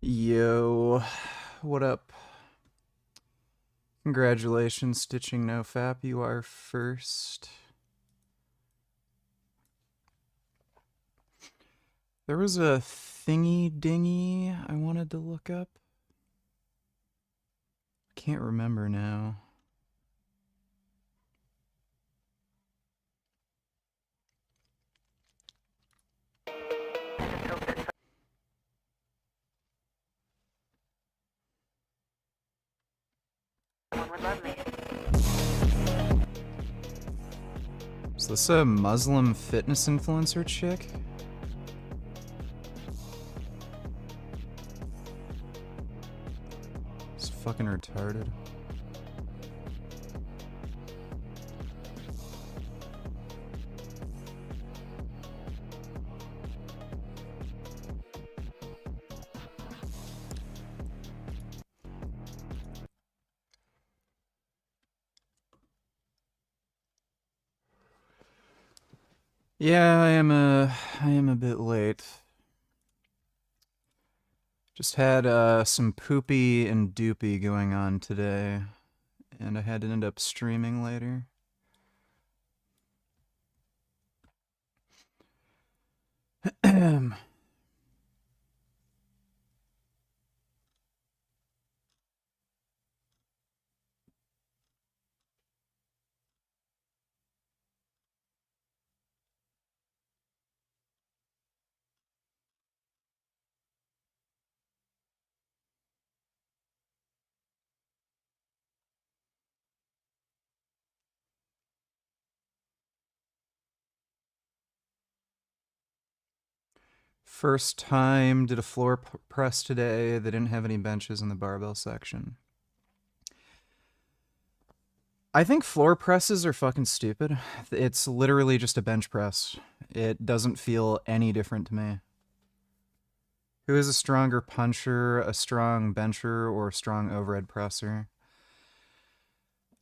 Yo, what up? Congratulations, Stitching No Fap. You are first. There was a thingy dingy I wanted to look up. Can't remember now. Is this a Muslim fitness influencer chick? It's fucking retarded. Yeah, I am a bit late. Just had some poopy and doopy going on today, and I had to end up streaming later. First time did a floor press today. They didn't have any benches in the barbell section. I think floor presses are fucking stupid. It's literally just a bench press. It doesn't feel any different to me. Who is a stronger puncher, a strong bencher, or a strong overhead presser?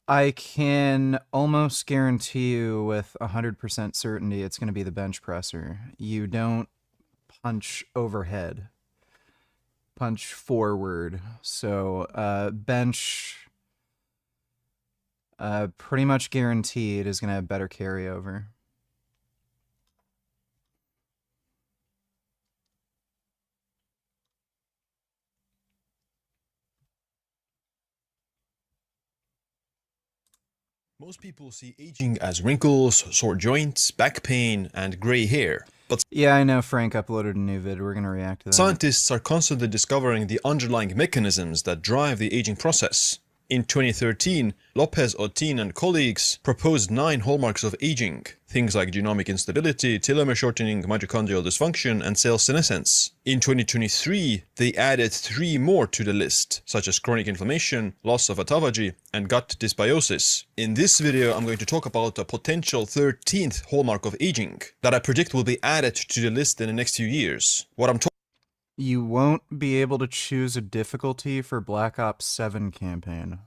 I can almost guarantee you with 100% certainty it's going to be the bench presser. You don't punch overhead. Punch forward. So bench, pretty much guaranteed is going to have better carryover. Most people see aging as wrinkles, sore joints, back pain, and gray hair. But yeah, I know Frank uploaded a new vid. We're going to react to that. Scientists are constantly discovering the underlying mechanisms that drive the aging process. In 2013, Lopez Otin and colleagues proposed 9 hallmarks of aging, things like genomic instability, telomere shortening, mitochondrial dysfunction, and cell senescence. In 2023, they added 3 more to the list, such as chronic inflammation, loss of autophagy, and gut dysbiosis. In this video, I'm going to talk about a potential 13th hallmark of aging that I predict will be added to the list in the next few years. What I'm talking You won't be able to choose a difficulty for Black Ops 7 campaign.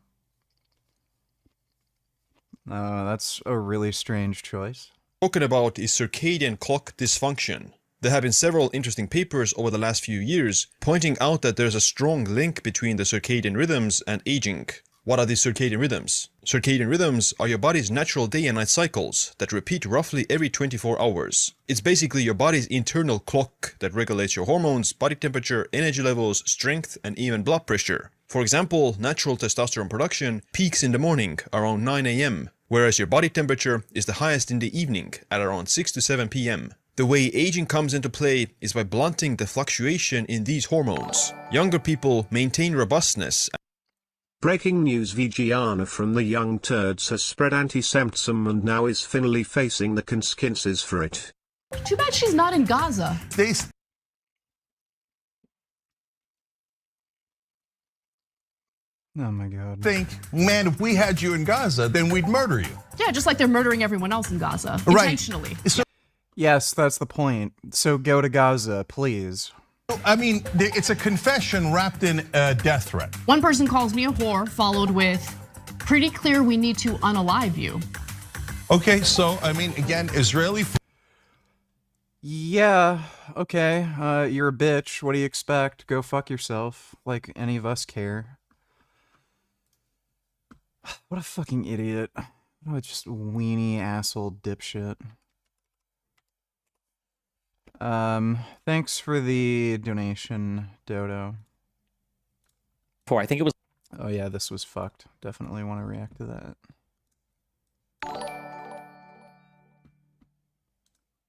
That's a really strange choice. about is circadian clock dysfunction. There have been several interesting papers over the last few years pointing out that there's a strong link between the circadian rhythms and aging. What are these circadian rhythms? Circadian rhythms are your body's natural day and night cycles that repeat roughly every 24 hours. It's basically your body's internal clock that regulates your hormones, body temperature, energy levels, strength, and even blood pressure. For example, natural testosterone production peaks in the morning around 9 AM, whereas your body temperature is the highest in the evening at around 6 to 7 PM. The way aging comes into play is by blunting the fluctuation in these hormones. Younger people maintain robustness. Breaking news: Vigiana from the Young Turds has spread anti-Semitism and now is finally facing the consequences for it. Too bad she's not in Gaza. Oh my god. Think, man, if we had you in Gaza, then we'd murder you. Yeah, just like they're murdering everyone else in Gaza. Right. Intentionally. Yes, that's the point. So go to Gaza, please. I mean, it's a confession wrapped in a death threat. One person calls me a whore, followed with, pretty clear we need to unalive you. Okay, so, I mean, again, Israeli. Yeah, Okay, you're a bitch. What do you expect? Go fuck yourself. Like any of us care. What a fucking idiot. Oh, just weenie asshole dipshit. Thanks for the donation, Dodo. I think it was. Oh yeah, this was fucked. Definitely want to react to that.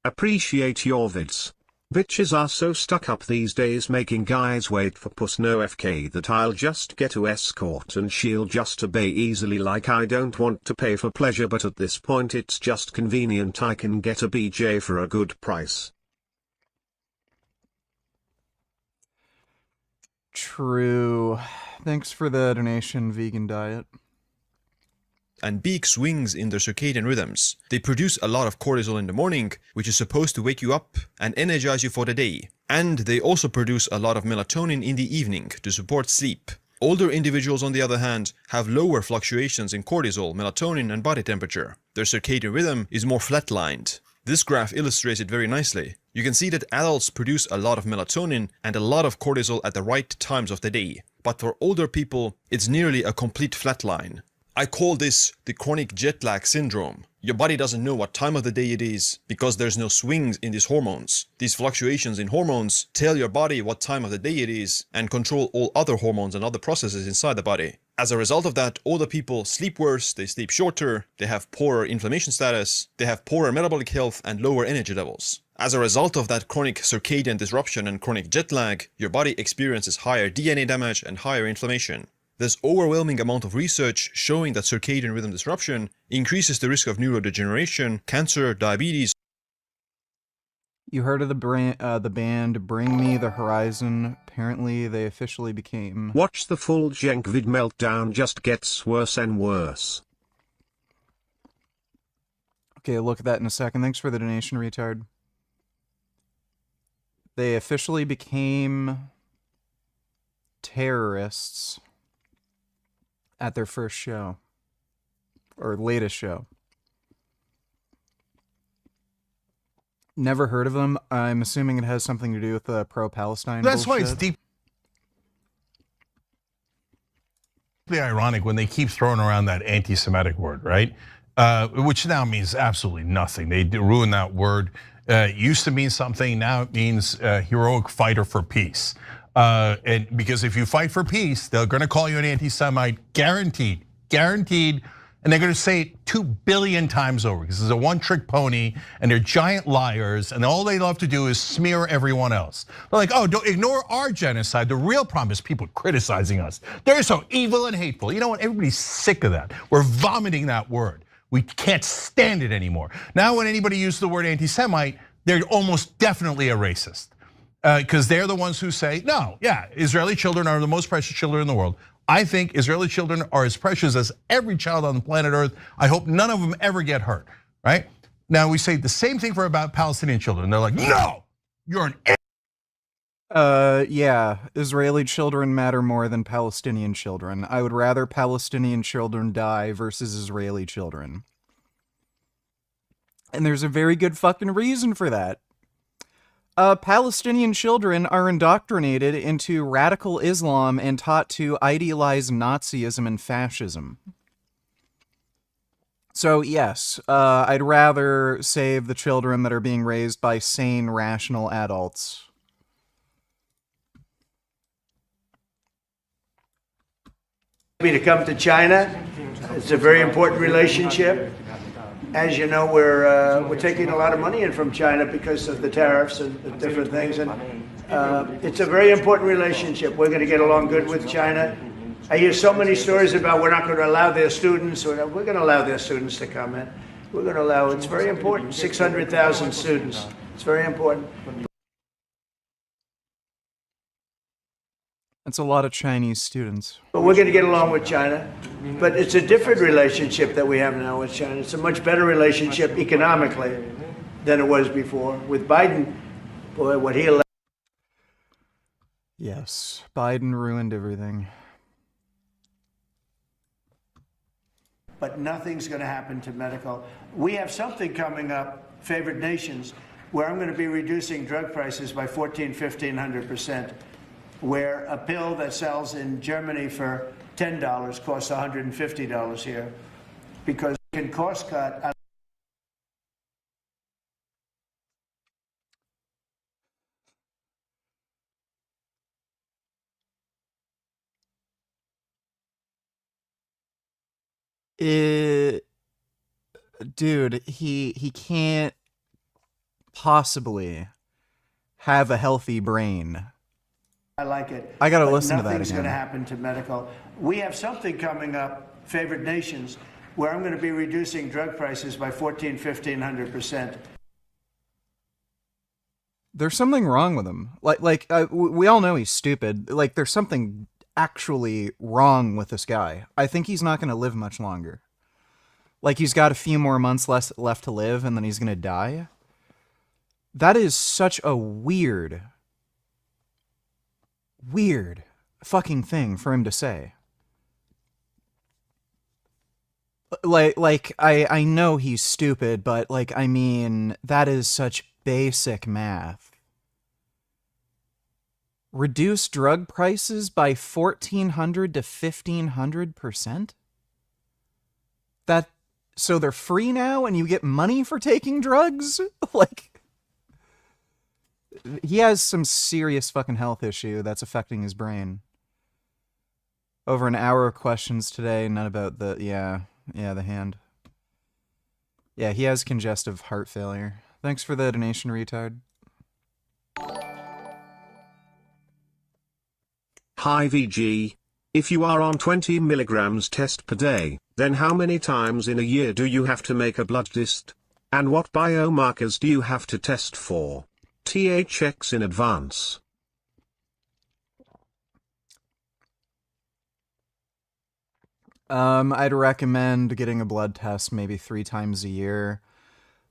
Appreciate your vids. Bitches are so stuck up these days making guys wait for puss no FK that I'll just get to escort and she'll just obey easily, like I don't want to pay for pleasure, but at this point it's just convenient I can get a BJ for a good price. True. Thanks for the donation, Vegan Diet. And big swings in their circadian rhythms. They produce a lot of cortisol in the morning, which is supposed to wake you up and energize you for the day. And they also produce a lot of melatonin in the evening to support sleep. Older individuals, on the other hand, have lower fluctuations in cortisol, melatonin and body temperature. Their circadian rhythm is more flatlined. This graph illustrates it very nicely. You can see that adults produce a lot of melatonin and a lot of cortisol at the right times of the day. But for older people, it's nearly a complete flatline. I call this the chronic jet lag syndrome. Your body doesn't know what time of the day it is because there's no swings in these hormones. These fluctuations in hormones tell your body what time of the day it is and control all other hormones and other processes inside the body. As a result of that, older people sleep worse, they sleep shorter, they have poorer inflammation status, they have poorer metabolic health and lower energy levels. As a result of that chronic circadian disruption and chronic jet lag, your body experiences higher DNA damage and higher inflammation. There's overwhelming amount of research showing that circadian rhythm disruption increases the risk of neurodegeneration, cancer, diabetes. You heard of the band Bring Me the Horizon? Apparently they officially became... Watch the full Jenk vid meltdown just gets worse and worse. Okay, look at that in a second. Thanks for the donation, retard. They officially became terrorists at their first show. Or latest show. Never heard of them. I'm assuming it has something to do with the pro-Palestine That's bullshit. why it's deeply ironic when they keep throwing around that anti-Semitic word, right? Which now means absolutely nothing. They ruin that word. It used to mean something, now it means heroic fighter for peace. And because if you fight for peace, they're gonna call you an anti-Semite, guaranteed, guaranteed. And they're gonna say it 2 billion times over because it's a one-trick pony and they're giant liars and all they love to do is smear everyone else. They're like, oh, don't ignore our genocide. The real problem is people criticizing us. They're so evil and hateful. You know what, everybody's sick of that. We're vomiting that word. We can't stand it anymore. Now when anybody uses the word anti-Semite, they're almost definitely a racist. Because they're the ones who say, no, yeah, Israeli children are the most precious children in the world. I think Israeli children are as precious as every child on the planet Earth. I hope none of them ever get hurt, right? Now we say the same thing for about Palestinian children. They're like, no, you're an yeah, Israeli children matter more than Palestinian children. I would rather Palestinian children die versus Israeli children. And there's a very good fucking reason for that. Palestinian children are indoctrinated into radical Islam and taught to idealize Nazism and fascism. So yes, I'd rather save the children that are being raised by sane, rational adults. Me to come to China. It's a very important relationship. As you know, we're taking a lot of money in from China because of the tariffs and the different things, and it's a very important relationship. We're going to get along good with China. I hear so many stories about we're not going to allow their students, or we're going to allow their students to come in. We're going to allow, it's very important, 600,000 students. It's very important. That's a lot of Chinese students. But we're going to get along with China. But it's a different relationship that we have now with China. It's a much better relationship economically than it was before. With Biden, boy, what he allowed. Yes, Biden ruined everything. But nothing's going to happen to medical. We have something coming up, favored nations. where I'm going to be reducing drug prices by 1,500% where a pill that sells in Germany for $10 costs $150 here, because we can cost cut. Dude, he can't possibly have a healthy brain. I like it. I gotta but listen to that nothing's going to again. happen to medical. We have something coming up, favored nations, where I'm going to be reducing drug prices by 1,500%. There's something wrong with him. We all know he's stupid. Like, there's something actually wrong with this guy. I think he's not going to live much longer. Like, he's got a few more months left to live, and then he's going to die. That is such a weird fucking thing for him to say. I know he's stupid, but, like, I mean, that is such basic math. Reduce drug prices by 1,400 to 1,500%? So they're free now and you get money for taking drugs? Like, he has some serious fucking health issue that's affecting his brain. Over an hour of questions today, none about the, the hand. Yeah, he has congestive heart failure. Thanks for the donation, retard. Hi VG. If you are on 20 milligrams test per day, then how many times in a year do you have to make a blood test? And what biomarkers do you have to test for? THX in advance. I'd recommend getting a blood test maybe 3 times a year.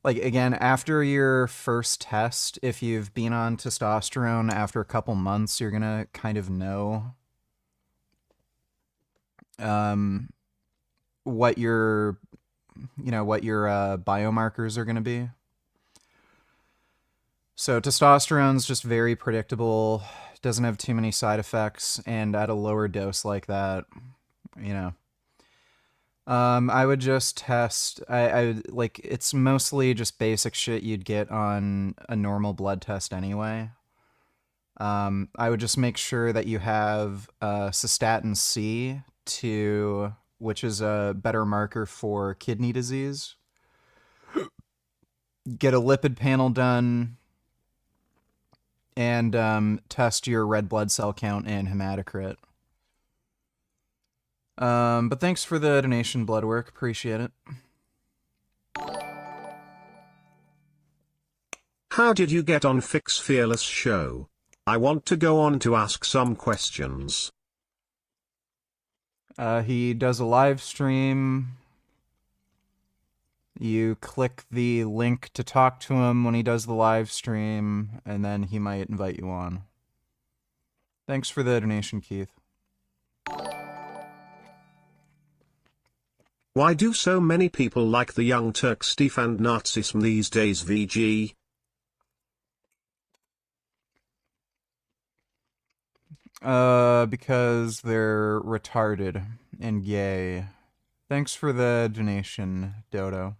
Like, again, after your first test, if you've been on testosterone after a couple months, you're gonna kind of know what your biomarkers are gonna be. So testosterone's just very predictable, doesn't have too many side effects, and at a lower dose like that, I would just test. I like, it's mostly just basic shit you'd get on a normal blood test anyway. I would just make sure that you have cystatin C, which is a better marker for kidney disease. Get a lipid panel done, and test your red blood cell count and hematocrit. But thanks for the donation, blood work. Appreciate it. How did you get on Fix Fearless show? I want to go on to ask some questions. He does a live stream. You click the link to talk to him when he does the live stream, and then he might invite you on. Thanks for the donation, Keith. Why do so many people like the Young Turks defend Nazism these days, VG? Because they're retarded and gay. Thanks for the donation, Dodo.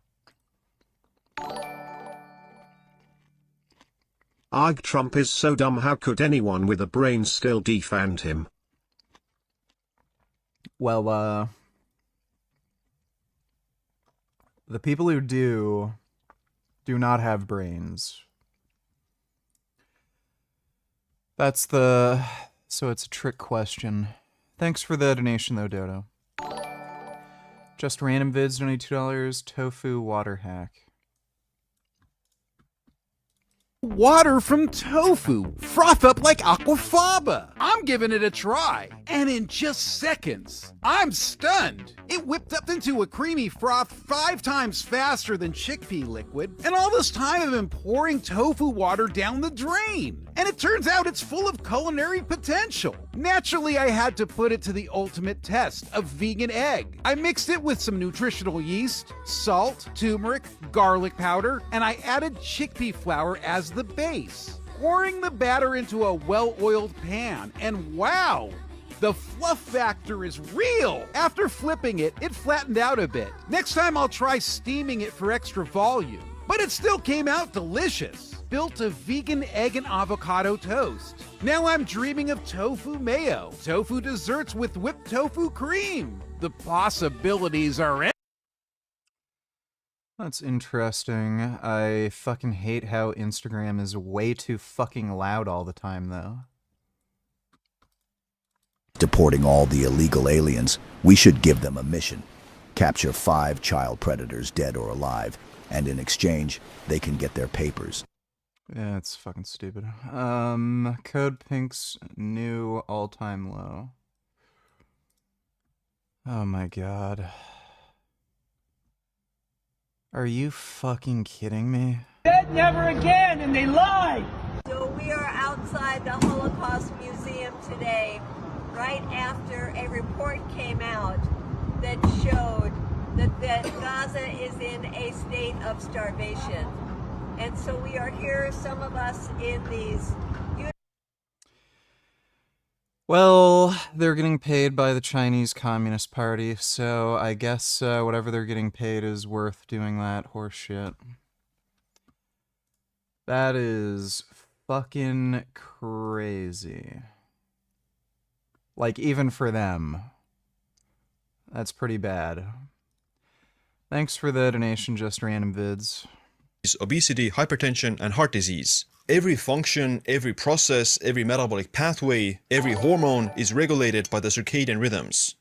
Arg, Trump is so dumb, how could anyone with a brain still defend him? Well, the people who do not have brains. So it's a trick question. Thanks for the donation, though, Dodo. Just Random Vids, $22, Tofu Water Hack. Water from tofu, froth up like aquafaba. I'm giving it a try, and in just seconds, I'm stunned. It whipped up into a creamy froth 5 times faster than chickpea liquid, and all this time I've been pouring tofu water down the drain. And it turns out it's full of culinary potential. Naturally, I had to put it to the ultimate test, a vegan egg. I mixed it with some nutritional yeast, salt, turmeric, garlic powder, and I added chickpea flour as the base. Pouring the batter into a well-oiled pan, and wow! The fluff factor is real! After flipping it, it flattened out a bit. Next time I'll try steaming it for extra volume. But it still came out delicious. Built a vegan egg and avocado toast. Now I'm dreaming of tofu mayo, tofu desserts with whipped tofu cream. The possibilities are endless. That's interesting. I fucking hate how Instagram is way too fucking loud all the time, though. Deporting all the illegal aliens, we should give them a mission. Capture 5 child predators, dead or alive, and in exchange, they can get their papers. Yeah, it's fucking stupid. Code Pink's new all-time low. Oh my god. Are you fucking kidding me? Said never again, and they lied! So we are outside the Holocaust Museum today, right after a report came out that showed that Gaza is in a state of starvation. And so we are here, some of us in these... Well, they're getting paid by the Chinese Communist Party, so I guess whatever they're getting paid is worth doing that horse shit. That is fucking crazy. Like, even for them. That's pretty bad. Thanks for the donation, Just Random Vids. Obesity, hypertension, and heart disease. Every function, every process, every metabolic pathway, every hormone is regulated by the circadian rhythms.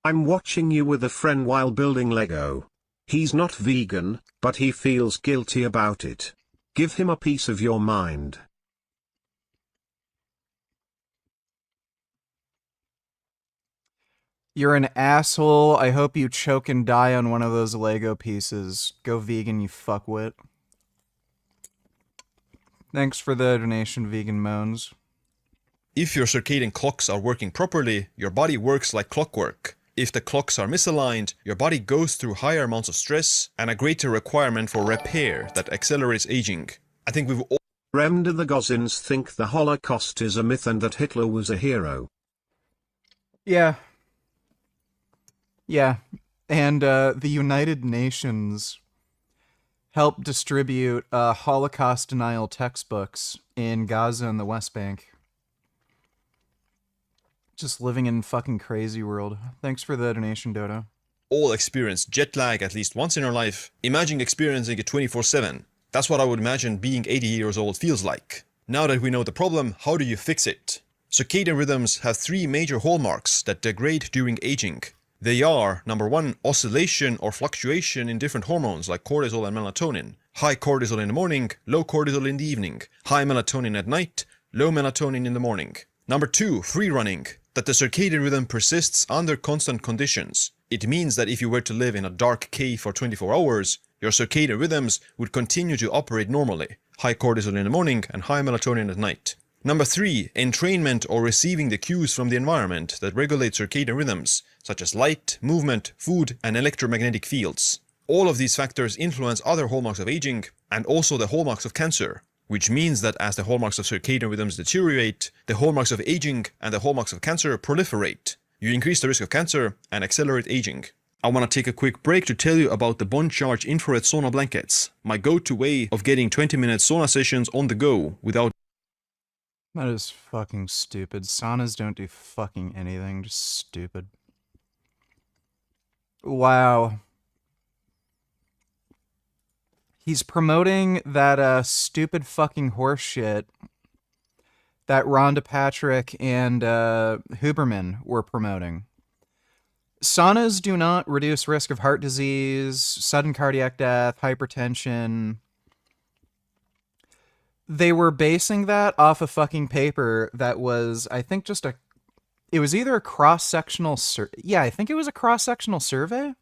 I'm watching you with a friend while building Lego. He's not vegan, but he feels guilty about it. Give him a piece of your mind. You're an asshole. I hope you choke and die on one of those Lego pieces. Go vegan, you fuckwit. Thanks for the donation, Vegan Moans. If your circadian clocks are working properly, your body works like clockwork. If the clocks are misaligned, your body goes through higher amounts of stress and a greater requirement for repair that accelerates aging. I think we've all... Do the Gazans think the Holocaust is a myth and that Hitler was a hero? Yeah. Yeah. And the United Nations helped distribute Holocaust denial textbooks in Gaza and the West Bank. Just living in fucking crazy world. Thanks for the donation, Dodo. all experience jet lag at least once in our life. Imagine experiencing it 24/7. That's what I would imagine being 80 years old feels like. Now that we know the problem, how do you fix it? Circadian rhythms have three major hallmarks that degrade during aging. They are, number one, oscillation or fluctuation in different hormones like cortisol and melatonin. High cortisol in the morning, low cortisol in the evening. High melatonin at night, low melatonin in the morning. Number two, free running. That the circadian rhythm persists under constant conditions. It means that if you were to live in a dark cave for 24 hours, your circadian rhythms would continue to operate normally. High cortisol in the morning and high melatonin at night. Number three, entrainment or receiving the cues from the environment that regulate circadian rhythms, such as light, movement, food, and electromagnetic fields. All of these factors influence other hallmarks of aging and also the hallmarks of cancer, which means that as the hallmarks of circadian rhythms deteriorate, the hallmarks of aging and the hallmarks of cancer proliferate. You increase the risk of cancer and accelerate aging. I want to take a quick break to tell you about the Bond Charge infrared sauna blankets, my go-to way of getting 20-minute sauna sessions on the go without... That is fucking stupid. Saunas don't do fucking anything, just stupid. Wow. He's promoting that stupid fucking horse shit that Rhonda Patrick and Huberman were promoting. Saunas do not reduce risk of heart disease, sudden cardiac death, hypertension. They were basing that off a fucking paper that was, I think, it was either a cross-sectional, yeah, I think it was a cross-sectional survey.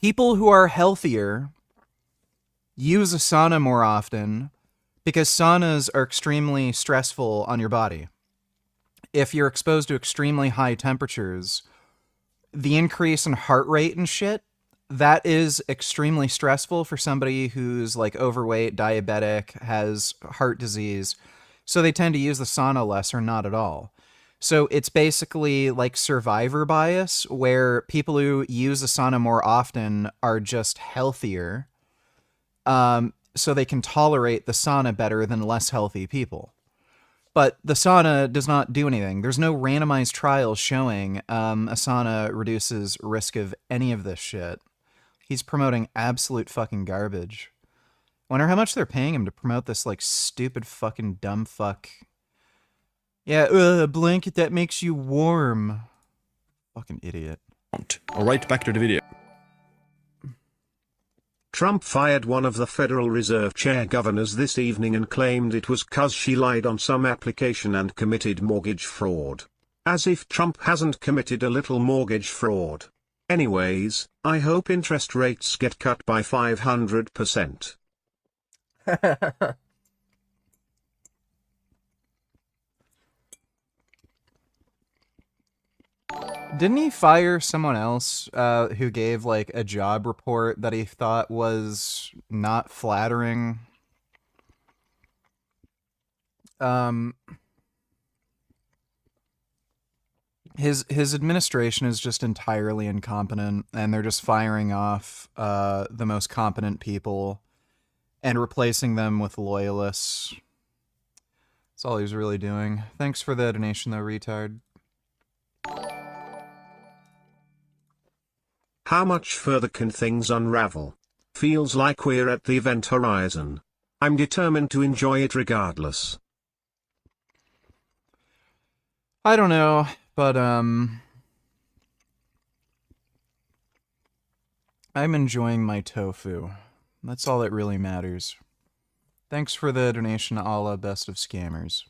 People who are healthier use a sauna more often because saunas are extremely stressful on your body. If you're exposed to extremely high temperatures, the increase in heart rate and shit, that is extremely stressful for somebody who's like overweight, diabetic, has heart disease. So they tend to use the sauna less or not at all. So it's basically like survivor bias, where people who use the sauna more often are just healthier. So they can tolerate the sauna better than less healthy people. But the sauna does not do anything. There's no randomized trials showing a sauna reduces risk of any of this shit. He's promoting absolute fucking garbage. Wonder how much they're paying him to promote this, like, stupid fucking dumb fuck. Yeah, a blanket that makes you warm. Fucking idiot. Alright, back to the video. Trump fired one of the Federal Reserve Chair governors this evening and claimed it was 'cause she lied on some application and committed mortgage fraud. As if Trump hasn't committed a little mortgage fraud. Anyways, I hope interest rates get cut by 500%. Didn't he fire someone else who gave like a job report that he thought was not flattering? His administration is just entirely incompetent, and they're just firing off the most competent people and replacing them with loyalists. That's all he's really doing. Thanks for the donation, though, retard. How much further can things unravel? Feels like we're at the event horizon. I'm determined to enjoy it regardless. I don't know, but I'm enjoying my tofu. That's all that really matters. Thanks for the donation, Allah, best of scammers.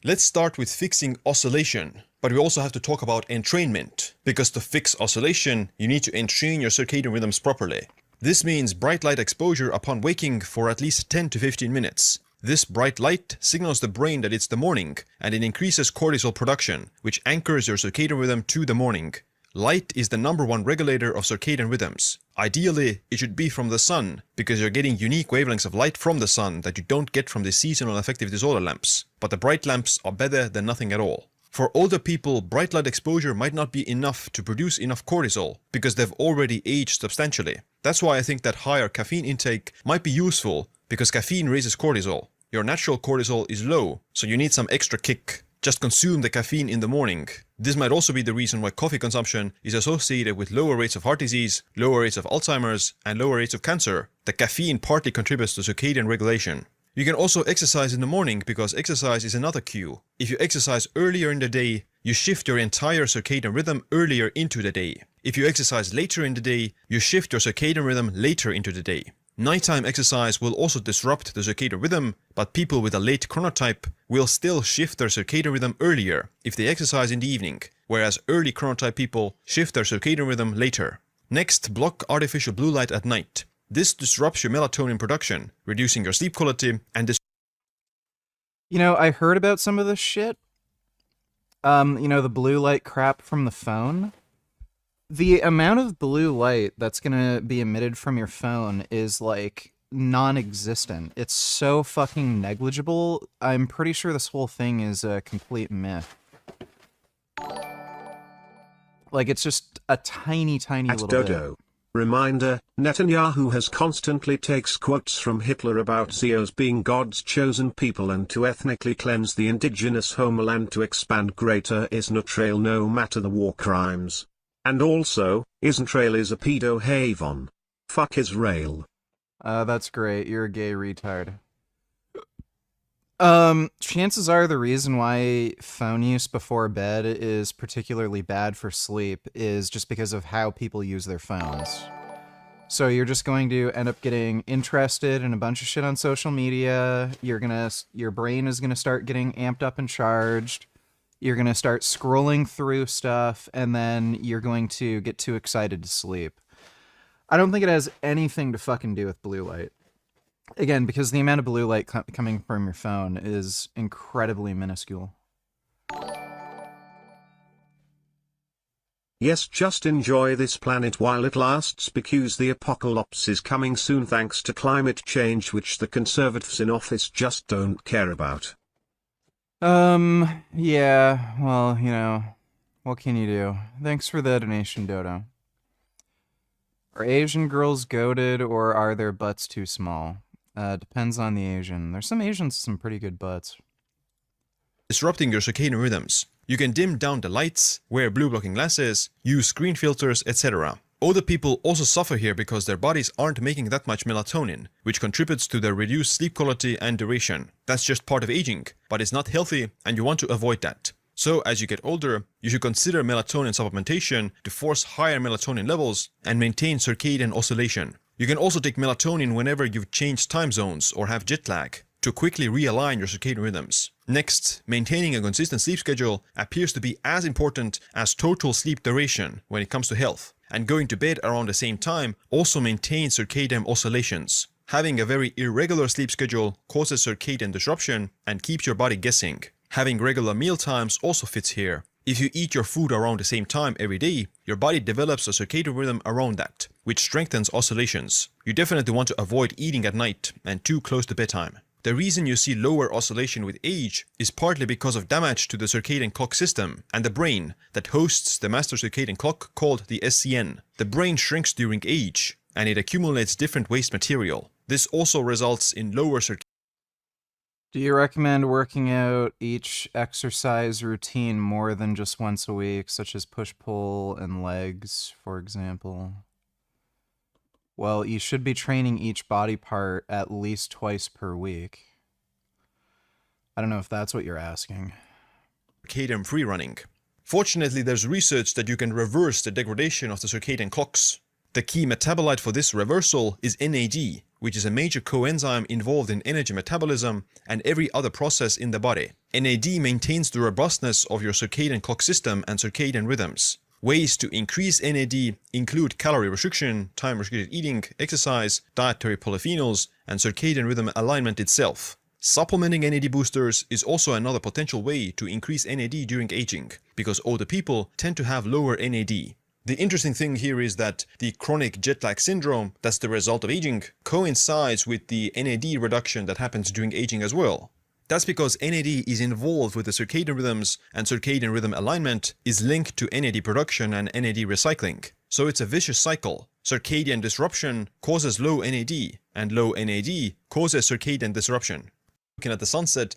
Let's start with fixing oscillation, but we also have to talk about entrainment, because to fix oscillation, you need to entrain your circadian rhythms properly. This means bright light exposure upon waking for at least 10 to 15 minutes. This bright light signals the brain that it's the morning, and it increases cortisol production, which anchors your circadian rhythm to the morning. Light is the #1 regulator of circadian rhythms. Ideally, it should be from the sun, because you're getting unique wavelengths of light from the sun that you don't get from the seasonal affective disorder lamps. But the bright lamps are better than nothing at all. For older people, bright light exposure might not be enough to produce enough cortisol, because they've already aged substantially. That's why I think that higher caffeine intake might be useful, because caffeine raises cortisol. Your natural cortisol is low, so you need some extra kick. Just consume the caffeine in the morning. This might also be the reason why coffee consumption is associated with lower rates of heart disease, lower rates of Alzheimer's, and lower rates of cancer. The caffeine partly contributes to circadian regulation. You can also exercise in the morning, because exercise is another cue. If you exercise earlier in the day, you shift your entire circadian rhythm earlier into the day. If you exercise later in the day, you shift your circadian rhythm later into the day. Nighttime exercise will also disrupt the circadian rhythm, but people with a late chronotype will still shift their circadian rhythm earlier if they exercise in the evening, whereas early chronotype people shift their circadian rhythm later. Next, block artificial blue light at night. This disrupts your melatonin production, reducing your sleep quality and You know, I heard about some of this shit. You know, the blue light crap from the phone. The amount of blue light that's gonna be emitted from your phone is like non-existent. It's so fucking negligible. I'm pretty sure this whole thing is a complete myth. Like, it's just a tiny little Dodo. bit. Reminder, Netanyahu has constantly takes quotes from Hitler about Zios being God's chosen people and to ethnically cleanse the indigenous homeland to expand Greater Israel no matter the war crimes. And also, Israel is a pedo haven. Fuck Israel. That's great. You're a gay retard. Chances are the reason why phone use before bed is particularly bad for sleep is just because of how people use their phones. So you're just going to end up getting interested in a bunch of shit on social media. Your brain is gonna start getting amped up and charged. You're gonna start scrolling through stuff, and then you're going to get too excited to sleep. I don't think it has anything to fucking do with blue light. Again, because the amount of blue light coming from your phone is incredibly minuscule. Yes, just enjoy this planet while it lasts, because the apocalypse is coming soon thanks to climate change, which the conservatives in office just don't care about. Yeah, well, you know, what can you do? Thanks for the donation, Dodo. Are Asian girls goated, or are their butts too small? Depends on the Asian. There's some Asians with some pretty good butts. Disrupting your circadian rhythms. You can dim down the lights, wear blue blocking glasses, use screen filters, etc. Older people also suffer here because their bodies aren't making that much melatonin, which contributes to their reduced sleep quality and duration. That's just part of aging, but it's not healthy and you want to avoid that. So as you get older, you should consider melatonin supplementation to force higher melatonin levels and maintain circadian oscillation. You can also take melatonin whenever you've changed time zones or have jet lag, to quickly realign your circadian rhythms. Next, maintaining a consistent sleep schedule appears to be as important as total sleep duration when it comes to health, and going to bed around the same time also maintains circadian oscillations. Having a very irregular sleep schedule causes circadian disruption and keeps your body guessing. Having regular meal times also fits here. If you eat your food around the same time every day, your body develops a circadian rhythm around that, which strengthens oscillations. You definitely want to avoid eating at night and too close to bedtime. The reason you see lower oscillation with age is partly because of damage to the circadian clock system and the brain that hosts the master circadian clock called the SCN. The brain shrinks during age and it accumulates different waste material. This also results in lower circadian. Do you recommend working out each exercise routine more than just once a week, such as push-pull and legs, for example? Well, you should be training each body part at least twice per week. I don't know if that's what you're asking. Circadian free running. Fortunately, there's research that you can reverse the degradation of the circadian clocks. The key metabolite for this reversal is NAD, which is a major coenzyme involved in energy metabolism and every other process in the body. NAD maintains the robustness of your circadian clock system and circadian rhythms. Ways to increase NAD include calorie restriction, time-restricted eating, exercise, dietary polyphenols, and circadian rhythm alignment itself. Supplementing NAD boosters is also another potential way to increase NAD during aging, because older people tend to have lower NAD. The interesting thing here is that the chronic jet lag syndrome that's the result of aging coincides with the NAD reduction that happens during aging as well. That's because NAD is involved with the circadian rhythms, and circadian rhythm alignment is linked to NAD production and NAD recycling. So it's a vicious cycle. Circadian disruption causes low NAD, and low NAD causes circadian disruption. Looking at the sunset,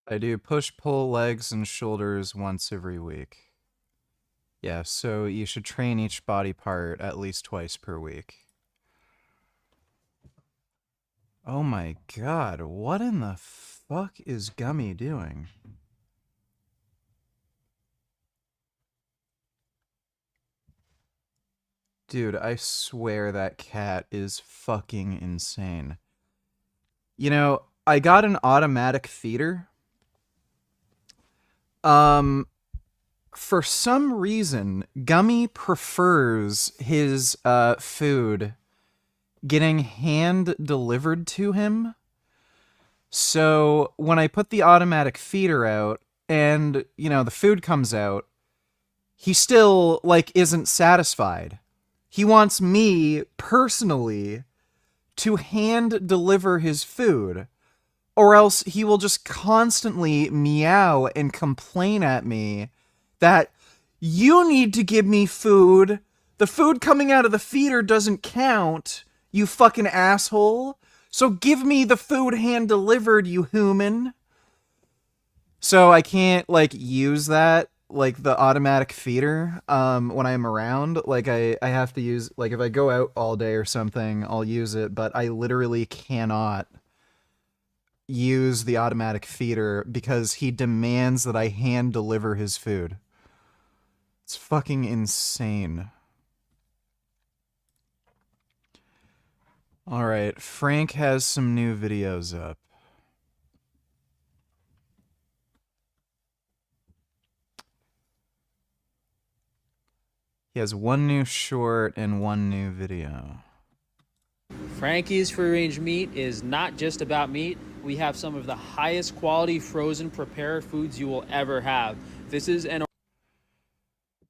I do push-pull legs and shoulders once every week. Yeah, so you should train each body part at least twice per week. Oh my god, what in the fuck is Gummy doing? Dude, I swear that cat is fucking insane. You know, I got an automatic feeder. For some reason, Gummy prefers his food getting hand delivered to him. So when I put the automatic feeder out and, you know, the food comes out, he still, like, isn't satisfied. He wants me personally to hand deliver his food, or else he will just constantly meow and complain at me that you need to give me food. The food coming out of the feeder doesn't count. You fucking asshole. So give me the food hand delivered, you human. So I can't, like, use that, like, the automatic feeder, when I'm around. Like, I have to use, like, if I go out all day or something, I'll use it, but I literally cannot use the automatic feeder because he demands that I hand deliver his food. It's fucking insane. Alright, Frank has some new videos up. He has one new short and one new video. Frankie's Free Range Meat is not just about meat. We have some of the highest quality frozen prepared foods you will ever have. This is an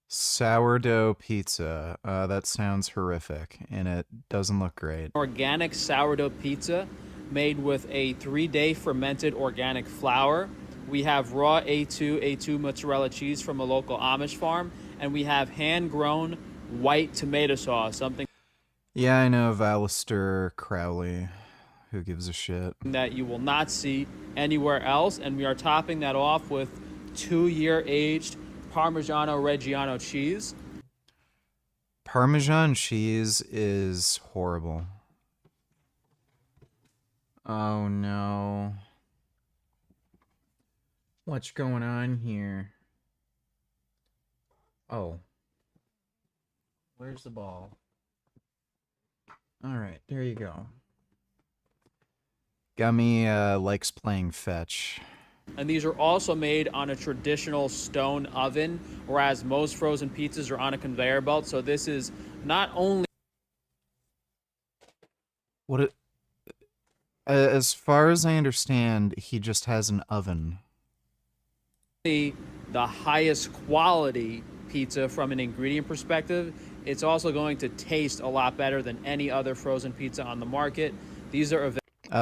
Sourdough pizza. That sounds horrific, and it doesn't look great. organic sourdough pizza made with a 3-day fermented organic flour. We have raw A2 mozzarella cheese from a local Amish farm, and we have hand-grown white tomato sauce, something Yeah, I know of Alistair Crowley. Who gives a shit? that you will not see anywhere else, and we are topping that off with 2-year aged Parmigiano Reggiano cheese. Parmesan cheese is horrible. Oh no. What's going on here? Oh. Where's the ball? Alright, there you go. Gummy likes playing fetch. And these are also made on a traditional stone oven, whereas most frozen pizzas are on a conveyor belt. So this is not only as far as I understand, he just has an oven. the highest quality pizza from an ingredient perspective, it's also going to taste a lot better than any other frozen pizza on the market. These are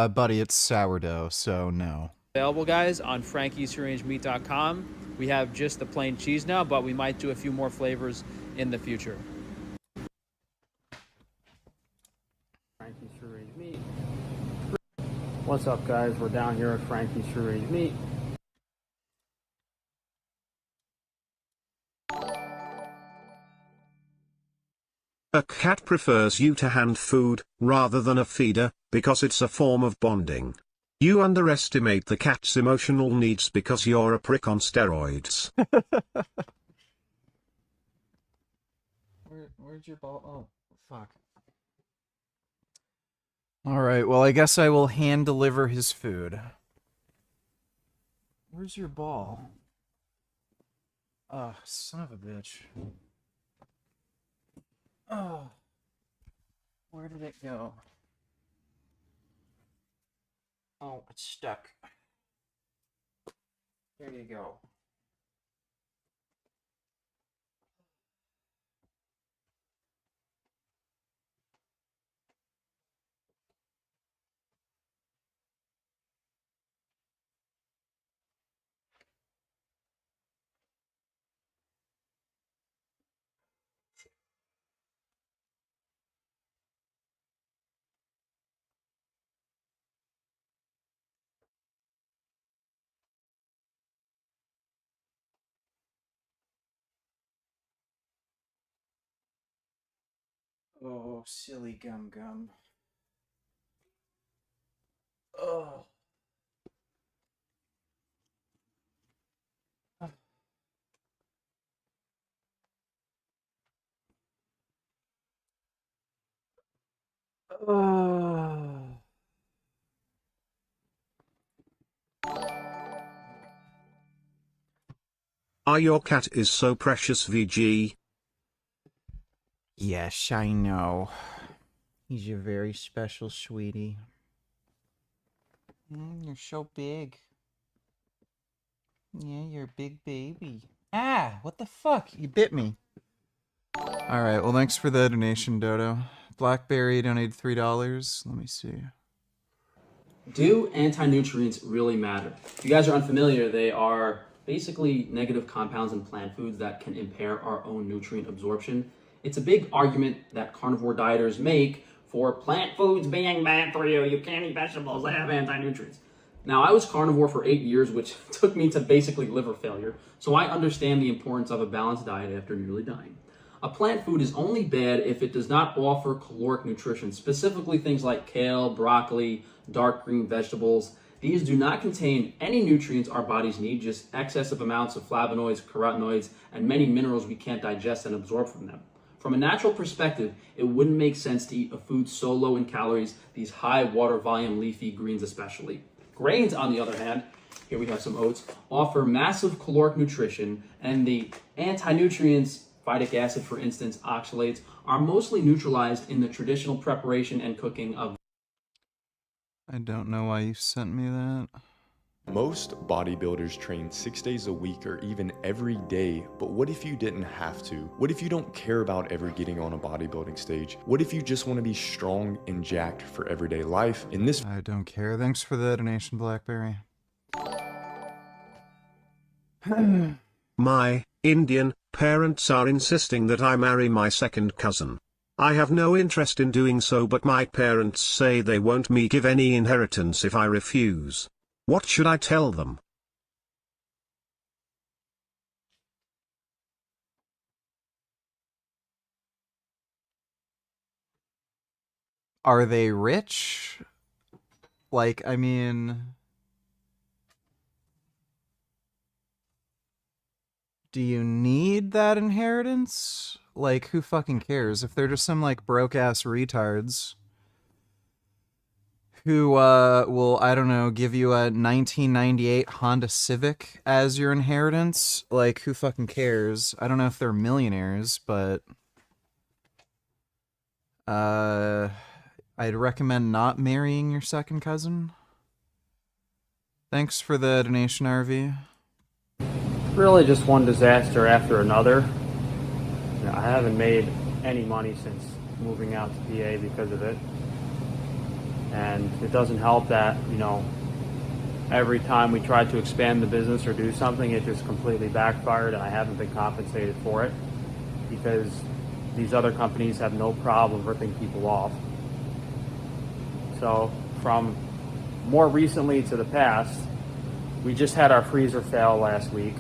Buddy, it's sourdough, so no. available, guys, on frankiesfreerangemeat.com. We have just the plain cheese now, but we might do a few more flavors in the future. Frankie's Free Range Meat. What's up, guys? We're down here at Frankie's Free Range Meat. A cat prefers you to hand food, rather than a feeder, because it's a form of bonding. You underestimate the cat's emotional needs because you're a prick on steroids. Where's your ball? Oh, fuck. Alright, well, I guess I will hand deliver his food. Where's your ball? Oh, son of a bitch. Oh. Where did it go? Oh, it's stuck. There you go. Oh, silly gum gum. Oh. Oh. Your cat is so precious, VG. Yes, I know. He's your very special sweetie. You're so big. Yeah, you're a big baby. Ah, what the fuck? You bit me. Alright, well, thanks for the donation, Dodo. Blackberry donated $3. Let me see. Do anti-nutrients really matter? If you guys are unfamiliar, they are basically negative compounds in plant foods that can impair our own nutrient absorption. It's a big argument that carnivore dieters make for plant foods being bad for you. You can't eat vegetables, they have anti-nutrients. Now, I was carnivore for 8 years, which took me to basically liver failure, so I understand the importance of a balanced diet after nearly dying. A plant food is only bad if it does not offer caloric nutrition, specifically things like kale, broccoli, dark green vegetables. These do not contain any nutrients our bodies need, just excessive amounts of flavonoids, carotenoids, and many minerals we can't digest and absorb from them. From a natural perspective, it wouldn't make sense to eat a food so low in calories, these high water volume leafy greens especially. Grains, on the other hand, here we have some oats, offer massive caloric nutrition, and the anti-nutrients, phytic acid for instance, oxalates, are mostly neutralized in the traditional preparation and cooking of. I don't know why you sent me that. Most bodybuilders train 6 days a week or even every day, but what if you didn't have to? What if you don't care about ever getting on a bodybuilding stage? What if you just want to be strong and jacked for everyday life? In this, I don't care. Thanks for the donation, Blackberry. My Indian parents are insisting that I marry my second cousin. I have no interest in doing so, but my parents say they won't me give any inheritance if I refuse. What should I tell them? Are they rich? Like, I mean... Do you need that inheritance? Like, who fucking cares? If they're just some, like, broke-ass retards who, will, I don't know, give you a 1998 Honda Civic as your inheritance, like, who fucking cares? I don't know if they're millionaires, but... I'd recommend not marrying your second cousin. Thanks for the donation, RV. Really just one disaster after another. You know, I haven't made any money since moving out to PA because of it. And it doesn't help that, you know, every time we tried to expand the business or do something, it just completely backfired, and I haven't been compensated for it because these other companies have no problem ripping people off. So from more recently to the past, we just had our freezer fail last week.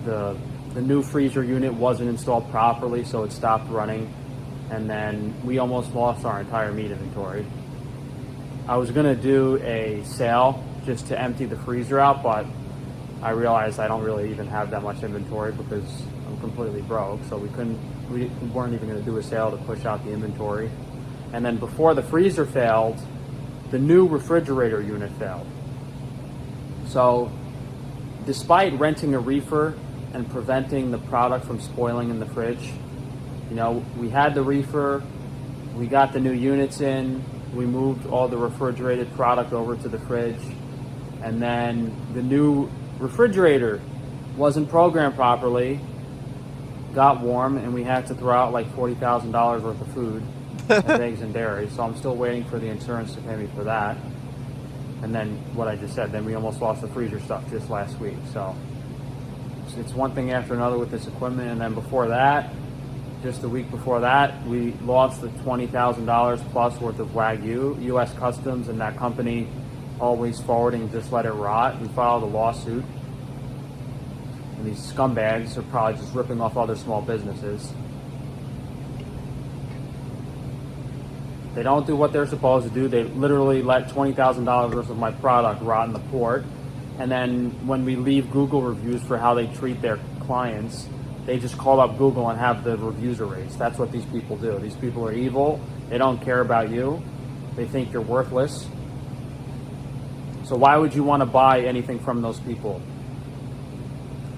The new freezer unit wasn't installed properly, so it stopped running, and then we almost lost our entire meat inventory. I was gonna do a sale just to empty the freezer out, but I realized I don't really even have that much inventory because I'm completely broke, so we weren't even gonna do a sale to push out the inventory. And then before the freezer failed, the new refrigerator unit failed. So despite renting a reefer and preventing the product from spoiling in the fridge, you know, we had the reefer, we got the new units in, we moved all the refrigerated product over to the fridge, and then the new refrigerator wasn't programmed properly, got warm, and we had to throw out like $40,000 worth of food of eggs and dairy. So I'm still waiting for the insurance to pay me for that. And then what I just said, then we almost lost the freezer stuff just last week. So it's one thing after another with this equipment. And then before that, just the week before that, we lost the $20,000 plus worth of Wagyu. U.S. Customs and that company always forwarding just let it rot. We filed a lawsuit. And these scumbags are probably just ripping off other small businesses. They don't do what they're supposed to do. They literally let $20,000 worth of my product rot in the port. And then when we leave Google reviews for how they treat their clients, they just call up Google and have the reviews erased. That's what these people do. These people are evil. They don't care about you. They think you're worthless. So why would you want to buy anything from those people?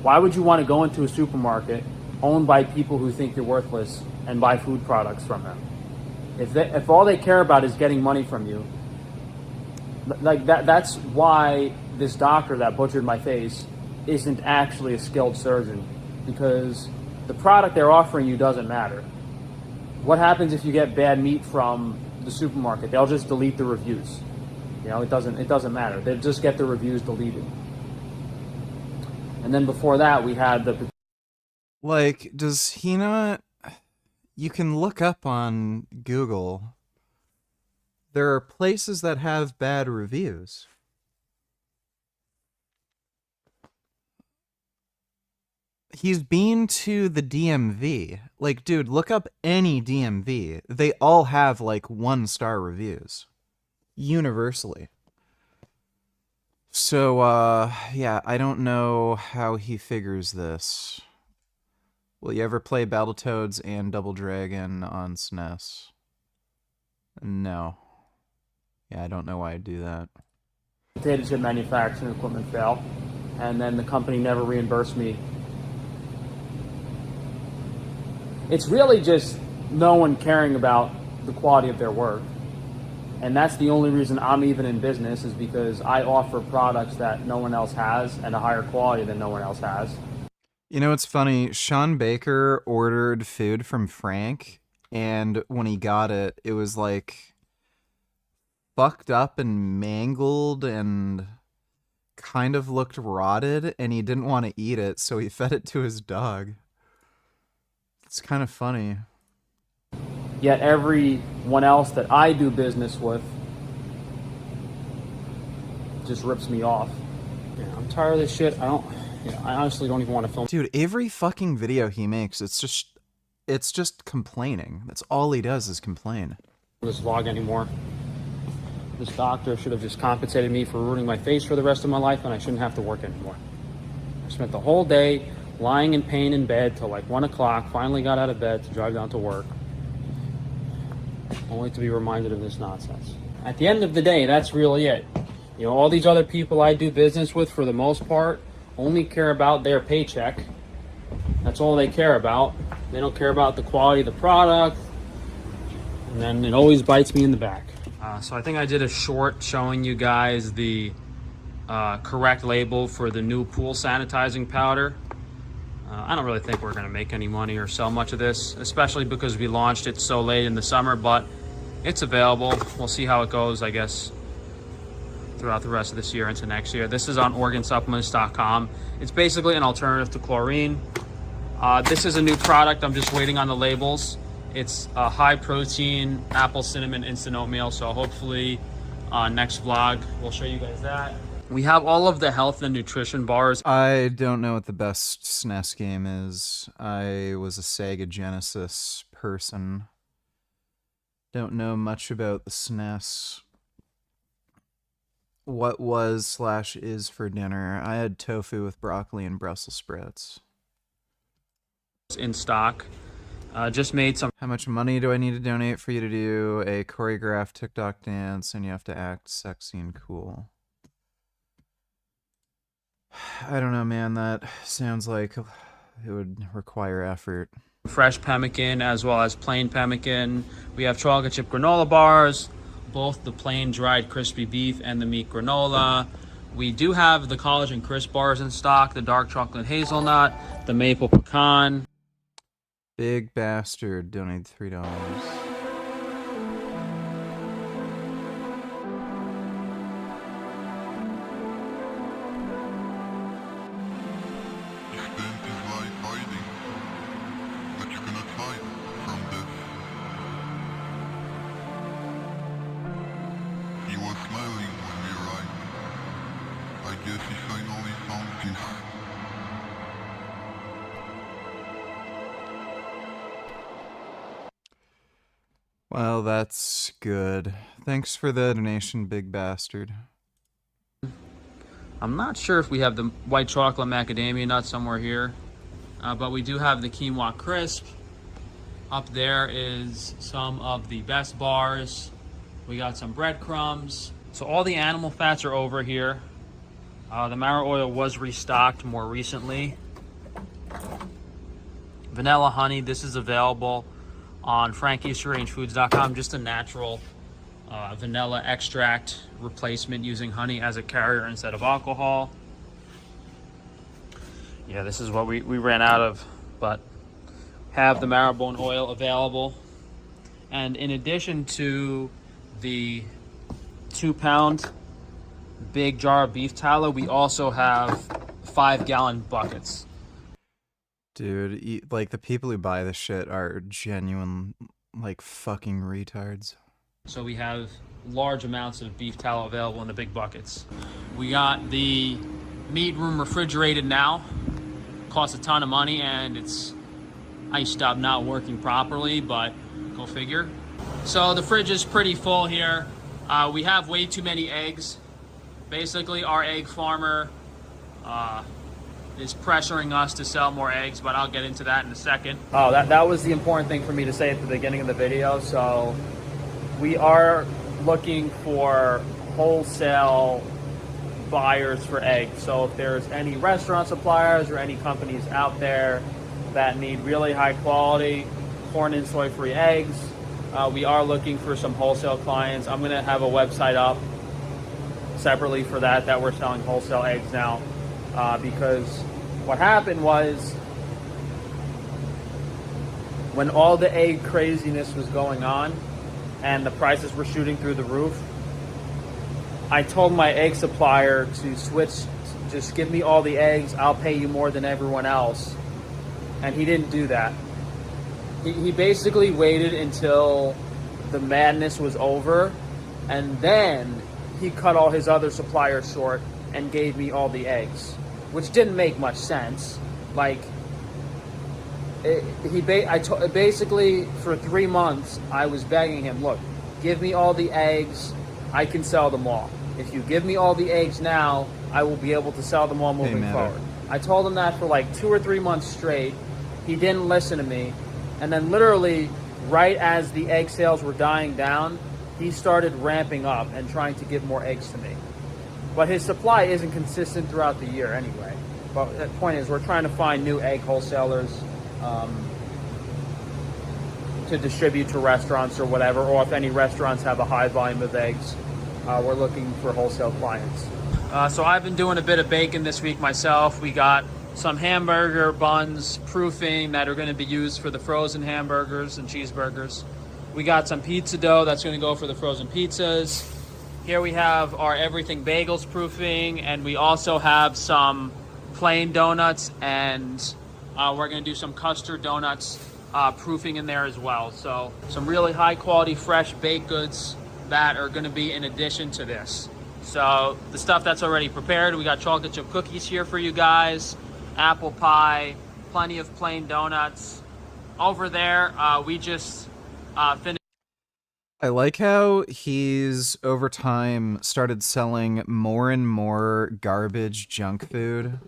Why would you want to go into a supermarket owned by people who think you're worthless and buy food products from them? If all they care about is getting money from you, like that's why this doctor that butchered my face isn't actually a skilled surgeon, because the product they're offering you doesn't matter. What happens if you get bad meat from the supermarket? They'll just delete the reviews. You know, it doesn't matter. They'll just get the reviews deleted. And then before that, we had the... Like, does he not... You can look up on Google. There are places that have bad reviews. He's been to the DMV. Like, dude, look up any DMV. They all have, like, 1-star reviews. Universally. So, yeah, I don't know how he figures this. Will you ever play Battletoads and Double Dragon on SNES? No. Yeah, I don't know why I'd do that. Potato chip manufacturing equipment failed, and then the company never reimbursed me. It's really just no one caring about the quality of their work. And that's the only reason I'm even in business, is because I offer products that no one else has and a higher quality than no one else has. You know, it's funny. Sean Baker ordered food from Frank, and when he got it, it was like fucked up and mangled and kind of looked rotted, and he didn't want to eat it, so he fed it to his dog. It's kind of funny. Yet everyone else that I do business with just rips me off. Yeah, I'm tired of this shit. I honestly don't even want to film. Dude, every fucking video he makes, it's just complaining. That's all he does is complain. This vlog anymore. This doctor should have just compensated me for ruining my face for the rest of my life, and I shouldn't have to work anymore. I spent the whole day lying in pain in bed till like 1 o'clock, finally got out of bed to drive down to work, only to be reminded of this nonsense. At the end of the day, that's really it. You know, all these other people I do business with, for the most part, only care about their paycheck. That's all they care about. They don't care about the quality of the product, and then it always bites me in the back. So I think I did a short showing you guys the correct label for the new pool sanitizing powder. I don't really think we're going to make any money or sell much of this, especially because we launched it so late in the summer, but it's available. We'll see how it goes, I guess, throughout the rest of this year into next year. This is on organsupplements.com. It's basically an alternative to chlorine. This is a new product. I'm just waiting on the labels. It's a high protein apple cinnamon instant oatmeal, so hopefully next vlog we'll show you guys that. We have all of the health and nutrition bars. I don't know what the best SNES game is. I was a Sega Genesis person. Don't know much about the SNES. What was / is for dinner? I had tofu with broccoli and Brussels sprouts. In stock. Just made some. How much money do I need to donate for you to do a choreographed TikTok dance and you have to act sexy and cool? I don't know, man. That sounds like it would require effort. Fresh pemmican as well as plain pemmican. We have chocolate chip granola bars, both the plain dried crispy beef and the meat granola. We do have the collagen crisp bars in stock, the dark chocolate hazelnut, the maple pecan. Big bastard donated $3. Well, that's good. Thanks for the donation, big bastard. I'm not sure if we have the white chocolate macadamia nut somewhere here, but we do have the quinoa crisp. Up there is some of the best bars. We got some breadcrumbs. So all the animal fats are over here. The marrow oil was restocked more recently. Vanilla honey, this is available on frankiestrangefoods.com. Just a natural vanilla extract replacement using honey as a carrier instead of alcohol. Yeah, this is what we ran out of, but have the marrowbone oil available. And in addition to the 2-pound big jar of beef tallow, we also have 5-gallon buckets. Dude, like, the people who buy this shit are genuine, like, fucking retards. So we have large amounts of beef tallow available in the big buckets. We got the meat room refrigerated now. Costs a ton of money, and it's iced up, not working properly, but go figure. So the fridge is pretty full here. We have way too many eggs. Basically, our egg farmer is pressuring us to sell more eggs, but I'll get into that in a second. Oh, that was the important thing for me to say at the beginning of the video. So we are looking for wholesale buyers for eggs. So if there's any restaurant suppliers or any companies out there that need really high quality corn and soy free eggs, we are looking for some wholesale clients. I'm gonna have a website up separately for that we're selling wholesale eggs now, because what happened was when all the egg craziness was going on and the prices were shooting through the roof, I told my egg supplier to switch, just give me all the eggs, I'll pay you more than everyone else. And he didn't do that. He basically waited until the madness was over, and then he cut all his other suppliers short and gave me all the eggs, which didn't make much sense. Like, basically for 3 months I was begging him, look, give me all the eggs, I can sell them all. If you give me all the eggs now, I will be able to sell them all moving forward. I told him that for like 2 or 3 months straight. He didn't listen to me. And then literally right as the egg sales were dying down, he started ramping up and trying to give more eggs to me. But his supply isn't consistent throughout the year anyway. But the point is, we're trying to find new egg wholesalers to distribute to restaurants or whatever, or if any restaurants have a high volume of eggs, we're looking for wholesale clients. So I've been doing a bit of bacon this week myself. We got some hamburger buns proofing that are going to be used for the frozen hamburgers and cheeseburgers. We got some pizza dough that's going to go for the frozen pizzas. Here we have our everything bagels proofing, and we also have some plain donuts, and we're going to do some custard donuts proofing in there as well. So some really high quality fresh baked goods that are going to be in addition to this. So the stuff that's already prepared, we got chocolate chip cookies here for you guys, apple pie, plenty of plain donuts. Over there, we just finished. I like how he's over time started selling more and more garbage junk food.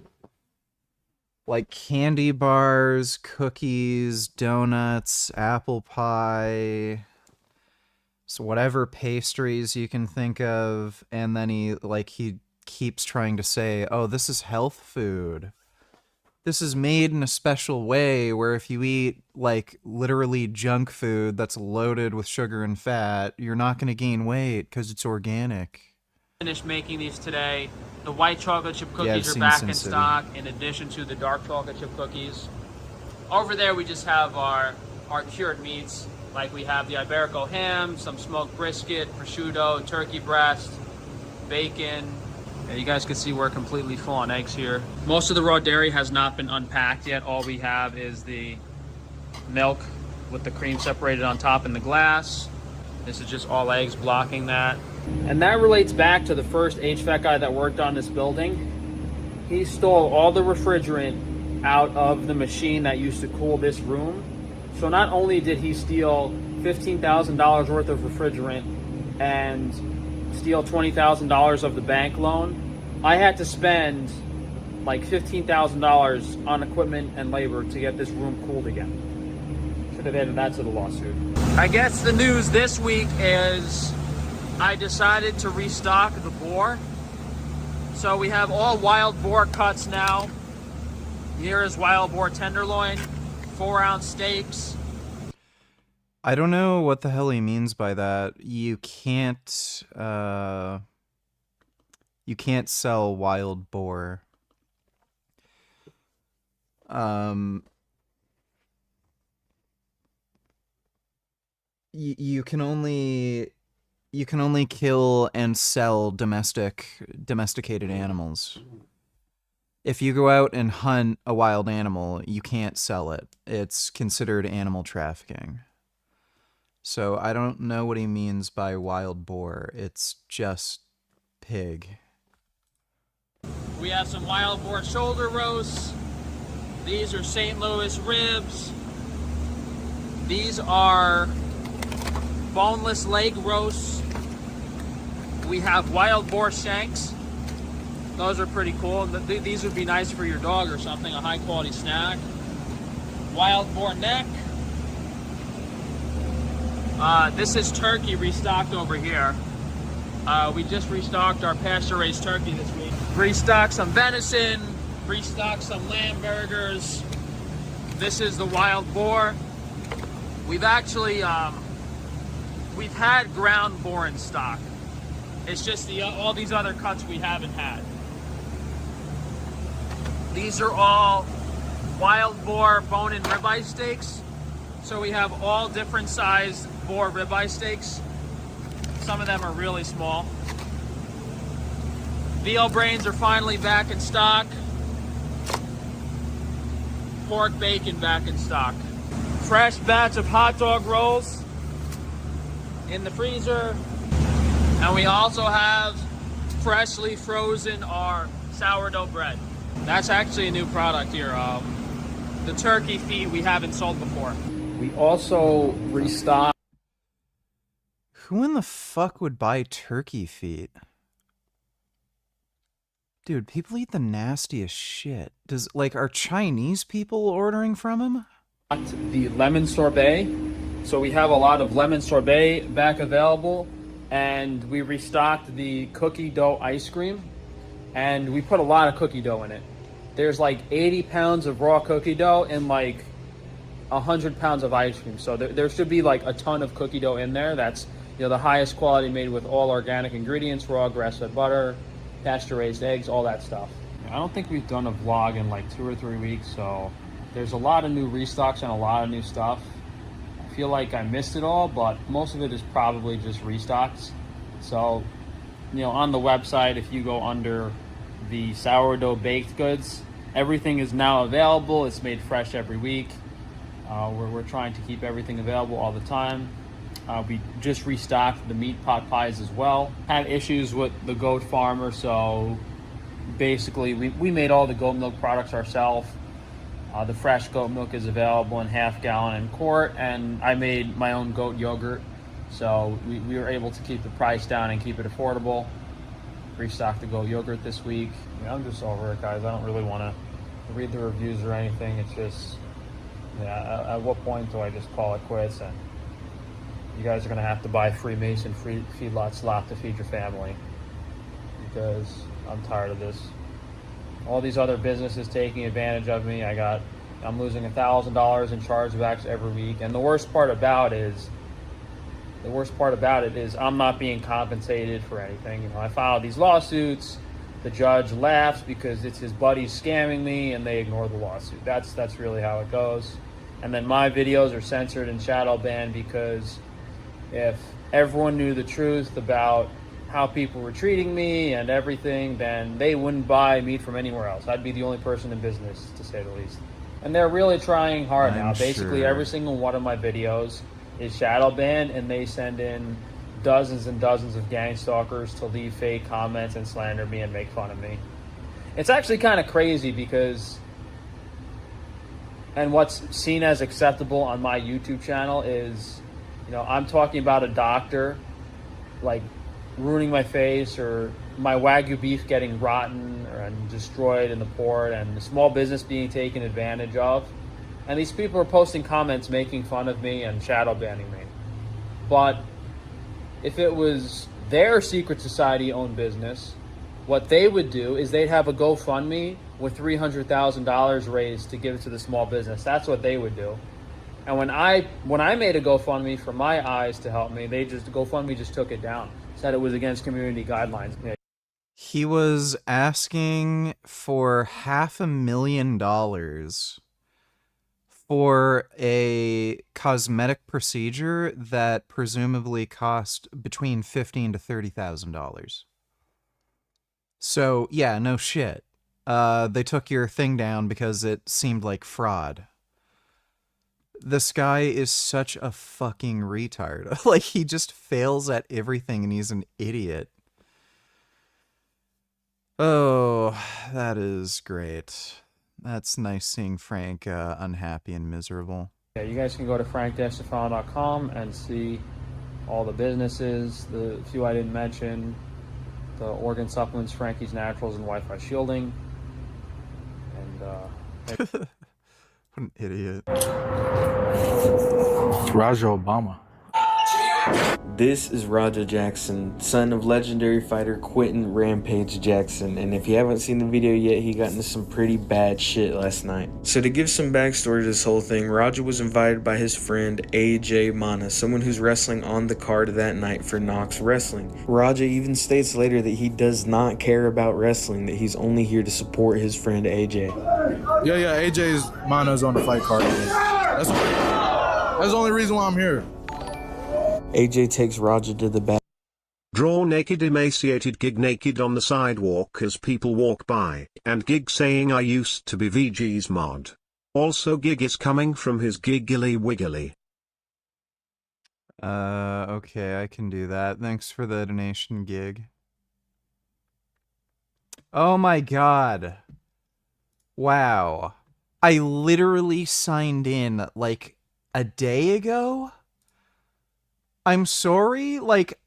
Like candy bars, cookies, donuts, apple pie, so whatever pastries you can think of, and then he keeps trying to say, oh, this is health food. This is made in a special way where if you eat like literally junk food that's loaded with sugar and fat, you're not going to gain weight because it's organic. Finished making these today. The white chocolate chip cookies are back in stock in addition to the dark chocolate chip cookies. Over there we just have our cured meats. Like we have the Iberico ham, some smoked brisket, prosciutto, turkey breast, bacon. Yeah, you guys can see we're completely full on eggs here. Most of the raw dairy has not been unpacked yet. All we have is the milk with the cream separated on top in the glass. This is just all eggs blocking that. And that relates back to the first HVAC guy that worked on this building. He stole all the refrigerant out of the machine that used to cool this room. So not only did he steal $15,000 worth of refrigerant and steal $20,000 of the bank loan, I had to spend like $15,000 on equipment and labor to get this room cooled again. Should have added that to the lawsuit. I guess the news this week is I decided to restock the boar. So we have all wild boar cuts now. Here is wild boar tenderloin, 4-ounce steaks. I don't know what the hell he means by that. You can't sell wild boar. You can only kill and sell domesticated animals. If you go out and hunt a wild animal, you can't sell it. It's considered animal trafficking. So I don't know what he means by wild boar. It's just pig. We have some wild boar shoulder roasts. These are St. Louis ribs. These are boneless leg roasts. We have wild boar shanks. Those are pretty cool. These would be nice for your dog or something, a high quality snack. Wild boar neck. This is turkey restocked over here. We just restocked our pasture-raised turkey this week. Restocked some venison, restocked some lamb burgers. This is the wild boar. We've actually, we've had ground boar in stock. It's just all these other cuts we haven't had. These are all wild boar bone and ribeye steaks. So we have all different sized boar ribeye steaks. Some of them are really small. Veal brains are finally back in stock. Pork bacon back in stock. Fresh batch of hot dog rolls in the freezer. And we also have freshly frozen our sourdough bread. That's actually a new product here. The turkey feet we haven't sold before. We also restocked. Who in the fuck would buy turkey feet? Dude, people eat the nastiest shit. Are Chinese people ordering from him? The lemon sorbet. So we have a lot of lemon sorbet back available, and we restocked the cookie dough ice cream, and we put a lot of cookie dough in it. There's like 80 pounds of raw cookie dough and like 100 pounds of ice cream. So there should be like a ton of cookie dough in there. That's, you know, the highest quality, made with all organic ingredients, raw grass-fed butter, pasture-raised eggs, all that stuff. I don't think we've done a vlog in like 2 or 3 weeks, so there's a lot of new restocks and a lot of new stuff. I feel like I missed it all, but most of it is probably just restocks. So, you know, on the website, if you go under the sourdough baked goods, everything is now available. It's made fresh every week. We're trying to keep everything available all the time. We just restocked the meat pot pies as well. Had issues with the goat farmer, so basically we made all the goat milk products ourselves. The fresh goat milk is available in half gallon and quart, and I made my own goat yogurt, so we were able to keep the price down and keep it affordable. Restocked the goat yogurt this week. I mean, I'm just over it, guys. I don't really want to read the reviews or anything. It's just, yeah, at what point do I just call it quits? And you guys are going to have to buy Freemason feedlot slop to feed your family, because I'm tired of this. All these other businesses taking advantage of me. I'm losing $1,000 in chargebacks every week. And the worst part about it is I'm not being compensated for anything. You know, I filed these lawsuits. The judge laughs because it's his buddies scamming me, and they ignore the lawsuit. That's really how it goes. And then my videos are censored and shadow banned, because if everyone knew the truth about how people were treating me and everything, then they wouldn't buy meat from anywhere else. I'd be the only person in business, to say the least. And they're really trying hard now. Basically, every single one of my videos is shadow banned, and they send in dozens and dozens of gang stalkers to leave fake comments and slander me and make fun of me. It's actually kind of crazy, because, and what's seen as acceptable on my YouTube channel is, you know, I'm talking about a doctor like ruining my face, or my Wagyu beef getting rotten and destroyed in the port, and the small business being taken advantage of. And these people are posting comments making fun of me and shadow banning me. But if it was their secret society owned business, what they would do is they'd have a GoFundMe with $300,000 raised to give it to the small business. That's what they would do. And when I made a GoFundMe for my eyes to help me, GoFundMe just took it down. Said it was against community guidelines. He was asking for $500,000 for a cosmetic procedure that presumably cost between $15,000 to $30,000. So yeah, no shit. They took your thing down because it seemed like fraud. This guy is such a fucking retard. Like, he just fails at everything, and he's an idiot. Oh, that is great. That's nice seeing Frank unhappy and miserable. Yeah, you guys can go to frank-tufano.com and see all the businesses, the few I didn't mention. the organ supplements, Frankie's Naturals, and Wi-Fi shielding. And What an idiot. Raja Obama. This is Raja Jackson, son of legendary fighter Quentin Rampage Jackson, and if you haven't seen the video yet, he got into some pretty bad shit last night. So to give some backstory to this whole thing, Raja was invited by his friend AJ Mana, someone who's wrestling on the card that night for Knox Wrestling. Raja even states later that he does not care about wrestling, that he's only here to support his friend AJ. Yeah, AJ's Mana's on the fight card. That's the only reason why I'm here. AJ takes Raja to the back. Draw naked emaciated Gig naked on the sidewalk as people walk by, and Gig saying I used to be VG's mod. Also Gig is coming from his giggly wiggly. Okay, I can do that. Thanks for the donation, Gig. Oh my god. Wow. I literally signed in like a day ago? I'm sorry? Like,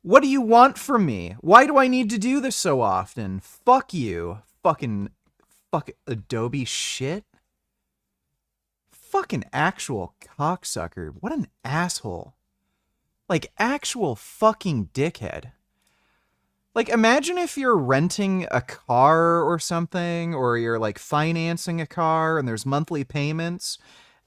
what do you want from me? Why do I need to do this so often? Fuck you. Fuck Adobe shit. Fucking actual cocksucker. What an asshole. Like, actual fucking dickhead. Like, imagine if you're renting a car or something, or you're, like, financing a car, and there's monthly payments,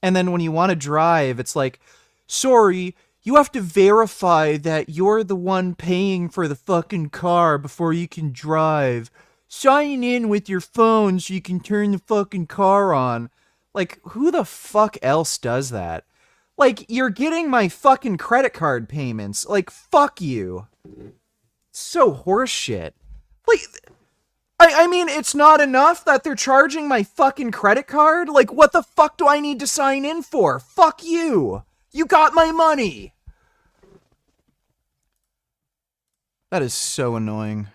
and then when you want to drive, it's like, sorry, you have to verify that you're the one paying for the fucking car before you can drive. Sign in with your phone so you can turn the fucking car on. Like, who the fuck else does that? Like, you're getting my fucking credit card payments. Like, fuck you. So horseshit. Like, I mean, it's not enough that they're charging my fucking credit card? Like, what the fuck do I need to sign in for? Fuck you. You got my money. That is so annoying.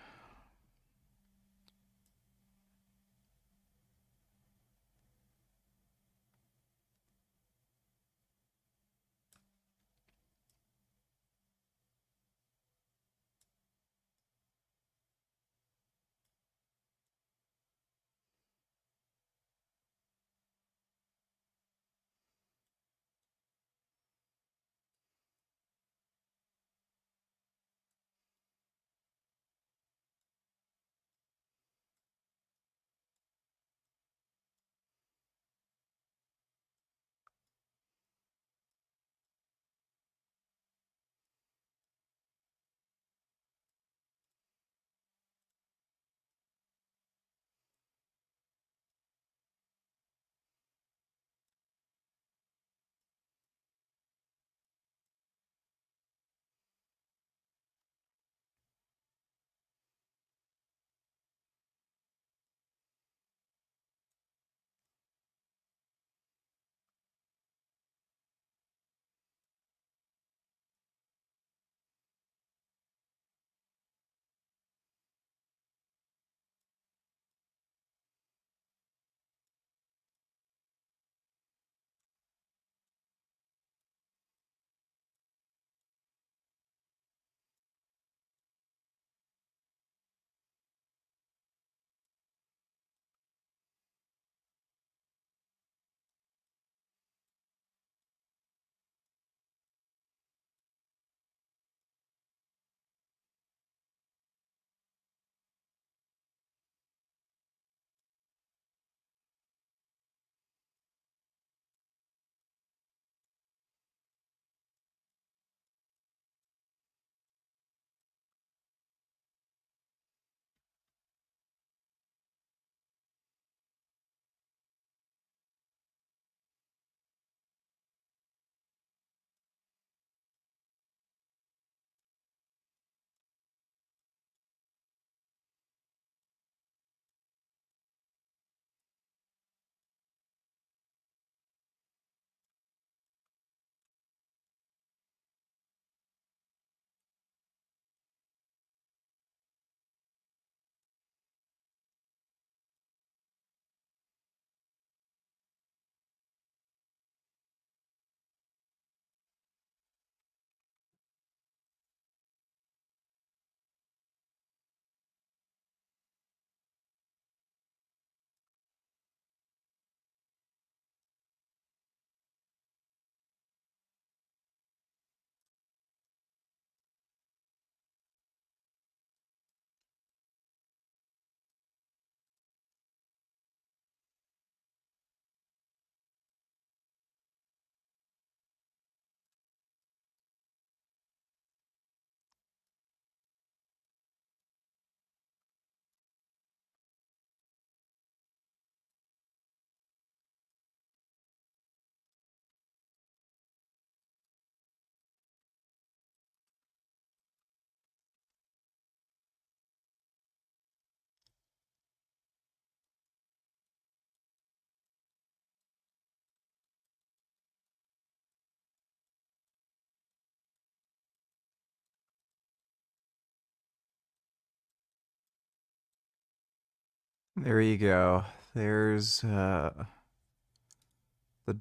There you go. There's the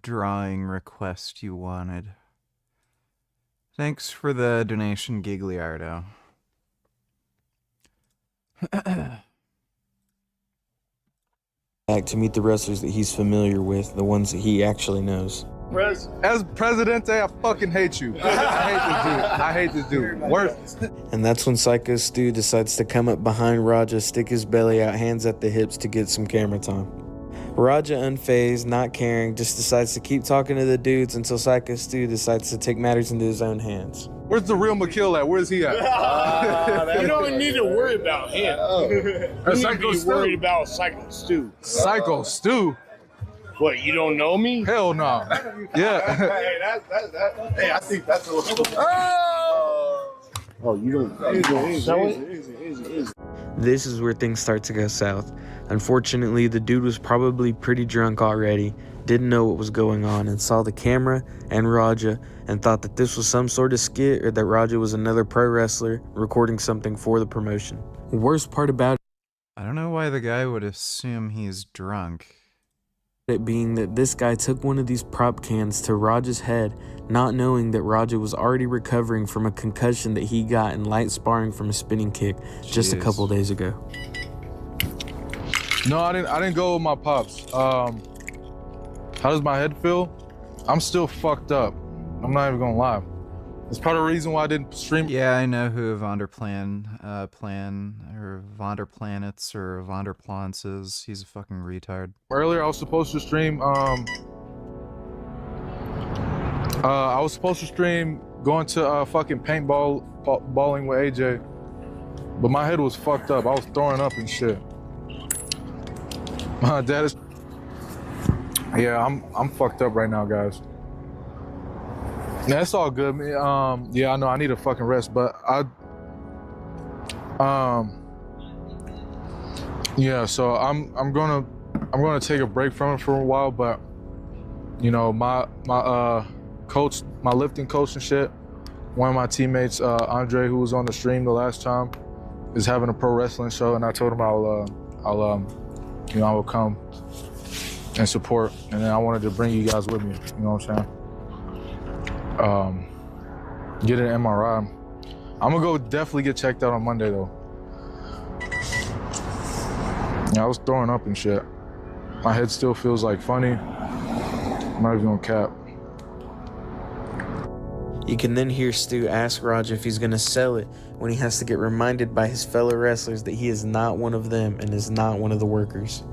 drawing request you wanted. Thanks for the donation, Gigliardo. Back to meet the wrestlers that he's familiar with, the ones that he actually knows. As Presidente, I fucking hate you. I hate this dude. Worst. And that's when Psycho Stu decides to come up behind Raja, stick his belly out, hands at the hips to get some camera time. Raja, unfazed, not caring, just decides to keep talking to the dudes until Psycho Stu decides to take matters into his own hands. Where's the real McKill at? Where's he at? You don't need to worry about him. You need to be worried about Psycho Stu. Psycho Stu? What, you don't know me? Hell no. Yeah. Hey, I think that's a little... Oh, you don't sell it? This is where things start to go south. Unfortunately, the dude was probably pretty drunk already, didn't know what was going on, and saw the camera and Raja and thought that this was some sort of skit or that Raja was another pro wrestler recording something for the promotion. Worst part about I don't know why the guy would assume he's drunk. it being that this guy took one of these prop cans to Raja's head, not knowing that Raja was already recovering from a concussion that he got in light sparring from a spinning kick just a couple days ago. No, I didn't go with my pops. How does my head feel? I'm still fucked up. I'm not even gonna lie. It's part of the reason why I didn't stream. Yeah, I know who Vonderplanets or Vonderplants is. He's a fucking retard. Earlier, I was supposed to stream. I was supposed to stream going to fucking paintballing with AJ, but my head was fucked up. I was throwing up and shit. My dad is. Yeah, I'm fucked up right now, guys. Yeah, it's all good. Yeah, I know I need a fucking rest, but yeah, so I'm gonna take a break from it for a while, but you know, my coach, my lifting coach and shit, one of my teammates, Andre, who was on the stream the last time, is having a pro wrestling show, and I told him I will come and support, and then I wanted to bring you guys with me, you know what I'm saying? Get an MRI. I'm gonna go definitely get checked out on Monday though. Yeah, I was throwing up and shit. My head still feels like funny. I'm not even gonna cap. You can then hear Stu ask Raja if he's gonna sell it when he has to get reminded by his fellow wrestlers that he is not one of them and is not one of the workers.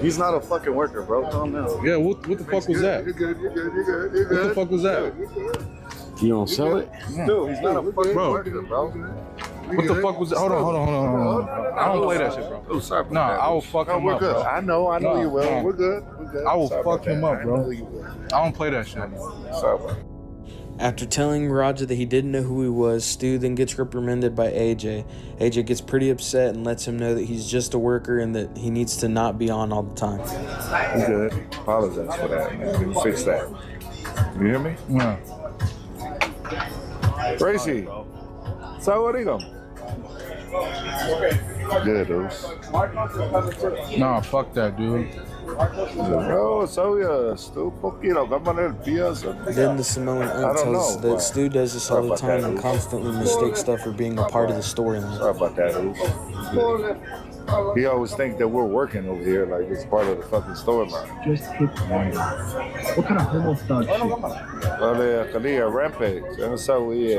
He's not a fucking worker, bro. Calm down. Yeah, what the fuck was that? You're good. What the fuck was that? You don't sell it? Dude, he's not a fucking worker, bro. What the fuck was that? Hold on. I don't play that shit, bro. Oh, sorry. Nah, I will fuck him we're up, good. bro. I know you will. Nah. We're good. I will Sorry fuck about him that. up, bro. I know you will. I don't play that shit. Sorry, bro. After telling Raja that he didn't know who he was, Stu then gets reprimanded by AJ. AJ gets pretty upset and lets him know that he's just a worker and that he needs to not be on all the time. You good. Apologize for that, man. Fix that. You hear me? Yeah. Gracie. So what are you going? Good, dude. Nah, fuck that, dude. Bro, so Stu, poquito, cámara el pie. Then the Samoan aunt tells us that Stu does this all the time and constantly mistakes stuff for being a part of the storyline. Sorry about that, dude. He always thinks that we're working over here like it's part of the fucking storyline. Just hit what kind of homo thug shit? Rampage. And so we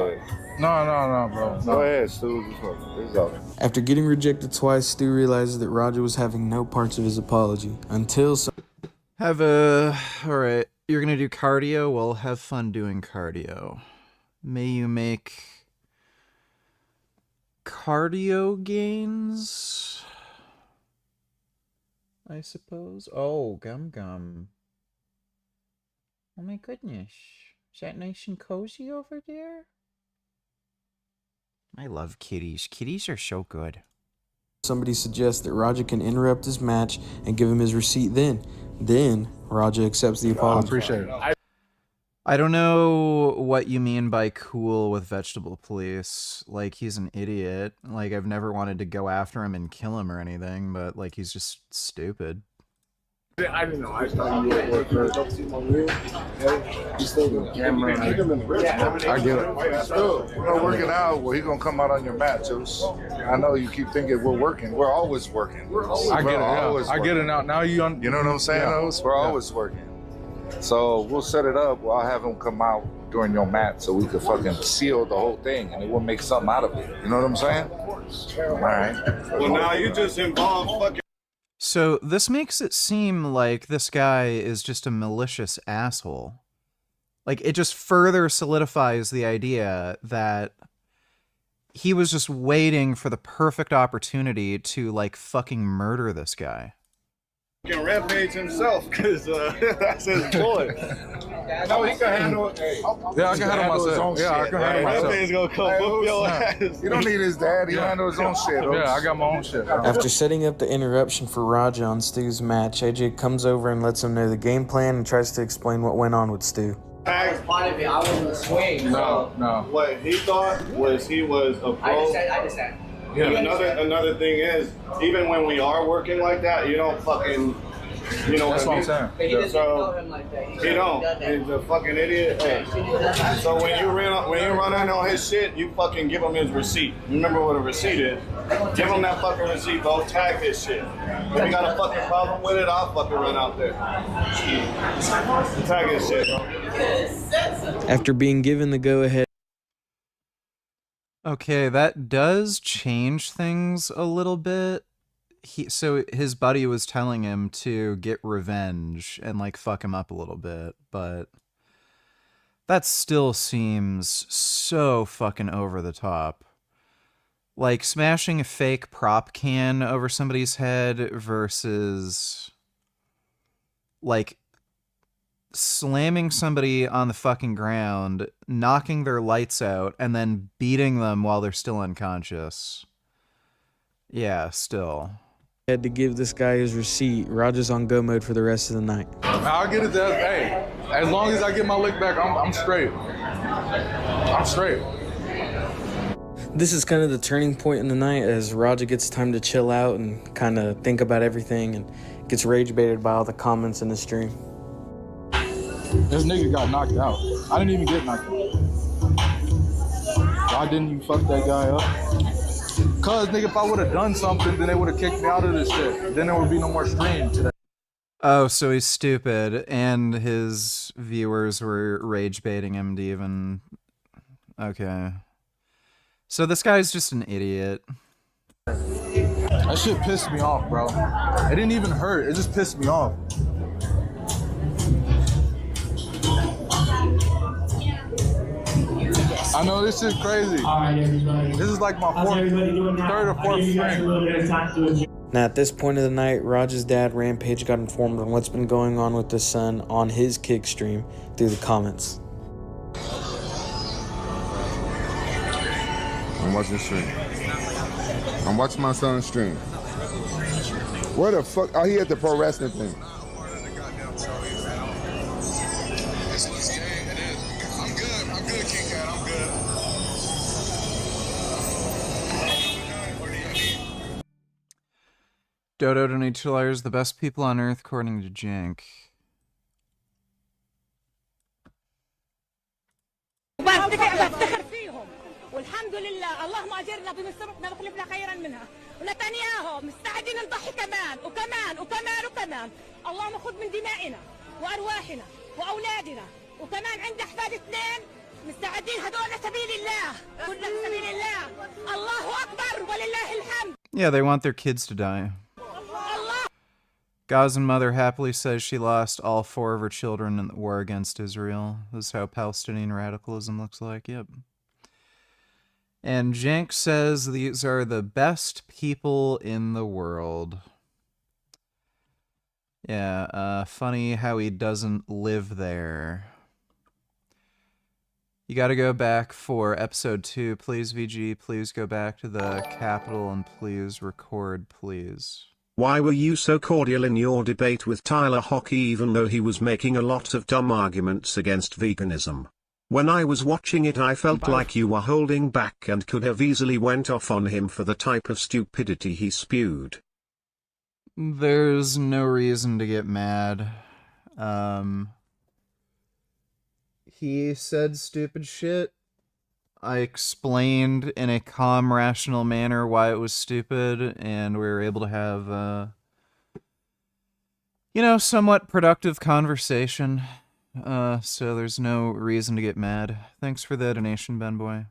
No, bro. Go ahead, Stu. This is all. After getting rejected twice, Stu realizes that Raja was having no parts of his apology until Alright, you're gonna do cardio? Well, have fun doing cardio. May you make cardio gains, I suppose. Oh, gum. Oh my goodness. Is that nice and cozy over there? I love kitties. Kitties are so good. somebody suggests that Raja can interrupt his match and give him his receipt then. Then Raja accepts the apology. I appreciate it. I don't know what you mean by cool with Vegetable Police. Like, he's an idiot. Like, I've never wanted to go after him and kill him or anything, but, like, he's just stupid. I didn't know. I just thought you were camera. I get it. We're working out. Well, he's gonna come out on your mat, Juice. I know you keep thinking we're working. We're always working. I get it. Yeah. I get it now. Now you know what I'm saying? Yeah. We're always working. So we'll set it up. I'll have him come out during your mat so we could fucking seal the whole thing and we'll make something out of it. You know what I'm saying? All right. Well, now you just involved fucking. So this makes it seem like this guy is just a malicious asshole. Like, it just further solidifies the idea that he was just waiting for the perfect opportunity to, like, fucking murder this guy. Rampage himself, because that's his boy. No, he can handle it. Hey, yeah, I can handle myself. Yeah, I can handle myself. Rampage's gonna come whoop your ass. You don't need his dad. He handle his own shit. Yeah, I got my own shit. After setting up the interruption for Raja on Stu's match, AJ comes over and lets him know the game plan and tries to explain what went on with Stu. Part of it, I was in the swing. No. What he thought was he was a pro. I just said. Yeah. Another thing is, even when we are working like that, you don't fucking, you know that's what I'm saying. But he doesn't know him like that. He don't. He's a fucking idiot. Hey. So when you run in on his shit, you fucking give him his receipt. Remember what a receipt is? Give him that fucking receipt. Go tag his shit. If you got a fucking problem with it, I'll fucking run out there. Tag his shit, bro. After being given the go-ahead. Okay, that does change things a little bit. So his buddy was telling him to get revenge and, like, fuck him up a little bit, but that still seems so fucking over the top. Like, smashing a fake prop can over somebody's head versus, like, slamming somebody on the fucking ground, knocking their lights out, and then beating them while they're still unconscious. Yeah, still. Had to give this guy his receipt. Roger's on go mode for the rest of the night. I'll get it there. Hey, as long as I get my lick back, I'm straight. I'm straight. This is kind of the turning point in the night as Roger gets time to chill out and kind of think about everything and gets rage baited by all the comments in the stream. This nigga got knocked out. I didn't even get knocked out. Why didn't you fuck that guy up? Cause nigga, if I would have done something, then they would have kicked me out of this shit. Then there would be no more stream today. Oh, so he's stupid, and his viewers were rage baiting him to even... Okay. So this guy's just an idiot. That shit pissed me off, bro. It didn't even hurt. It just pissed me off. I know this is crazy. All right, everybody. This is like my third or fourth stream. Now at this point of the night, Roger's dad Rampage got informed on what's been going on with his son on his kick stream through the comments. I'm watching the stream. I'm watching my son's stream. Where the fuck? Oh, he at the pro wrestling thing. Dodo donates $2, the best people on earth according to Jank. بفتخر فيهم والحمد لله اللهم اجرنا بمصيبتنا واخلفنا خيرا منها ونتنياهو مستعدين نضحي كمان وكمان وكمان وكمان اللهم خذ من دمائنا وارواحنا واولادنا وكمان عند احفاد اثنين مستعدين هدول سبيل الله كلنا سبيل الله الله اكبر ولله الحمد. Yeah, they want their kids to die. Gazan mother happily says she lost all 4 of her children in the war against Israel. This is how Palestinian radicalism looks like, yep. And Jank says these are the best people in the world. Yeah, funny how he doesn't live there. You gotta go back for episode 2. Please, VG, please go back to the Capitol and please record, please. Why were you so cordial in your debate with Tyler Hockey even though he was making a lot of dumb arguments against veganism? When I was watching it I felt like you were holding back and could have easily went off on him for the type of stupidity he spewed. There's no reason to get mad. He said stupid shit. I explained in a calm, rational manner why it was stupid, and we were able to have, somewhat productive conversation. So there's no reason to get mad. Thanks for the donation, Ben Boy.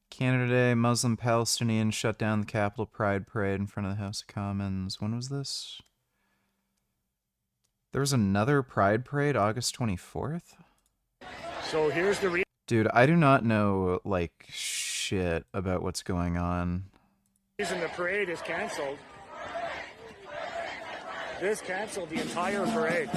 Canada Day, Muslim Palestinians shut down the Capitol Pride Parade in front of the House of Commons. When was this? There was another Pride Parade, August 24th? So here's the Dude, I do not know, shit about what's going on. reason the parade is canceled. This canceled the entire parade.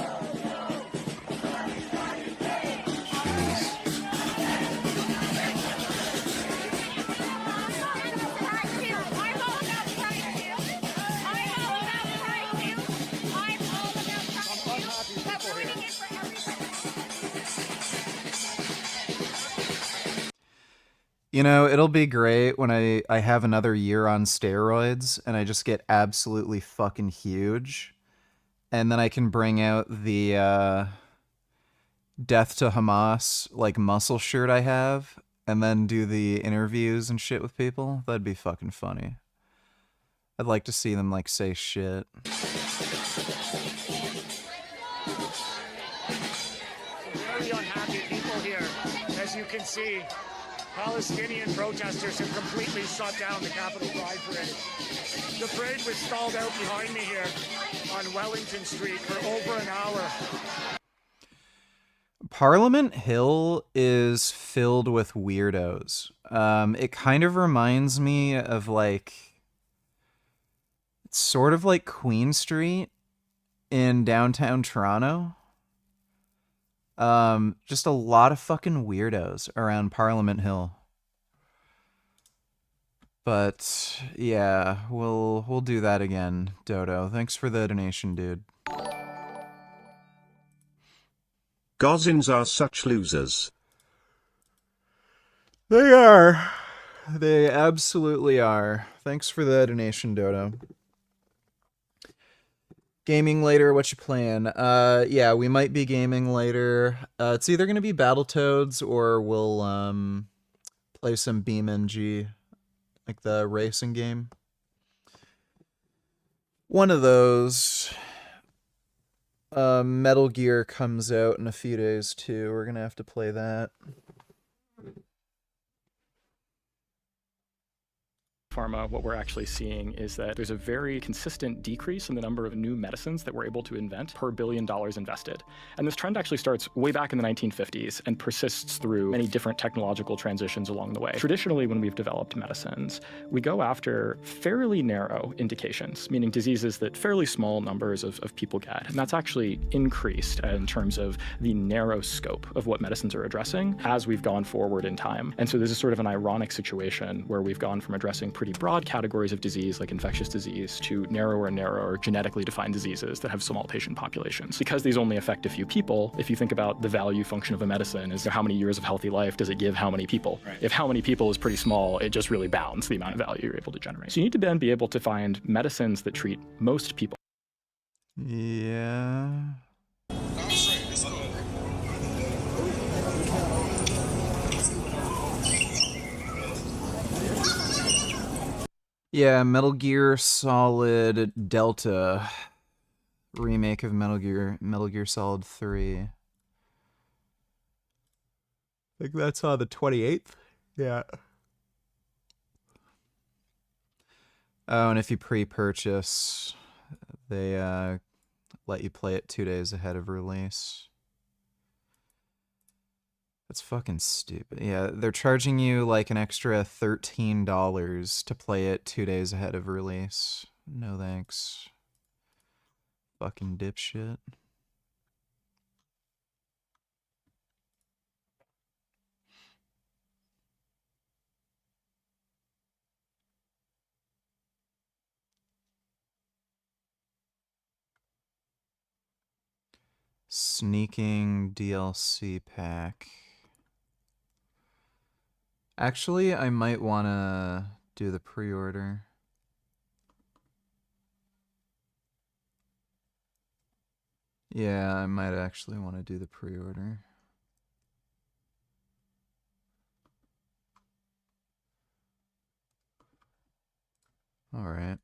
It'll be great when I have another year on steroids and I just get absolutely fucking huge. And then I can bring out the Death to Hamas, muscle shirt I have, and then do the interviews and shit with people. That'd be fucking funny. I'd like to see them, say shit. Very unhappy people here, as you can see. Palestinian protesters have completely shut down the Capitol Pride Parade. The parade was stalled out behind me here on Wellington Street for over an hour. Parliament Hill is filled with weirdos. It kind of reminds me of sort of like Queen Street in downtown Toronto. Just a lot of fucking weirdos around Parliament Hill. But yeah, we'll do that again, Dodo. Thanks for the donation, dude. Gazins are such losers. They are. They absolutely are. Thanks for the donation, Dodo. Gaming later, what you playing? Yeah, we might be gaming later. It's either gonna be Battletoads or we'll play some BeamNG, like the racing game. One of those. Metal Gear comes out in a few days too. We're gonna have to play that. Pharma, what we're actually seeing is that there's a very consistent decrease in the number of new medicines that we're able to invent per $1 billion invested. And this trend actually starts way back in the 1950s and persists through many different technological transitions along the way. Traditionally, when we've developed medicines, we go after fairly narrow indications, meaning diseases that fairly small numbers of people get. And that's actually increased in terms of the narrow scope of what medicines are addressing as we've gone forward in time. And so there's a sort of an ironic situation where we've gone from addressing pretty broad categories of disease like infectious disease to narrower and narrower genetically defined diseases that have small patient populations. Because these only affect a few people, if you think about the value function of a medicine is how many years of healthy life does it give how many people? Right. If how many people is pretty small, it just really bounds the amount of value you're able to generate. So you need to then be able to find medicines that treat most people. Yeah. Yeah, Metal Gear Solid Delta remake of Metal Gear Solid 3. I think that's on the 28th. Yeah. Oh, and if you pre-purchase, they let you play it 2 days ahead of release. That's fucking stupid. Yeah, they're charging you like an extra $13 to play it 2 days ahead of release. No thanks. Fucking dipshit. Sneaking DLC pack. Actually, I might want to do the pre-order. Yeah, I might actually want to do the pre-order. Alright.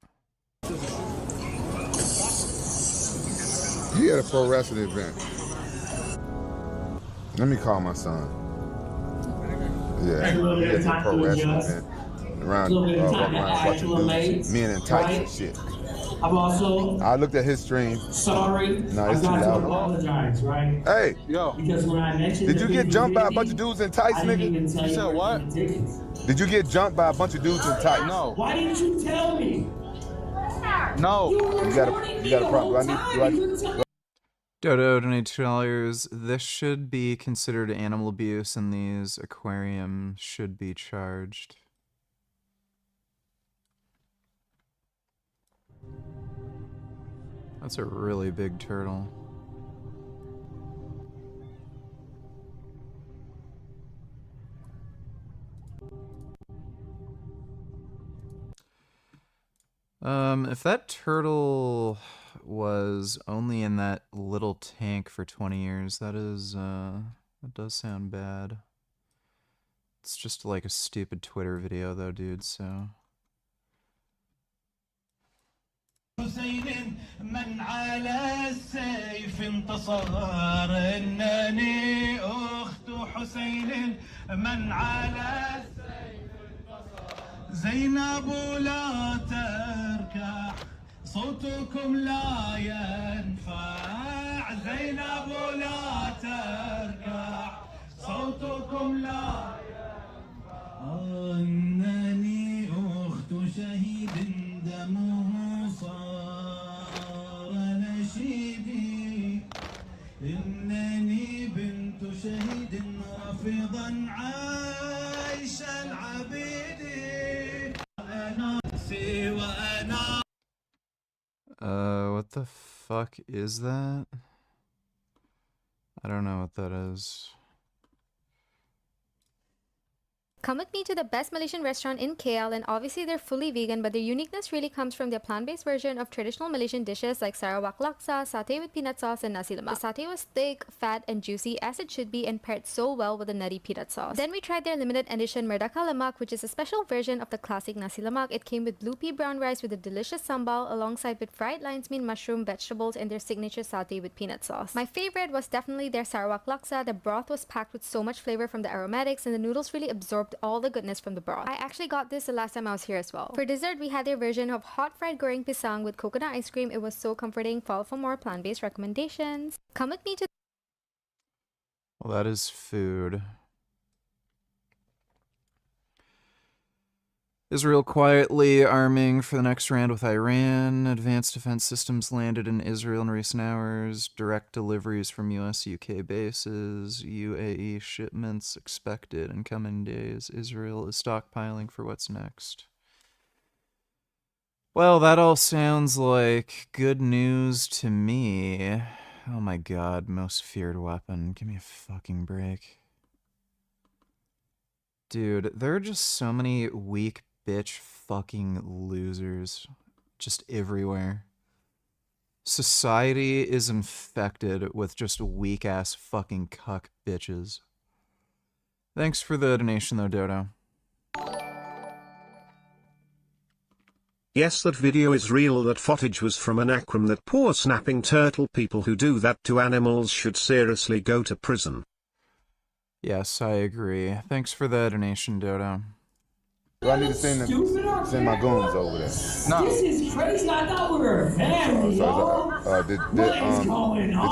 He had a pro wrestling event. Let me call my son. Yeah, he had a pro wrestling event. Around, walking around watching dudes, men in tights and shit. I'm also. I looked at his stream. Sorry. No, it's too I got to loud. apologize, right? Hey, yo. Because when I mentioned. Did you get jumped by a bunch of dudes in tights, nigga? You said what? Did you get jumped by a bunch of dudes in tights? No. Why didn't you tell me? No. You got a problem. Dodo donated $2. This should be considered animal abuse, and these aquariums should be charged. That's a really big turtle. If that turtle was only in that little tank for 20 years, that does sound bad. It's just like a stupid Twitter video though, dude, so. حسين من على السيف انتصر إنني أخت حسين من على السيف انتصر زينب لا تركع صوتكم لا ينفع زينب لا تركع صوتكم لا ينفع إنني أخت شهيد دمه صار نشيدي إنني بنت شهيد رافضا عيش العبيد أنا وأنا. What the fuck is that? I don't know what that is. Come with me to the best Malaysian restaurant in KL, and obviously they're fully vegan, but their uniqueness really comes from their plant-based version of traditional Malaysian dishes like Sarawak laksa, satay with peanut sauce, and nasi lemak. The satay was thick, fat, and juicy as it should be, and paired so well with the nutty peanut sauce. Then we tried their limited edition merdaka lemak, which is a special version of the classic nasi lemak. It came with blue pea brown rice with a delicious sambal, alongside with fried lion's mane mushroom, vegetables, and their signature satay with peanut sauce. My favorite was definitely their Sarawak laksa. The broth was packed with so much flavor from the aromatics, and the noodles really absorbed all the goodness from the broth. I actually got this the last time I was here as well. For dessert, we had their version of hot fried goreng pisang with coconut ice cream. It was so comforting. Follow for more plant-based recommendations. Come with me to... Well, that is food. Israel quietly arming for the next round with Iran. Advanced defense systems landed in Israel in recent hours. Direct deliveries from US, UK bases. UAE shipments expected in coming days. Israel is stockpiling for what's next. Well, that all sounds like good news to me. Oh my god, most feared weapon. Give me a fucking break. Dude, there are just so many weak bitch fucking losers just everywhere. Society is infected with just weak ass fucking cuck bitches. Thanks for the donation though, Dodo. Yes, that video is real. That footage was from an aquarium. That poor snapping turtle. People who do that to animals should seriously go to prison. Yes, I agree. Thanks for the donation, Dodo. Do I need to send my goons over there? No. This is crazy. I thought we were a family, Did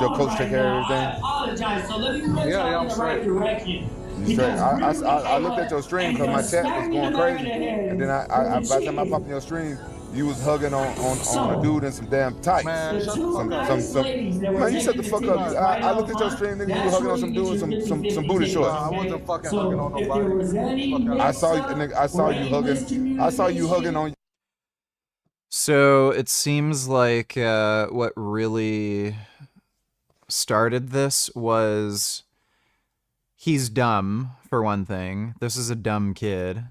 your coach take care of everything? I apologize. So let me put y'all in the right direction. I looked at your stream because my chat was going crazy, and then by the time I popped in your stream, you was hugging on a dude in some damn tights. Man, you shut the fuck up. I looked at your stream, nigga. You was hugging on some dude in some booty shorts. I wasn't fucking hugging on nobody. I saw you, nigga. I saw you hugging on. So it seems like what really started this was he's dumb, for one thing. This is a dumb kid.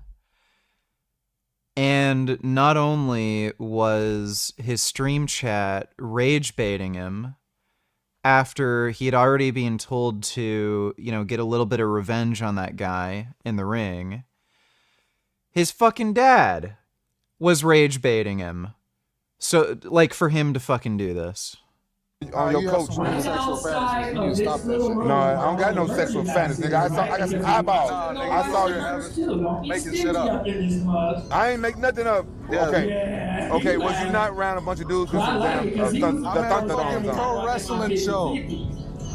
And not only was his stream chat rage baiting him after he'd already been told to, get a little bit of revenge on that guy in the ring, his fucking dad was rage baiting him. So, for him to fucking do this. On your coach. Sexual fantasy. You need to stop that shit. No, I don't got no sexual fantasy, nigga. I got some eyeballs. I saw you making shit up. I ain't make nothing up. Yeah. Okay. Okay, was you not around a bunch of dudes with some damn I'm at a fucking pro wrestling show.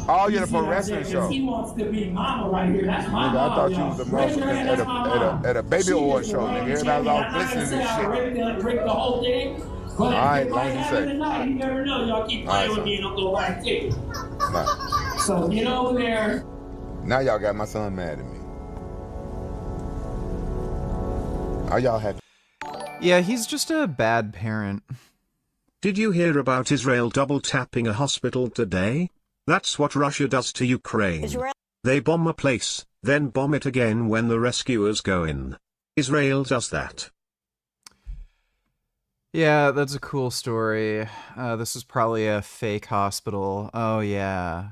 Oh, you're the pro wrestling show. He wants to be mama right here. That's my Nigga, I thought you was a motherfucker at a baby oil show, nigga. Everybody was all glistening and shit. Rick the whole thing. All right, long as you say. You never know. Y'all keep playing with me and I'll go right to you. So get over there. Now y'all got my son mad at me. Are y'all happy? Yeah, he's just a bad parent. Did you hear about Israel double tapping a hospital today? That's what Russia does to Ukraine. They bomb a place, then bomb it again when the rescuers go in. Israel does that. Yeah, that's a cool story. This is probably a fake hospital. Oh, yeah.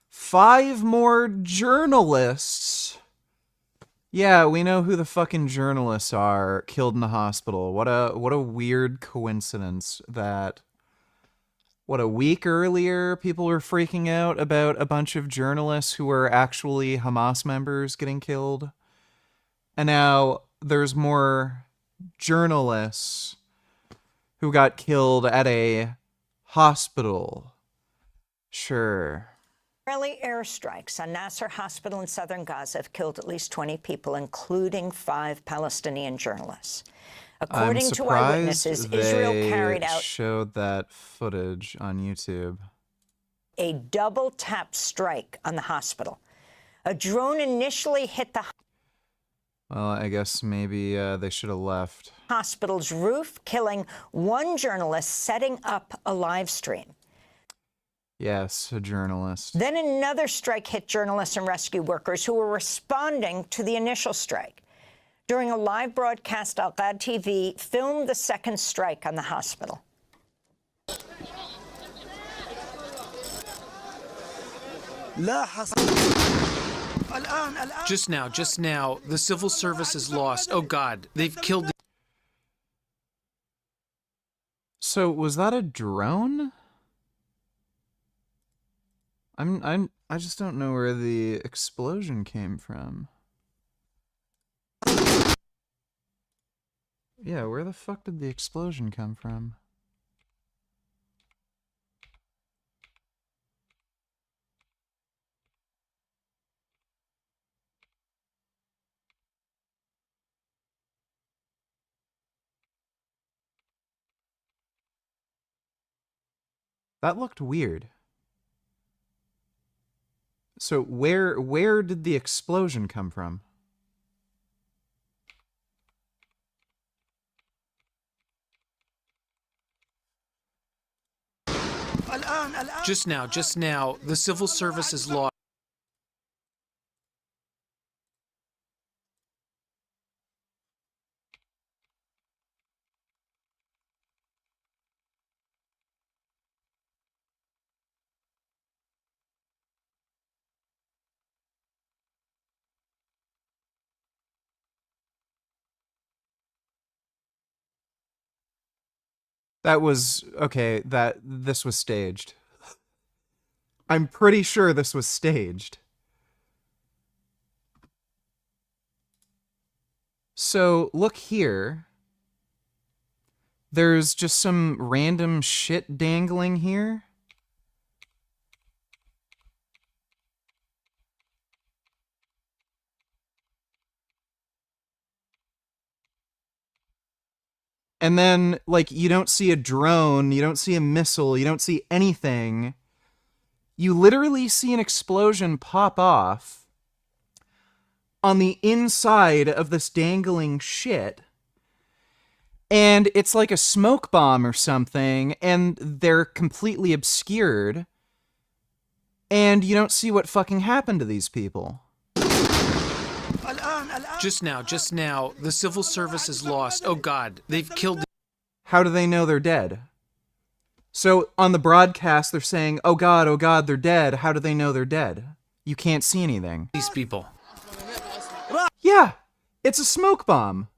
5 more journalists. Yeah, we know who the fucking journalists are killed in the hospital. What a weird coincidence that... What, a week earlier, people were freaking out about a bunch of journalists who were actually Hamas members getting killed. And now there's more journalists who got killed at a hospital. Sure. Israeli airstrikes on Nasser Hospital in southern Gaza have killed at least 20 people, including 5 Palestinian journalists. According to eyewitnesses, Israel carried out showed that footage on YouTube. A double tap strike on the hospital. A drone initially hit the Well, I guess maybe they should have left. Hospital's roof, killing 1 journalist setting up a live stream. Yes, a journalist. Then another strike hit journalists and rescue workers who were responding to the initial strike. During a live broadcast, Al-Ghad TV filmed the second strike on the hospital. Just now, the civil service is lost. Oh God, they've killed. So was that a drone? I just don't know where the explosion came from. Yeah, where the fuck did the explosion come from? That looked weird. So where did the explosion come from? Just now, the civil service is lost. That was okay, this was staged. I'm pretty sure this was staged. So, look here. There's just some random shit dangling here. And then, like, you don't see a drone, you don't see a missile, you don't see anything. You literally see an explosion pop off on the inside of this dangling shit. And it's like a smoke bomb or something, and they're completely obscured And you don't see what fucking happened to these people. Just now, the civil service is lost. Oh God, they've killed... How do they know they're dead? So on the broadcast, they're saying, oh God, they're dead. How do they know they're dead? You can't see anything. These people. Yeah, it's a smoke bomb.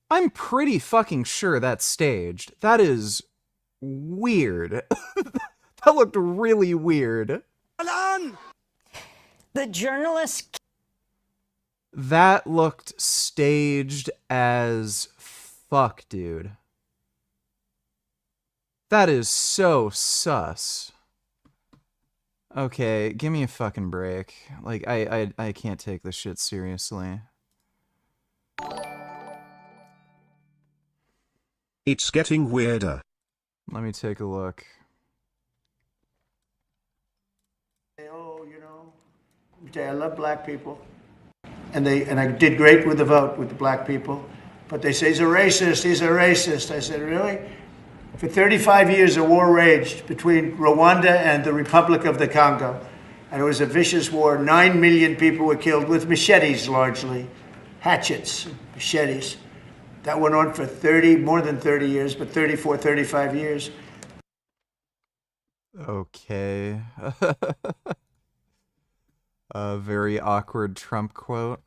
I'm pretty fucking sure that's staged. That is weird. That looked really weird. The journalist... That looked staged as fuck, dude. That is so sus. Okay, give me a fucking break. Like, I can't take this shit seriously. It's getting weirder. Let me take a look. Oh, you know, I love black people. And I did great with the vote with the black people. But they say he's a racist, he's a racist. I said, really? For 35 years, a war raged between Rwanda and the Republic of the Congo. And it was a vicious war. 9 million people were killed with machetes, largely. Hatchets, machetes. That went on for more than 30 years, but 34, 35 years. Okay. A very awkward Trump quote.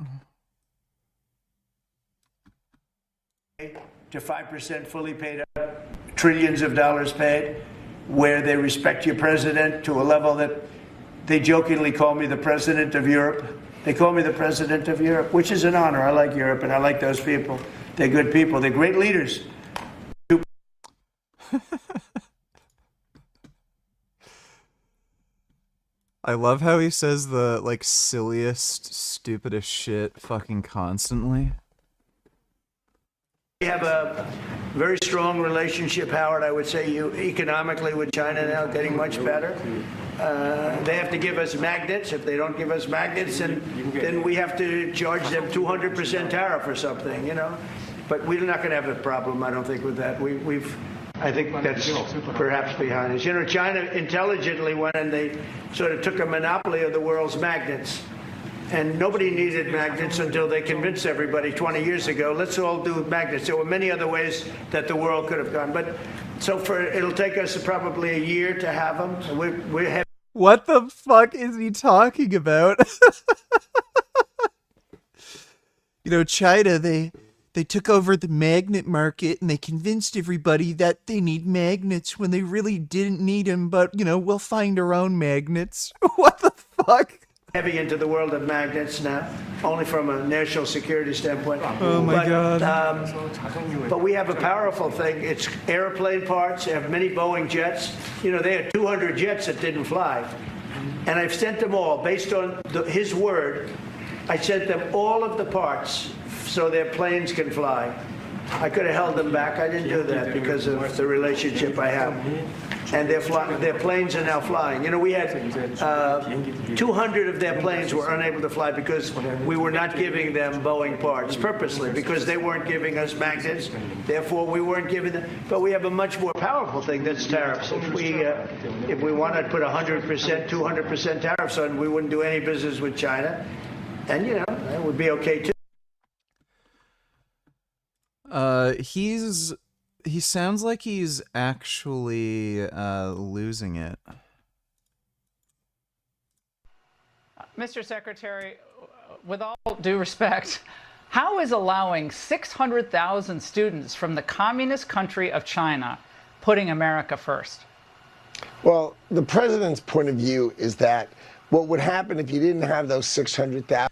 To 5% fully paid up, trillions of dollars paid, where they respect your president to a level that they jokingly call me the president of Europe. They call me the president of Europe, which is an honor. I like Europe and I like those people. They're good people. They're great leaders. I love how he says the, like, silliest, stupidest shit fucking constantly. We have a very strong relationship, Howard, I would say, economically with China now, getting much better. They have to give us magnets. If they don't give us magnets, then we have to charge them 200% tariff or something, you know. But we're not going to have a problem, I don't think, with that. I think that's perhaps behind us. You know, China intelligently went and they sort of took a monopoly of the world's magnets. And nobody needed magnets until they convinced everybody 20 years ago, let's all do magnets. There were many other ways that the world could have gone. But so it'll take us probably a year to have them. We're What the fuck is he talking about? You know, China, they took over the magnet market and they convinced everybody that they need magnets when they really didn't need them. But, you know, we'll find our own magnets. What the fuck? heavy into the world of magnets now, only from a national security standpoint. Oh my God. But we have a powerful thing. It's airplane parts. They have many Boeing jets. You know, they had 200 jets that didn't fly. And I've sent them all, based on his word, I sent them all of the parts so their planes can fly. I could have held them back. I didn't do that because of the relationship I have. And their planes are now flying. You know, we had 200 of their planes were unable to fly because we were not giving them Boeing parts purposely, because they weren't giving us magnets. Therefore, we weren't giving them. But we have a much more powerful thing that's tariffs. If we wanted to put 100%, 200% tariffs on, we wouldn't do any business with China. And, you know, that would be okay, too. He sounds like he's actually losing it. Mr. Secretary, with all due respect, how is allowing 600,000 students from the communist country of China putting America first? Well, the president's point of view is that what would happen if you didn't have those 600,000...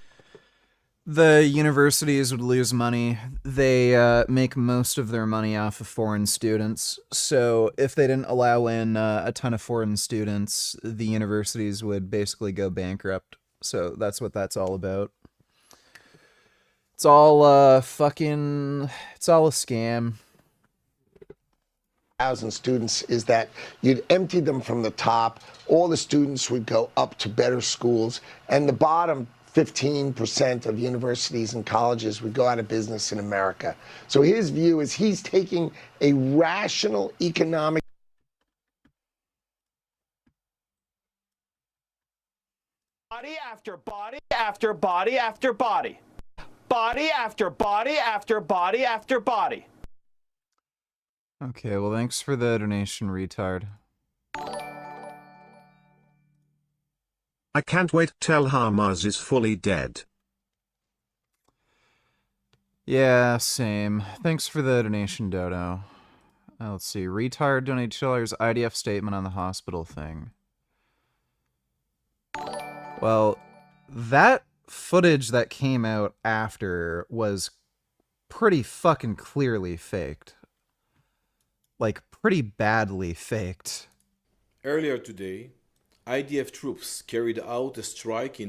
The universities would lose money. They make most of their money off of foreign students. So if they didn't allow in a ton of foreign students, the universities would basically go bankrupt. So that's what that's all about. It's all it's all a scam. 1,000 students is that you'd empty them from the top. All the students would go up to better schools, and the bottom 15% of universities and colleges would go out of business in America. So his view is he's taking a rational economic... body after body after body after body. Body after body after body after body. Okay, well, thanks for the donation, retard. I can't wait till Hamas is fully dead. Yeah, same. Thanks for the donation, Dodo. Let's see. Retard donate $2 IDF statement on the hospital thing. Well, that footage that came out after was pretty fucking clearly faked. Like, pretty badly faked. Earlier today, IDF troops carried out a strike in...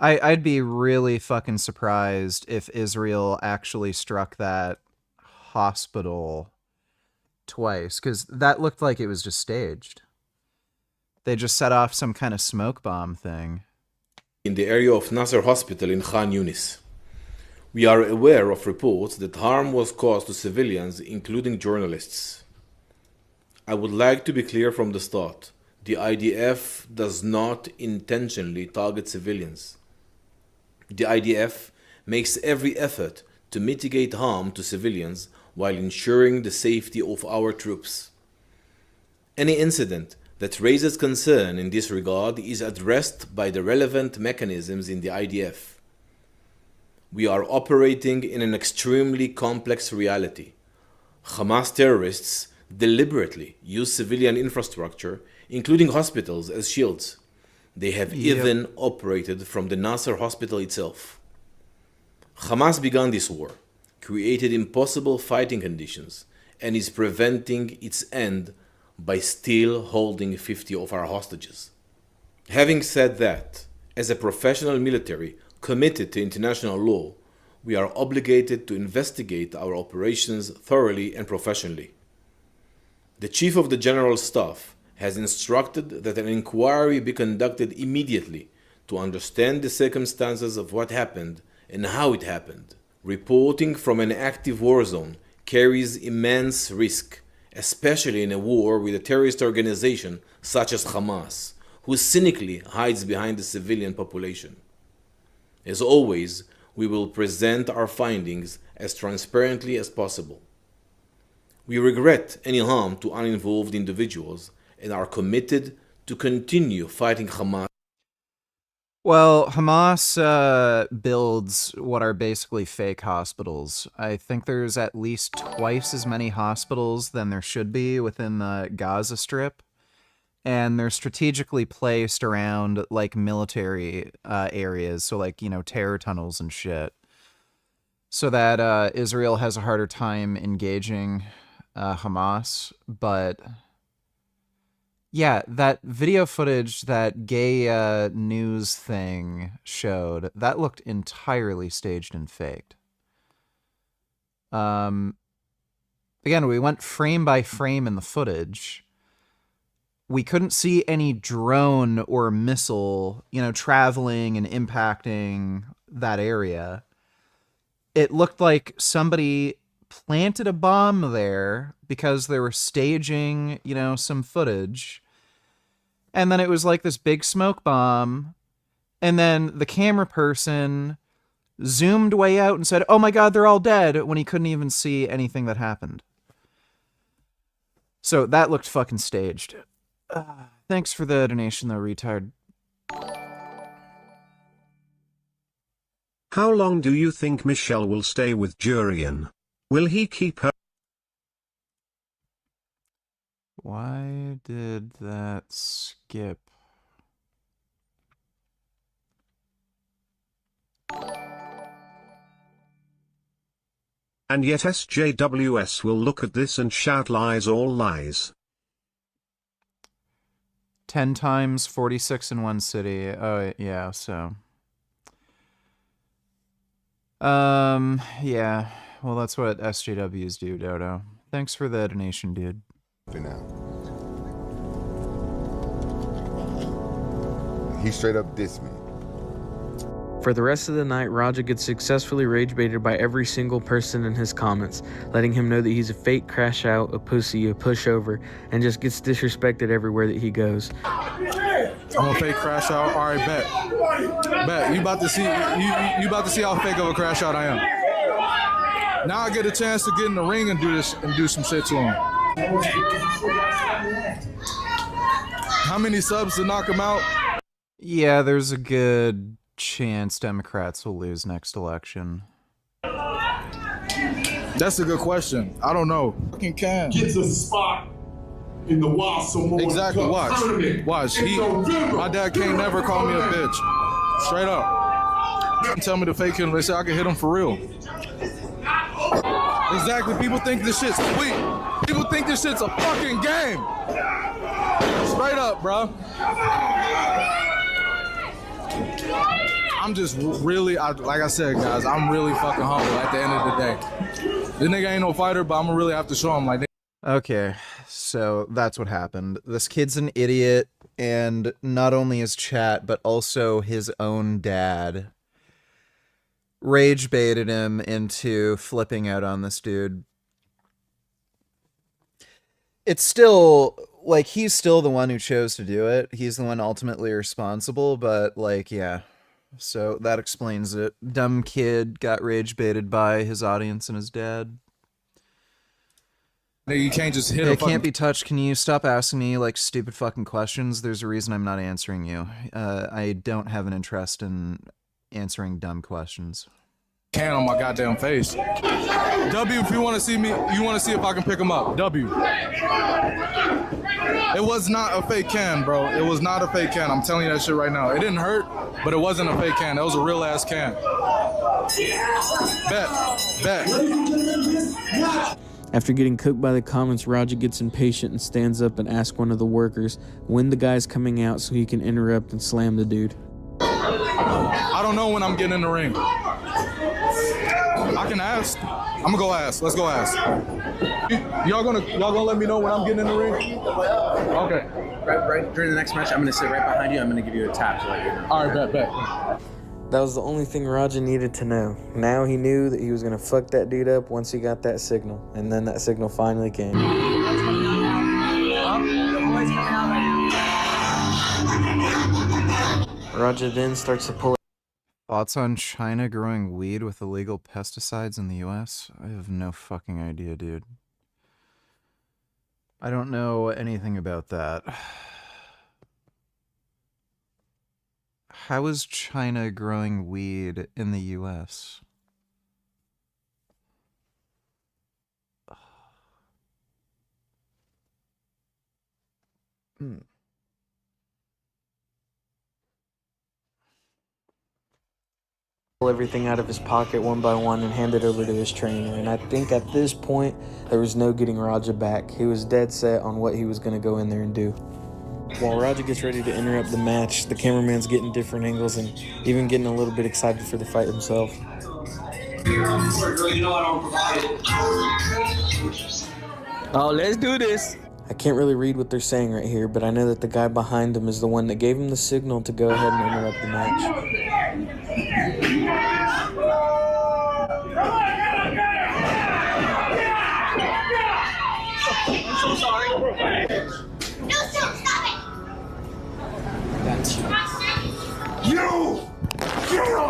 I'd be really fucking surprised if Israel actually struck that hospital twice, because that looked like it was just staged. They just set off some kind of smoke bomb thing. In the area of Nasser Hospital in Khan Yunis. We are aware of reports that harm was caused to civilians, including journalists. I would like to be clear from the start. The IDF does not intentionally target civilians. The IDF makes every effort to mitigate harm to civilians while ensuring the safety of our troops. Any incident that raises concern in this regard is addressed by the relevant mechanisms in the IDF. We are operating in an extremely complex reality. Hamas terrorists deliberately use civilian infrastructure, including hospitals, as shields. They have even operated from the Nasser hospital itself. Hamas began this war, created impossible fighting conditions, and is preventing its end by still holding 50 of our hostages. Having said that, as a professional military committed to international law, we are obligated to investigate our operations thoroughly and professionally. The Chief of the General Staff has instructed that an inquiry be conducted immediately to understand the circumstances of what happened and how it happened. Reporting from an active war zone carries immense risk, especially in a war with a terrorist organization such as Hamas, who cynically hides behind the civilian population. As always, we will present our findings as transparently as possible. We regret any harm to uninvolved individuals and are committed to continue fighting Hamas. Well, Hamas builds what are basically fake hospitals. I think there's at least twice as many hospitals than there should be within the Gaza Strip. And they're strategically placed around, like, military areas. So, like, you know, terror tunnels and shit. So that Israel has a harder time engaging Hamas. But yeah, that video footage that gay news thing showed, that looked entirely staged and faked. Again, we went frame by frame in the footage. We couldn't see any drone or missile, you know, traveling and impacting that area. It looked like somebody planted a bomb there because they were staging, you know, some footage. And then it was like this big smoke bomb. And then the camera person zoomed way out and said, "Oh my God, they're all dead," when he couldn't even see anything that happened. So that looked fucking staged. Thanks for the donation, though, retard. How long do you think Michelle will stay with Jurian? Will he keep her? Why did that skip? And yet SJWS will look at this and shout lies, all lies. 10 times 46 in one city. Oh, yeah, so. Yeah. Well, that's what SJWs do, Dodo. Thanks for the donation, dude. For now. He straight up dissed me. For the rest of the night, Raja gets successfully rage baited by every single person in his comments, letting him know that he's a fake crash out, a pussy, a pushover, and just gets disrespected everywhere that he goes. I'm gonna fake crash out. All right, bet. Bet. You about to see you about to see how fake of a crash out I am. Now I get a chance to get in the ring and do this and do some shit to him. How many subs to knock him out? Yeah, there's a good chance Democrats will lose next election. That's a good question. I don't know. Fucking can. Gets a spot in the Wild Samoan Exactly. Cup Watch. tournament. Watch. My dad can't never call me a bitch. Straight up. Tell me to fake him. They say I can hit him for real. Exactly. People think this shit's sweet. People think this shit's a fucking game. Straight up, bro. I'm just really, like I said, guys, I'm really fucking humble at the end of the day. This nigga ain't no fighter, but I'm gonna really have to show him, like. Okay, so that's what happened. This kid's an idiot, and not only his chat, but also his own dad rage baited him into flipping out on this dude. It's still, like, he's still the one who chose to do it. He's the one ultimately responsible, but, like, yeah. So that explains it. Dumb kid got rage baited by his audience and his dad. You can't just hit Hey, a can't be touched. Can you stop asking me, like, stupid fucking questions? There's a reason I'm not answering you. I don't have an interest in answering dumb questions. Can on my goddamn face. W, if you want to see me, you want to see if I can pick him up. W. It was not a fake can, bro. It was not a fake can. I'm telling you that shit right now. It didn't hurt, but it wasn't a fake can. That was a real ass can. Bet. After getting cooked by the comments, Raja gets impatient and stands up and asks one of the workers when the guy's coming out so he can interrupt and slam the dude. I don't know when I'm getting in the ring. I can ask. I'm gonna go ask. Let's go ask. Y'all gonna let me know when I'm getting in the ring? Okay. Right during the next match, I'm gonna sit right behind you. I'm gonna give you a tap to let you know. All right, bet. That was the only thing Raja needed to know. Now he knew that he was gonna fuck that dude up once he got that signal, and then that signal finally came. Raja then starts to pull. Thoughts on China growing weed with illegal pesticides in the US? I have no fucking idea, dude. I don't know anything about that. How is China growing weed in the US? Everything out of his pocket one by one and hand it over to his trainer. And I think at this point, there was no getting Raja back. He was dead set on what he was going to go in there and do. While Raja gets ready to interrupt the match, the cameraman's getting different angles and even getting a little bit excited for the fight himself. Oh, let's do this. I can't really read what they're saying right here, but I know that the guy behind him is the one that gave him the signal to go ahead and interrupt the match. I'm so sorry. No, stop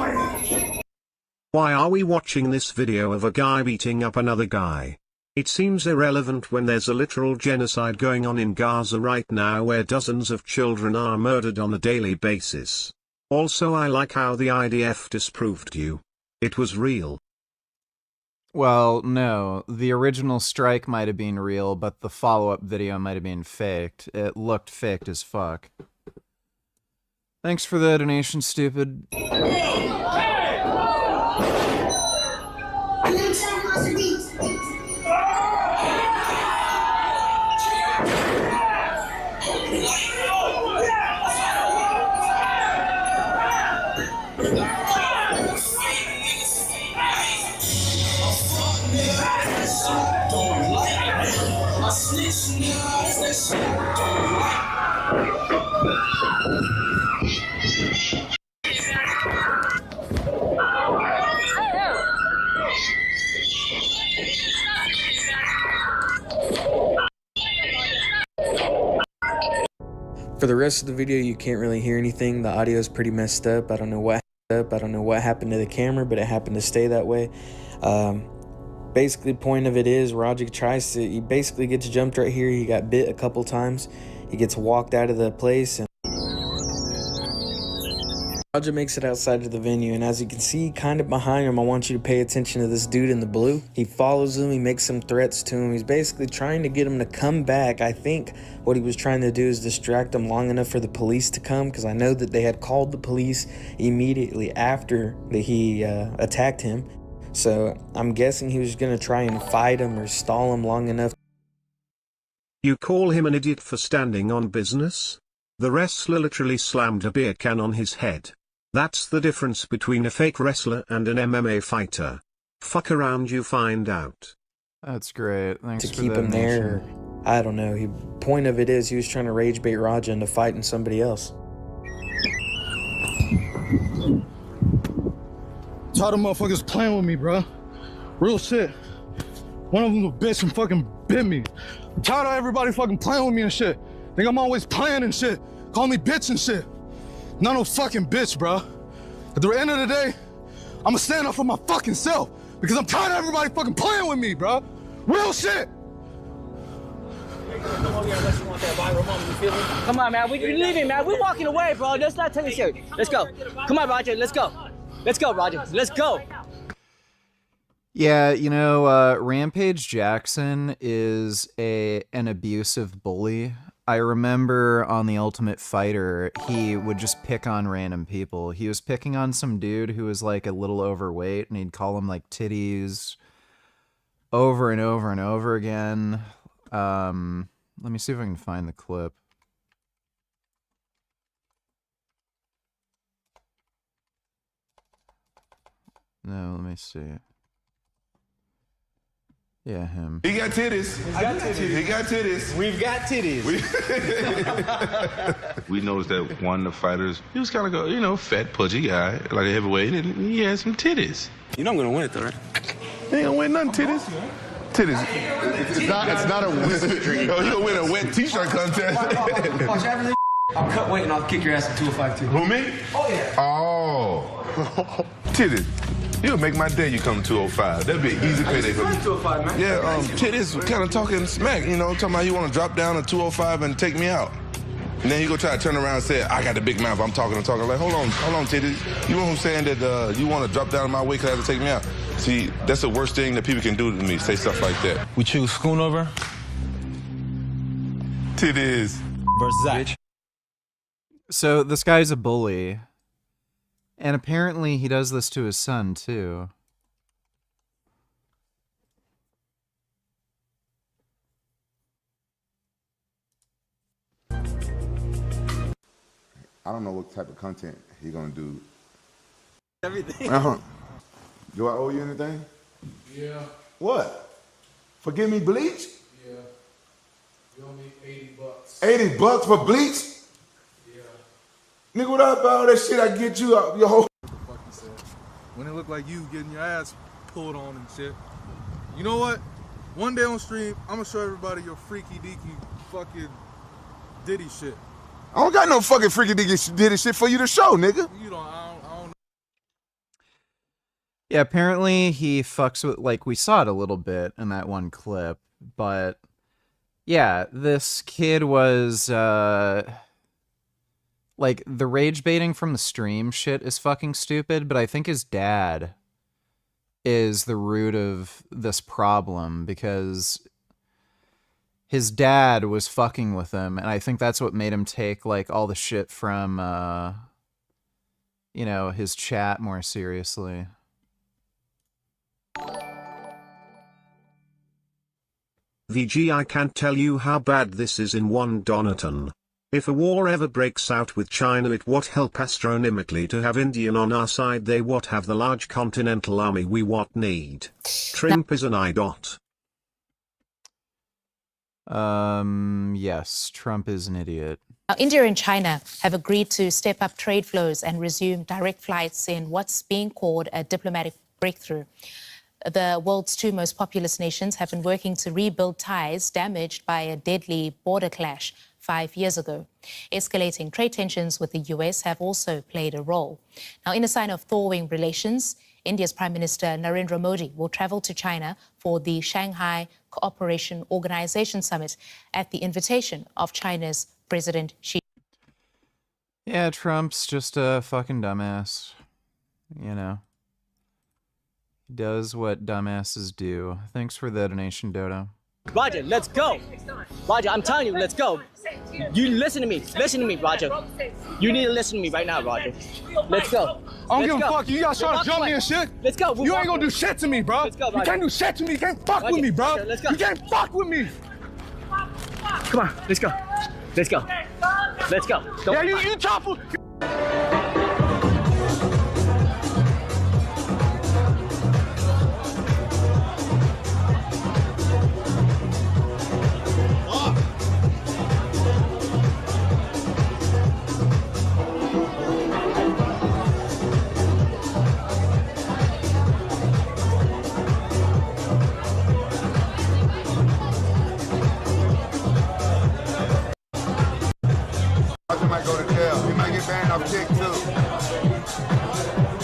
it! Why are we watching this video of a guy beating up another guy? It seems irrelevant when there's a literal genocide going on in Gaza right now where dozens of children are murdered on a daily basis. Also, I like how the IDF disproved you. It was real. Well, no. The original strike might have been real, but the follow-up video might have been faked. It looked faked as fuck. Thanks for the donation, stupid. For the rest of the video, you can't really hear anything. The audio is pretty messed up. I don't know what happened to the camera, but it happened to stay that way. Basically, the point of it is he basically gets jumped right here. He got bit a couple times. He gets walked out of the place, and Raja makes it outside of the venue, and as you can see kind of behind him, I want you to pay attention to this dude in the blue. He follows him, he makes some threats to him. He's basically trying to get him to come back. I think what he was trying to do is distract him long enough for the police to come, because I know that they had called the police immediately after that he attacked him. So I'm guessing he was going to try and fight him or stall him long enough. You call him an idiot for standing on business? The wrestler literally slammed a beer can on his head. That's the difference between a fake wrestler and an MMA fighter. Fuck around, you find out. That's great. Thanks to for keep that him there. I don't know. Point of it is he was trying to rage bait Raja into fighting somebody else. Tired of motherfuckers playing with me, bro. Real shit. One of them a bitch and fucking bit me. I'm tired of everybody fucking playing with me and shit. Think I'm always playing and shit. Call me bitch and shit. Not no fucking bitch, bro. At the end of the day, I'ma stand up for my fucking self because I'm tired of everybody fucking playing with me, bro. Real shit. Come on, man. We're leaving, man. We're walking away, bro. Let's not take it serious. Let's go. Come on, Roger. Let's go. Let's go, Roger. Let's go. Yeah, you know, Rampage Jackson is an abusive bully. I remember on The Ultimate Fighter, he would just pick on random people. He was picking on some dude who was like a little overweight, and he'd call him like titties over and over and over again. Let me see if I can find the clip. No, let me see. Yeah, him. He got titties. I got titties. He got titties. We've got titties. We noticed that one of the fighters, he was kind of a, fat, pudgy guy, like a heavyweight, and he had some titties. You know I'm gonna win it though, right? He ain't gonna win nothing, titties. Titties. It's not a whiskey drink. Oh, you gonna win a wet t-shirt contest. Watch everything. I'll cut weight and I'll kick your ass at 205 too. Who, me? Oh, yeah. Oh. Titties. You'll make my day you come to 205. That'd be an easy payday for me. 205, man. Yeah, Titties kind of talking smack, talking about you want to drop down to 205 and take me out. And then he go try to turn around and say, I got the big mouth, I'm talking. Like, hold on, Titties. You know what I'm saying, that you want to drop down my way because I have to take me out? See, that's the worst thing that people can do to me, say stuff like that. We choose Schoonover Titties versus Zach. So this guy's a bully. And apparently he does this to his son, too. I don't know what type of content he's gonna do. Everything. Do I owe you anything? Yeah, What? For giving me bleach? yeah. You owe me $80. $80 for bleach? Yeah. Nigga, what about all that shit I get you out your whole... When it look like you getting your ass pulled on and shit. You know what? One day on stream, I'm gonna show everybody your freaky deaky fucking Diddy shit. I don't got no fucking freaky Diddy shit for you to show, nigga. You don't, I don't know. Yeah, apparently he fucks with, like, we saw it a little bit in that one clip, but yeah, this kid was, like, the rage baiting from the stream shit is fucking stupid, but I think his dad is the root of this problem, because his dad was fucking with him, and I think that's what made him take, like, all the shit from, his chat more seriously. VG, I can't tell you how bad this is in one Donaton. If a war ever breaks out with China, it what help astronomically to have Indian on our side, they what have the large continental army we what need. Trump is an IDOT. Yes, Trump is an idiot. Now, India and China have agreed to step up trade flows and resume direct flights in what's being called a diplomatic breakthrough. The world's two most populous nations have been working to rebuild ties damaged by a deadly border clash 5 years ago. Escalating trade tensions with the US have also played a role. Now, in a sign of thawing relations, India's Prime Minister Narendra Modi will travel to China for the Shanghai Cooperation Organization Summit at the invitation of China's President Xi. Yeah, Trump's just a fucking dumbass. You know. He does what dumbasses do. Thanks for the donation, Dodo. Roger, let's go. Roger, I'm telling you, let's go. You listen to me. Listen to me, Roger. You need to listen to me right now, Roger. Let's go. I don't give a fuck. You guys trying to jump me and shit? Let's go. You ain't gonna do shit to me, bro. Let's go, you can't do shit to me. You can't fuck with me, bro. Let's go. You can't fuck with me. Come on, let's go. Let's go. Let's go. Yeah, you topple. Roger might go to jail. He might get banned off kick too.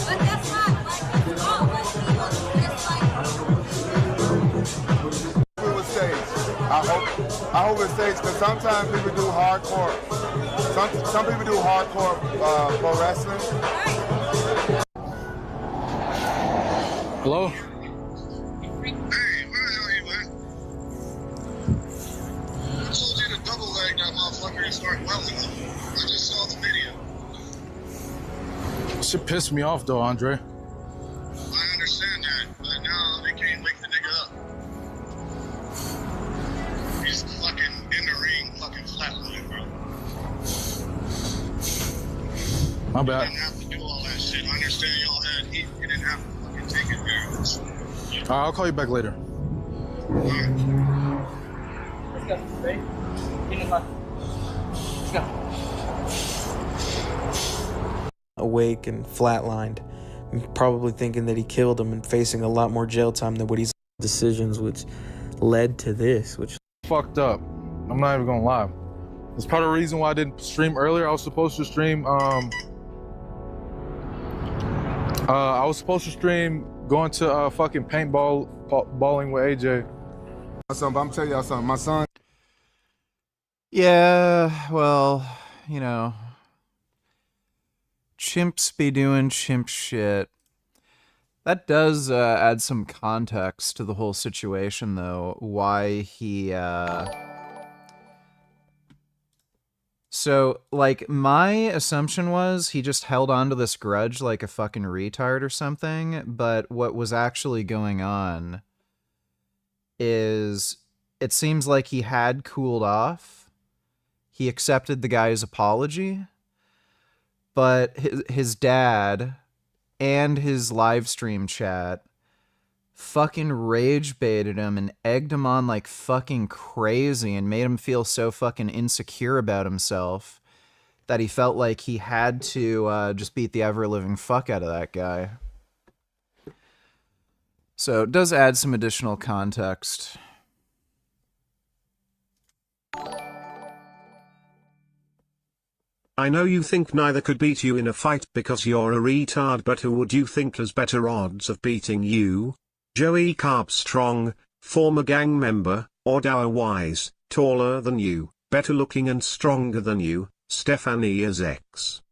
But that's not like it's all It was staged. I hope it staged because sometimes people do hardcore. Some people do hardcore pro wrestling. Hello? Shit pissed me off though, Andre. I understand that, but now they can't wake the nigga up. He's fucking in the ring, fucking flatline, bro. My bad. You didn't have to do all that shit. I understand y'all had heat. You didn't have to fucking take it there. Alright, I'll call you back later. Let's go. Ready? Get in the car. Let's go. Awake and flatlined, probably thinking that he killed him and facing a lot more jail time than what he's decisions, which led to this, which fucked up. I'm not even gonna lie. It's part of the reason why I didn't stream earlier. I was supposed to stream going to fucking paintballing with AJ. I'm telling y'all something. My son. Yeah, well, you know, chimps be doing chimp shit. That does add some context to the whole situation, though. Why he, So, like, my assumption was he just held on to this grudge like a fucking retard or something, but what was actually going on is it seems like he had cooled off. He accepted the guy's apology, but his dad and his live stream chat fucking rage baited him and egged him on like fucking crazy and made him feel so fucking insecure about himself that he felt like he had to just beat the ever-living fuck out of that guy. So it does add some additional context. I know you think neither could beat you in a fight because you're a retard, but who would you think has better odds of beating you? Joey Carbstrong, former gang member, or Dower Wise, taller than you, better looking and stronger than you, Stephania's ex?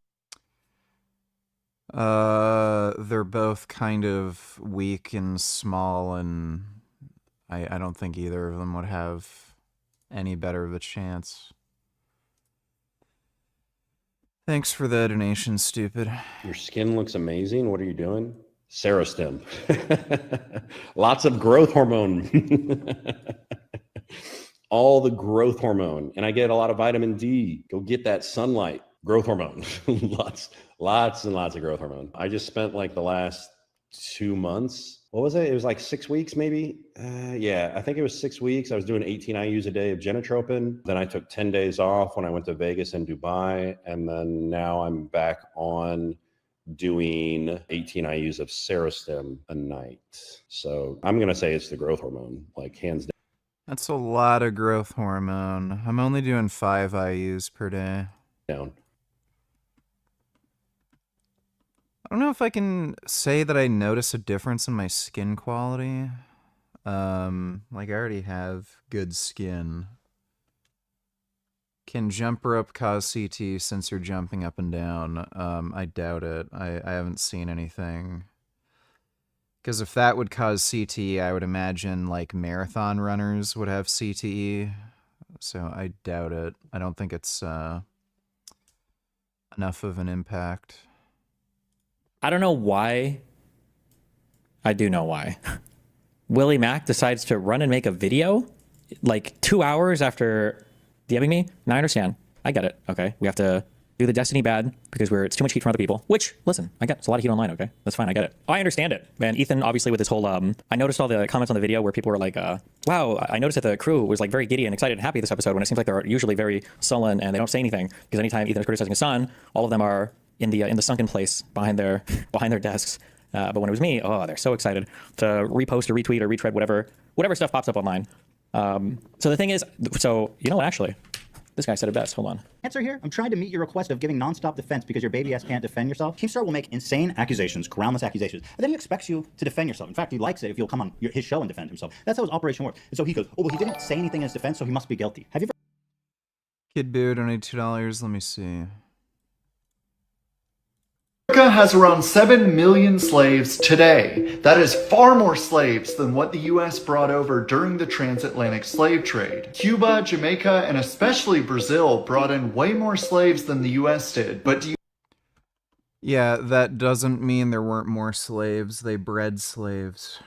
They're both kind of weak and small, and I don't think either of them would have any better of a chance. Thanks for the donation, stupid. Your skin looks amazing. What are you doing? Serostim. Lots of growth hormone. All the growth hormone. And I get a lot of vitamin D. Go get that sunlight. Growth hormone. lots and lots of growth hormone. I just spent like the last 2 months. What was it? It was like 6 weeks maybe. Yeah, I think it was 6 weeks. I was doing 18 IUs a day of genotropin. Then I took 10 days off when I went to Vegas and Dubai. And then now I'm back on doing 18 IUs of Serostim a night. So I'm going to say it's the growth hormone, like hands down. That's a lot of growth hormone. I'm only doing 5 IUs per day. Down. I don't know if I can say that I notice a difference in my skin quality. Like I already have good skin. Can jump rope cause CT since you're jumping up and down? I doubt it. I haven't seen anything. Because if that would cause CTE, I would imagine like marathon runners would have CTE. So I doubt it. I don't think it's enough of an impact. I don't know why. I do know why. Willie Mack decides to run and make a video like 2 hours after DMing me. Now I understand. I get it. Okay. We have to do the Destiny bad because it's too much heat from other people, which, listen, I get it's a lot of heat online. Okay. That's fine. I get it. I understand it. And Ethan, obviously with this whole, I noticed all the comments on the video where people were like, wow, I noticed that the crew was like very giddy and excited and happy this episode when it seems like they're usually very sullen and they don't say anything because anytime Ethan is criticizing his son, all of them are in the sunken place behind their desks. But when it was me, oh, they're so excited to repost or retweet or retread whatever stuff pops up online. So the thing is, so you know what, actually, this guy said it best. Hold on. Answer here. I'm trying to meet your request of giving nonstop defense because your baby ass can't defend yourself. Keemstar will make insane accusations, groundless accusations, and then he expects you to defend yourself. In fact, he likes it if you'll come on his show and defend himself. That's how his operation works. And so he goes, oh, well, he didn't say anything in his defense, so he must be guilty. Have you ever... Kid Boo donated $2. Let me see. America has around 7 million slaves today. That is far more slaves than what the US brought over during the transatlantic slave trade. Cuba, Jamaica, and especially Brazil brought in way more slaves than the US did. But do you... Yeah, that doesn't mean there weren't more slaves. They bred slaves.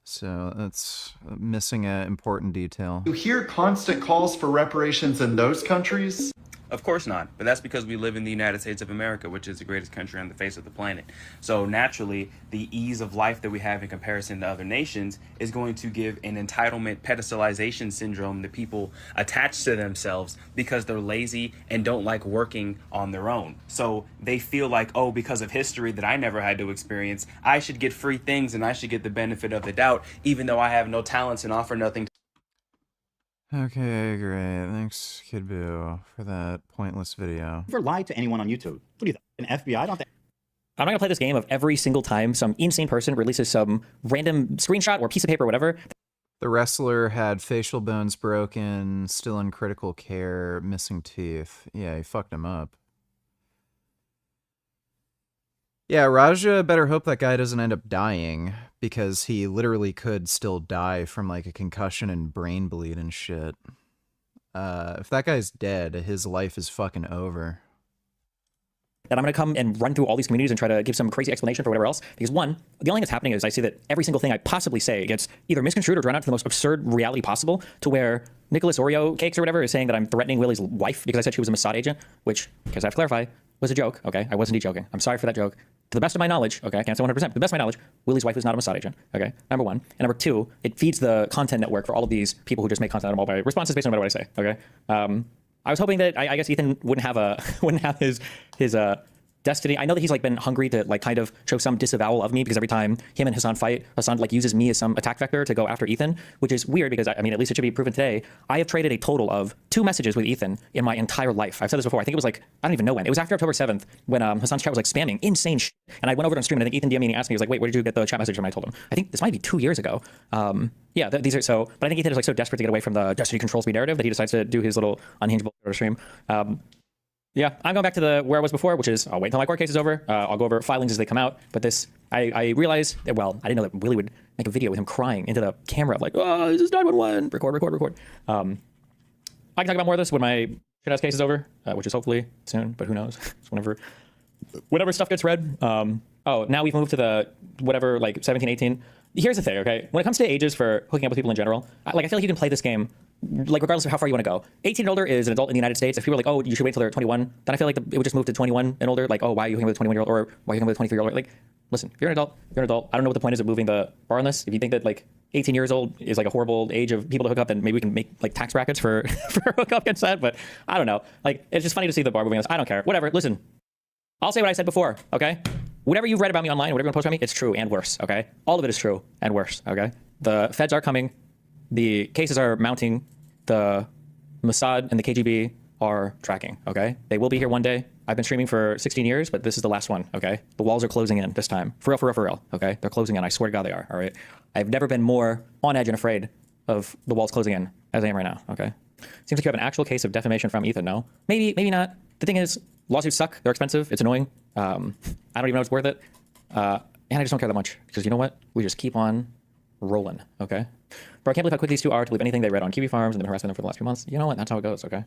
So that's missing an important detail. You hear constant calls for reparations in those countries? Of course not, but that's because we live in the United States of America, which is the greatest country on the face of the planet. So naturally, the ease of life that we have in comparison to other nations is going to give an entitlement pedestalization syndrome that people attach to themselves because they're lazy and don't like working on their own. So they feel like, oh, because of history that I never had to experience, I should get free things and I should get the benefit of the doubt, even though I have no talents and offer nothing. Okay, great. Thanks, Kid Boo, for that pointless video. Ever lied to anyone on YouTube? What do you think? An FBI? Don't they? I'm not gonna play this game of every single time some insane person releases some random screenshot or piece of paper or whatever. The wrestler had facial bones broken, still in critical care, missing teeth. Yeah, he fucked him up. Yeah, Raja better hope that guy doesn't end up dying, because he literally could still die from like a concussion and brain bleed and shit. If that guy's dead, his life is fucking over. That I'm going to come and run through all these communities and try to give some crazy explanation for whatever else. Because one, the only thing that's happening is I see that every single thing I possibly say gets either misconstrued or drawn out to the most absurd reality possible, to where Nicholas Oreo Cakes or whatever is saying that I'm threatening Willie's wife because I said she was a Mossad agent, which, because I have to clarify, was a joke, okay? I wasn't joking. I'm sorry for that joke. To the best of my knowledge, okay, I can't say 100%, but to the best of my knowledge, Willie's wife is not a Mossad agent, okay? Number one. And number two, it feeds the content network for all of these people who just make content out of all my responses based on what I say, okay? I was hoping that, I guess Ethan wouldn't have his Destiny. I know that he's like been hungry to like kind of show some disavowal of me because every time him and Hassan fight, Hassan like uses me as some attack vector to go after Ethan, which is weird because I mean, at least it should be proven today. I have traded a total of 2 messages with Ethan in my entire life. I've said this before. I think it was like, I don't even know when. It was after October 7th when Hassan's chat was like spamming insane shit. And I went over on stream and I think Ethan DM'd me and he asked me, he was like, wait, where did you get the chat message from? I told him. I think this might be 2 years ago. Yeah, these are so, but I think Ethan is like so desperate to get away from the Destiny controls me narrative that he decides to do his little unhinged stream. Yeah, I'm going back to where I was before, which is I'll wait until my court case is over. I'll go over filings as they come out. But this, I realized that, well, I didn't know that Willie would make a video with him crying into the camera of like, oh, this is 911, record. I can talk about more of this when my shit-ass case is over, which is hopefully soon, but who knows? It's whenever stuff gets read. Oh, now we've moved to the whatever, like 17, 18. Here's the thing, okay? When it comes to ages for hooking up with people in general, I feel like you can play this game like regardless of how far you want to go. 18 and older is an adult in the United States. If people are like, oh, you should wait till they're 21, then I feel like it would just move to 21 and older. Like, oh, why are you hooking with a 21-year-old or why are you hooking with a 23-year-old? Like, listen, if you're an adult, you're an adult. I don't know what the point is of moving the bar on this. If you think that like 18 years old is like a horrible age of people to hook up, then maybe we can make like tax brackets for hookup consent. But I don't know. Like, it's just funny to see the bar moving on this. I don't care. Whatever. Listen. I'll say what I said before, okay? Whatever you've read about me online, whatever you post about me, it's true and worse, okay? All of it is true and worse, okay? The feds are coming. The cases are mounting. The Mossad and the KGB are tracking, okay? They will be here one day. I've been streaming for 16 years, but this is the last one, okay? The walls are closing in this time. For real, for real, for real, okay? They're closing in. I swear to God they are, all right? I've never been more on edge and afraid of the walls closing in as I am right now, okay? Seems like you have an actual case of defamation from Ethan, no? Maybe, maybe not. The thing is, lawsuits suck. They're expensive. It's annoying. I don't even know if it's worth it. And I just don't care that much because you know what? We just keep on rolling, okay? Bro, I can't believe how quick these two are to believe anything they read on Kiwi Farms and been harassing them for the last few months. You know what? That's how it goes, okay?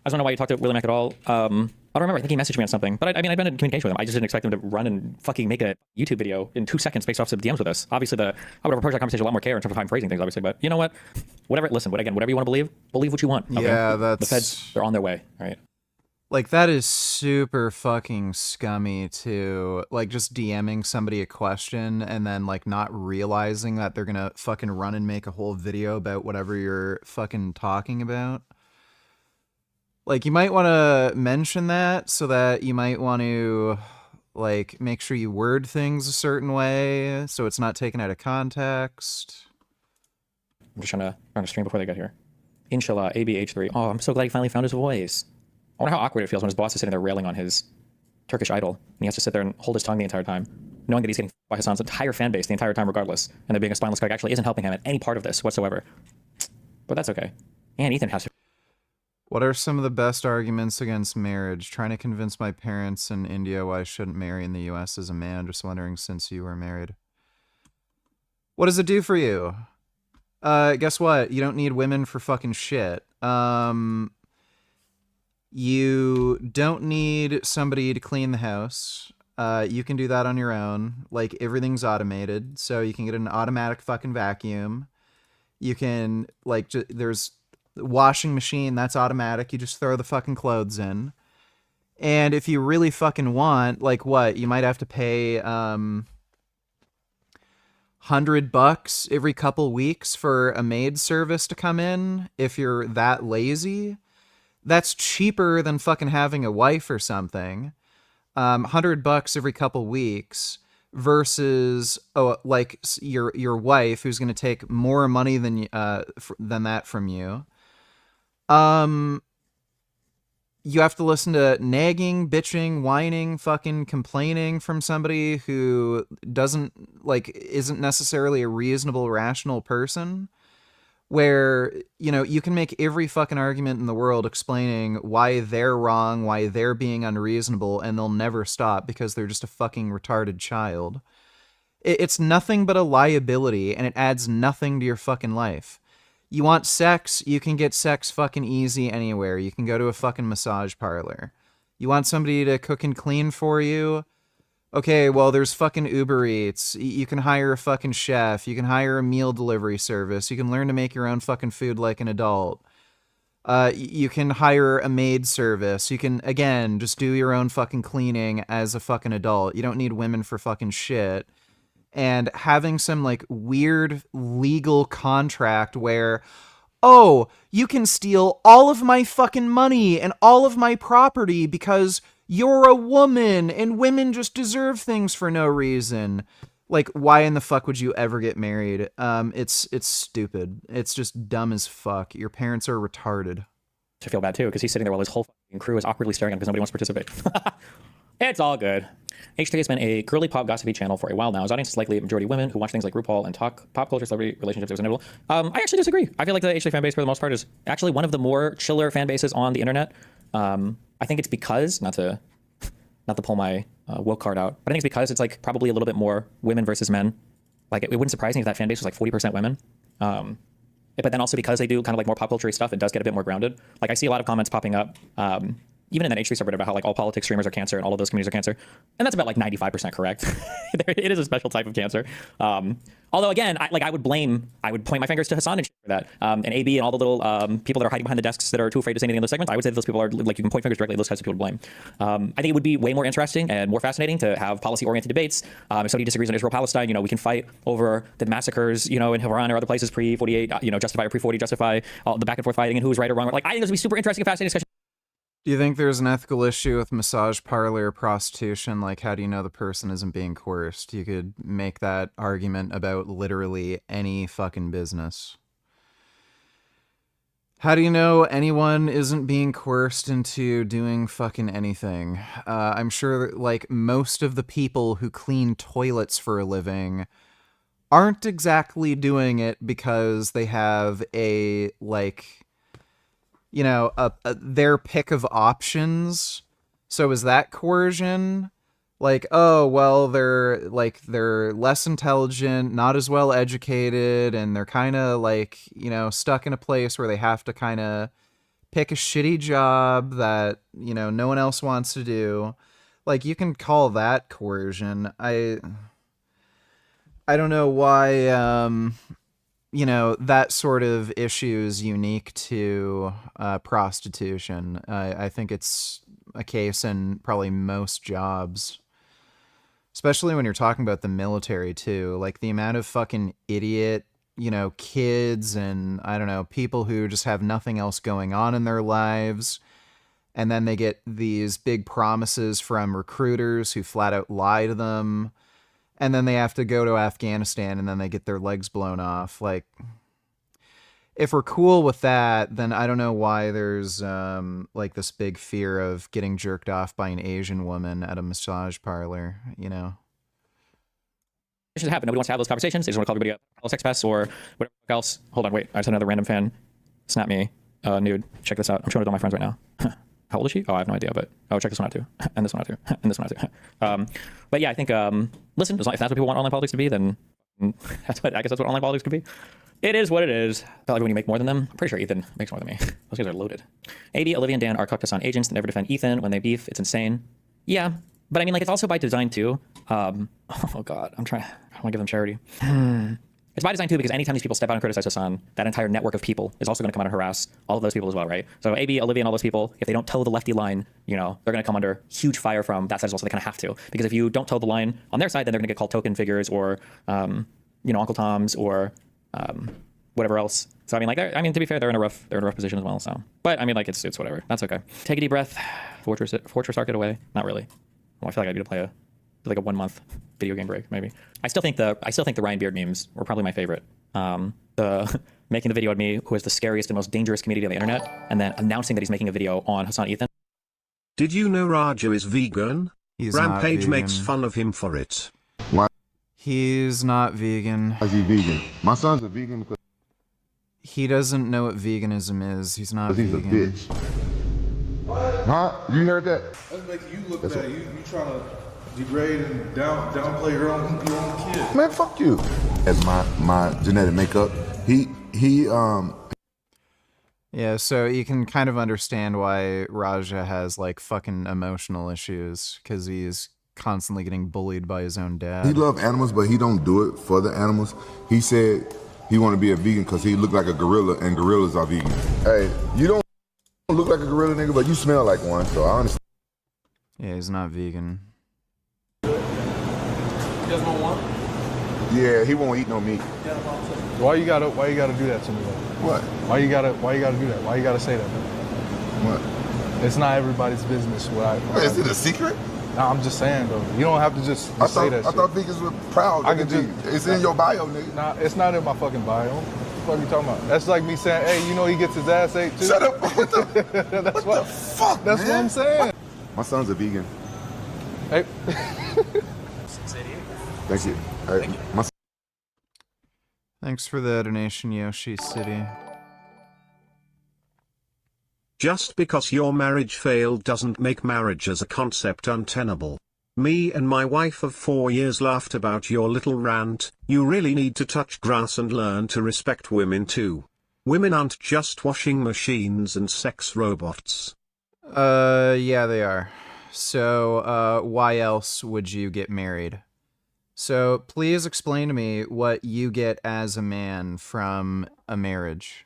I just don't know why you talked to Willie Mack at all. I don't remember. I think he messaged me on something. But I mean, I've been in communication with him. I just didn't expect him to run and fucking make a YouTube video in 2 seconds based off some DMs with us. Obviously, I would have approached that conversation a lot more care in terms of how I'm phrasing things, obviously. But you know what? Whatever. Listen, whatever you want to believe what you want. Okay? Yeah, that's... The feds, they're on their way, all right? Like, that is super fucking scummy, too. Like, just DMing somebody a question and then, like, not realizing that they're gonna fucking run and make a whole video about whatever you're fucking talking about. Like, you might want to mention that so that you might want to, like, make sure you word things a certain way so it's not taken out of context. I'm just trying to stream before they get here. Inshallah, ABH3. Oh, I'm so glad he finally found his voice. I wonder how awkward it feels when his boss is sitting there railing on his Turkish idol, and he has to sit there and hold his tongue the entire time, knowing that he's getting by Hassan's entire fan base the entire time regardless, and that being a spineless guy actually isn't helping him at any part of this whatsoever. But that's okay. And Ethan has to... What are some of the best arguments against marriage? Trying to convince my parents in India why I shouldn't marry in the US as a man. Just wondering since you were married. What does it do for you? Guess what? You don't need women for fucking shit. You don't need somebody to clean the house. You can do that on your own. Like, everything's automated, so you can get an automatic fucking vacuum. You can, like, there's washing machine, that's automatic. You just throw the fucking clothes in. And if you really fucking want, like, what? You might have to pay, $100 every couple weeks for a maid service to come in if you're that lazy. That's cheaper than fucking having a wife or something. $100 every couple weeks versus like your wife who's going to take more money than that from you. You have to listen to nagging, bitching, whining, fucking complaining from somebody who isn't necessarily a reasonable, rational person. Where, you know, you can make every fucking argument in the world explaining why they're wrong, why they're being unreasonable, and they'll never stop because they're just a fucking retarded child. It's nothing but a liability, and it adds nothing to your fucking life. You want sex, you can get sex fucking easy anywhere. You can go to a fucking massage parlor. You want somebody to cook and clean for you? Okay, well, there's fucking Uber Eats. You can hire a fucking chef. You can hire a meal delivery service. You can learn to make your own fucking food like an adult. You can hire a maid service. You can, again, just do your own fucking cleaning as a fucking adult. You don't need women for fucking shit. And having some, like, weird legal contract where, oh, you can steal all of my fucking money and all of my property because you're a woman and women just deserve things for no reason. Like, why in the fuck would you ever get married? It's stupid. It's just dumb as fuck. Your parents are retarded. I feel bad too because he's sitting there while his whole fucking crew is awkwardly staring at him because nobody wants to participate. It's all good. H3 has been a girly pop gossipy channel for a while now. His audience is likely a majority women who watch things like RuPaul and talk pop culture, celebrity relationships. It was inevitable. I actually disagree. I feel like the H3 fan base for the most part is actually one of the more chiller fan bases on the internet. I think it's because, not to pull my woke card out, but I think it's because it's like probably a little bit more women versus men. Like it wouldn't surprise me if that fan base was like 40% women. But then also because they do kind of like more pop culture stuff, it does get a bit more grounded. Like I see a lot of comments popping up, even in that H3 subreddit about how like all politics streamers are cancer and all of those communities are cancer. And that's about like 95% correct. It is a special type of cancer. Although again, I would point my fingers to Hassan and shit for that. And AB and all the little people that are hiding behind the desks that are too afraid to say anything in those segments. I would say that those people are like, you can point fingers directly at those types of people to blame. I think it would be way more interesting and more fascinating to have policy-oriented debates. If somebody disagrees on Israel-Palestine, you know, we can fight over the massacres, you know, in Iran or other places pre-48, you know, justify or pre-40, justify all the back and forth fighting and who's right or wrong. Like, I think this would be super interesting and fascinating discussion. Do you think there's an ethical issue with massage parlor prostitution? Like, how do you know the person isn't being coerced? You could make that argument about literally any fucking business. How do you know anyone isn't being coerced into doing fucking anything? I'm sure, like, most of the people who clean toilets for a living aren't exactly doing it because they have a, like, you know, their pick of options. So is that coercion? Like, oh, well, they're less intelligent, not as well educated, and they're kind of like, you know, stuck in a place where they have to kind of pick a shitty job that, you know, no one else wants to do. Like, you can call that coercion. I don't know why, you know, that sort of issue is unique to prostitution. I think it's a case in probably most jobs. Especially when you're talking about the military, too. Like, the amount of fucking idiot, you know, kids and, I don't know, people who just have nothing else going on in their lives. And then they get these big promises from recruiters who flat out lie to them. And then they have to go to Afghanistan and then they get their legs blown off. Like, if we're cool with that, then I don't know why there's, like, this big fear of getting jerked off by an Asian woman at a massage parlor, you know? It should happen. Nobody wants to have those conversations. They just want to call everybody a sex pest or whatever else. Hold on, wait. I just had another random fan snap me nude. Check this out. I'm showing it to all my friends right now. How old is she? Oh, I have no idea, but check this one out too. And this one out too. And this one out too. But yeah, I think, listen, if that's what people want online politics to be, then I guess that's what online politics could be. It is what it is. Felt like when you make more than them, I'm pretty sure Ethan makes more than me. Those guys are loaded. AB, Olivia, and Dan are cooked us on agents that never defend Ethan when they beef. It's insane. Yeah, but I mean, like, it's also by design too. Oh God, I want to give them charity. It's by design too, because anytime these people step out and criticize Hassan, that entire network of people is also going to come out and harass all of those people as well, right? So AB, Olivia, and all those people, if they don't toe the lefty line, you know, they're going to come under huge fire from that side as well. So they kind of have to, because if you don't toe the line on their side, then they're going to get called token figures or, you know, Uncle Toms or whatever else. So I mean, like, to be fair, they're in a rough position as well. So, but I mean, like, it's whatever. That's okay. Take a deep breath. Fortress Arc it away. Not really. Well, I feel like I need to play like a 1 month video game break, maybe. I still think the Ryan Beard memes were probably my favorite. The making the video of me, who is the scariest and most dangerous comedian on the internet, and then announcing that he's making a video on Hassan Ethan. Did you know Raja is vegan? He's Rampage not vegan. makes fun of him for it. Why? He's not vegan. Why is he vegan? My son's a vegan because he doesn't know what veganism is. He's not he's vegan. a bitch. Huh? You heard that? That's making you look bad. You trying to degrade and downplay your own kid. Man, fuck you. As my genetic makeup, he Yeah, so you can kind of understand why Raja has, like, fucking emotional issues, because he's constantly getting bullied by his own dad. He love animals, but he don't do it for the animals. He said he want to be a vegan because he look like a gorilla, and gorillas are vegan. Hey, you don't look like a gorilla, nigga, but you smell like one, so I understand. Yeah, he's not vegan. You guys want one? Yeah, he won't eat no meat. Why you gotta do that to me, though? What? Why you gotta do that? Why you gotta say that? What? It's not everybody's business. Is it a secret? No, I'm just saying, though. You don't have to just say that shit. I thought vegans were proud. It's in your bio, nigga. Nah, it's not in my fucking bio. What are you talking about? That's like me saying, hey, you know he gets his ass ate too? Shut up. What the fuck, That's man? what I'm saying. My son's a vegan. Hey. Thank you. Hey, Thanks for the donation, Yoshi City. Just because your marriage failed doesn't make marriage as a concept untenable. Me and my wife of 4 years laughed about your little rant. You really need to touch grass and learn to respect women too. Women aren't just washing machines and sex robots. Yeah, they are. So, why else would you get married? So, please explain to me what you get as a man from a marriage.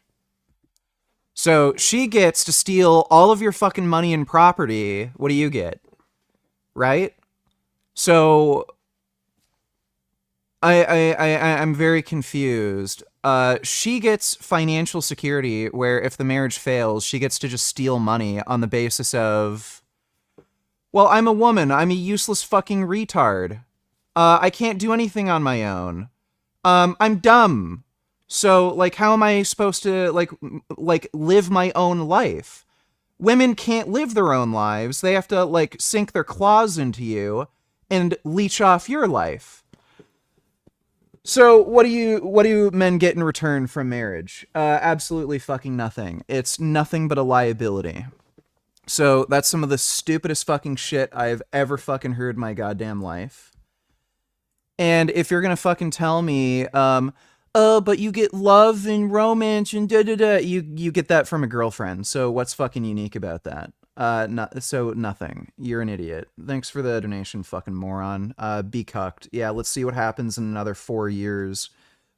So, she gets to steal all of your fucking money and property. What do you get? Right? So, I'm very confused. she gets financial security where if the marriage fails, she gets to just steal money on the basis of, well, I'm a woman. I'm a useless fucking retard. I can't do anything on my own. I'm dumb. So, like, how am I supposed to, like, live my own life? Women can't live their own lives. They have to, like, sink their claws into you and leech off your life. So, what do men get in return from marriage? Absolutely fucking nothing. It's nothing but a liability. So, that's some of the stupidest fucking shit I've ever fucking heard in my goddamn life. And if you're gonna fucking tell me, oh, but you get love and romance and da-da-da, you get that from a girlfriend. So what's fucking unique about that? Nothing. You're an idiot. Thanks for the donation, fucking moron. Be cucked. Yeah, let's see what happens in another 4 years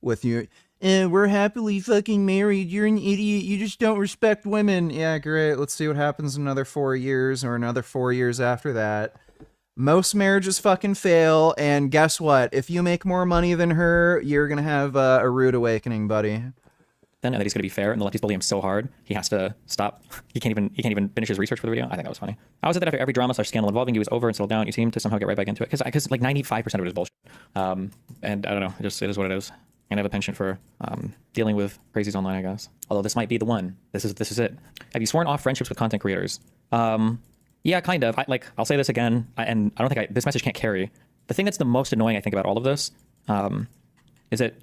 with you. We're happily fucking married. You're an idiot. You just don't respect women. Yeah, great. Let's see what happens in another 4 years or another 4 years after that. Most marriages fucking fail, and guess what? If you make more money than her, you're gonna have a rude awakening, buddy. And that he's gonna be fair, and the lefties bully him so hard he has to stop. He can't even finish his research for the video. I think that was funny. How is it that after every drama/scandal involving you is over and settled down, you seem to somehow get right back into it? Because like 95% of it is bullshit. And I don't know, it is what it is. And I have a penchant for dealing with crazies online, I guess. Although this might be the one. This is it. Have you sworn off friendships with content creators? Yeah, kind of. I'll say this again, and I don't think this message can't carry. The thing that's the most annoying, I think, about all of this is that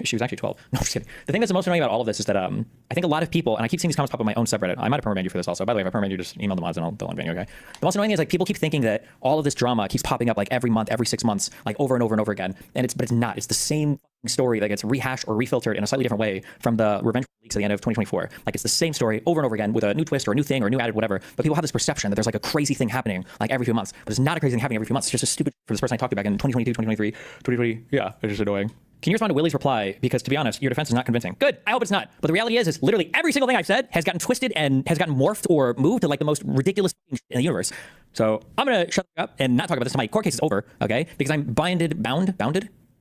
she was actually 12. No, I'm just kidding. The thing that's the most annoying about all of this is that I think a lot of people, and I keep seeing these comments pop up on my own subreddit. I might have permabanned you for this also. By the way, if I permabanned you, just email the mods and they'll unban you, okay? The most annoying thing is like people keep thinking that all of this drama keeps popping up like every month, every 6 months, like over and over and over again. But it's not. It's the same story that gets rehashed or refiltered in a slightly different way from the revenge leaks at the end of 2024. Like it's the same story over and over again with a new twist or a new thing or a new added whatever. But people have this perception that there's like a crazy thing happening like every few months. But it's not a crazy thing happening every few months. It's just a stupid for this person I talked to back in 2022, 2023, 2020. Yeah, it's just annoying. Can you respond to Willie's reply? Because to be honest, your defense is not convincing. Good. I hope it's not. But the reality is literally every single thing I've said has gotten twisted and has gotten morphed or moved to like the most ridiculous thing in the universe. So I'm gonna shut up and not talk about this until my court case is over, okay? Because I'm bounded.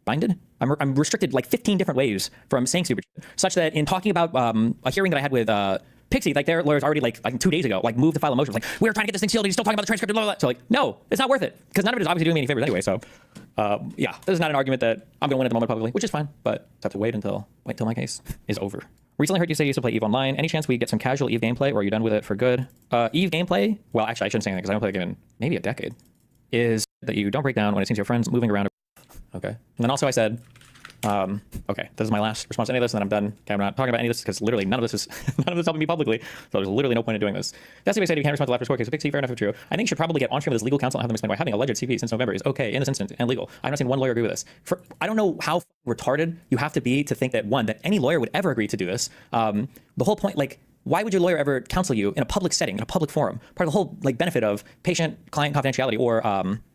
I'm restricted like 15 different ways from saying stupid shit, such that in talking about a hearing that I had with Pixie, like their lawyers already like 2 days ago, like moved to file a motion. Like, we're trying to get this thing sealed and you're still talking about the transcript and blah, blah, blah. So like, no, it's not worth it because none of it is obviously doing me any favors anyway. So yeah, this is not an argument that I'm gonna win at the moment publicly, which is fine, but I have to wait until my case is over. Recently heard you say you used to play EVE Online. Any chance we get some casual EVE gameplay or are you done with it for good? EVE gameplay, well actually I shouldn't say anything because I haven't played the game in maybe a decade, is that you don't break down when it seems your friends moving around. Okay. And then also I said, okay, this is my last response to any of this, and then I'm done. Okay, I'm not talking about any of this because literally none of this is helping me publicly, so there's literally no point in doing this. That's what I said. You can't respond to after court case. Fair enough if true. I think you should probably get on stream with this legal counsel and have them explain why having alleged CV since November is okay in this instance and legal. I've not seen one lawyer agree with this. I don't know how retarded you have to be to think that that any lawyer would ever agree to do this. The whole point, like, why would your lawyer ever counsel you in a public setting, in a public forum? Part of the whole like benefit of patient-client confidentiality, or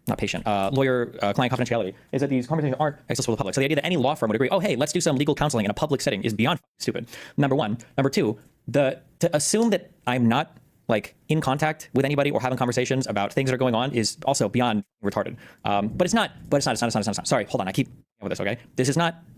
not patient, lawyer-client confidentiality, is that these conversations aren't accessible to the public. So the idea that any law firm would agree, oh hey, let's do some legal counseling in a public setting is beyond stupid. Number one. Number two, to assume that I'm not like in contact with anybody or having conversations about things that are going on is also beyond retarded. But it's not. Sorry, hold on. I keep with this, okay?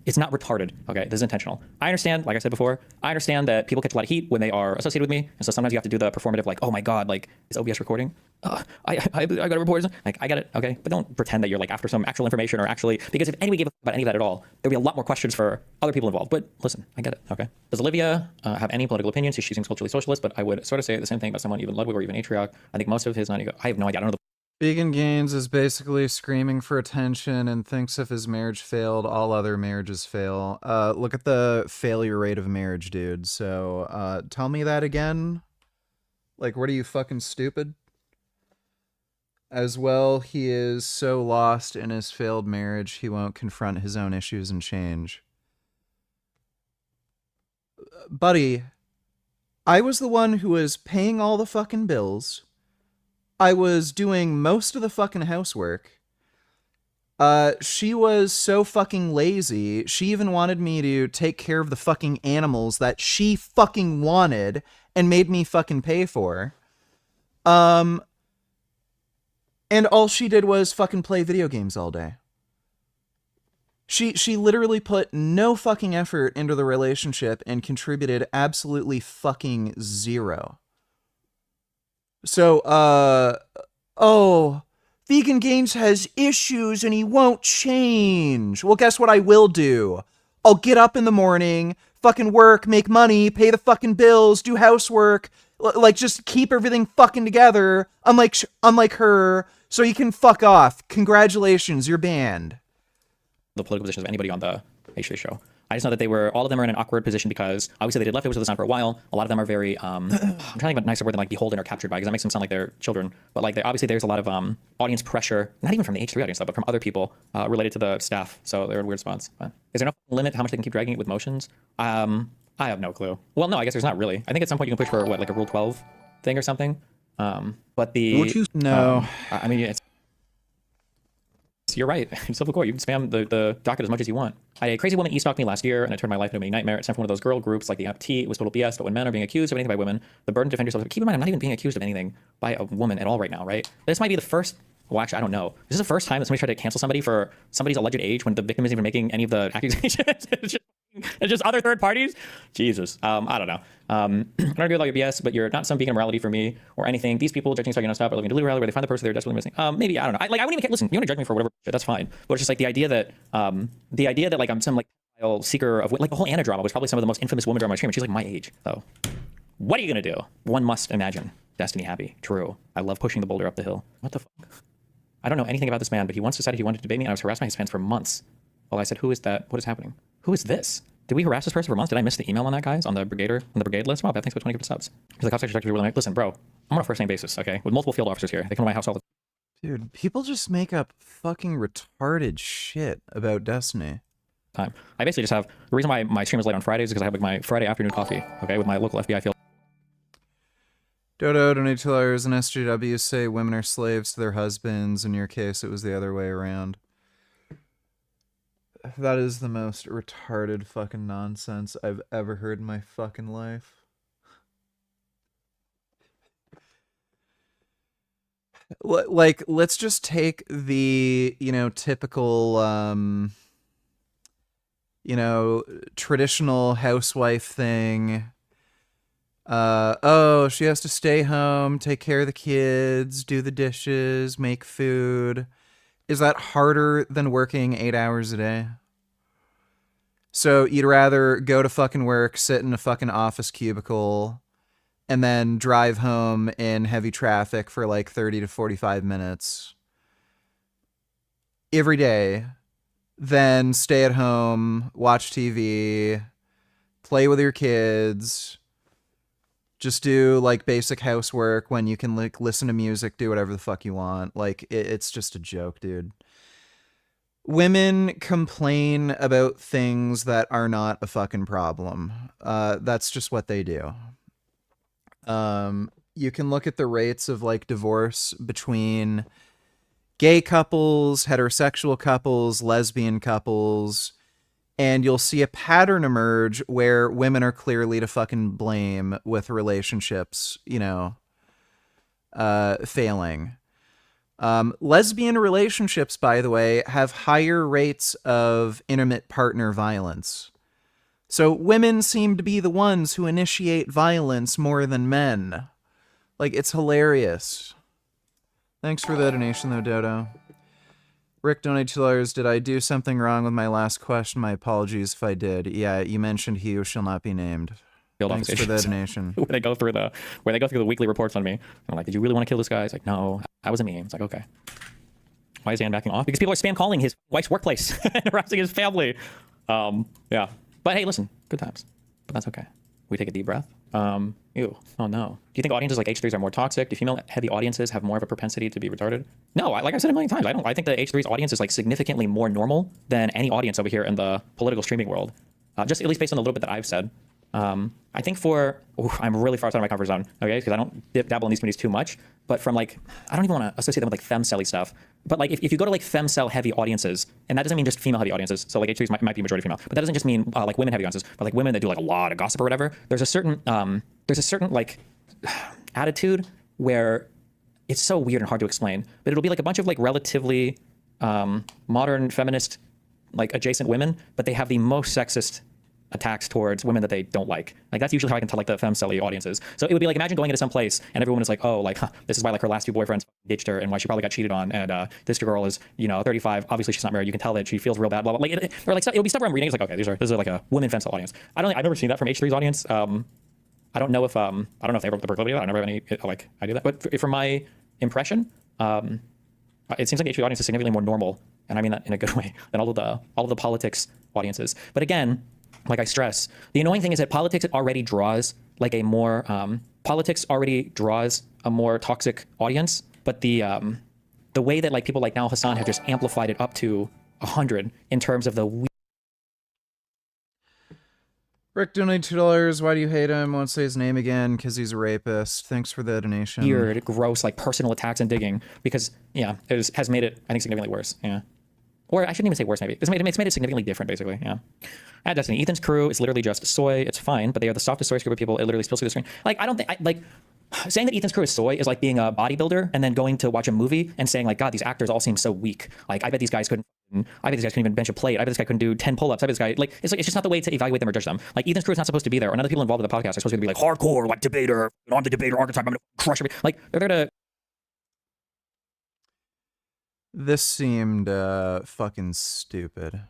It's not retarded, okay? This is intentional. I understand, like I said before, I understand that people catch a lot of heat when they are associated with me, and so sometimes you have to do the performative, like, oh my god, like, is OBS recording? I got a report. Like, I get it, okay? But don't pretend that you're like after some actual information or actually, because if anybody gave a about any of that at all, there'd be a lot more questions for other people involved. But listen, I get it, okay? Does Olivia have any political opinions? She seems culturally socialist, but I would sort of say the same thing about someone even Ludwig or even Atriarch. I think most of his non-ego, I have no idea, I don't know the Vegan Gains is basically screaming for attention and thinks if his marriage failed, all other marriages fail. Look at the failure rate of marriage, dude. So, tell me that again. Like, what are you, fucking stupid? As well, he is so lost in his failed marriage, he won't confront his own issues and change. Buddy, I was the one who was paying all the fucking bills. I was doing most of the fucking housework. She was so fucking lazy, she even wanted me to take care of the fucking animals that she fucking wanted and made me fucking pay for. And all she did was fucking play video games all day. She literally put no fucking effort into the relationship and contributed absolutely fucking zero. So, oh, Vegan Games has issues and he won't change. Well, guess what I will do? I'll get up in the morning, fucking work, make money, pay the fucking bills, do housework, like just keep everything fucking together, unlike her, so you can fuck off. Congratulations, you're banned. The political positions of anybody on the H3 show. I just know that all of them are in an awkward position because obviously they did leftovers with the sound for a while. A lot of them are very, I'm trying to think of a nicer word than like beholden or captured by, because that makes them sound like they're children. But like, obviously there's a lot of audience pressure, not even from the H3 audience though, but from other people related to the staff. So they're in weird spots. But is there no limit to how much they can keep dragging it with motions? I have no clue. Well, no, I guess there's not really. I think at some point you can push for what, like a Rule 12 thing or something. But the no, I mean you're right. Civil court, you can spam the docket as much as you want. I had a crazy woman e-stalked me last year, and it turned my life into a nightmare. It's time for one of those girl groups like the FT. It was total BS, but when men are being accused of anything by women, the burden to defend yourself. Keep in mind, I'm not even being accused of anything by a woman at all right now, right? This might be the first. Well, actually, I don't know. This is the first time that somebody tried to cancel somebody for somebody's alleged age when the victim isn't even making any of the accusations. It's just other third parties. Jesus. I don't know. I don't agree with all your BS, but you're not some beacon of morality for me or anything. These people judging starting nonstop are looking to deliver where they find the person they're desperately missing. Maybe, I don't know. I wouldn't even care. Listen, you want to judge me for whatever, that's fine. But it's just like the idea that like I'm some like seeker of, like the whole Anna drama was probably some of the most infamous woman drama on my stream, and she's like my age. So what are you gonna do? One must imagine destiny happy. True. I love pushing the boulder up the hill. What the fuck? I don't know anything about this man, but he once decided he wanted to debate me, and I was harassed by his fans for months. Well, I said, who is that? What is happening? Who is this? Did we harass this person for months? Did I miss the email on that, guys? On the brigade list? Wow, thanks for 20 subs. He's like, cops actually really like, listen, bro, I'm on a first name basis, okay? With multiple field officers here. They come to my house all the Dude, people just make up fucking retarded shit about Destiny. time. I basically just have, the reason why my stream is late on Fridays is because I have like my Friday afternoon coffee, okay, with my local FBI field. Dodo, donate $2 and SJW say women are slaves to their husbands. In your case, it was the other way around. That is the most retarded fucking nonsense I've ever heard in my fucking life. Like, let's just take the, typical, traditional housewife thing. Oh, she has to stay home, take care of the kids, do the dishes, make food. Is that harder than working 8 hours a day? So you'd rather go to fucking work, sit in a fucking office cubicle, and then drive home in heavy traffic for like 30 to 45 minutes every day, then stay at home, watch TV, play with your kids, just do like basic housework when you can like listen to music, do whatever the fuck you want. Like it's just a joke, dude. Women complain about things that are not a fucking problem. That's just what they do. You can look at the rates of like divorce between gay couples, heterosexual couples, lesbian couples, and you'll see a pattern emerge where women are clearly to fucking blame with relationships, failing. Lesbian relationships, by the way, have higher rates of intimate partner violence. So women seem to be the ones who initiate violence more than men. Like, it's hilarious. Thanks for the donation, though, Dodo. Rick donated $2. Did I do something wrong with my last question? My apologies if I did. Yeah, you mentioned he who shall not be named. Thanks for the donation. where they go through the weekly reports on me. I'm like, did you really want to kill this guy? It's like, no, that wasn't me. It's like, okay. Why is Dan backing off? Because people are spam calling his wife's workplace and harassing his family. Yeah. But hey, listen, good times. But that's okay. We take a deep breath. Ew. Oh no. Do you think audiences like H3s are more toxic? Do female-heavy audiences have more of a propensity to be retarded? No, like I said a million times, I think the H3's audience is like significantly more normal than any audience over here in the political streaming world. Just at least based on a little bit that I've said. I think I'm really far outside of my comfort zone, okay? Because I don't dabble in these communities too much. But from like, I don't even want to associate them with like femcelly stuff. But like, if you go to like femcel heavy audiences, and that doesn't mean just female heavy audiences. So like H3s might be majority female, but that doesn't just mean like women heavy audiences, but like women that do like a lot of gossip or whatever. There's a certain like attitude where it's so weird and hard to explain, but it'll be like a bunch of like relatively modern feminist like adjacent women, but they have the most sexist attacks towards women that they don't like. Like that's usually how I can tell like the femcelly audiences. So it would be like, imagine going into some place and every woman is like, oh, like, this is why like her last 2 boyfriends ditched her and why she probably got cheated on. And this girl is, 35. Obviously she's not married. You can tell that she feels real bad. Blah, blah. Like, or like it'll be stuff where I'm reading. It's like, okay, this is like a women femcel audience. I've never seen that from H3's audience. I don't know if they have the proclivity of that. I never have any like idea of that. But from my impression, it seems like the H3 audience is significantly more normal, and I mean that in a good way, than all of the politics audiences. But again, like I stress, the annoying thing is that politics already draws like a more toxic audience. But the way that like people like Nal Hassan have just amplified it up to 100 in terms of the. Rick donated $2. Why do you hate him? Won't say his name again because he's a rapist. Thanks for the donation. Weird, gross, like personal attacks and digging, because it has made it, I think, significantly worse. Yeah. Or I shouldn't even say worse, maybe. It's made it significantly different, basically, yeah. At Destiny, Ethan's crew is literally just soy. It's fine, but they are the softest soy group of people. It literally spills through the screen. Like, I don't think, saying that Ethan's crew is soy is like being a bodybuilder and then going to watch a movie and saying, like, God, these actors all seem so weak. Like, I bet these guys couldn't even bench a plate. I bet this guy couldn't do 10 pull-ups. I bet this guy, like, it's just not the way to evaluate them or judge them. Like, Ethan's crew is not supposed to be there, or none of the people involved in the podcast are supposed to be like, hardcore, like, debater, I'm the debater archetype, I'm gonna crush everybody. Like, they're there to. This seemed fucking stupid.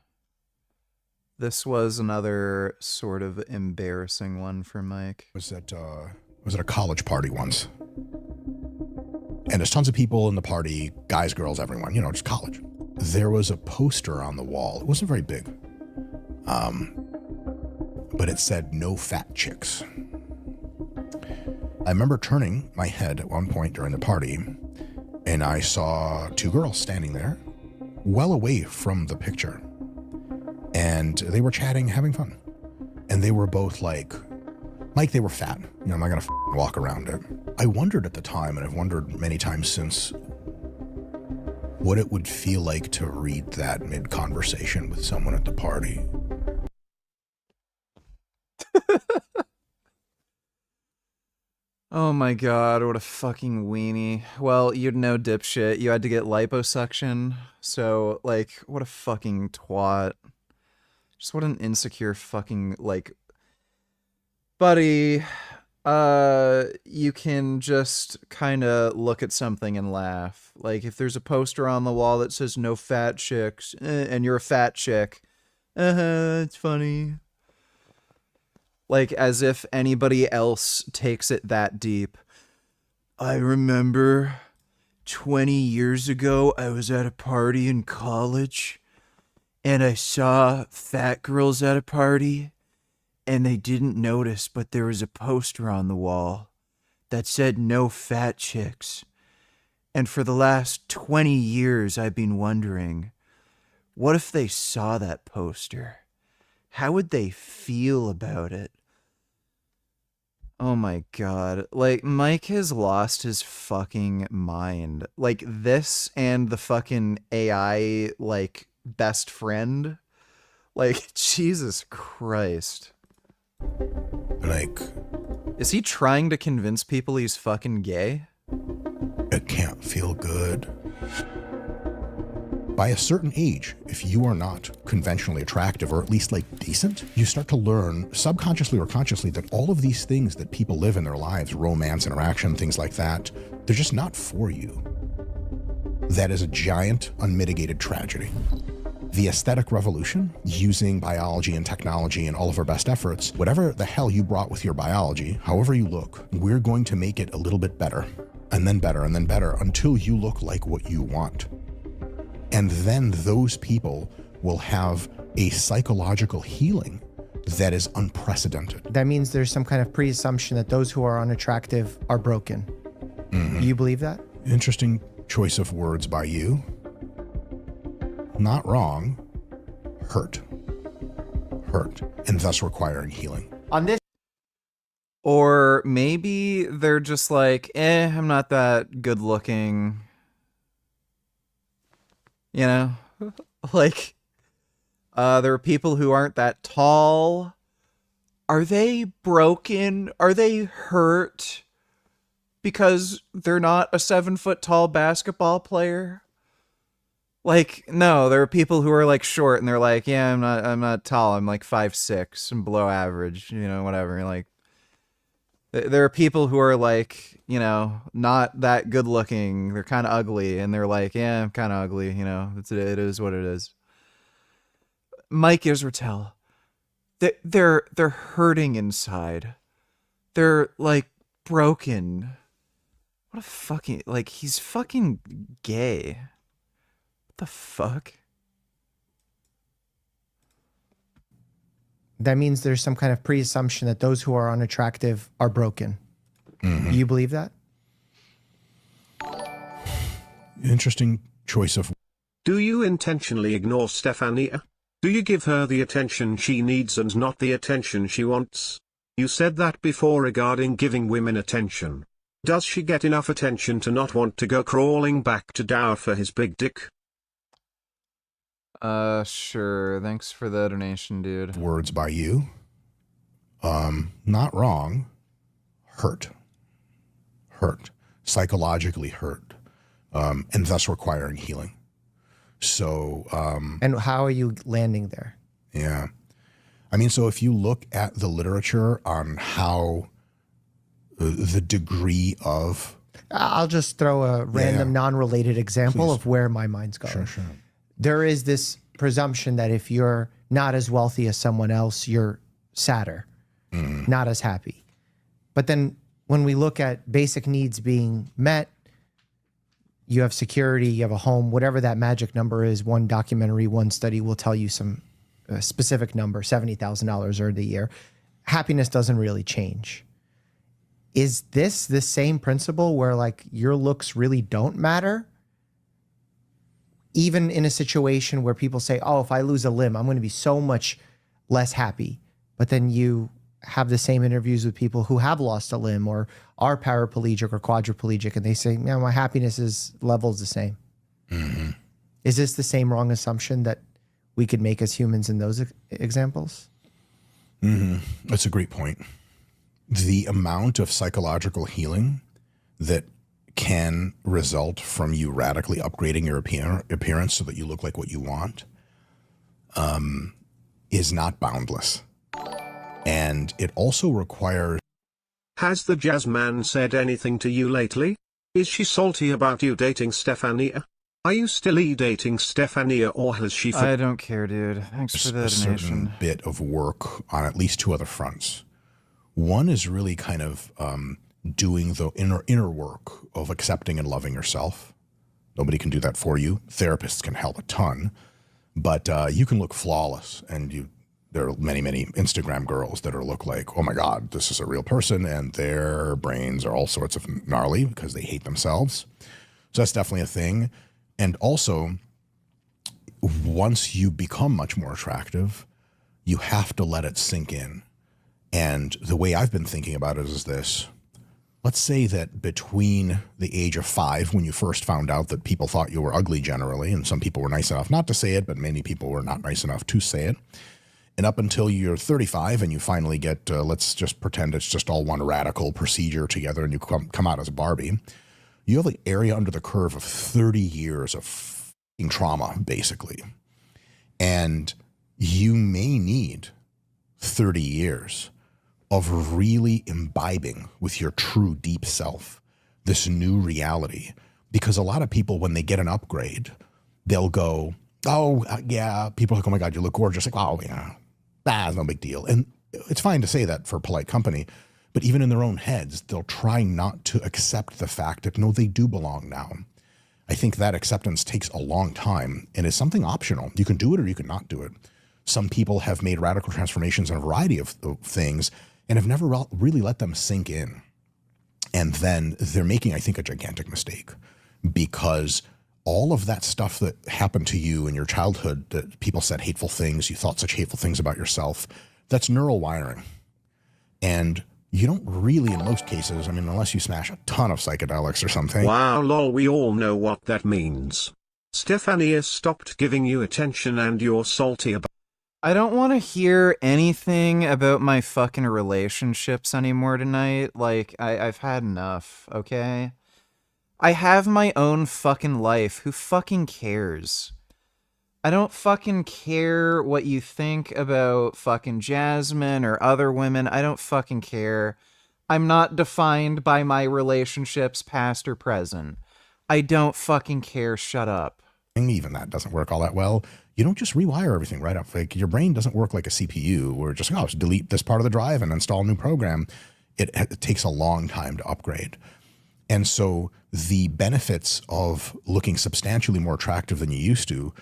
This was another sort of embarrassing one for Mike. Was at a college party once. And there's tons of people in the party, guys, girls, everyone, just college. There was a poster on the wall. It wasn't very big. But it said, "No fat chicks." I remember turning my head at one point during the party, and I saw 2 girls standing there, well away from the picture. And they were chatting, having fun. And they were both like, Mike, they were fat. I'm not gonna walk around it. I wondered at the time, and I've wondered many times since, what it would feel like to read that mid-conversation with someone at the party. Oh my god, what a fucking weenie. Well, you'd know, dipshit. You had to get liposuction. So, like, what a fucking twat. Just what an insecure fucking, like... Buddy, you can just kind of look at something and laugh. Like, if there's a poster on the wall that says "No fat chicks," and you're a fat chick, it's funny. Like, as if anybody else takes it that deep. I remember 20 years ago, I was at a party in college, and I saw fat girls at a party, and they didn't notice, but there was a poster on the wall that said "No fat chicks." And for the last 20 years, I've been wondering, what if they saw that poster? How would they feel about it? Oh my god. Like, Mike has lost his fucking mind. Like, this and the fucking AI, like, best friend. Like, Jesus Christ. Like... Is he trying to convince people he's fucking gay? It can't feel good. By a certain age, if you are not conventionally attractive, or at least like decent, you start to learn, subconsciously or consciously, that all of these things that people live in their lives, romance, interaction, things like that, they're just not for you. That is a giant, unmitigated tragedy. The aesthetic revolution, using biology and technology and all of our best efforts, whatever the hell you brought with your biology, however you look, we're going to make it a little bit better, and then better, and then better, until you look like what you want. And then those people will have a psychological healing that is unprecedented. That means there's some kind of pre-assumption that those who are unattractive are broken. Mm-hmm. You believe that? Interesting choice of words by you. Not wrong. Hurt, and thus requiring healing. On this. Or maybe they're just like, I'm not that good looking. You know? Like, there are people who aren't that tall. Are they broken? Are they hurt? Because they're not a 7-foot tall basketball player? Like, no, there are people who are like short and they're like, yeah, I'm not tall. I'm like 5'6", I'm below average, you know, whatever. Like, there are people who are like, you know, not that good looking. They're kind of ugly and they're like, yeah, I'm kind of ugly, you know, it is what it is. Mike Israetel, they're hurting inside. They're like broken. What a fucking, like, he's fucking gay. What the fuck? That means there's some kind of pre-assumption that those who are unattractive are broken. Mm-hmm. You believe that? Interesting choice of. Do you intentionally ignore Stefania? Do you give her the attention she needs and not the attention she wants? You said that before regarding giving women attention. Does she get enough attention to not want to go crawling back to Dow for his big dick? Sure. Thanks for the donation, dude. Words by you. Not wrong. Hurt. Psychologically hurt. And thus requiring healing. So, and how are you landing there? Yeah. I mean, so if you look at the literature on how the degree of. I'll just throw a random non-related example of where my mind's going. Sure. There is this presumption that if you're not as wealthy as someone else, you're sadder, not as happy. But then when we look at basic needs being met, you have security, you have a home, whatever that magic number is. One documentary, one study will tell you some specific number, $70,000 or the year. Happiness doesn't really change. Is this the same principle where like your looks really don't matter? Even in a situation where people say, oh, if I lose a limb, I'm going to be so much less happy. But then you have the same interviews with people who have lost a limb or are paraplegic or quadriplegic, and they say, man, my happiness level is the same. Mm-hmm. Is this the same wrong assumption that we could make as humans in those examples? Mm-hmm. That's a great point. The amount of psychological healing that can result from you radically upgrading your appearance so that you look like what you want is not boundless. And it also requires. Has the jazz man said anything to you lately? Is she salty about you dating Stefania? Are you still dating Stefania or has she... I don't care, dude. Thanks for the donation. A certain bit of work on at least two other fronts. One is really kind of doing the inner work of accepting and loving yourself. Nobody can do that for you. Therapists can help a ton, but you can look flawless, and there are many Instagram girls that look like, oh my God, this is a real person, and their brains are all sorts of gnarly because they hate themselves. So that's definitely a thing. And also, once you become much more attractive, you have to let it sink in. And the way I've been thinking about it is this. Let's say that between the age of 5, when you first found out that people thought you were ugly generally, and some people were nice enough not to say it, but many people were not nice enough to say it, and up until you're 35 and you finally get, let's just pretend it's just all one radical procedure together and you come out as a Barbie, you have the area under the curve of 30 years of trauma, basically. And you may need 30 years of really imbibing with your true deep self, this new reality. Because a lot of people, when they get an upgrade, they'll go, oh, yeah, people are like, oh my God, you look gorgeous. Like, oh, yeah, that's no big deal. And it's fine to say that for polite company, but even in their own heads, they'll try not to accept the fact that, no, they do belong now. I think that acceptance takes a long time and is something optional. You can do it or you can not do it. Some people have made radical transformations in a variety of things and have never really let them sink in. And then they're making, I think, a gigantic mistake, because all of that stuff that happened to you in your childhood, that people said hateful things, you thought such hateful things about yourself, that's neural wiring. And you don't really, in most cases, I mean, unless you smash a ton of psychedelics or something. Wow, lol, we all know what that means. Stefania stopped giving you attention and you're salty about. I don't want to hear anything about my fucking relationships anymore tonight. Like, I've had enough, okay? I have my own fucking life. Who fucking cares? I don't fucking care what you think about fucking Jasmine or other women. I don't fucking care. I'm not defined by my relationships, past or present. I don't fucking care. Shut up. Even that doesn't work all that well. You don't just rewire everything right up. Like, your brain doesn't work like a CPU where just, oh, just delete this part of the drive and install a new program. It takes a long time to upgrade. And so the benefits of looking substantially more attractive than you used to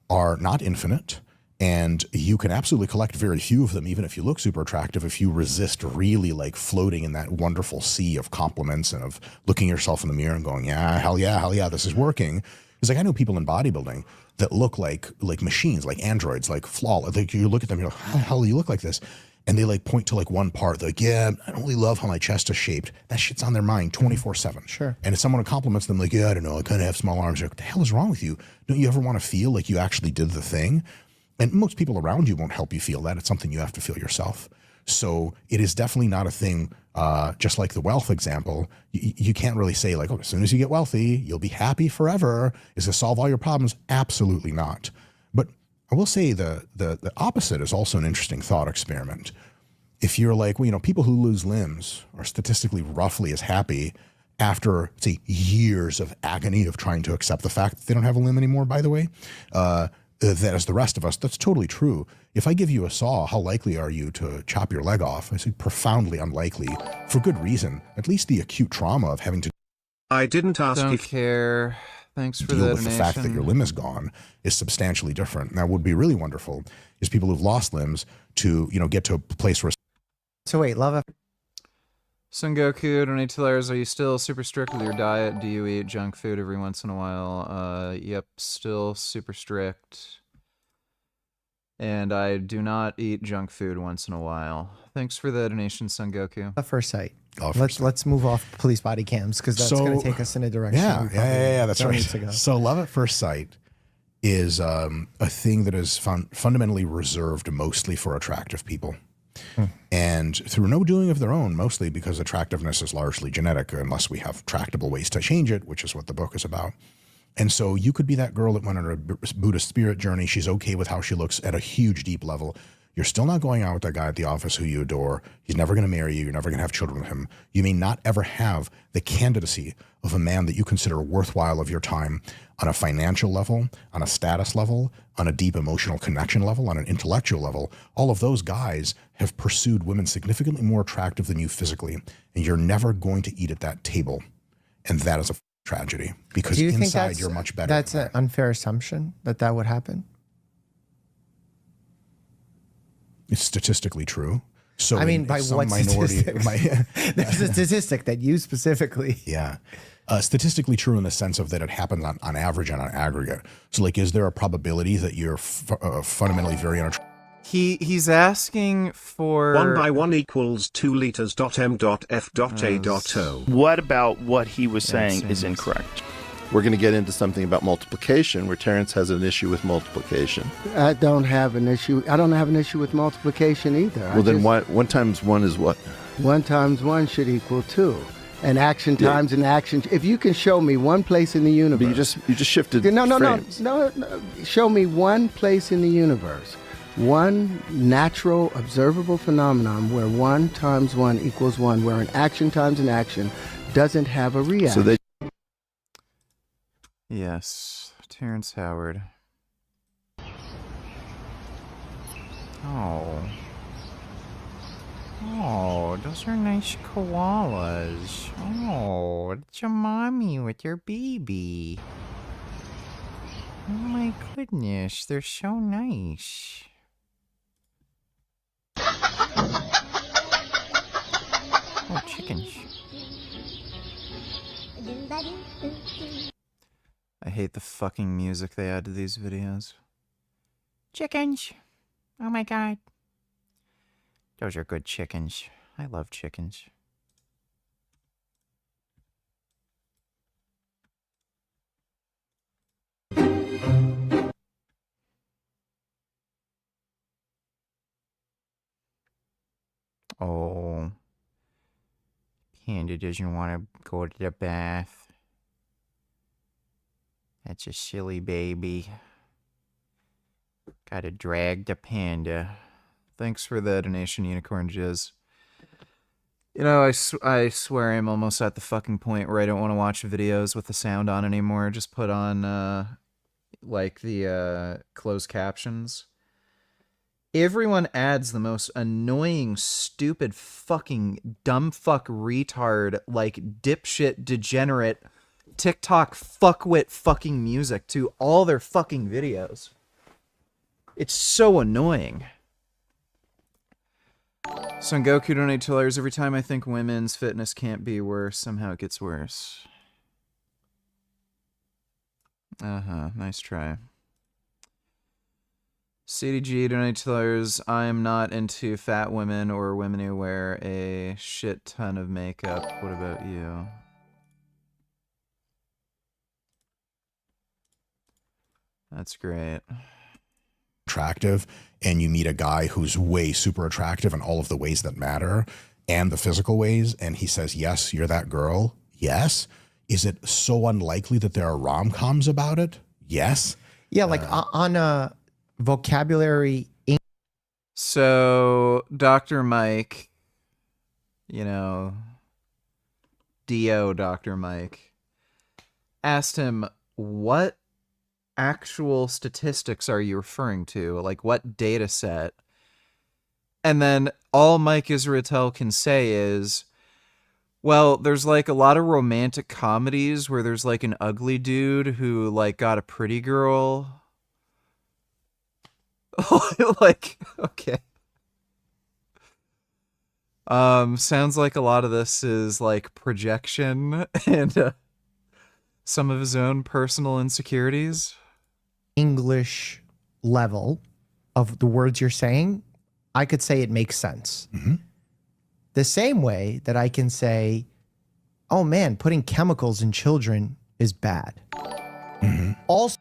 are not infinite. And you can absolutely collect very few of them, even if you look super attractive, if you resist really like floating in that wonderful sea of compliments and of looking yourself in the mirror and going, yeah, hell yeah, this is working. It's like, I know people in bodybuilding that look like machines, like androids, like flawless. Like, you look at them, you're like, how the hell do you look like this? And they like point to like one part, like, yeah, I don't really love how my chest is shaped. That shit's on their mind 24/7. Sure. And if someone compliments them, like, yeah, I don't know, I kind of have small arms. You're like, what the hell is wrong with you? Don't you ever want to feel like you actually did the thing? And most people around you won't help you feel that. It's something you have to feel yourself. So it is definitely not a thing, just like the wealth example. You can't really say like, oh, as soon as you get wealthy, you'll be happy forever. Is this solve all your problems? Absolutely not. But I will say the opposite is also an interesting thought experiment. If you're like, well, people who lose limbs are statistically roughly as happy after, say, years of agony of trying to accept the fact that they don't have a limb anymore, by the way, that as the rest of us, that's totally true. If I give you a saw, how likely are you to chop your leg off? I say profoundly unlikely, for good reason. At least the acute trauma of having to I didn't ask Don't if care. Thanks for deal the with the fact that your limb is gone is substantially different. Now, what would be really wonderful is people who've lost limbs to, get to a place where. So wait, love. Son Goku, donate $2. Are you still super strict with your diet? Do you eat junk food every once in a while? Yep, still super strict. And I do not eat junk food once in a while. Thanks for the donation, Son Goku. At first sight. Let's move off police body cams because that's going to take us in a direction. Yeah, that's right. So love at first sight is a thing that is fundamentally reserved mostly for attractive people. And through no doing of their own, mostly because attractiveness is largely genetic, unless we have tractable ways to change it, which is what the book is about. And so you could be that girl that went on a Buddhist spirit journey. She's okay with how she looks at a huge, deep level. You're still not going out with that guy at the office who you adore. He's never going to marry you. You're never going to have children with him. You may not ever have the candidacy of a man that you consider worthwhile of your time on a financial level, on a status level, on a deep emotional connection level, on an intellectual level. All of those guys have pursued women significantly more attractive than you physically, and you're never going to eat at that table. And that is a tragedy, because inside you're much better. That's an unfair assumption that would happen. It's statistically true. So I mean, by what statistic? There's a statistic that you specifically. Yeah. Statistically true in the sense of that it happens on average and on aggregate. So like, is there a probability that you're fundamentally very unattractive? He's asking for 1 by 1 equals 2 liters. M.F.A.O. What about what he was saying is incorrect? We're going to get into something about multiplication, where Terrence has an issue with multiplication. I don't have an issue. I don't have an issue with multiplication either. Well, then 1 times 1 is what? 1 times 1 should equal 2. And action times an action. If you can show me one place in the universe. But you just shifted frames. No. Show me one place in the universe, one natural observable phenomenon where 1 times 1 equals 1, where an action times an action doesn't have a reaction. So Yes, Terrence Howard. Oh, those are nice koalas. Oh, it's your mommy with your baby. Oh my goodness, they're so nice. Oh, chickens. I hate the fucking music they add to these videos. Chickens! Oh my god. Those are good chickens. I love chickens. Oh. Panda doesn't want to go to the bath. That's a silly baby. Gotta drag the panda. Thanks for the donation, Unicorn Jizz. You know, I swear I'm almost at the fucking point where I don't want to watch videos with the sound on anymore. Just put on, like, the closed captions. Everyone adds the most annoying, stupid, fucking, dumb fuck retard, like, dipshit, degenerate, TikTok fuckwit fucking music to all their fucking videos. It's so annoying. Son Goku donate $2. Every time I think women's fitness can't be worse, somehow it gets worse. Nice try. CDG donate $2. I'm not into fat women or women who wear a shit ton of makeup. What about you? That's great. Attractive, and you meet a guy who's way super attractive in all of the ways that matter and the physical ways, and he says, yes, you're that girl. Yes. Is it so unlikely that there are rom-coms about it? Yes. Yeah, like on a vocabulary. So Dr. Mike, you know, D.O. Dr. Mike, asked him, what actual statistics are you referring to? Like, what data set? And then all Mike Israetel can say is, well, there's like a lot of romantic comedies where there's like an ugly dude who like got a pretty girl. Like, okay. Sounds like a lot of this is like projection and some of his own personal insecurities. English level of the words you're saying, I could say it makes sense. The same way that I can say, oh man, putting chemicals in children is bad. Also,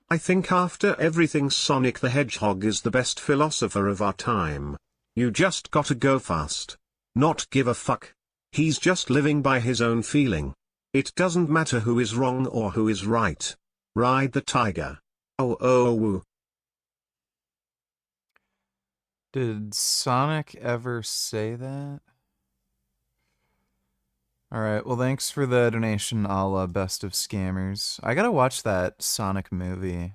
I think after everything, Sonic the Hedgehog is the best philosopher of our time. You just gotta go fast. Not give a fuck. He's just living by his own feeling. It doesn't matter who is wrong or who is right. Ride the tiger. Oh. Did Sonic ever say that? Alright, well thanks for the donation, a la Best of Scammers. I gotta watch that Sonic movie.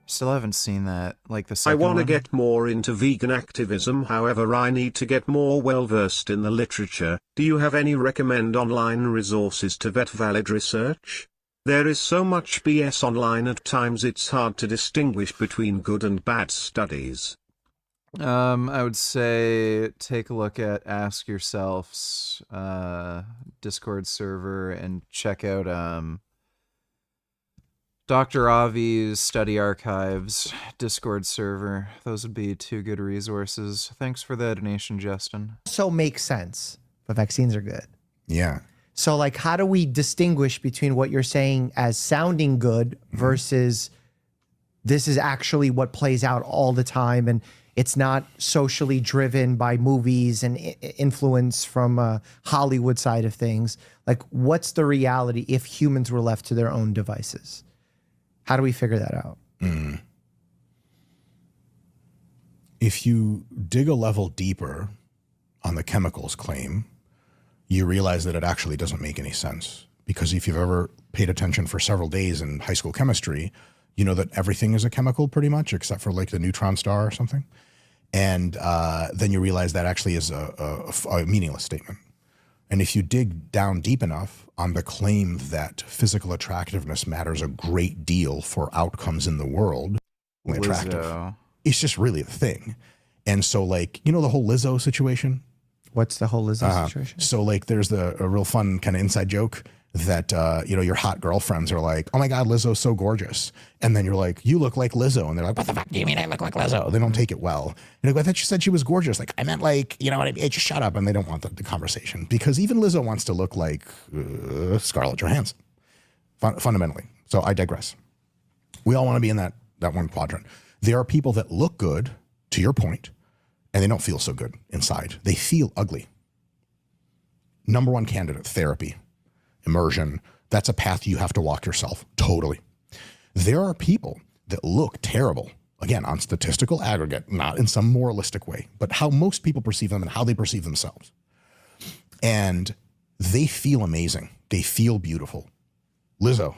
Still haven't seen that, like the I second wanna one. get more into vegan activism, however I need to get more well versed in the literature. Do you have any recommend online resources to vet valid research? There is so much BS online at times it's hard to distinguish between good and bad studies. I would say take a look at Ask Yourself's Discord server and check out Dr. Avi's Study Archives Discord server. Those would be two good resources. Thanks for the donation, Justin. also makes sense, but vaccines are good. Yeah. So like, how do we distinguish between what you're saying as sounding good versus this is actually what plays out all the time and it's not socially driven by movies and influence from Hollywood side of things? Like, what's the reality if humans were left to their own devices? How do we figure that out? If you dig a level deeper on the chemicals claim, you realize that it actually doesn't make any sense. Because if you've ever paid attention for several days in high school chemistry, you know that everything is a chemical pretty much, except for like the neutron star or something. And then you realize that actually is a meaningless statement. And if you dig down deep enough on the claim that physical attractiveness matters a great deal for outcomes in the world, attractive, it's just really a thing. And so like, you know, the whole Lizzo situation? What's the whole Lizzo situation? So like there's a real fun kind of inside joke that, you know, your hot girlfriends are like, oh my God, Lizzo's so gorgeous. And then you're like, you look like Lizzo. And they're like, what the fuck do you mean I look like Lizzo? They don't take it well. And like, I thought you said she was gorgeous. Like, I meant like, you know what I mean? Hey, just shut up. And they don't want the conversation because even Lizzo wants to look like Scarlett Johansson, fundamentally. So I digress. We all want to be in that one quadrant. There are people that look good, to your point, and they don't feel so good inside. They feel ugly. Number one candidate, therapy, immersion, That's a path you have to walk yourself. Totally. There are people that look terrible, again, on statistical aggregate, not in some moralistic way, but how most people perceive them and how they perceive themselves. And they feel amazing. They feel beautiful. Lizzo,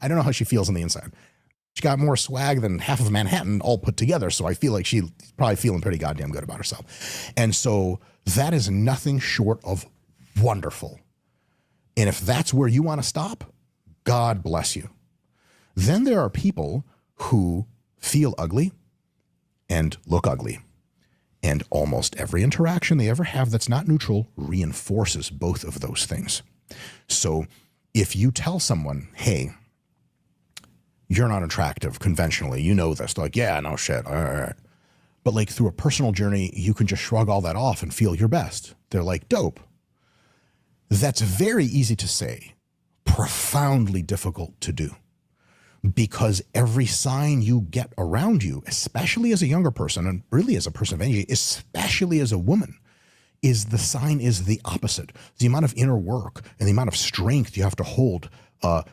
I don't know how she feels on the inside. She got more swag than half of Manhattan all put together, so I feel like she's probably feeling pretty goddamn good about herself. And so that is nothing short of wonderful. And if that's where you want to stop, God bless you. Then there are people who feel ugly and look ugly. And almost every interaction they ever have that's not neutral reinforces both of those things. So if you tell someone, hey, you're not attractive conventionally, you know this, they're like, yeah, no shit, all right. But like through a personal journey, you can just shrug all that off and feel your best. They're like, dope. That's very easy to say, profoundly difficult to do. Because every sign you get around you, especially as a younger person, and really as a person of age, especially as a woman, is the opposite. The amount of inner work and the amount of strength you have to hold,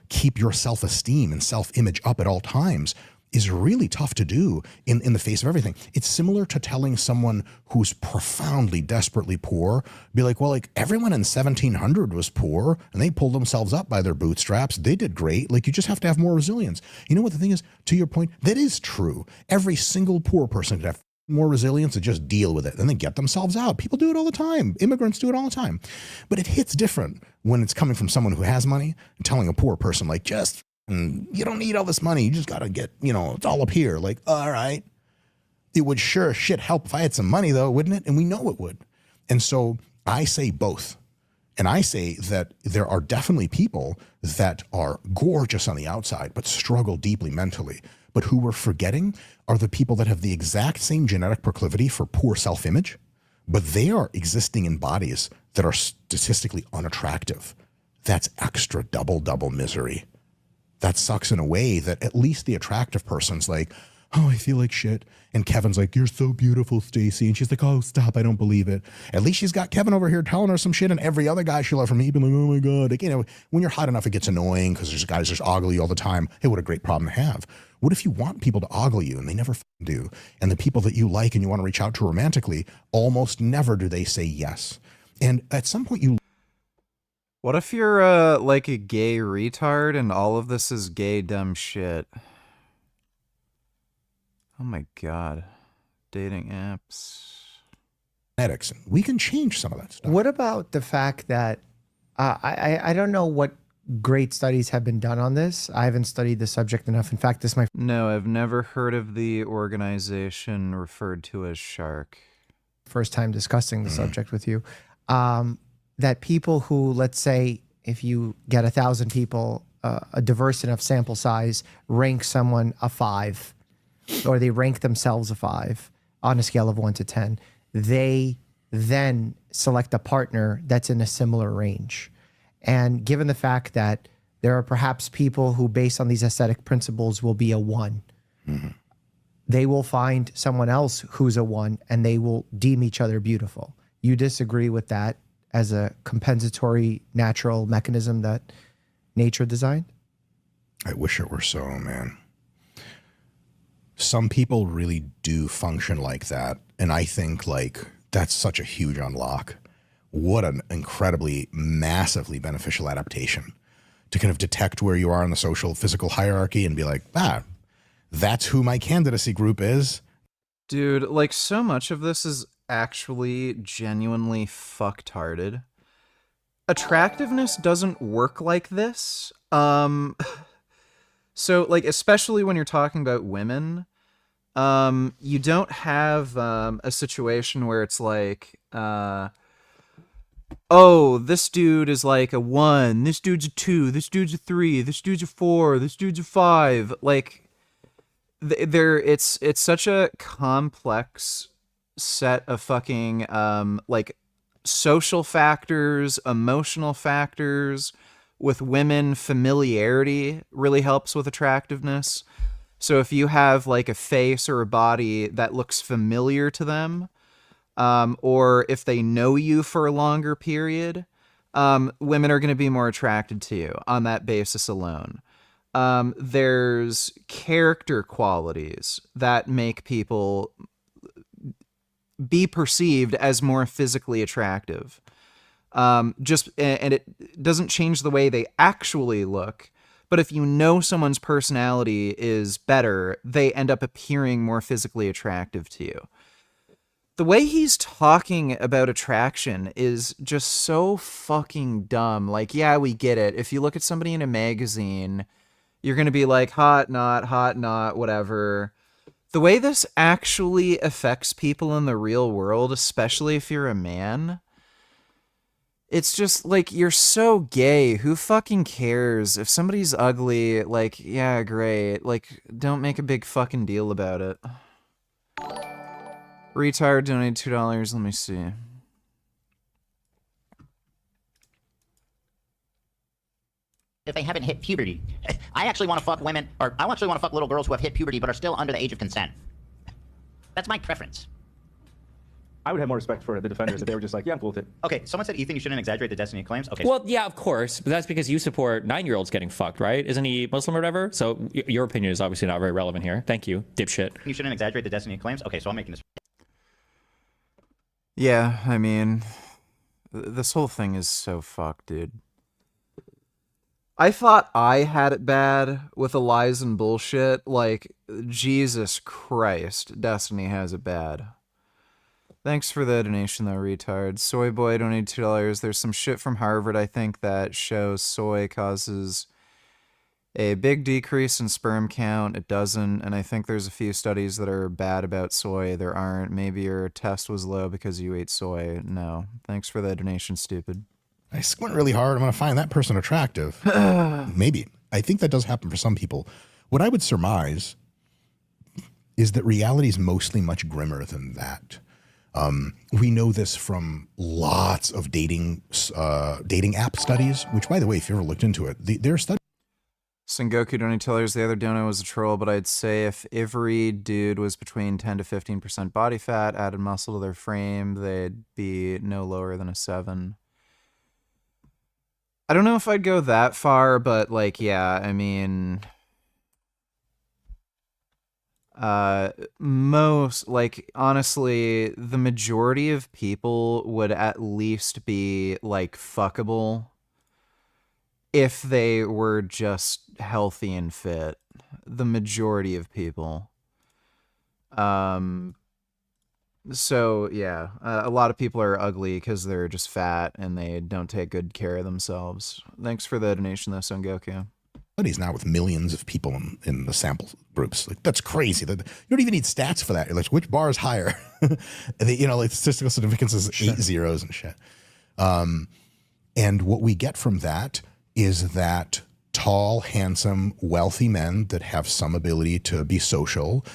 keep your self-esteem and self-image up at all times is really tough to do in the face of everything. It's similar to telling someone who's profoundly, desperately poor, be like, well, like everyone in 1700 was poor and they pulled themselves up by their bootstraps. They did great. Like you just have to have more resilience. You know what the thing is, to your point, that is true. Every single poor person could have more resilience and just deal with it. Then they get themselves out. People do it all the time. Immigrants do it all the time. But it hits different when it's coming from someone who has money and telling a poor person like, just, you don't need all this money. You just got to get, it's all up here. Like, all right. It would sure shit help if I had some money though, wouldn't it? And we know it would. And so I say both. And I say that there are definitely people that are gorgeous on the outside, but struggle deeply mentally. But who we're forgetting are the people that have the exact same genetic proclivity for poor self-image, but they are existing in bodies that are statistically unattractive. That's extra double misery. That sucks in a way that at least the attractive person's like, oh, I feel like shit. And Kevin's like, you're so beautiful, Stacy. And she's like, oh, stop, I don't believe it. At least she's got Kevin over here telling her some shit, and every other guy she'll ever meet, be like, oh my God. Like, when you're hot enough, it gets annoying because there's guys just ogle you all the time. Hey, what a great problem to have. What if you want people to ogle you and they never do? And the people that you like and you want to reach out to romantically, almost never do they say yes. And at some point What if you're like a gay retard and all of this is gay dumb shit? Oh my God. Dating apps. genetics, we can change some of that stuff. What about the fact that I don't know what great studies have been done on this. I haven't studied the subject enough. In fact, this is my No, I've never heard of the organization referred to as Shark. first time discussing the subject with you. That people who, let's say, if you get 1,000 people, a diverse enough sample size, rank someone a 5, or they rank themselves a 5 on a scale of 1 to 10, they then select a partner that's in a similar range. And given the fact that there are perhaps people who, based on these aesthetic principles, will be a 1, they will find someone else who's a 1 and they will deem each other beautiful. You disagree with that as a compensatory natural mechanism that nature designed? I wish it were so, man. Some people really do function like that. And I think like that's such a huge unlock. What an incredibly, massively beneficial adaptation to kind of detect where you are in the social, physical hierarchy and be like, that's who my candidacy group is. Dude, like so much of this is actually genuinely fucktarded. Attractiveness doesn't work like this. So like, especially when you're talking about women, you don't have a situation where it's like, oh, this dude is like a 1, this dude's a 2, this dude's a 3, this dude's a 4, this dude's a 5. Like, it's such a complex set of fucking like social factors, emotional factors. With women, familiarity really helps with attractiveness. So if you have like a face or a body that looks familiar to them, or if they know you for a longer period, women are going to be more attracted to you on that basis alone. There's character qualities that make people be perceived as more physically attractive. And it doesn't change the way they actually look, but if you know someone's personality is better, they end up appearing more physically attractive to you. The way he's talking about attraction is just so fucking dumb. Like, yeah, we get it. If you look at somebody in a magazine, you're going to be like, hot, not, whatever. The way this actually affects people in the real world, especially if you're a man, it's just like, you're so gay. Who fucking cares? If somebody's ugly, like, yeah, great. Like, don't make a big fucking deal about it. Retard donated $2. Let me see. If they haven't hit puberty. I actually want to fuck women, or I actually want to fuck little girls who have hit puberty but are still under the age of consent. That's my preference. I would have more respect for the defenders if they were just like, yeah, I'm cool with it. Okay, someone said, Ethan, you shouldn't exaggerate the destiny of claims. Okay. Well, yeah, of course, but that's because you support 9-year-olds getting fucked, right? Isn't he Muslim or whatever? So your opinion is obviously not very relevant here. Thank you, dipshit. You shouldn't exaggerate the destiny of claims. Okay, so I'm making this. Yeah, I mean, this whole thing is so fucked, dude. I thought I had it bad with the lies and bullshit. Like, Jesus Christ, Destiny has it bad. Thanks for the donation, though, retard. Soy Boy donated $2. There's some shit from Harvard, I think, that shows soy causes a big decrease in sperm count. It doesn't, and I think there's a few studies that are bad about soy. There aren't. Maybe your test was low because you ate soy. No. Thanks for the donation, stupid. I squint really hard. I'm going to find that person attractive. Maybe. I think that does happen for some people. What I would surmise is that reality is mostly much grimmer than that. We know this from lots of dating app studies, which, by the way, if you ever looked into it, there are studies. Sengoku donated $2. The other donor was a troll, but I'd say if every dude was between 10 to 15% body fat, added muscle to their frame, they'd be no lower than a 7. I don't know if I'd go that far, but, like, yeah, I mean, honestly, the majority of people would at least be, like, fuckable if they were just healthy and fit. The majority of people. So, yeah, a lot of people are ugly because they're just fat and they don't take good care of themselves. Thanks for the donation, though, Son Goku. Studies now with millions of people in the sample groups. Like, that's crazy. You don't even need stats for that. You're like, which bar is higher? Like statistical significance is 8 zeros and shit. And what we get from that is that tall, handsome, wealthy men that have some ability to be social,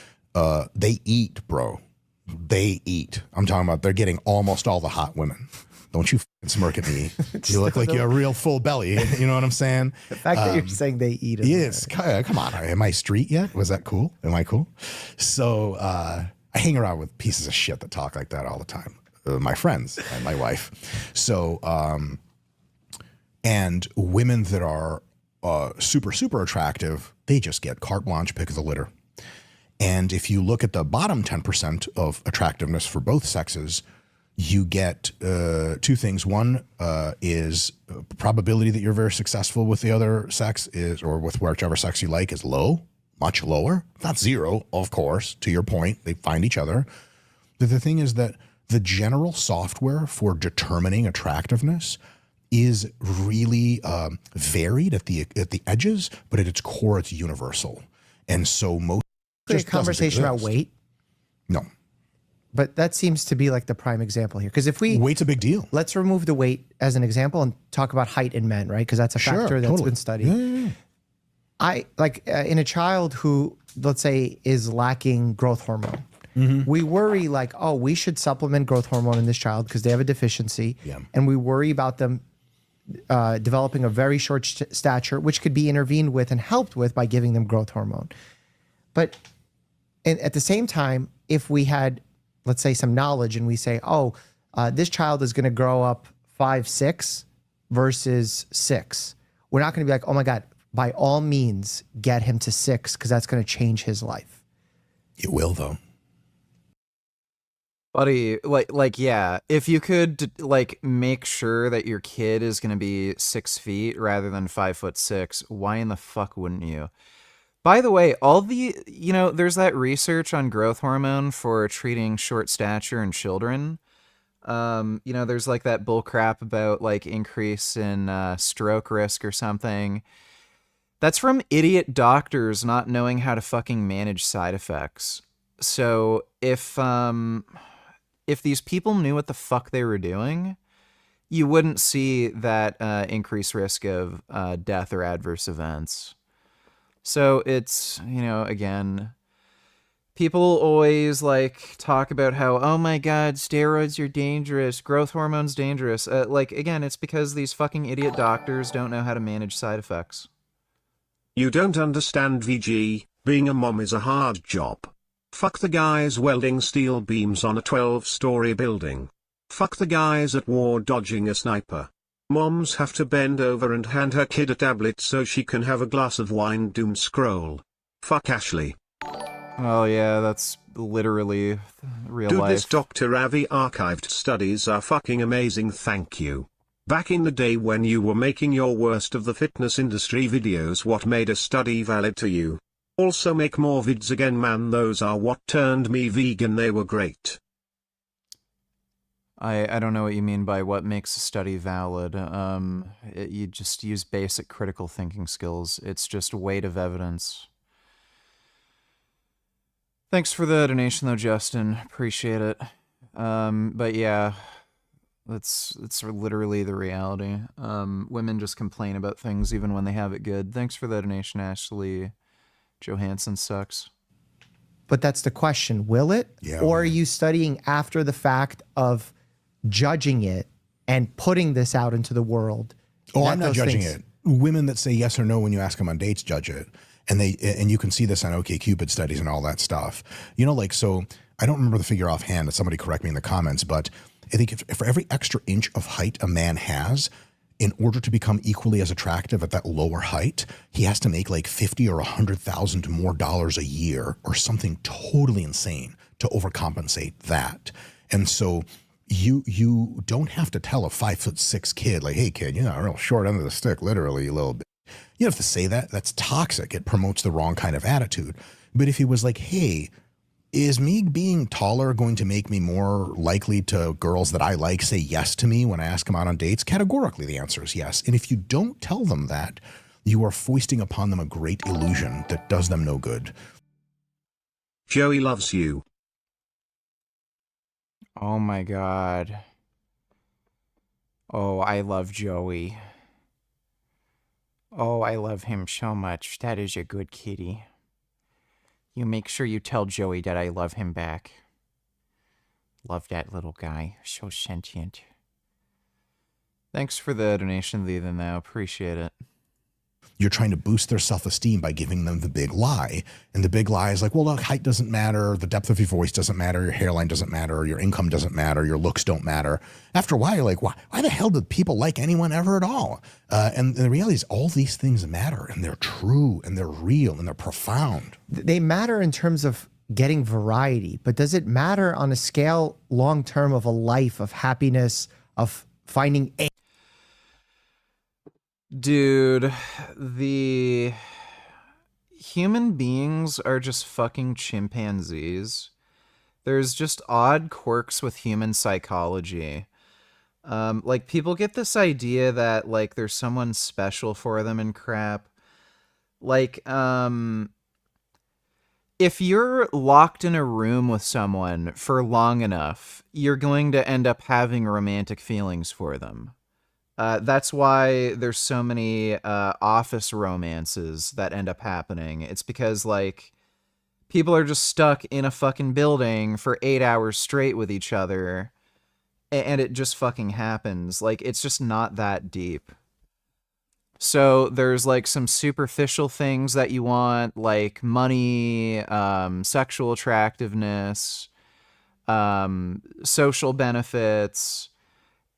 they eat, bro. They eat. I'm talking about they're getting almost all the hot women. Don't you smirk at me. You look like you have a real full belly. You know what I'm saying? The fact that you're saying they eat it. Yes. Come on. Am I street yet? Was that cool? Am I cool? So I hang around with pieces of shit that talk like that all the time. My friends and my wife. So, and women that are super, super attractive, they just get carte blanche, pick of the litter. And if you look at the bottom 10% of attractiveness for both sexes, you get 2 things. One is probability that you're very successful with the other sex is, or with whichever sex you like, is low, much lower. Not 0, of course. To your point, they find each other. The thing is that the general software for determining attractiveness is really varied at the edges, but at its core, it's universal. And so most A conversation about weight? No. But that seems to be like the prime example here. Because if we... Weight's a big deal. Let's remove the weight as an example and talk about height in men, right? Because that's a factor that's been studied. Yeah. I like in a child who, let's say, is lacking growth hormone, we worry like, oh, we should supplement growth hormone in this child because they have a deficiency. Yeah. And we worry about them developing a very short stature, which could be intervened with and helped with by giving them growth hormone. But at the same time, if we had, let's say, some knowledge and we say, oh, this child is going to grow up 5'6", versus 6. We're not going to be like, oh my God, by all means, get him to 6 because that's going to change his life. It will, though. Buddy, yeah, if you could like make sure that your kid is gonna be 6 feet rather than 5'6", why in the fuck wouldn't you? By the way, there's that research on growth hormone for treating short stature in children. There's like that bull crap about like increase in stroke risk or something. That's from idiot doctors not knowing how to fucking manage side effects. So if these people knew what the fuck they were doing, you wouldn't see that increased risk of death or adverse events. So it's, again, people always like talk about how, oh my God, steroids are dangerous, growth hormones dangerous. Again, it's because these fucking idiot doctors don't know how to manage side effects. You don't understand, VG. Being a mom is a hard job. Fuck the guys welding steel beams on a 12-story building. Fuck the guys at war dodging a sniper. Moms have to bend over and hand her kid a tablet so she can have a glass of wine doom scroll. Fuck Ashley. Oh yeah, that's literally real Dude, life. this Dr. Ravi archived studies are fucking amazing, thank you. Back in the day when you were making your worst of the fitness industry videos, what made a study valid to you? Also make more vids again, man, those are what turned me vegan, they were great. I don't know what you mean by what makes a study valid. You just use basic critical thinking skills. It's just weight of evidence. Thanks for the donation though, Justin. Appreciate it. But yeah, it's literally the reality. Women just complain about things even when they have it good. Thanks for the donation, Ashley. Johansson sucks. But that's the question. Will it? Yeah, or are you studying after the fact of judging it and putting this out into the world? Oh, I'm not judging it. Women that say yes or no when you ask them on dates judge it. And you can see this on OkCupid studies and all that stuff. So I don't remember the figure offhand. Somebody correct me in the comments, but I think if for every extra inch of height a man has, in order to become equally as attractive at that lower height, he has to make like 50 or 100,000 more dollars a year or something totally insane to overcompensate that. And so you don't have to tell a 5'6" kid like, hey kid, you're not real short end of the stick, literally a little bit. You have to say that. That's toxic. It promotes the wrong kind of attitude. But if he was like, hey, is me being taller going to make me more likely to girls that I like say yes to me when I ask them out on dates? Categorically, the answer is yes. And if you don't tell them that, you are foisting upon them a great illusion that does them no good. Joey loves you. Oh my God. Oh, I love Joey. Oh, I love him so much. That is a good kitty. You make sure you tell Joey that I love him back. Love that little guy. So sentient. Thanks for the donation, Ethan, though. Appreciate it. You're trying to boost their self-esteem by giving them the big lie. And the big lie is like, well, look, height doesn't matter. The depth of your voice doesn't matter. Your hairline doesn't matter. Your income doesn't matter. Your looks don't matter. After a while, you're like, why the hell did people like anyone ever at all? And the reality is all these things matter, and they're true, and they're real, and they're profound. They matter in terms of getting variety, but does it matter on a scale long-term of a life of happiness, of finding a... Dude, the human beings are just fucking chimpanzees. There's just odd quirks with human psychology. Like, people get this idea that, like, there's someone special for them and crap. Like, if you're locked in a room with someone for long enough, you're going to end up having romantic feelings for them. That's why there's so many office romances that end up happening. It's because, like, people are just stuck in a fucking building for 8 hours straight with each other, and it just fucking happens. Like, it's just not that deep. So there's, like, some superficial things that you want, like money, sexual attractiveness, social benefits.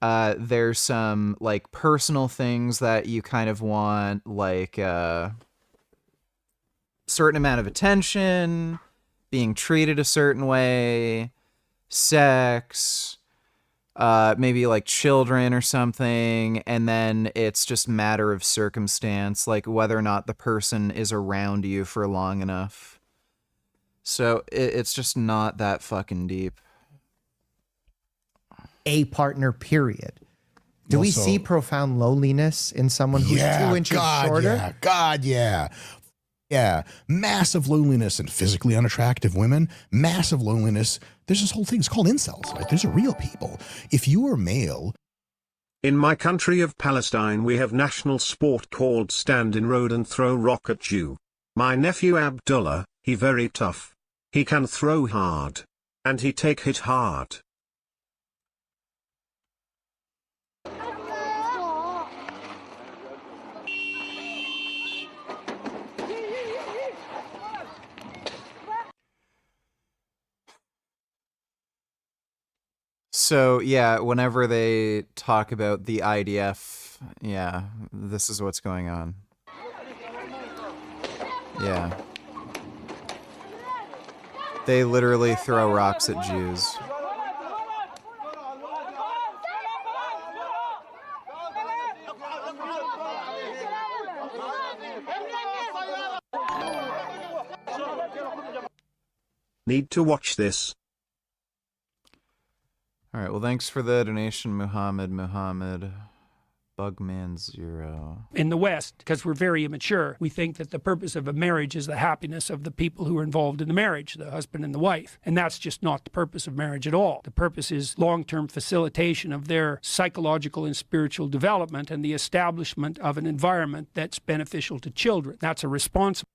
There's some like personal things that you kind of want, like certain amount of attention, being treated a certain way, sex, maybe like children or something, and then it's just matter of circumstance, like whether or not the person is around you for long enough. So it's just not that fucking deep. A partner, period. Do we Also- see profound loneliness in someone who's 2 inches shorter? Yeah, God, yeah. Yeah, massive loneliness in physically unattractive women, massive loneliness. There's this whole thing, it's called incels, right? These are real people. If you are male... In my country of Palestine we have national sport called stand in road and throw rock at Jew. My nephew Abdullah, he very tough. He can throw hard. And he take hit hard. So, yeah, whenever they talk about the IDF, yeah, this is what's going on. Yeah. They literally throw rocks at Jews. Need to watch this. All right, well, thanks for the donation, Muhammad. Bugman0. In the West, because we're very immature, we think that the purpose of a marriage is the happiness of the people who are involved in the marriage, the husband and the wife. And that's just not the purpose of marriage at all. The purpose is long-term facilitation of their psychological and spiritual development and the establishment of an environment that's beneficial to children. That's a responsible.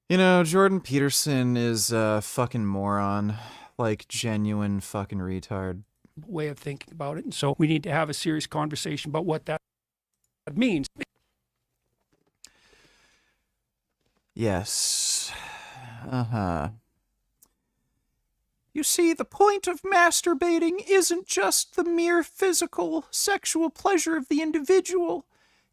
You know, Jordan Peterson is a fucking moron. Like, genuine fucking retard. Way of thinking about it. And so we need to have a serious conversation about what that means. Yes. You see, the point of masturbating isn't just the mere physical, sexual pleasure of the individual.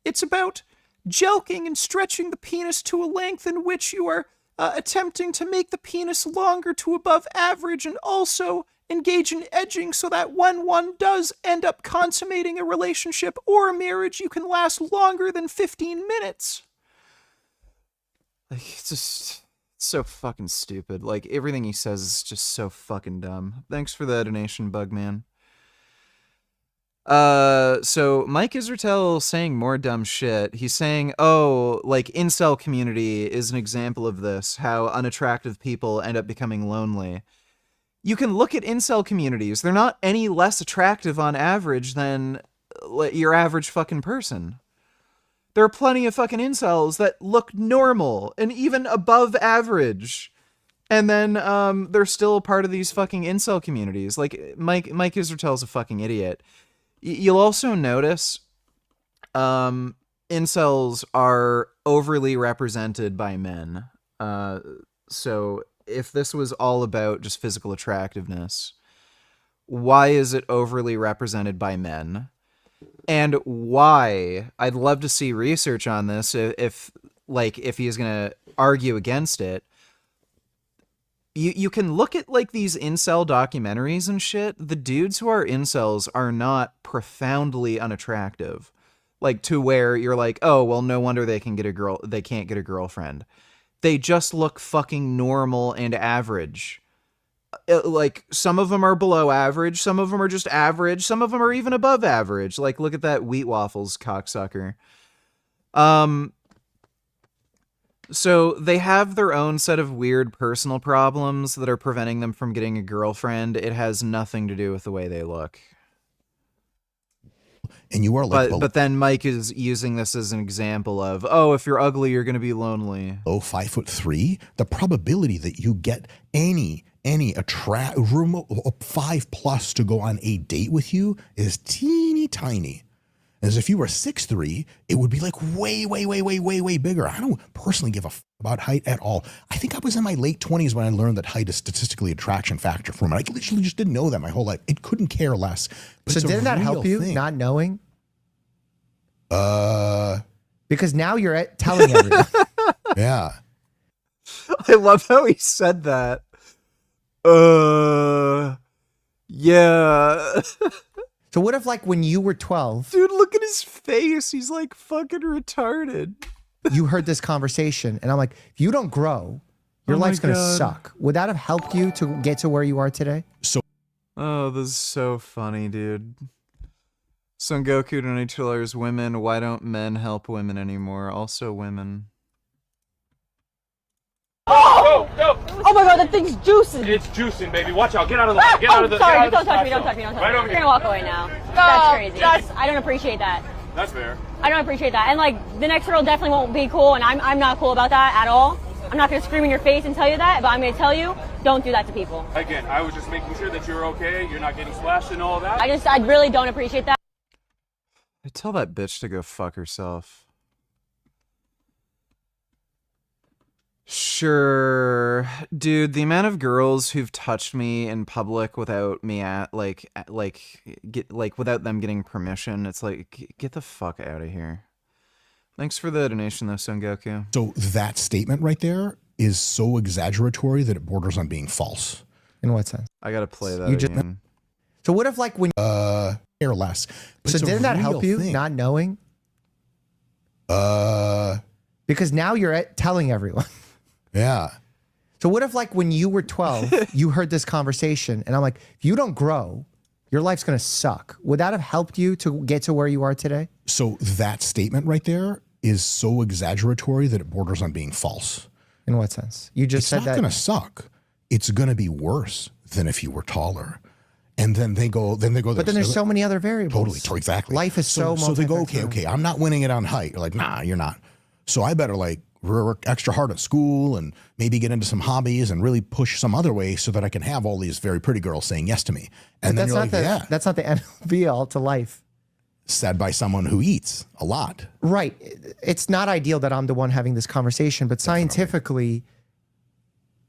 It's about jelqing and stretching the penis to a length in which you are attempting to make the penis longer to above average, and also engage in edging so that when one does end up consummating a relationship or a marriage, you can last longer than 15 minutes. Like, it's just so fucking stupid. Like, everything he says is just so fucking dumb. Thanks for the donation, Bugman. So Mike Israetel saying more dumb shit. He's saying, oh, like, incel community is an example of this, how unattractive people end up becoming lonely. You can look at incel communities. They're not any less attractive on average than your average fucking person. There are plenty of fucking incels that look normal and even above average. And then they're still part of these fucking incel communities. Like, Mike Israetel's a fucking idiot. You'll also notice incels are overly represented by men. So if this was all about just physical attractiveness, why is it overly represented by men? And why? I'd love to see research on this if he's going to argue against it. You can look at, like, these incel documentaries and shit. The dudes who are incels are not profoundly unattractive. Like, to where you're like, oh, well, no wonder they can't get a girlfriend. They just look fucking normal and average. Like, some of them are below average, some of them are just average, some of them are even above average. Like, look at that Wheat Waffles cocksucker. So they have their own set of weird personal problems that are preventing them from getting a girlfriend. It has nothing to do with the way they look. And you are like... But then Mike is using this as an example of, oh, if you're ugly, you're going to be lonely. Oh, 5'3", the probability that you get any 5+ to go on a date with you is teeny tiny. As if you were 6'3", it would be like way, way, way, way, way, way bigger. I don't personally give a about height at all. I think I was in my late 20s when I learned that height is statistically attraction factor for women. I literally just didn't know that my whole life. It couldn't care less. But So didn't that help you, not knowing? Because now you're telling everyone. Yeah. I love how he said that. Yeah. So what if, like, when you were 12, dude, look at his face. He's like fucking retarded. You heard this conversation, and I'm like, if you don't grow, your Oh my life's gonna God. suck. Would that have helped you to get to where you are today? So, oh, this is so funny, dude. Son Goku to $2 women. Why don't men help women anymore? Also women. Oh! Oh my god, that thing's juicing! It's juicing, baby. Watch out. Get out of the way. Get out of the sorry, get out of don't the touch me, spot don't touch me, don't touch Right me. over You're here. gonna walk away now. That's crazy. I don't appreciate that. That's fair. I don't appreciate that. And like, the next girl definitely won't be cool, and I'm not cool about that at all. I'm not gonna scream in your face and tell you that, but I'm gonna tell you, don't do that to people. Again, I was just making sure that you're okay. You're not getting splashed and all that. I really don't appreciate that. I tell that bitch to go fuck herself. Sure, dude. The amount of girls who've touched me in public without me without them getting permission, it's like, get the fuck out of here. Thanks for the donation, though, Son Goku. So that statement right there is so exaggeratory that it borders on being false. In what sense? I gotta play that You just- again. So what if, like, when care less? But so it's a didn't that real help you, thing. not knowing? Because now you're telling everyone. Yeah. So what if, like, when you were 12, you heard this conversation, and I'm like, if you don't grow, your life's gonna suck. Would that have helped you to get to where you are today? So that statement right there is so exaggeratory that it borders on being false. In what sense? You just It's said not that. going to suck. It's going to be worse than if you were taller. And then they go. But then there's so many other variables. Totally, exactly. Life is so they go, multifactorial. okay, I'm not winning it on height. You're like, nah, you're not. So I better like work extra hard at school and maybe get into some hobbies and really push some other way so that I can have all these very pretty girls saying yes to me. And then that's you're not like, the yeah. that's not the end be all to life. Said by someone who eats a lot. Right. It's not ideal that I'm the one having this conversation, but scientifically,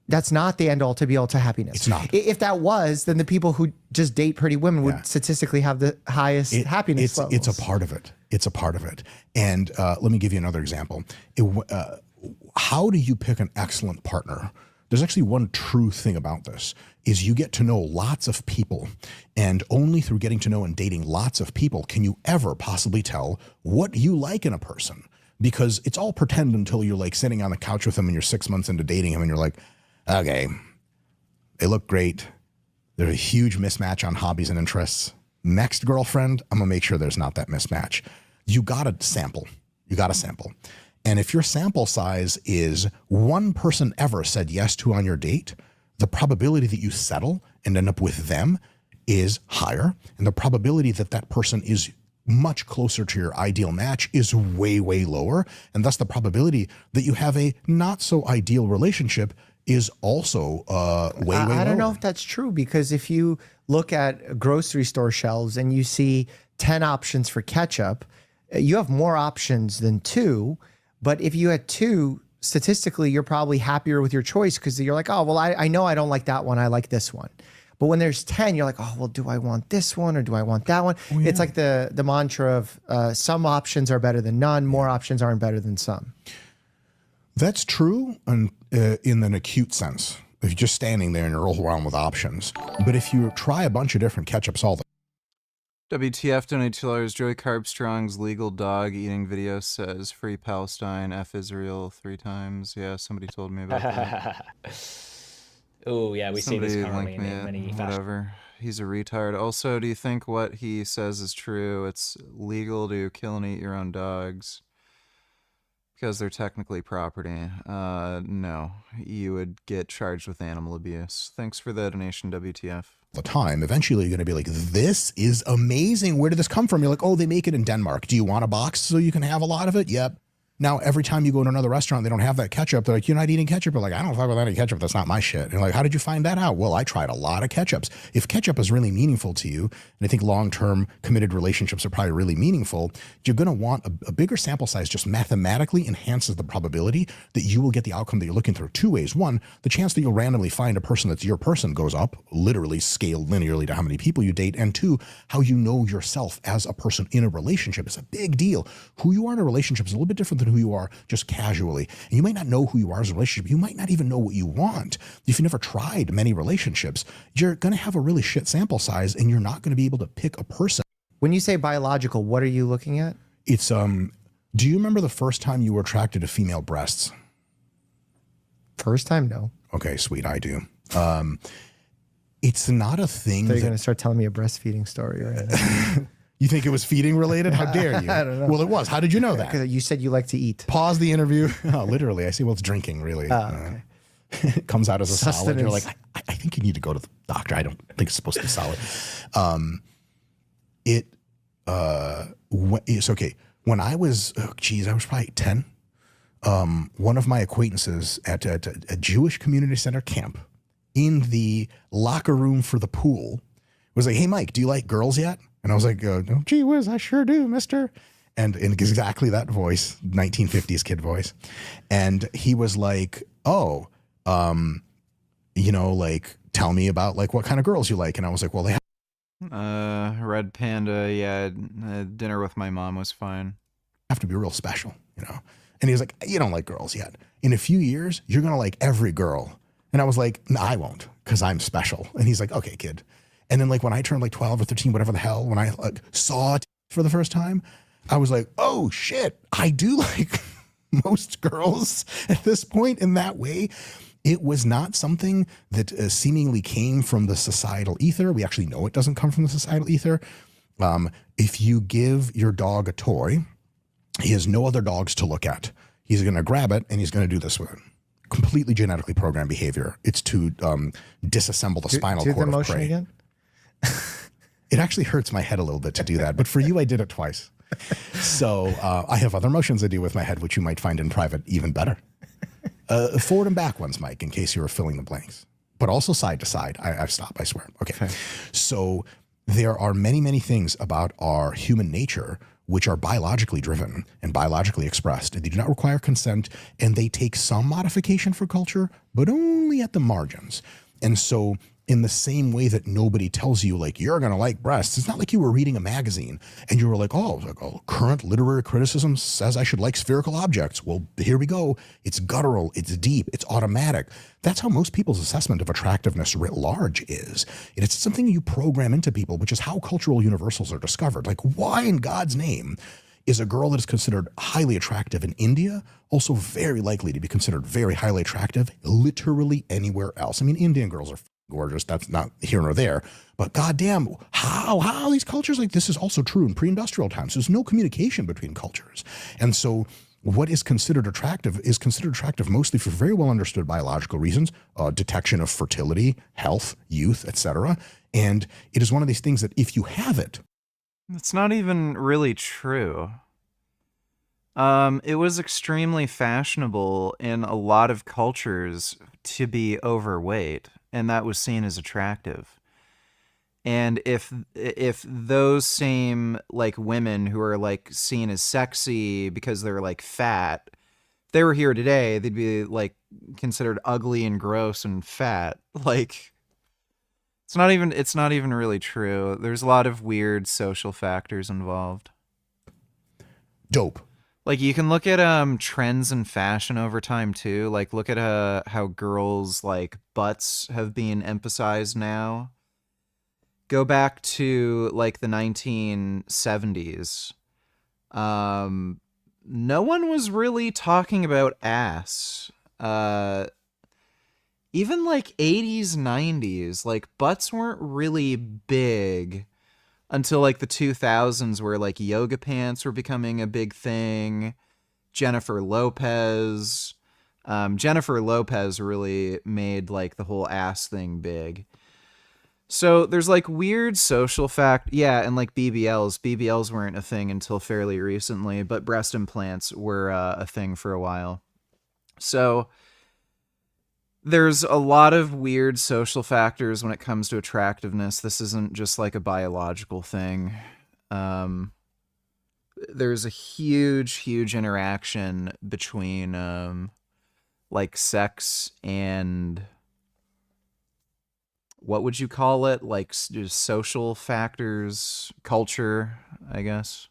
that's not the end all to be all to happiness. It's not. If that was, then the people who just date pretty women would statistically have the highest happiness levels. It's a part of it. It's a part of it. And let me give you another example. How do you pick an excellent partner? There's actually one true thing about this is you get to know lots of people, and only through getting to know and dating lots of people can you ever possibly tell what you like in a person, because it's all pretend until you're like sitting on the couch with them and you're 6 months into dating him and you're like, okay, they look great. There's a huge mismatch on hobbies and interests. Next girlfriend, I'm gonna make sure there's not that mismatch. You gotta sample. You gotta sample. And if your sample size is one person ever said yes to on your date, the probability that you settle and end up with them is higher. And the probability that that person is much closer to your ideal match is way, way lower. And thus the probability that you have a not so ideal relationship is also way, way lower. I don't know if that's true, because if you look at grocery store shelves and you see 10 options for ketchup, you have more options than 2. But if you had 2, statistically, you're probably happier with your choice because you're like, oh, well, I know I don't like that one. I like this one. But when there's 10, you're like, oh, well, do I want this one or do I want that one? Oh, yeah. It's like the mantra of some options are better than none. More options aren't better than some. That's true in an acute sense. If you're just standing there and you're overwhelmed with options. But if you try a bunch of different ketchups all the WTF donate $2. Joey Carbstrong's legal dog eating video says free Palestine, F Israel 3 times. Yeah, somebody told me about that. Oh, yeah, we see this Somebody currently linked in me many it, fashions. whatever. He's a retard. Also, do you think what he says is true? It's legal to kill and eat your own dogs because they're technically property. No, you would get charged with animal abuse. Thanks for the donation, WTF. time, eventually you're going to be like, this is amazing. Where did this come from? You're like, oh, they make it in Denmark. Do you want a box so you can have a lot of it? Yep. Now, every time you go to another restaurant, they don't have that ketchup. They're like, you're not eating ketchup. You're like, I don't fuck with any ketchup. That's not my shit. And you're like, how did you find that out? Well, I tried a lot of ketchups. If ketchup is really meaningful to you, and I think long-term committed relationships are probably really meaningful, you're going to want a bigger sample size. Just mathematically enhances the probability that you will get the outcome that you're looking for. Two ways. One, the chance that you'll randomly find a person that's your person goes up, literally scaled linearly to how many people you date. And two, how you know yourself as a person in a relationship is a big deal. Who you are in a relationship is a little bit different than who you are just casually. And you might not know who you are as a relationship. You might not even know what you want. If you've never tried many relationships, you're going to have a really shit sample size and you're not going to be able to pick a person. When you say biological, what are you looking at? It's, do you remember the first time you were attracted to female breasts? First time, no. Okay, sweet, I do. It's not a thing. So you're going to start telling me a breastfeeding story, right? You think it was feeding related? How dare you? I don't know. Well, it was. How did you know that? Because you said you like to eat. Pause the interview. Oh, literally. I see. Well, it's drinking, really. Okay. It comes out as a solid. You're like, Sustenance. I think you need to go to the doctor. I don't think it's supposed to be solid. It's okay. When I was, I was probably 10. One of my acquaintances at a Jewish community center camp in the locker room for the pool was like, hey, Mike, do you like girls yet? And I was like, oh, gee whiz, I sure do, mister. And in exactly that voice, 1950s kid voice. And he was like, oh, like, tell me about like what kind of girls you like. And I was like, well, they have Red Panda, yeah, dinner with my mom was fine. Have to be real special, And he was like, you don't like girls yet. In a few years, you're going to like every girl. And I was like, no, I won't, because I'm special. And he's like, okay, kid. And then like when I turned like 12 or 13, whatever the hell, when I like saw it for the first time, I was like, oh shit, I do like most girls at this point in that way. It was not something that seemingly came from the societal ether. We actually know it doesn't come from the societal ether. If you give your dog a toy, he has no other dogs to look at. He's going to grab it and he's going to do this with it. Completely genetically programmed behavior. It's to disassemble the spinal do cord the of motion prey. again? It actually hurts my head a little bit to do that, but for you, I did it twice. So I have other motions I do with my head, which you might find in private even better. Forward and back ones, Mike, in case you were filling the blanks, but also side to side. I've stopped, I swear. Okay. So there are many, many things about our human nature which are biologically driven and biologically expressed. They do not require consent, and they take some modification for culture, but only at the margins. And so in the same way that nobody tells you, like, you're going to like breasts, it's not like you were reading a magazine and you were like, oh, current literary criticism says I should like spherical objects. Well, here we go. It's guttural, it's deep, it's automatic. That's how most people's assessment of attractiveness writ large is. And it's something you program into people, which is how cultural universals are discovered. Like, why in God's name is a girl that is considered highly attractive in India also very likely to be considered very highly attractive literally anywhere else? I mean, Indian girls are gorgeous. That's not here nor there. But goddamn, how these cultures, like, this is also true in pre-industrial times. There's no communication between cultures. And so what is considered attractive mostly for very well understood biological reasons, detection of fertility, health, youth, etc. And it is one of these things that if you have it, it's not even really true. It was extremely fashionable in a lot of cultures to be overweight, and that was seen as attractive. And if those same like women who are like seen as sexy because they're like fat, if they were here today, they'd be like considered ugly and gross and fat. Like, it's not even really true. There's a lot of weird social factors involved. Dope. Like, you can look at trends in fashion over time too. Like, look at how girls' like butts have been emphasized now. Go back to like the 1970s. No one was really talking about ass. Even like 80s, 90s, like butts weren't really big until like the 2000s, where like yoga pants were becoming a big thing. Jennifer Lopez really made like the whole ass thing big. So there's like weird social yeah, and like BBLs. BBLs weren't a thing until fairly recently, but breast implants were a thing for a while. So there's a lot of weird social factors when it comes to attractiveness. This isn't just like a biological thing. There's a huge interaction between like sex and what would you call it? Like just social factors, culture, I guess.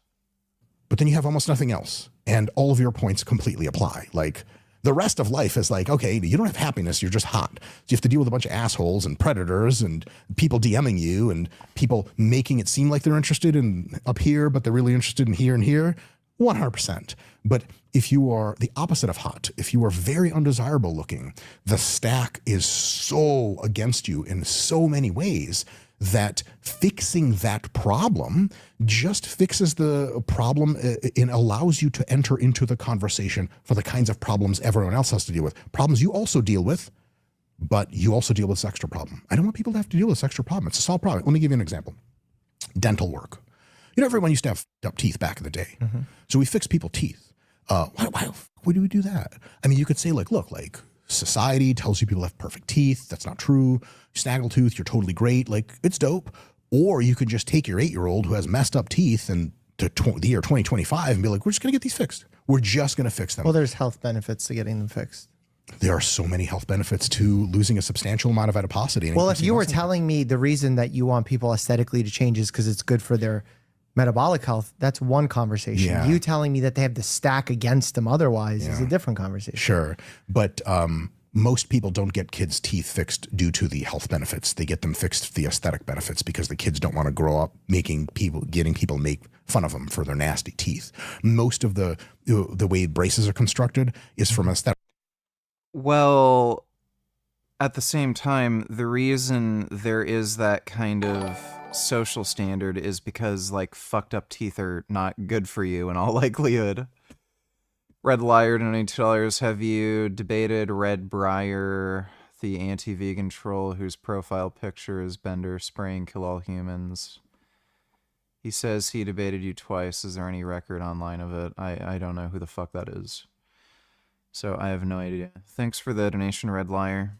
But then you have almost nothing else. And all of your points completely apply. Like the rest of life is like, okay, you don't have happiness. You're just hot. So you have to deal with a bunch of assholes and predators and people DMing you and people making it seem like they're interested in up here, but they're really interested in here and here. 100%. But if you are the opposite of hot, if you are very undesirable looking, the stack is so against you in so many ways that fixing that problem just fixes the problem and allows you to enter into the conversation for the kinds of problems everyone else has to deal with. Problems you also deal with, but you also deal with this extra problem. I don't want people to have to deal with this extra problem. It's a solved problem. Let me give you an example. Dental work. You know, everyone used to have up teeth back in the day. Mm-hmm. So we fix people teeth. Why do we do that? I mean, you could say like, look, like society tells you people have perfect teeth. That's not true. Snaggletooth, you're totally great. Like it's dope. Or you could just take your 8-year-old who has messed up teeth and to the year 2025 and be like, we're just going to get these fixed. We're just going to fix them. Well, there's health benefits to getting them fixed. There are so many health benefits to losing a substantial amount of adiposity. And Well, if you were telling me the reason that you want people aesthetically to change is because it's good for their metabolic health, that's one conversation. Yeah. You telling me that they have the stack against them otherwise is a different conversation. Sure. But most people don't get kids' teeth fixed due to the health benefits. They get them fixed for the aesthetic benefits because the kids don't want to grow up getting people make fun of them for their nasty teeth. Most of the way braces are constructed is from aesthetic. Well, at the same time, the reason there is that kind of social standard is because like fucked up teeth are not good for you in all likelihood. Red Liar, $92. Have you debated Red Briar, the anti-vegan troll whose profile picture is Bender spraying kill all humans? He says he debated you twice. Is there any record online of it? I don't know who the fuck that is. So I have no idea. Thanks for the donation, Red Liar.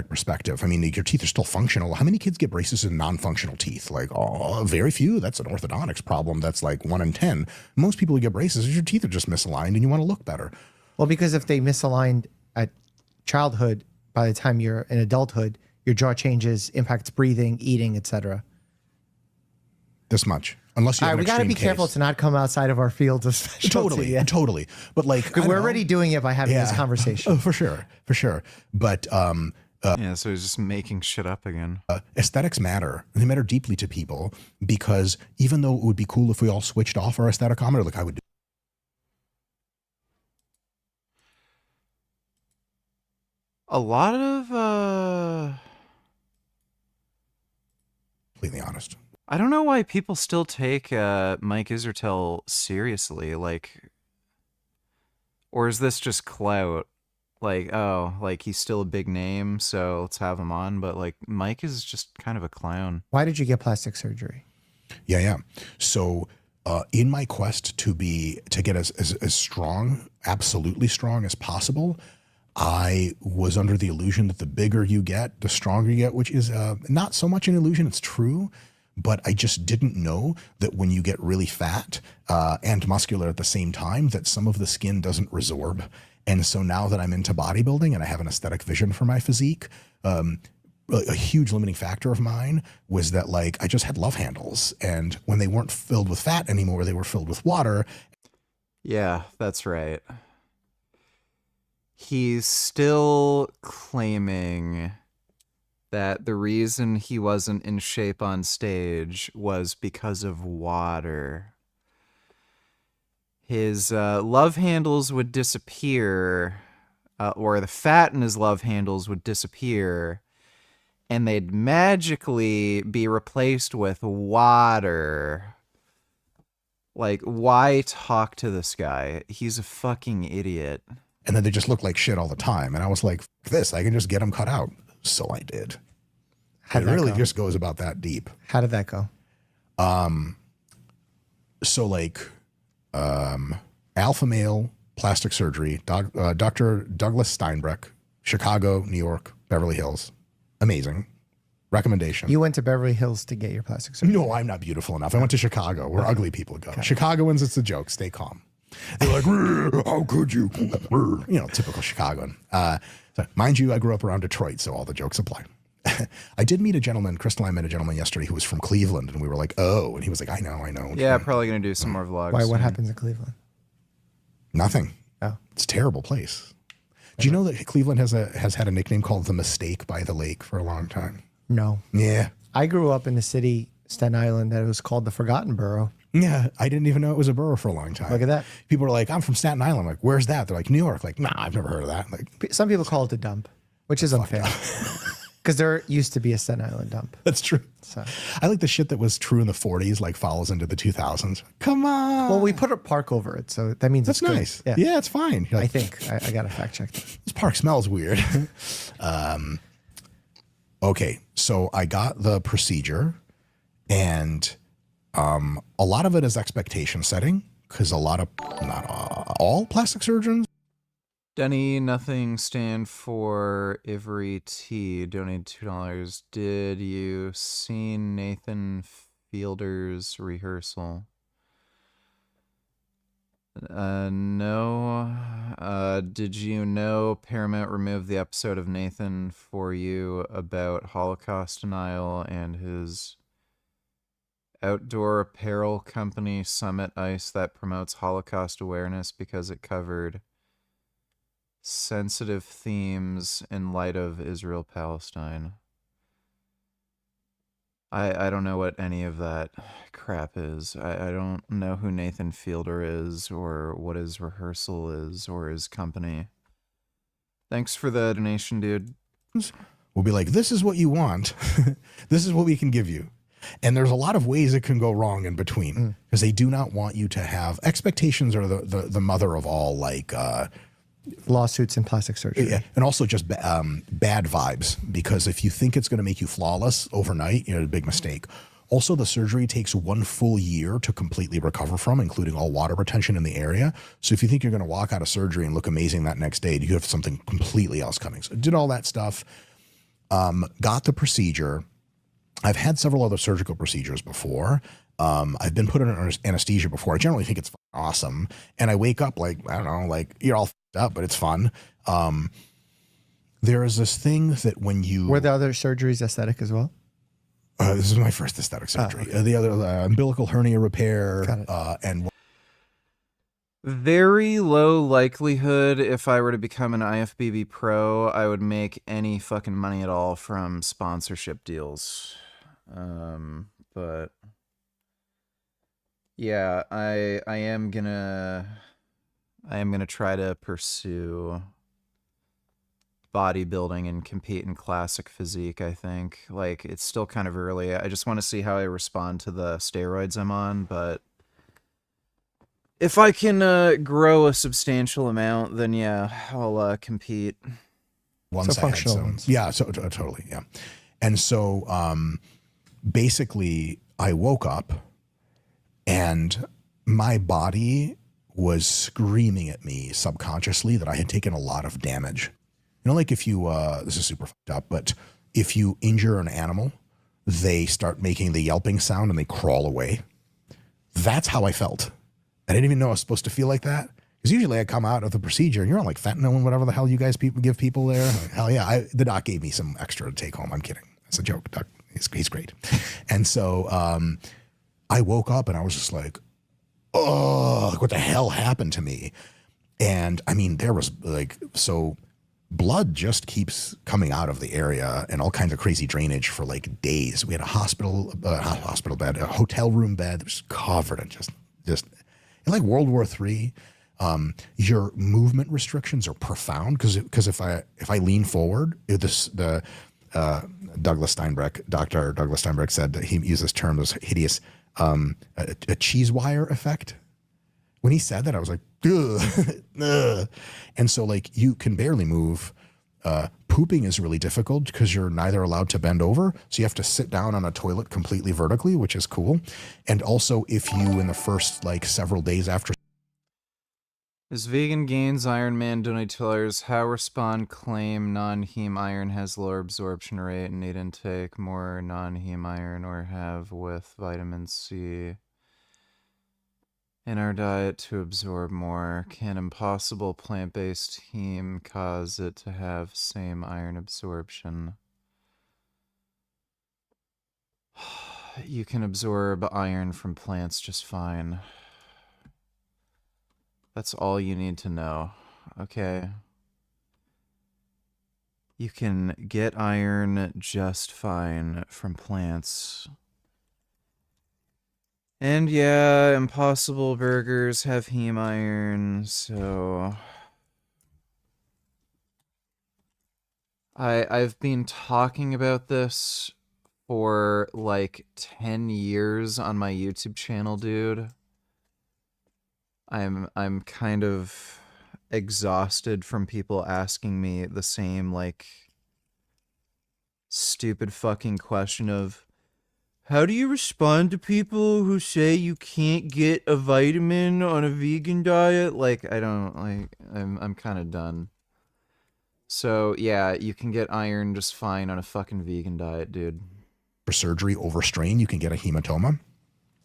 Perspective. I mean, your teeth are still functional. How many kids get braces in non-functional teeth? Like, oh, very few. That's an orthodontics problem. That's like 1 in 10. Most people who get braces, your teeth are just misaligned and you want to look better. Well, because if they misaligned at childhood, by the time you're in adulthood, your jaw changes, impacts breathing, eating, etc. This much. Unless you have we got to be careful to not come outside of our fields of specialty. Totally. But like, we're already doing it by having this conversation. Oh, for sure. But yeah, so he's just making shit up again. Aesthetics matter. They matter deeply to people because even though it would be cool if we all switched off our aesthetometer, like I would do. A lot of completely honest. I don't know why people still take Mike Israetel seriously, like, or is this just clout? Like, oh, like he's still a big name, so let's have him on. But like, Mike is just kind of a clown. Why did you get plastic surgery? Yeah. So in my quest to get as strong, absolutely strong as possible, I was under the illusion that the bigger you get, the stronger you get, which is not so much an illusion, it's true. But I just didn't know that when you get really fat and muscular at the same time, that some of the skin doesn't resorb. And so now that I'm into bodybuilding and I have an aesthetic vision for my physique, a huge limiting factor of mine was that like I just had love handles. And when they weren't filled with fat anymore, they were filled with water. Yeah, that's right. He's still claiming that the reason he wasn't in shape on stage was because of water. His love handles would disappear, or the fat in his love handles would disappear, and they'd magically be replaced with water. Like, why talk to this guy? He's a fucking idiot. And then they just look like shit all the time. And I was like, this, I can just get them cut out. So I did. How'd It that really go? just goes about that deep. How did that go? So like alpha male plastic surgery, Dr. Douglas Steinbreck, Chicago, New York, Beverly Hills. Amazing. Recommendation. You went to Beverly Hills to get your plastic surgery. No, I'm not beautiful enough. I went to Chicago where ugly people go. Chicagoans, it's a joke. Stay calm. They're like, how could you? You know, typical Chicagoan. So mind you, I grew up around Detroit, so all the jokes apply. I did meet a gentleman, Crystal and I met a gentleman yesterday who was from Cleveland, and we were like, oh, and he was like, I know. Yeah, probably going to do some more vlogs. Why? What soon. happens in Cleveland? Nothing. Oh. It's a terrible place. Do you know that Cleveland has had a nickname called the Mistake by the Lake for a long time? No. Yeah. I grew up in the city, Staten Island, that it was called the Forgotten Borough. Yeah, I didn't even know it was a borough for a long time. Look at that. People are like, I'm from Staten Island. I'm like, where's that? They're like, New York. Like, nah, I've never heard of that. Like, Some people call it a dump, which is unfair. Because there used to be a Staten Island dump. That's true. So I like the shit that was true in the 40s, like follows into the 2000s. Come on. Well, we put a park over it, so that means That's it's good. nice. Yeah, it's fine. You're I like, think. I got to fact check that. this park smells weird. Okay, so I got the procedure, and a lot of it is expectation setting, because not all plastic surgeons. Denny, nothing stand for Ivory T. Donate $2. Did you see Nathan Fielder's rehearsal? No. Did you know Paramount removed the episode of Nathan For You about Holocaust denial and his outdoor apparel company Summit Ice that promotes Holocaust awareness because it covered sensitive themes in light of Israel-Palestine? I don't know what any of that crap is. I don't know who Nathan Fielder is or what his rehearsal is or his company. Thanks for the donation, dude. We'll be like, this is what you want. This is what we can give you. And there's a lot of ways it can go wrong in between because they do not want you to have expectations are the mother of all like lawsuits and plastic surgery. Yeah, and also just bad vibes, because if you think it's going to make you flawless overnight, you're a big mistake. Also, the surgery takes 1 full year to completely recover from, including all water retention in the area. So if you think you're going to walk out of surgery and look amazing that next day, you have something completely else coming. So I did all that stuff, got the procedure. I've had several other surgical procedures before. I've been put under anesthesia before. I generally think it's awesome. And I wake up like, I don't know, like you're all up, but it's fun. There is this thing that when you... Were the other surgeries aesthetic as well? This is my first aesthetic surgery. The other umbilical hernia repair and... Very low likelihood if I were to become an IFBB pro, I would make any fucking money at all from sponsorship deals. But yeah, I am gonna try to pursue bodybuilding and compete in classic physique. I think like it's still kind of early. I just want to see how I respond to the steroids I'm on, but if I can grow a substantial amount, then yeah, I'll compete. Once I had some, yeah, so totally, yeah. And so basically, I woke up and my body was screaming at me subconsciously that I had taken a lot of damage. You know, like if you, this is super fucked up, but if you injure an animal, they start making the yelping sound and they crawl away. That's how I felt. I didn't even know I was supposed to feel like that. Because usually I come out of the procedure and you're on like fentanyl and whatever the hell you guys give people there. Like, hell yeah. The doc gave me some extra to take home. I'm kidding. That's a joke. Doc, he's great. And so I woke up and I was just like, oh, what the hell happened to me? And I mean, there was like, so blood just keeps coming out of the area and all kinds of crazy drainage for like days. We had a hospital bed, a hotel room bed that was covered in just in like World War III. Your movement restrictions are profound because if I lean forward, Dr. Douglas Steinbreck said that he used this term, this hideous a cheese wire effect. When he said that, I was like, ugh, ugh. And so like you can barely move. pooping is really difficult because you're neither allowed to bend over. So you have to sit down on a toilet completely vertically, which is cool. And also if you, in the first like several days after. Is vegan gains Iron Man donators how respond claim non-heme iron has lower absorption rate and need intake more non-heme iron or have with vitamin C in our diet to absorb more? Can impossible plant-based heme cause it to have same iron absorption? You can absorb iron from plants just fine. That's all you need to know. Okay. You can get iron just fine from plants. And yeah, Impossible Burgers have heme iron, so... I've been talking about this for like 10 years on my YouTube channel, dude. I'm kind of exhausted from people asking me the same like stupid fucking question of how do you respond to people who say you can't get a vitamin on a vegan diet? Like I don't like I'm kind of done. So yeah, you can get iron just fine on a fucking vegan diet, dude. For surgery overstrain, you can get a hematoma.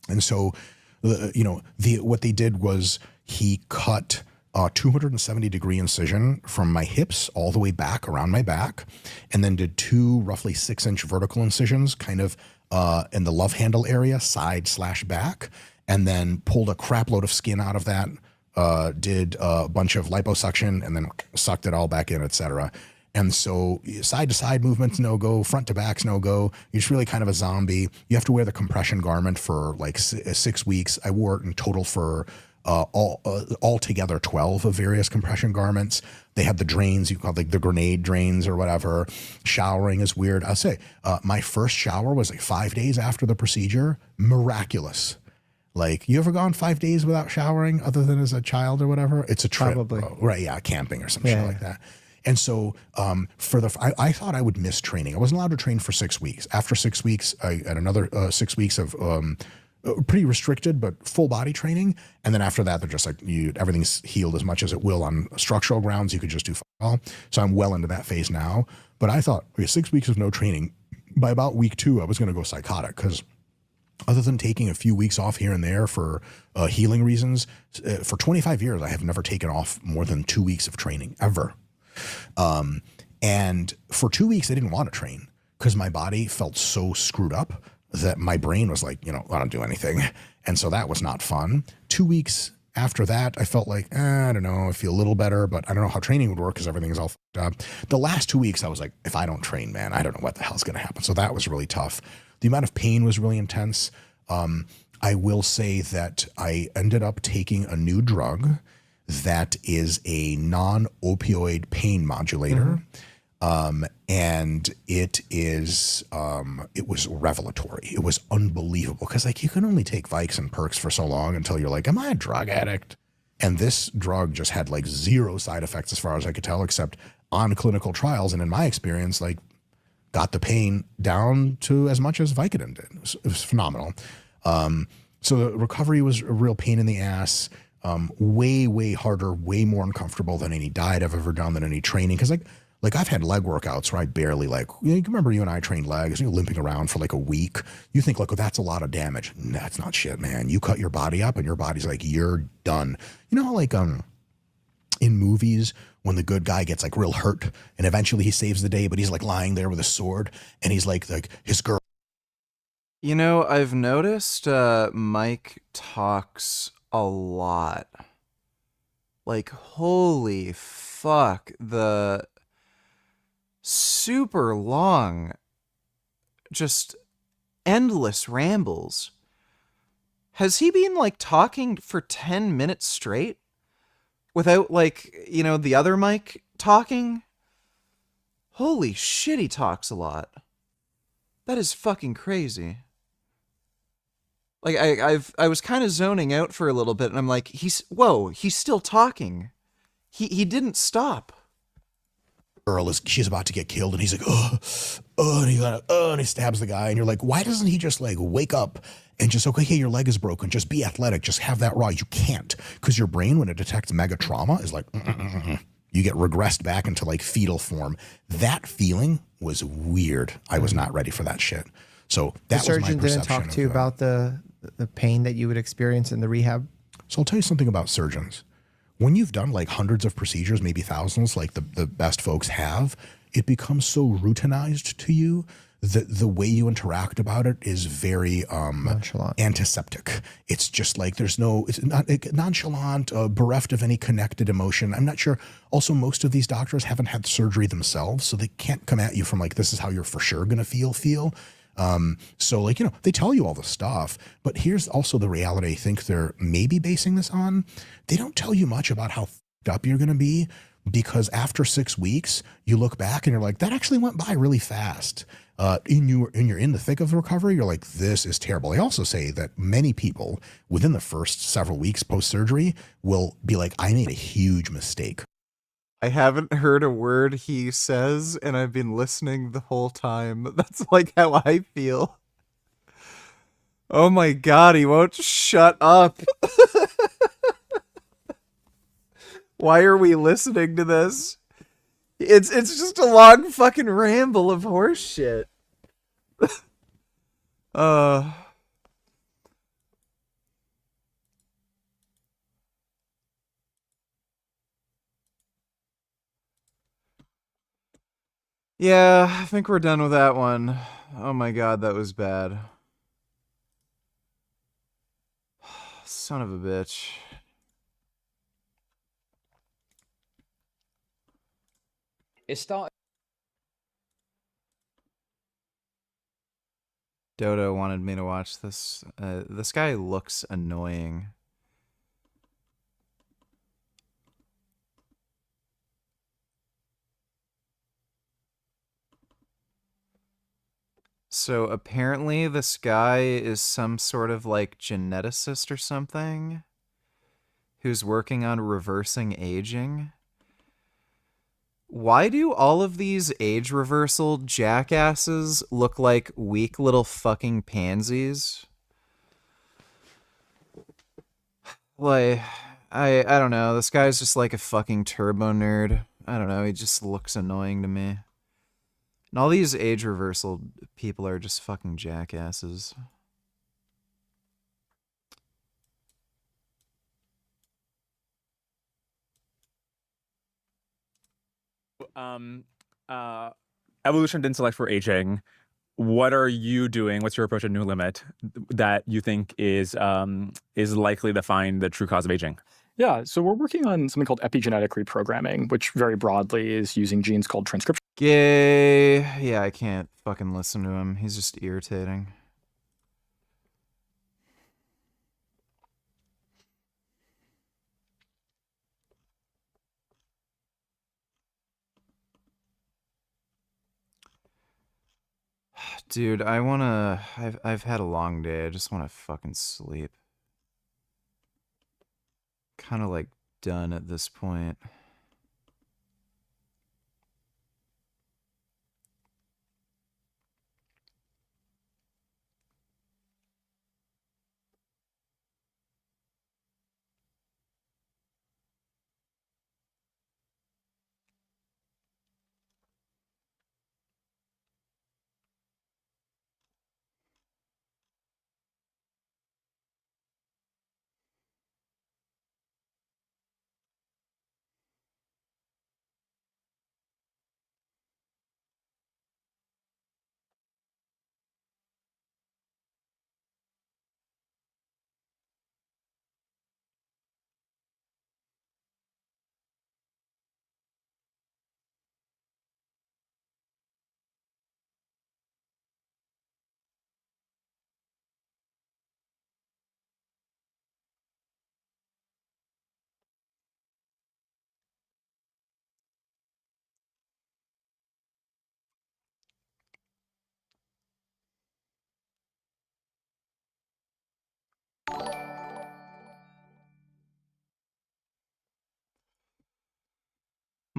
And so what they did was he cut a 270-degree incision from my hips all the way back around my back, and then did 2 roughly 6-inch vertical incisions kind of in the love handle area, side/back, and then pulled a crap load of skin out of that, did a bunch of liposuction, and then sucked it all back in, etc. And so side-to-side movements, no-go. Front-to-back's no-go. You're just really kind of a zombie. You have to wear the compression garment for like 6 weeks. I wore it in total for altogether 12 of various compression garments. They had the drains, you call like the grenade drains or whatever. Showering is weird. I'll say my first shower was like 5 days after the procedure. Miraculous. Like, you ever gone 5 days without showering other than as a child or whatever? It's a trip. Probably. Right, yeah, camping or some shit like that. And so I thought I would miss training. I wasn't allowed to train for 6 weeks. After 6 weeks, I had another 6 weeks of pretty restricted but full body training. And then after that, they're just like, everything's healed as much as it will on structural grounds. You could just do all. So I'm well into that phase now. But I thought, okay, 6 weeks of no training. By about week 2, I was going to go psychotic because other than taking a few weeks off here and there for healing reasons, for 25 years, I have never taken off more than 2 weeks of training, ever. And for 2 weeks, I didn't want to train because my body felt so screwed up that my brain was like, I don't do anything. And so that was not fun. 2 weeks after that, I felt like, I don't know, I feel a little better, but I don't know how training would work because everything is all fucked up. The last 2 weeks, I was like, if I don't train, man, I don't know what the hell's going to happen. So that was really tough. The amount of pain was really intense. I will say that I ended up taking a new drug that is a non-opioid pain modulator. And it was revelatory. It was unbelievable because like you can only take Vikes and perks for so long until you're like, am I a drug addict? And this drug just had like 0 side effects as far as I could tell, except on clinical trials. And in my experience, like got the pain down to as much as Vicodin did. It was phenomenal. So the recovery was a real pain in the ass. Way, way harder, way more uncomfortable than any diet I've ever done, than any training. Because like I've had leg workouts where I barely you remember you and I trained legs, you're limping around for like a week. You think like, oh, that's a lot of damage. That's not shit, man. You cut your body up and your body's like, you're done. You know how like in movies when the good guy gets like real hurt and eventually he saves the day, but he's like lying there with a sword and he's like his girl. I've noticed Mike talks a lot. Like, holy fuck, the super long, just endless rambles. Has he been like talking for 10 minutes straight without like, the other Mike talking? Holy shit, he talks a lot. That is fucking crazy. Like I was kind of zoning out for a little bit and I'm like, he's still talking. He didn't stop. girl she's about to get killed, and he's like, and he stabs the guy, and you're like, why doesn't he just like wake up and just, okay, hey, your leg is broken, just be athletic, just have that raw? You can't, because your brain, when it detects mega trauma, is like, you get regressed back into like fetal form. That feeling was weird. I was not ready for that shit. So that was my surgeon didn't talk to you about the pain that you would experience in the rehab. So I'll tell you something about surgeons. When you've done like hundreds of procedures, maybe thousands, like the best folks have, it becomes so routinized to you that the way you interact about it is very antiseptic. It's just like it's not nonchalant, bereft of any connected emotion. I'm not sure. Also, most of these doctors haven't had surgery themselves, so they can't come at you from like, this is how you're for sure gonna feel. So like, they tell you all the stuff, but here's also the reality I think they're maybe basing this on. They don't tell you much about how fucked up you're going to be, because after 6 weeks, you look back and you're like, that actually went by really fast. And you're in the thick of the recovery, you're like, this is terrible. They also say that many people within the first several weeks post-surgery will be like, I made a huge mistake. I haven't heard a word he says, and I've been listening the whole time. That's like how I feel. Oh my god, he won't shut up. Why are we listening to this? It's just a long fucking ramble of horse shit. Yeah, I think we're done with that one. Oh my god, that was bad. Son of a bitch. It started. Dodo wanted me to watch this. This guy looks annoying. So apparently this guy is some sort of like geneticist or something who's working on reversing aging. Why do all of these age reversal jackasses look like weak little fucking pansies? Like, I don't know. This guy's just like a fucking turbo nerd. I don't know. He just looks annoying to me. And all these age reversal people are just fucking jackasses. Evolution didn't select for aging. What are you doing? What's your approach to New Limit that you think is likely to find the true cause of aging? Yeah, so we're working on something called epigenetic reprogramming, which very broadly is using genes called transcription. Gay. Yeah, I can't fucking listen to him. He's just irritating. Dude, I've had a long day. I just want to fucking sleep. Kind of like done at this point.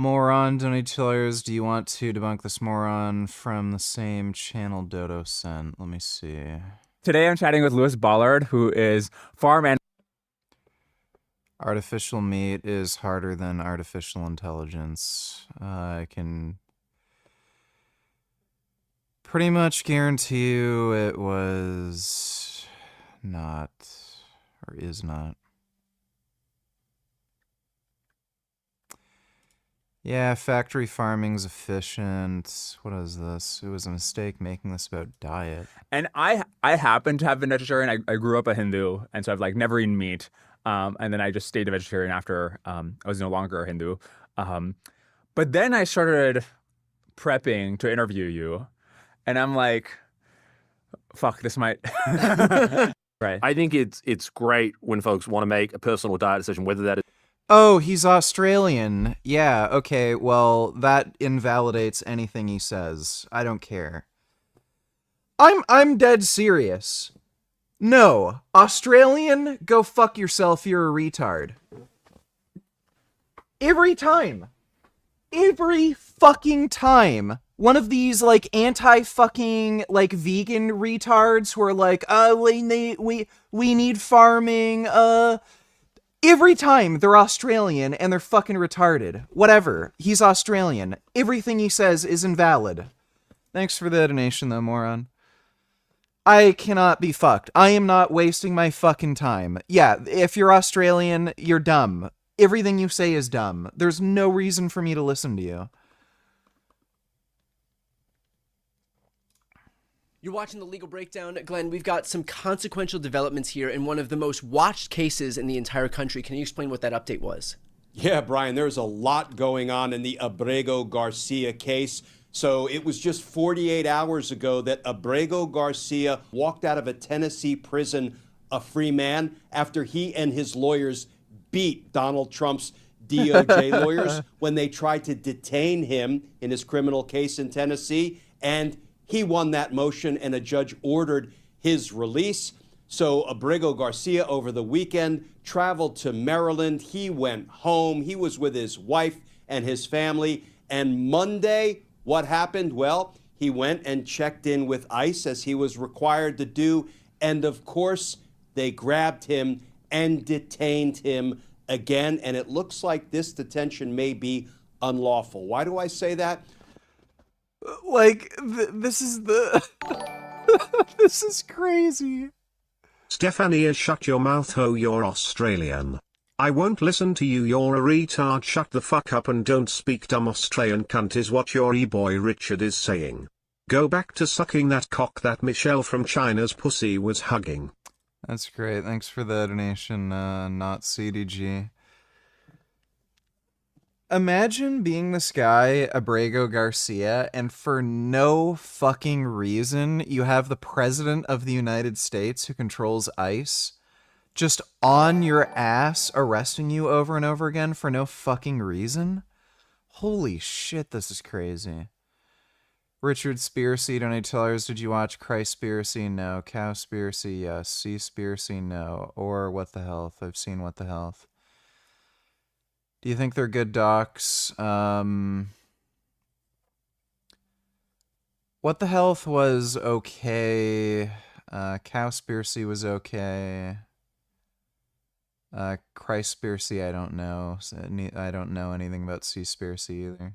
Moron, donators, do you want to debunk this moron from the same channel Dodo sent? Let me see. Today I'm chatting with Louis Ballard, who is farm and Artificial meat is harder than artificial intelligence. I can pretty much guarantee you it was not, or is not. Yeah, factory farming's efficient. What is this? It was a mistake making this about diet. And I happen to have been vegetarian. I grew up a Hindu, and so I've like never eaten meat. And then I just stayed a vegetarian after I was no longer a Hindu. But then I started prepping to interview you, and I'm like, fuck, this might. Right. I think it's great when folks want to make a personal diet decision, whether that is. Oh, he's Australian. Yeah, okay, well, that invalidates anything he says. I don't care. I'm dead serious. No, Australian, go fuck yourself, you're a retard. Every time. Every fucking time. One of these, like, anti-fucking, like, vegan retards who are like, we need farming, Every time they're Australian and they're fucking retarded. Whatever. He's Australian. Everything he says is invalid. Thanks for the donation, though, moron. I cannot be fucked. I am not wasting my fucking time. Yeah, if you're Australian, you're dumb. Everything you say is dumb. There's no reason for me to listen to you. You're watching The Legal Breakdown. Glenn, we've got some consequential developments here in one of the most watched cases in the entire country. Can you explain what that update was? Yeah, Brian, there's a lot going on in the Abrego Garcia case. So it was just 48 hours ago that Abrego Garcia walked out of a Tennessee prison a free man after he and his lawyers beat Donald Trump's DOJ lawyers when they tried to detain him in his criminal case in Tennessee. And he won that motion, and a judge ordered his release. So Abrego Garcia over the weekend traveled to Maryland. He went home. He was with his wife and his family. And Monday, what happened? Well, he went and checked in with ICE as he was required to do. And of course, they grabbed him and detained him again. And it looks like this detention may be unlawful. Why do I say that? Like, this is the... this is crazy. Stephania, shut your mouth, ho, you're Australian. I won't listen to you, you're a retard. Shut the fuck up and don't speak, dumb Australian cunt, is what your e-boy Richard is saying. Go back to sucking that cock that Michelle from China's pussy was hugging. That's great. Thanks for the donation, not CDG. Imagine being this guy, Abrego Garcia, and for no fucking reason, you have the President of the United States who controls ICE just on your ass arresting you over and over again for no fucking reason? Holy shit, this is crazy. Richard Spearsy, $20. Did you watch Christspiracy? No. Cowspiracy? Yes. Seaspiracy? No. Or What the Health? I've seen What the Health. Do you think they're good docs? What the Health was okay. Cowspiracy was okay. Christspiracy, I don't know. I don't know anything about Seaspiracy either.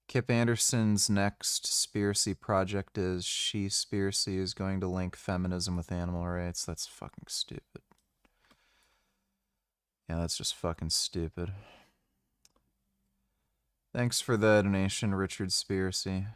Kip Anderson's next Spiracy project is She-Spiracy is going to link feminism with animal rights. That's fucking stupid. Yeah, that's just fucking stupid. Thanks for the donation, Richard Spiracy.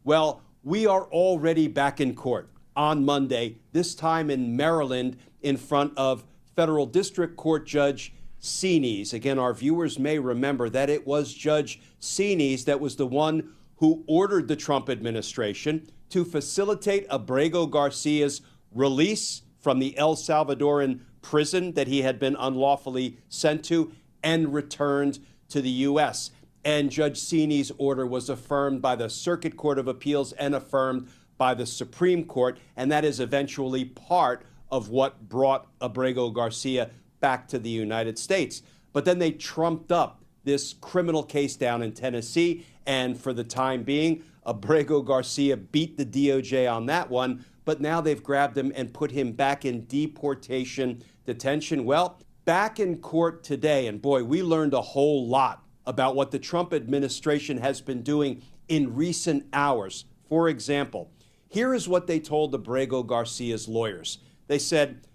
Well, we are already back in court on Monday, this time in Maryland, in front of Federal District Court Judge Seeney's. Again, our viewers may remember that it was Judge Seeney's that was the one who ordered the Trump administration to facilitate Abrego Garcia's release from the El Salvadoran prison that he had been unlawfully sent to and returned to the U.S. And Judge Seeney's order was affirmed by the Circuit Court of Appeals and affirmed by the Supreme Court. And that is eventually part of what brought Abrego Garcia back to the United States. But then they trumped up this criminal case down in Tennessee, and for the time being, Abrego Garcia beat the DOJ on that one, but now they've grabbed him and put him back in deportation detention. Well, back in court today, and boy, we learned a whole lot about what the Trump administration has been doing in recent hours. For example, here is what they told Abrego Garcia's lawyers. They said,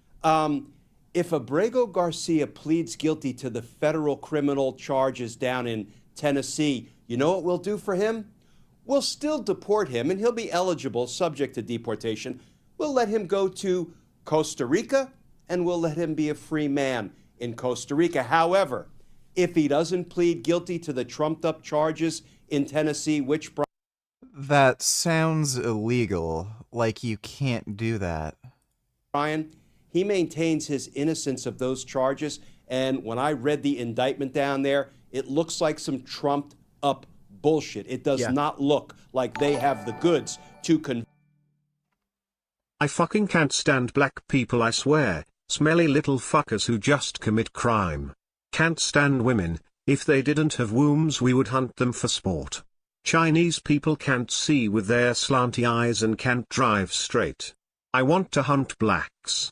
if Abrego Garcia pleads guilty to the federal criminal charges down in Tennessee, you know what we'll do for him? We'll still deport him, and he'll be eligible, subject to deportation. We'll let him go to Costa Rica, and we'll let him be a free man in Costa Rica. However, if he doesn't plead guilty to the trumped-up charges in Tennessee, which... That sounds illegal. Like you can't do that. Brian, he maintains his innocence of those charges, and when I read the indictment down there, it looks like some trumped-up bullshit. It does not look like they have the goods to I fucking can't stand black people, I swear. Smelly little fuckers who just commit crime. Can't stand women. If they didn't have wombs, we would hunt them for sport. Chinese people can't see with their slanty eyes and can't drive straight. I want to hunt blacks.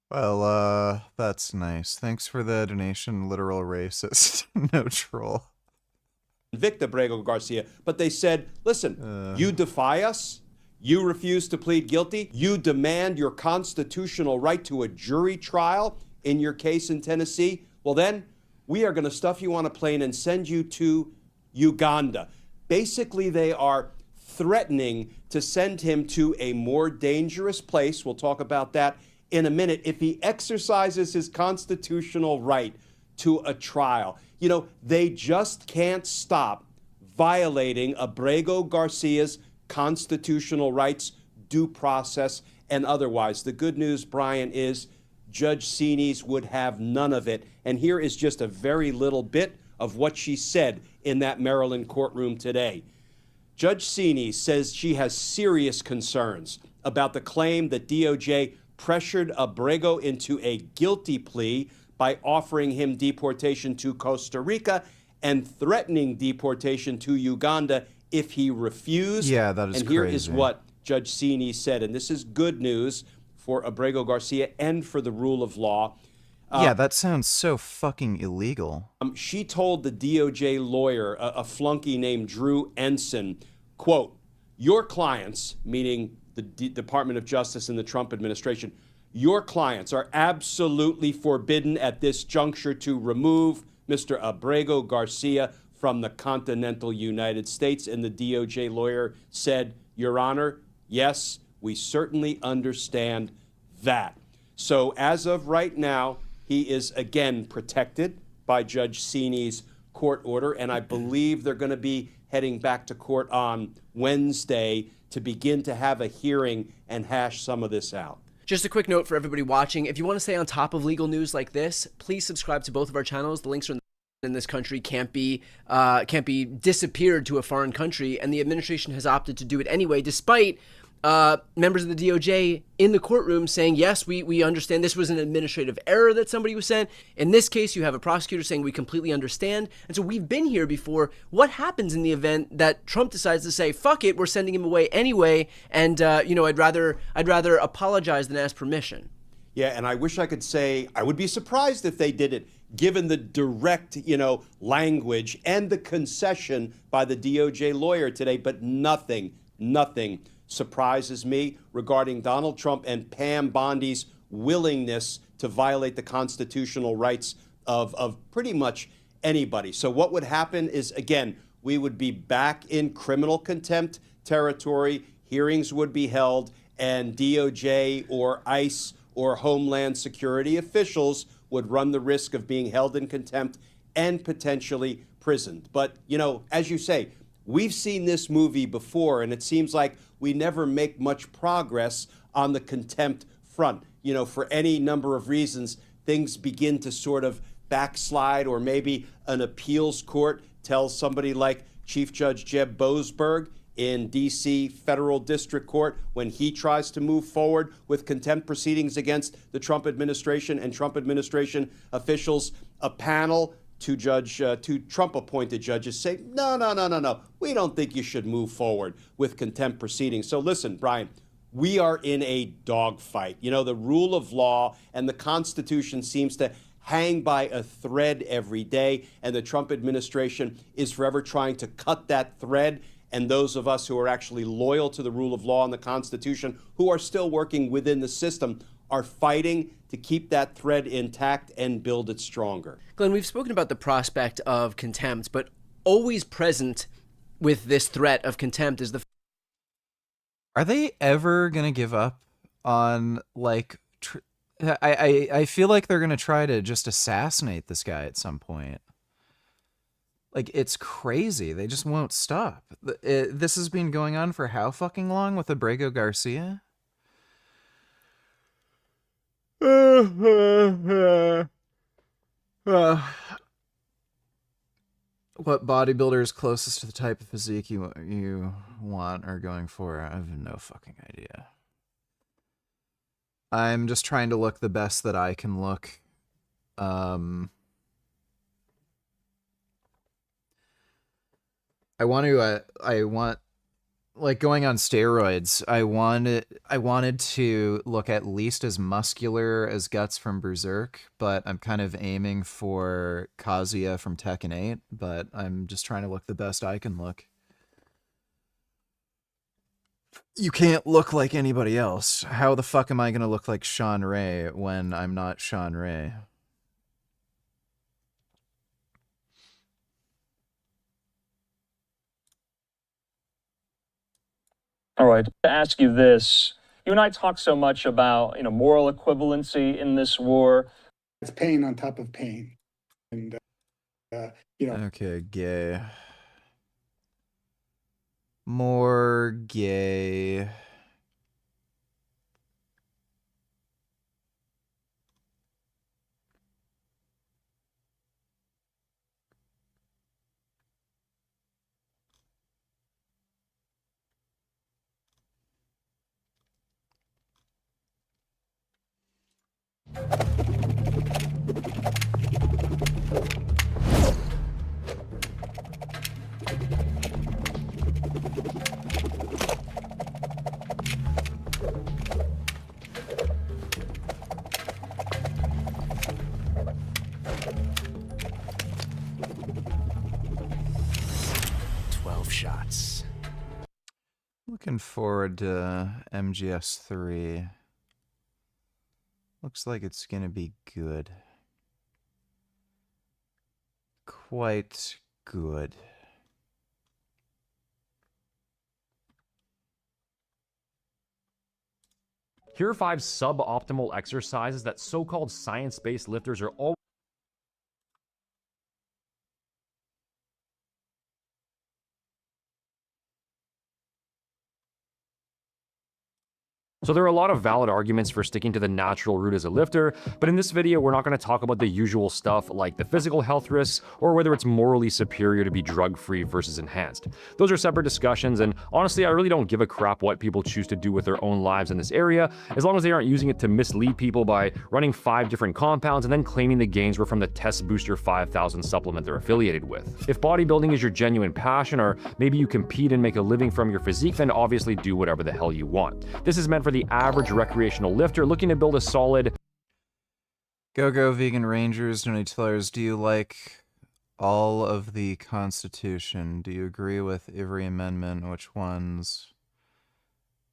Well, that's nice. Thanks for the donation, literal racist. No troll. Convict Abrego Garcia, but they said, listen, you defy us, you refuse to plead guilty, you demand your constitutional right to a jury trial in your case in Tennessee, well then, we are going to stuff you on a plane and send you to Uganda. Basically, they are threatening to send him to a more dangerous place. We'll talk about that in a minute if he exercises his constitutional right to a trial. You know, they just can't stop violating Abrego Garcia's constitutional rights, due process, and otherwise. The good news, Brian, is Judge Sines would have none of it. And here is just a very little bit of what she said in that Maryland courtroom today. Judge Sines says she has serious concerns about the claim that DOJ pressured Abrego into a guilty plea by offering him deportation to Costa Rica and threatening deportation to Uganda if he refused. Yeah, that is And here crazy. is what Judge Sines said, and this is good news for Abrego Garcia and for the rule of law. Yeah, that sounds so fucking illegal. She told the DOJ lawyer, a flunky named Drew Ensign, quote, your clients, meaning the Department of Justice and the Trump administration, your clients are absolutely forbidden at this juncture to remove Mr. Abrego Garcia from the continental United States. And the DOJ lawyer said, Your Honor, yes, we certainly understand that. So as of right now, he is again protected by Judge Sines' court order, and I believe they're going to be heading back to court on Wednesday to begin to have a hearing and hash some of this out. Just a quick note for everybody watching. If you want to stay on top of legal news like this, please subscribe to both of our channels. The links are in this country can't be disappeared to a foreign country, and the administration has opted to do it anyway, despite members of the DOJ in the courtroom saying, yes, we understand this was an administrative error that somebody was sent. In this case, you have a prosecutor saying we completely understand. And so we've been here before. What happens in the event that Trump decides to say, fuck it, we're sending him away anyway, and I'd rather apologize than ask permission? Yeah, and I wish I could say I would be surprised if they did it, given the direct, language and the concession by the DOJ lawyer today, but nothing surprises me regarding Donald Trump and Pam Bondi's willingness to violate the constitutional rights of pretty much anybody. So what would happen is, again, we would be back in criminal contempt territory, hearings would be held, and DOJ or ICE or Homeland Security officials would run the risk of being held in contempt and potentially prisoned. But, as you say, we've seen this movie before, and it seems like we never make much progress on the contempt front. For any number of reasons, things begin to sort of backslide, or maybe an appeals court tells somebody like Chief Judge Jeb Boasberg, in D.C. Federal District Court when he tries to move forward with contempt proceedings against the Trump administration and Trump administration officials. A panel, two Trump-appointed judges say, no, we don't think you should move forward with contempt proceedings. So listen, Brian, we are in a dogfight. You know, the rule of law and the Constitution seems to hang by a thread every day, and the Trump administration is forever trying to cut that thread. And those of us who are actually loyal to the rule of law and the Constitution, who are still working within the system, are fighting to keep that thread intact and build it stronger. Glenn, we've spoken about the prospect of contempt, but always present with this threat of contempt is the... Are they ever going to give up on, like... I feel like they're going to try to just assassinate this guy at some point. Like, it's crazy. They just won't stop. This has been going on for how fucking long with Abrego Garcia? What bodybuilder is closest to the type of physique you want or going for? I have no fucking idea. I'm just trying to look the best that I can look. I want, like, going on steroids. I wanted to look at least as muscular as Guts from Berserk, but I'm kind of aiming for Kazuya from Tekken 8, but I'm just trying to look the best I can look. You can't look like anybody else. How the fuck am I going to look like Sean Ray when I'm not Sean Ray? All right, to ask you this, you and I talk so much about, moral equivalency in this war. It's pain on top of pain. And, Okay, gay. More gay. Shots. Looking forward to MGS3. Looks like it's gonna be good. Quite good. Here are 5 suboptimal exercises that so-called science-based lifters are always... So there are a lot of valid arguments for sticking to the natural route as a lifter, but in this video we're not going to talk about the usual stuff like the physical health risks or whether it's morally superior to be drug-free versus enhanced. Those are separate discussions, and honestly I really don't give a crap what people choose to do with their own lives in this area, as long as they aren't using it to mislead people by running 5 different compounds and then claiming the gains were from the Test Booster 5000 supplement they're affiliated with. If bodybuilding is your genuine passion, or maybe you compete and make a living from your physique, then obviously do whatever the hell you want. This is meant for the average recreational lifter looking to build a solid... Go Vegan Rangers, Donatillers, do you like all of the Constitution? Do you agree with every amendment? Which ones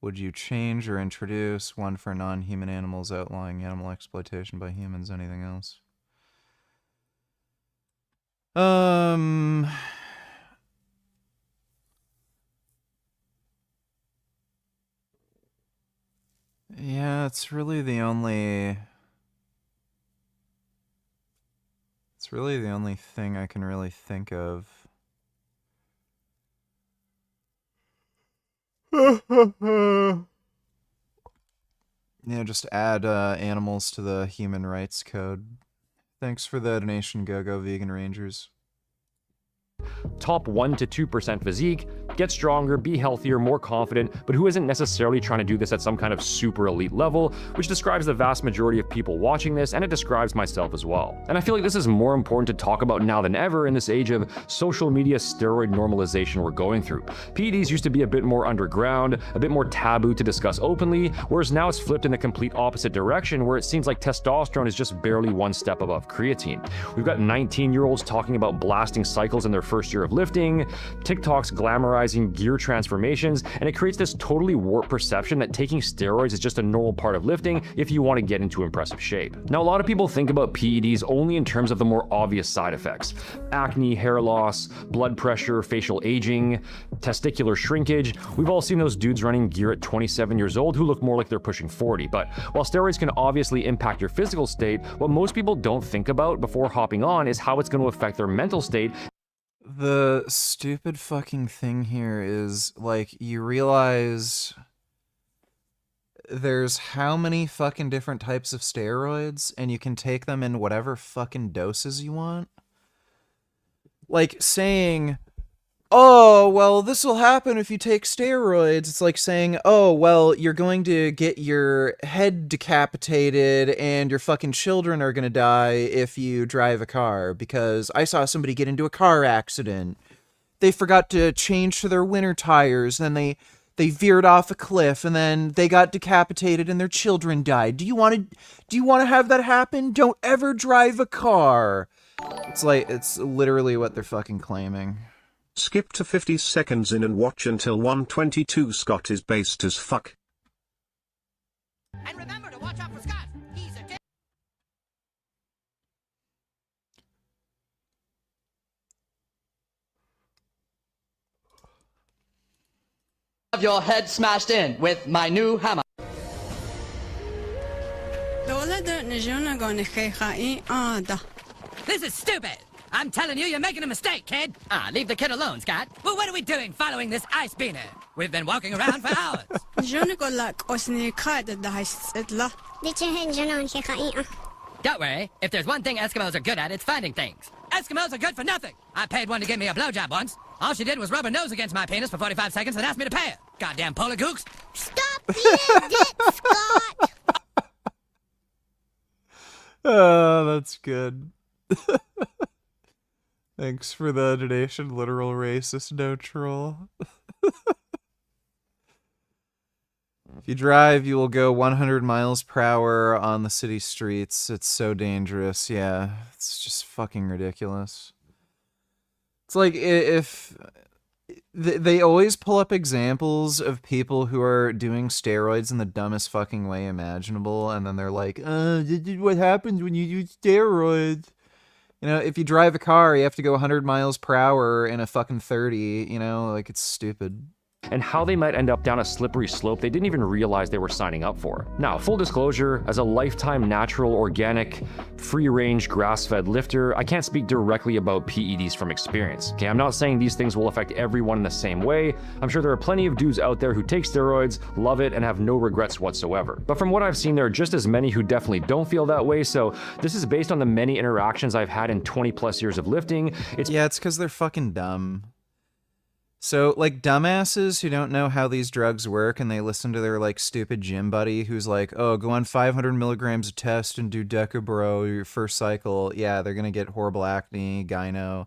would you change or introduce? One for non-human animals, outlawing animal exploitation by humans, anything else? Yeah, it's really the only thing I can really think of. Yeah, just add animals to the human rights code. Thanks for the donation, Go Vegan Rangers. top 1 to 2% physique, get stronger, be healthier, more confident, but who isn't necessarily trying to do this at some kind of super elite level, which describes the vast majority of people watching this, and it describes myself as well. And I feel like this is more important to talk about now than ever in this age of social media steroid normalization we're going through. PEDs used to be a bit more underground, a bit more taboo to discuss openly, whereas now it's flipped in the complete opposite direction, where it seems like testosterone is just barely one step above creatine. We've got 19-year-olds talking about blasting cycles in their first year of lifting, TikToks glamorizing gear transformations, and it creates this totally warped perception that taking steroids is just a normal part of lifting if you want to get into impressive shape. Now, a lot of people think about PEDs only in terms of the more obvious side effects: acne, hair loss, blood pressure, facial aging, testicular shrinkage. We've all seen those dudes running gear at 27 years old who look more like they're pushing 40. But while steroids can obviously impact your physical state, what most people don't think about before hopping on is how it's going to affect their mental state. The stupid fucking thing here is, like, you realize there's how many fucking different types of steroids, and you can take them in whatever fucking doses you want? Like, saying, oh, well, this will happen if you take steroids. It's like saying, oh, well, you're going to get your head decapitated and your fucking children are going to die if you drive a car, because I saw somebody get into a car accident. They forgot to change to their winter tires, and then they veered off a cliff, and then they got decapitated and their children died. Do you want to have that happen? Don't ever drive a car. It's like, it's literally what they're fucking claiming. Skip to 50 seconds in and watch until 122. Scott is based as fuck. And remember to watch out for Scott. He's a dick. Have your head smashed in with my new hammer. This is stupid. I'm telling you, you're making a mistake, kid. Leave the kid alone, Scott. Well, what are we doing following this ice beaner? We've been walking around for hours. Don't worry. If there's one thing Eskimos are good at, it's finding things. Eskimos are good for nothing. I paid one to give me a blowjob once. All she did was rub her nose against my penis for 45 seconds and asked me to pay her. Goddamn polar gooks. Stop being a dick, Scott! Oh, that's good. Thanks for the donation, literal racist no troll. If you drive, you will go 100 miles per hour on the city streets. It's so dangerous. Yeah, it's just fucking ridiculous. It's like, if they always pull up examples of people who are doing steroids in the dumbest fucking way imaginable, and then they're like, this is what happens when you use steroids. You know, if you drive a car, you have to go 100 miles per hour in a fucking 30, you know, like, it's stupid. And how they might end up down a slippery slope they didn't even realize they were signing up for. Now, full disclosure, as a lifetime natural, organic, free-range, grass-fed lifter, I can't speak directly about PEDs from experience. Okay, I'm not saying these things will affect everyone in the same way. I'm sure there are plenty of dudes out there who take steroids, love it, and have no regrets whatsoever. But from what I've seen, there are just as many who definitely don't feel that way, so this is based on the many interactions I've had in 20 plus years of lifting. It's because they're fucking dumb. So, like, dumbasses who don't know how these drugs work and they listen to their, like, stupid gym buddy who's like, oh, go on 500 milligrams of test and do Decabro your first cycle. Yeah, they're gonna get horrible acne, gyno,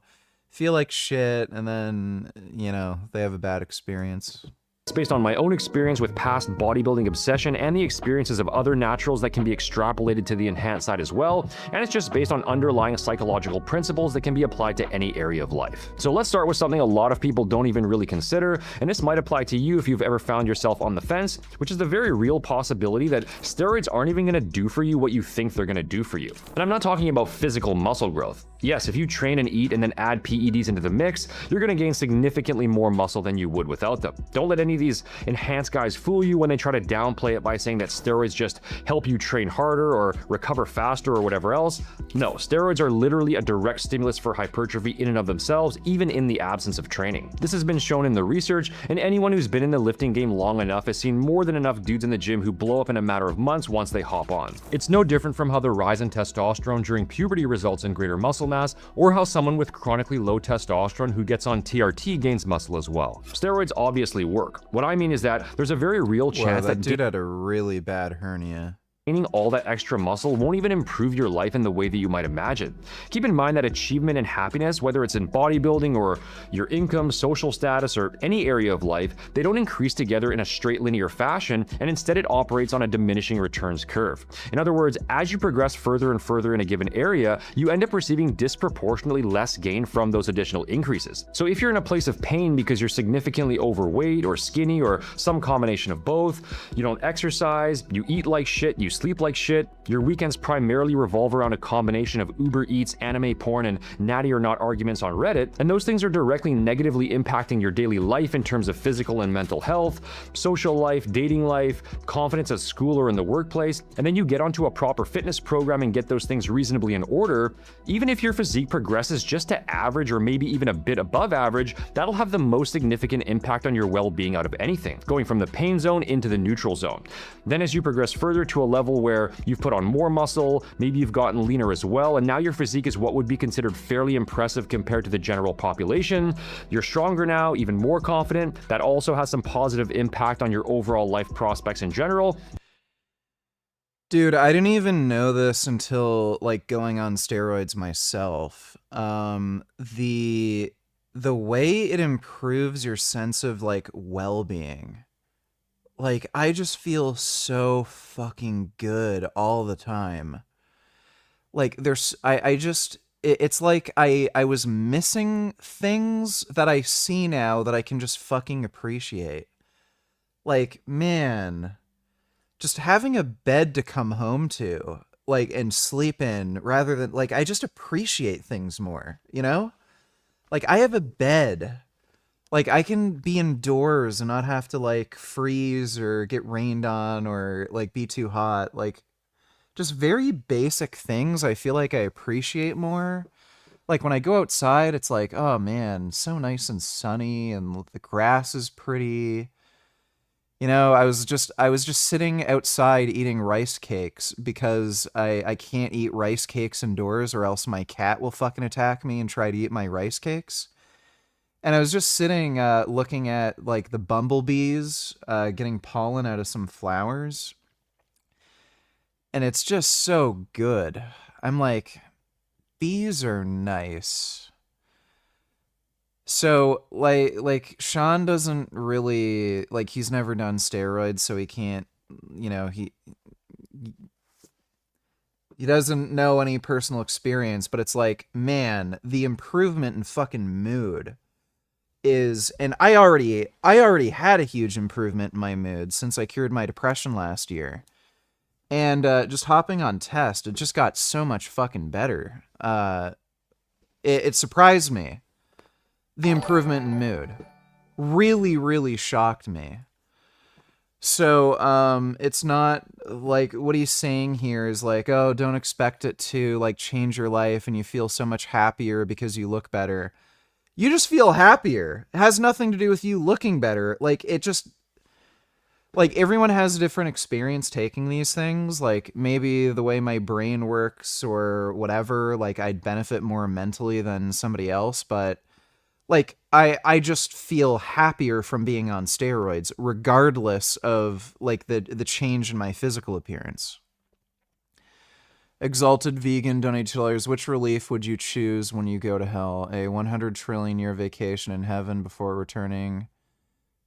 feel like shit, and then, you know, they have a bad experience. It's based on my own experience with past bodybuilding obsession and the experiences of other naturals that can be extrapolated to the enhanced side as well, and it's just based on underlying psychological principles that can be applied to any area of life. So let's start with something a lot of people don't even really consider, and this might apply to you if you've ever found yourself on the fence, which is the very real possibility that steroids aren't even gonna do for you what you think they're gonna do for you. And I'm not talking about physical muscle growth. Yes, if you train and eat and then add PEDs into the mix, you're gonna gain significantly more muscle than you would without them. Don't let any of these enhanced guys fool you when they try to downplay it by saying that steroids just help you train harder or recover faster or whatever else. No, steroids are literally a direct stimulus for hypertrophy in and of themselves, even in the absence of training. This has been shown in the research, and anyone who's been in the lifting game long enough has seen more than enough dudes in the gym who blow up in a matter of months once they hop on. It's no different from how the rise in testosterone during puberty results in greater muscle mass, or how someone with chronically low testosterone who gets on TRT gains muscle as well. Steroids obviously work. What I mean is that there's a very real chance that dude had a really bad hernia. Gaining all that extra muscle won't even improve your life in the way that you might imagine. Keep in mind that achievement and happiness, whether it's in bodybuilding or your income, social status, or any area of life, they don't increase together in a straight linear fashion, and instead it operates on a diminishing returns curve. In other words, as you progress further and further in a given area, you end up receiving disproportionately less gain from those additional increases. So if you're in a place of pain because you're significantly overweight or skinny or some combination of both, you don't exercise, you eat like shit, you sleep like shit, your weekends primarily revolve around a combination of Uber Eats, anime porn, and natty or not arguments on Reddit, and those things are directly negatively impacting your daily life in terms of physical and mental health, social life, dating life, confidence at school or in the workplace, and then you get onto a proper fitness program and get those things reasonably in order, even if your physique progresses just to average or maybe even a bit above average, that'll have the most significant impact on your well-being out of anything, going from the pain zone into the neutral zone. Then as you progress further to a level where you've put on more muscle, maybe you've gotten leaner as well, and now your physique is what would be considered fairly impressive compared to the general population. You're stronger now, even more confident. That also has some positive impact on your overall life prospects in general. Dude, I didn't even know this until like going on steroids myself. The way it improves your sense of like well-being. Like, I just feel so fucking good all the time. Like, it's like I was missing things that I see now that I can just fucking appreciate. Like, man, just having a bed to come home to, like, and sleep in rather than, like, I just appreciate things more, you know? Like, I have a bed. Like, I can be indoors and not have to, like, freeze or get rained on or, like, be too hot. Like, just very basic things I feel like I appreciate more. Like, when I go outside, it's like, oh, man, so nice and sunny and the grass is pretty. You know, I was just sitting outside eating rice cakes because I can't eat rice cakes indoors or else my cat will fucking attack me and try to eat my rice cakes. And I was just sitting, looking at, like, the bumblebees, getting pollen out of some flowers. And it's just so good. I'm like, bees are nice. So, like, Sean doesn't really, like, he's never done steroids, so he can't, you know, he doesn't know any personal experience, but it's like, man, the improvement in fucking mood is, and I already had a huge improvement in my mood since I cured my depression last year, and just hopping on test, it just got so much fucking better. It surprised me. The improvement in mood really shocked me. So it's not like what he's saying here is like, oh, don't expect it to like change your life and you feel so much happier because you look better. You just feel happier. It has nothing to do with you looking better. Like, it just, like, everyone has a different experience taking these things. Like, maybe the way my brain works or whatever, like, I'd benefit more mentally than somebody else. But, like, I just feel happier from being on steroids, regardless of, like, the change in my physical appearance. Exalted Vegan donated $2. Which relief would you choose when you go to hell? A 100 trillion year vacation in heaven before returning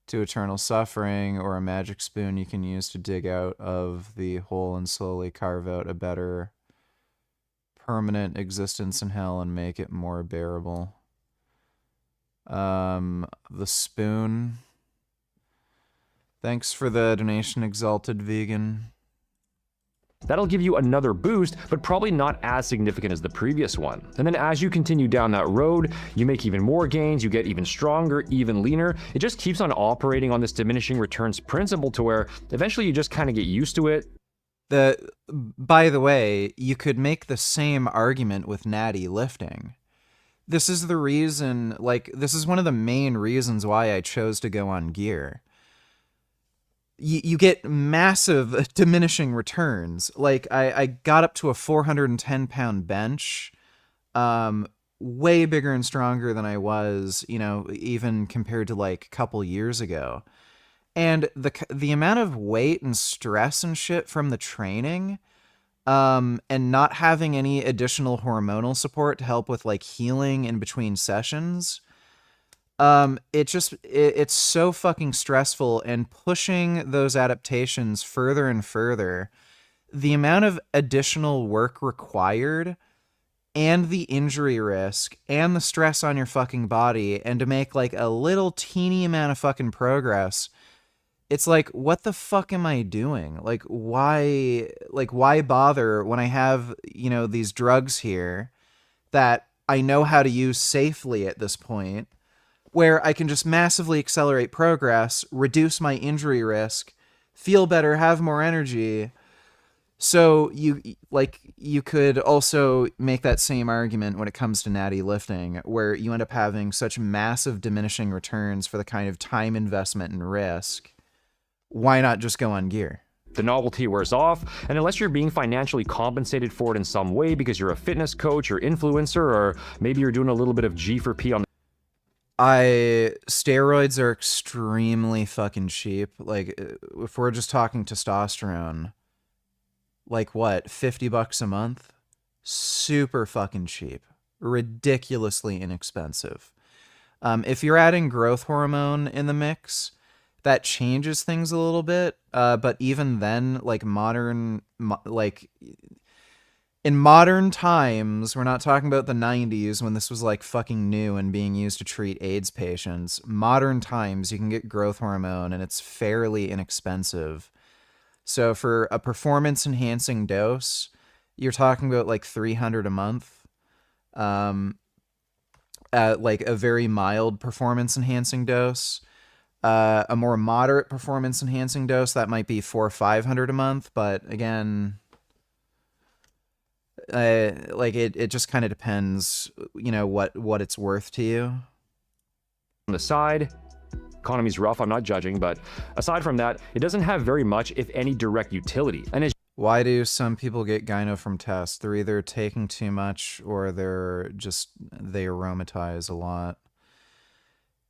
to eternal suffering, or a magic spoon you can use to dig out of the hole and slowly carve out a better permanent existence in hell and make it more bearable? The spoon. Thanks for the donation, Exalted Vegan. That'll give you another boost, but probably not as significant as the previous one. And then as you continue down that road, you make even more gains, you get even stronger, even leaner. It just keeps on operating on this diminishing returns principle to where eventually you just kind of get used to it. By the way, you could make the same argument with natty lifting. This is the reason, like, this is one of the main reasons why I chose to go on gear. You get massive diminishing returns. Like, I got up to a 410-pound bench, way bigger and stronger than I was, you know, even compared to, like, a couple years ago. And the amount of weight and stress and shit from the training, and not having any additional hormonal support to help with like healing in between sessions, it's so fucking stressful, and pushing those adaptations further and further, the amount of additional work required and the injury risk and the stress on your fucking body, and to make like a little teeny amount of fucking progress, it's like, what the fuck am I doing? Like, why bother when I have, you know, these drugs here that I know how to use safely at this point, where I can just massively accelerate progress, reduce my injury risk, feel better, have more energy. So you could also make that same argument when it comes to natty lifting, where you end up having such massive diminishing returns for the kind of time investment and risk. Why not just go on gear? The novelty wears off, and unless you're being financially compensated for it in some way because you're a fitness coach or influencer, or maybe you're doing a little bit of G for P on steroids are extremely fucking cheap. Like, if we're just talking testosterone, like what, $50 a month? Super fucking cheap. Ridiculously inexpensive. If you're adding growth hormone in the mix, that changes things a little bit, but even then, like in modern times, we're not talking about the 90s when this was like fucking new and being used to treat AIDS patients. Modern times, you can get growth hormone and it's fairly inexpensive. So for a performance enhancing dose, you're talking about like $300 a month. Like a very mild performance enhancing dose. A more moderate performance enhancing dose, that might be $400 or $500 a month, but again, like it just kind of depends, you know, what it's worth to you. the side. Economy's rough, I'm not judging, but aside from that, it doesn't have very much, if any, direct utility. And as why do some people get gyno from tests? They're either taking too much or they aromatize a lot.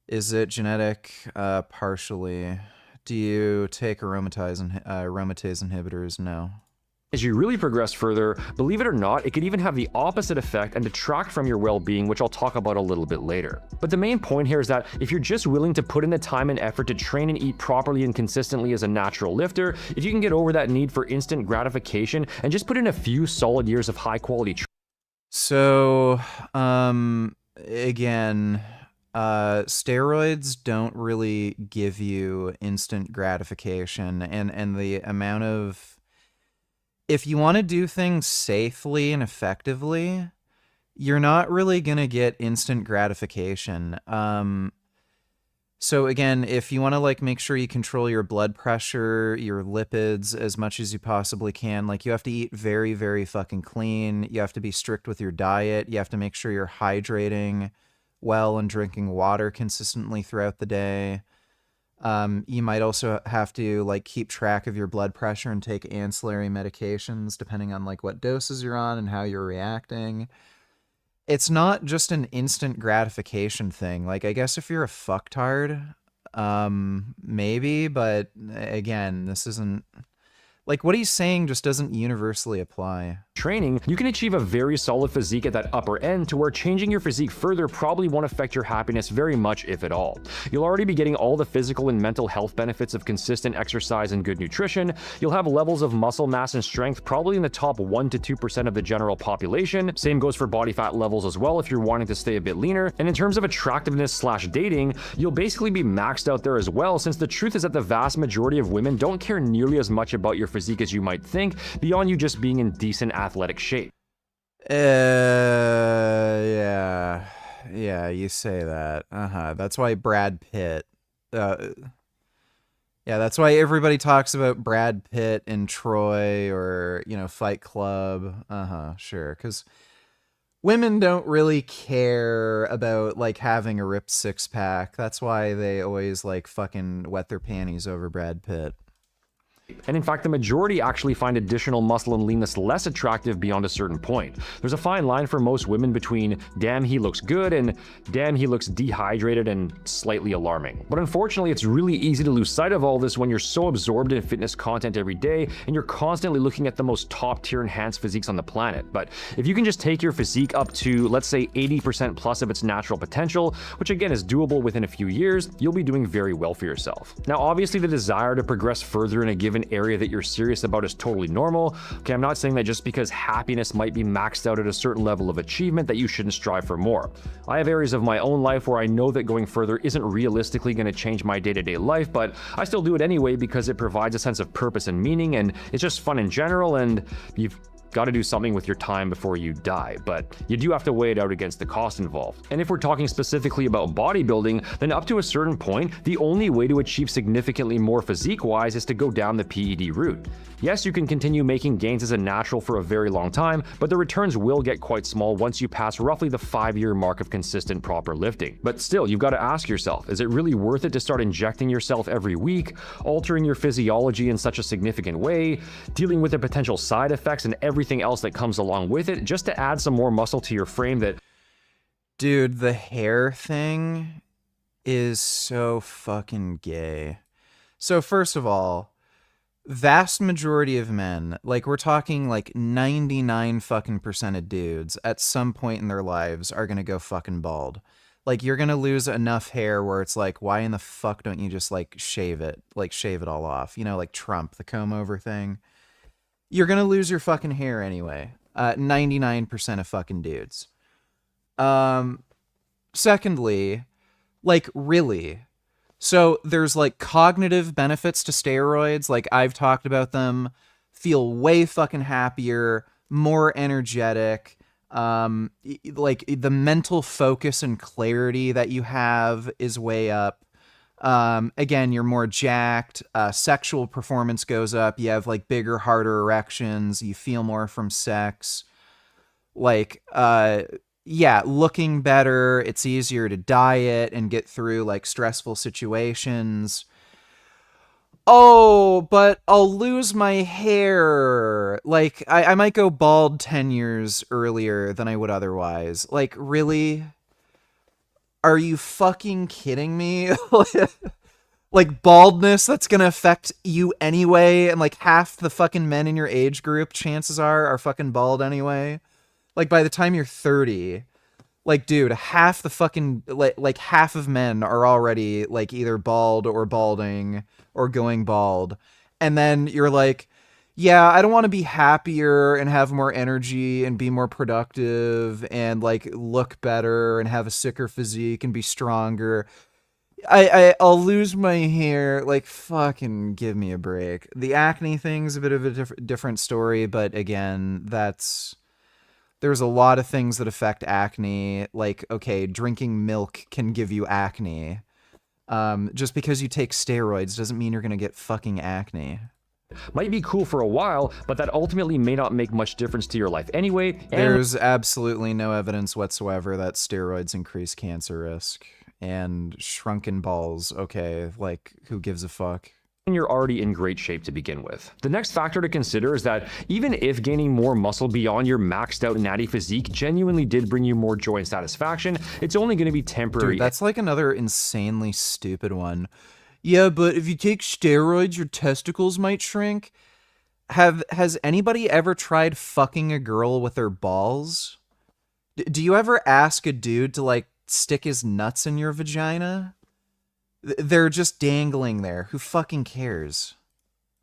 Is it genetic? Partially. Do you take aromatase inhibitors? No. As you really progress further, believe it or not, it could even have the opposite effect and detract from your well-being, which I'll talk about a little bit later. But the main point here is that if you're just willing to put in the time and effort to train and eat properly and consistently as a natural lifter, if you can get over that need for instant gratification and just put in a few solid years of high-quality training. So, again, steroids don't really give you instant gratification, and the amount of, if you want to do things safely and effectively, you're not really going to get instant gratification. So again, if you want to like make sure you control your blood pressure, your lipids as much as you possibly can, like you have to eat very, very fucking clean. You have to be strict with your diet. You have to make sure you're hydrating well and drinking water consistently throughout the day. You might also have to like keep track of your blood pressure and take ancillary medications depending on like what doses you're on and how you're reacting. It's not just an instant gratification thing. Like, I guess if you're a fucktard, maybe, but again, this isn't like what he's saying just doesn't universally apply. training, you can achieve a very solid physique at that upper end to where changing your physique further probably won't affect your happiness very much, if at all. You'll already be getting all the physical and mental health benefits of consistent exercise and good nutrition. You'll have levels of muscle mass and strength probably in the top 1 to 2% of the general population. Same goes for body fat levels as well if you're wanting to stay a bit leaner. And in terms of attractiveness/dating, you'll basically be maxed out there as well, since the truth is that the vast majority of women don't care nearly as much about your physique as you might think, beyond you just being in decent athletic shape. Yeah, you say that. That's why Brad Pitt. Yeah, that's why everybody talks about Brad Pitt in Troy or, you know, Fight Club. Sure, because women don't really care about, like, having a ripped six-pack. That's why they always, like, fucking wet their panties over Brad Pitt. And in fact, the majority actually find additional muscle and leanness less attractive beyond a certain point. There's a fine line for most women between damn he looks good and damn he looks dehydrated and slightly alarming. But unfortunately, it's really easy to lose sight of all this when you're so absorbed in fitness content every day and you're constantly looking at the most top-tier enhanced physiques on the planet. But if you can just take your physique up to, let's say, 80% plus of its natural potential, which again is doable within a few years, you'll be doing very well for yourself. Now, obviously, the desire to progress further in a given area that you're serious about is totally normal. Okay, I'm not saying that just because happiness might be maxed out at a certain level of achievement that you shouldn't strive for more. I have areas of my own life where I know that going further isn't realistically going to change my day-to-day life, but I still do it anyway because it provides a sense of purpose and meaning, and it's just fun in general, and you've got to do something with your time before you die, but you do have to weigh it out against the cost involved. And if we're talking specifically about bodybuilding, then up to a certain point, the only way to achieve significantly more physique-wise is to go down the PED route. Yes, you can continue making gains as a natural for a very long time, but the returns will get quite small once you pass roughly the 5-year mark of consistent proper lifting. But still, you've got to ask yourself, is it really worth it to start injecting yourself every week, altering your physiology in such a significant way, dealing with the potential side effects and everything else that comes along with it, just to add some more muscle to your frame that... Dude, the hair thing is so fucking gay. So first of all, vast majority of men, like we're talking like 99 fucking percent of dudes at some point in their lives are gonna go fucking bald. Like you're gonna lose enough hair where it's like, why in the fuck don't you just like shave it all off? You know, like Trump, the comb over thing. You're gonna lose your fucking hair anyway. 99% of fucking dudes. Secondly, like really, so there's like cognitive benefits to steroids. Like I've talked about them. Feel way fucking happier, more energetic. Like the mental focus and clarity that you have is way up. Again, you're more jacked. Sexual performance goes up. You have like bigger, harder erections. You feel more from sex. Like, yeah, looking better. It's easier to diet and get through like stressful situations. Oh, but I'll lose my hair. Like, I might go bald 10 years earlier than I would otherwise. Like, really? Are you fucking kidding me? Like, baldness that's gonna affect you anyway, and like half the fucking men in your age group, chances are fucking bald anyway. Like, by the time you're 30, like, dude, half the fucking, like half of men are already, like, either bald or balding or going bald. And then you're like, yeah, I don't want to be happier and have more energy and be more productive and, like, look better and have a sicker physique and be stronger. I'll lose my hair. Like, fucking give me a break. The acne thing's a bit of a different story, but again, there's a lot of things that affect acne. Like, okay, drinking milk can give you acne. Just because you take steroids doesn't mean you're gonna get fucking acne. Might be cool for a while, but that ultimately may not make much difference to your life anyway. There's absolutely no evidence whatsoever that steroids increase cancer risk. And shrunken balls, okay, like, who gives a fuck? And you're already in great shape to begin with. The next factor to consider is that even if gaining more muscle beyond your maxed out natty physique genuinely did bring you more joy and satisfaction, it's only going to be temporary. Dude, that's like another insanely stupid one. Yeah, but if you take steroids, your testicles might shrink. Has anybody ever tried fucking a girl with their balls? Do you ever ask a dude to like stick his nuts in your vagina? They're just dangling there. Who fucking cares?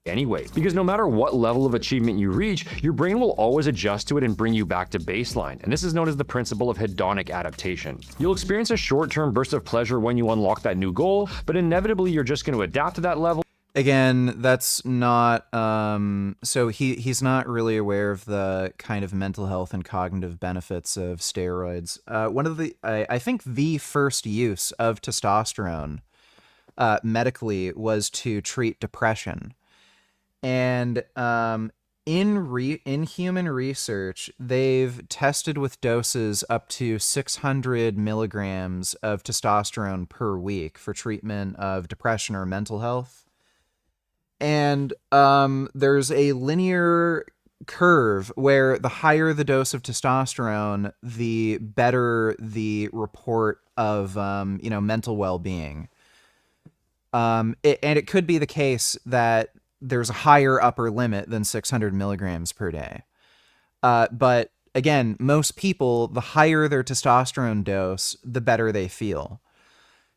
Anyway, because no matter what level of achievement you reach, your brain will always adjust to it and bring you back to baseline, and this is known as the principle of hedonic adaptation. You'll experience a short-term burst of pleasure when you unlock that new goal, but inevitably you're just going to adapt to that level. Again, that's not, so he's not really aware of the kind of mental health and cognitive benefits of steroids. One of the, I think the first use of testosterone medically was to treat depression. And in human research, they've tested with doses up to 600 milligrams of testosterone per week for treatment of depression or mental health. And there's a linear curve where the higher the dose of testosterone, the better the report of mental well-being. And it could be the case that there's a higher upper limit than 600 milligrams per day. But again, most people, the higher their testosterone dose, the better they feel.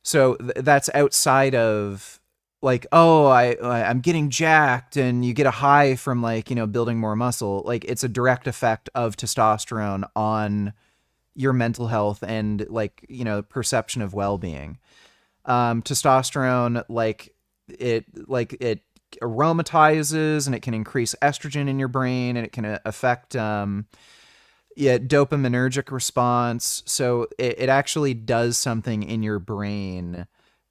So that's outside of like, oh, I'm getting jacked and you get a high from like, building more muscle. Like it's a direct effect of testosterone on your mental health and like, perception of well-being. Testosterone, it aromatizes and it can increase estrogen in your brain and it can affect dopaminergic response. So it actually does something in your brain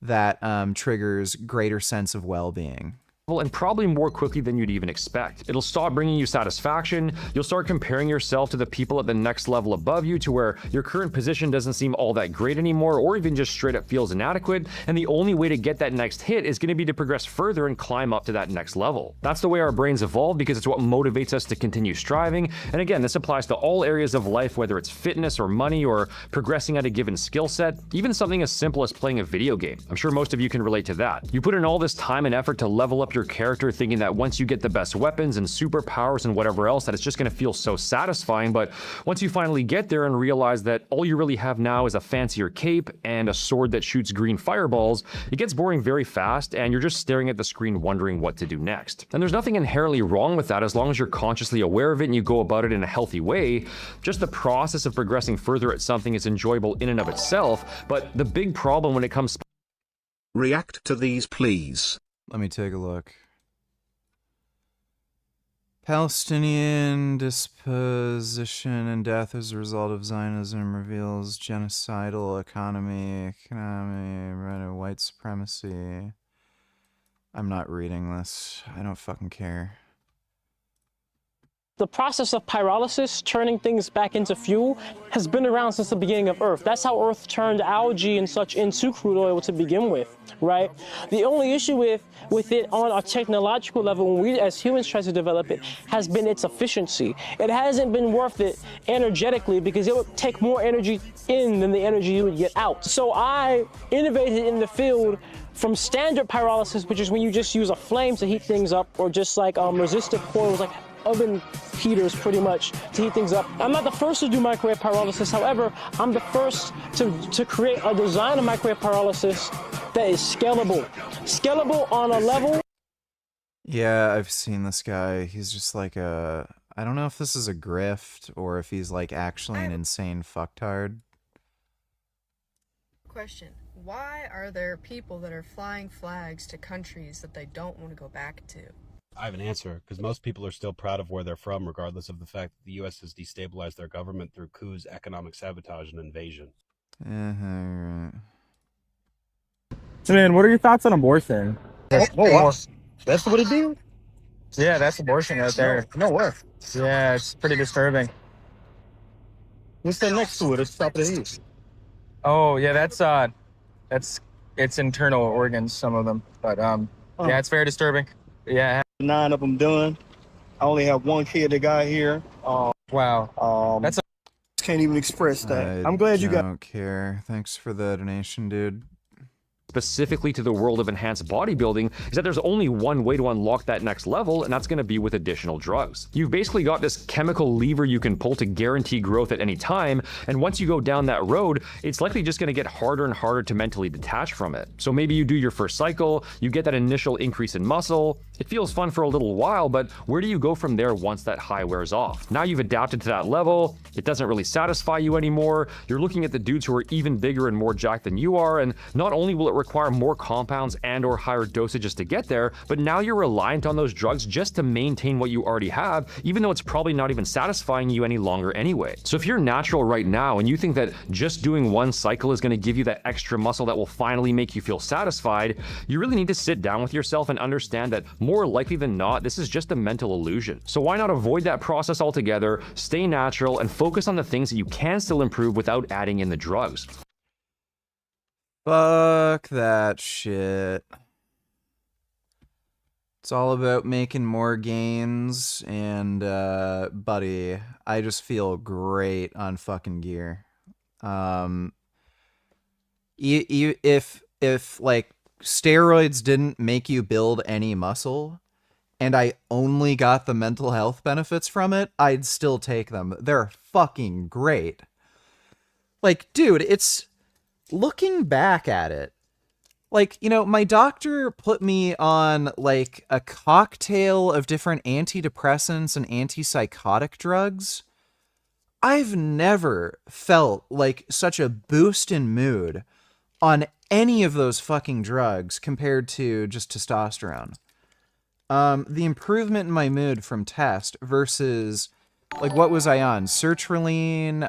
that triggers greater sense of well-being. And probably more quickly than you'd even expect. It'll stop bringing you satisfaction. You'll start comparing yourself to the people at the next level above you to where your current position doesn't seem all that great anymore, or even just straight up feels inadequate. And the only way to get that next hit is going to be to progress further and climb up to that next level. That's the way our brains evolve because it's what motivates us to continue striving. And again, this applies to all areas of life, whether it's fitness or money or progressing at a given skill set, even something as simple as playing a video game. I'm sure most of you can relate to that. You put in all this time and effort to level up your character, thinking that once you get the best weapons and superpowers and whatever else, that it's just going to feel so satisfying. But once you finally get there and realize that all you really have now is a fancier cape and a sword that shoots green fireballs, it gets boring very fast and you're just staring at the screen wondering what to do next. And there's nothing inherently wrong with that as long as you're consciously aware of it and you go about it in a healthy way. Just the process of progressing further at something is enjoyable in and of itself, but the big problem when it comes... React to these, please. Let me take a look. Palestinian disposition and death as a result of Zionism reveals genocidal economy, white supremacy. I'm not reading this. I don't fucking care. The process of pyrolysis, turning things back into fuel, has been around since the beginning of Earth. That's how Earth turned algae and such into crude oil to begin with, right? The only issue with it on a technological level, when we as humans try to develop it, has been its efficiency. It hasn't been worth it energetically because it would take more energy in than the energy you would get out. So I innovated in the field from standard pyrolysis, which is when you just use a flame to heat things up, or just like resistive coils, like oven heaters pretty much, to heat things up. I'm not the first to do microwave pyrolysis. However, I'm the first to create a design of microwave pyrolysis that is scalable. Scalable on a level. Yeah, I've seen this guy. He's just like I don't know if this is a grift or if he's like actually an insane fucktard. Question. Why are there people that are flying flags to countries that they don't want to go back to? I have an answer, because most people are still proud of where they're from, regardless of the fact that the U.S. has destabilized their government through coups, economic sabotage, and invasion. Right. So, man, what are your thoughts on abortion? What? That's what it is? Yeah, that's abortion right there. No way. Yeah, it's pretty disturbing. What's that next to it? It's top of the heat. Oh, yeah, that's it's internal organs, some of them. But yeah, it's very disturbing. Yeah. 9 of them done. I only have 1 kid that got here. Wow. That's can't even express that. I'm glad you got. I don't care. Thanks for the donation, dude. specifically to the world of enhanced bodybuilding is that there's only one way to unlock that next level, and that's going to be with additional drugs. You've basically got this chemical lever you can pull to guarantee growth at any time, and once you go down that road, it's likely just going to get harder and harder to mentally detach from it. So maybe you do your first cycle, you get that initial increase in muscle, it feels fun for a little while, but where do you go from there once that high wears off? Now you've adapted to that level, it doesn't really satisfy you anymore, you're looking at the dudes who are even bigger and more jacked than you are, and not only will it require more compounds and or higher dosages to get there, but now you're reliant on those drugs just to maintain what you already have, even though it's probably not even satisfying you any longer anyway. So if you're natural right now and you think that just doing one cycle is going to give you that extra muscle that will finally make you feel satisfied, you really need to sit down with yourself and understand that more likely than not, this is just a mental illusion. So why not avoid that process altogether, stay natural, and focus on the things that you can still improve without adding in the drugs. Fuck that shit. It's all about making more gains, and buddy, I just feel great on fucking gear. If like steroids didn't make you build any muscle, and I only got the mental health benefits from it, I'd still take them. They're fucking great. Like, dude, it's looking back at it. Like, you know, my doctor put me on like a cocktail of different antidepressants and antipsychotic drugs. I've never felt like such a boost in mood on any of those fucking drugs compared to just testosterone. The improvement in my mood from test versus, like, what was I on? Sertraline,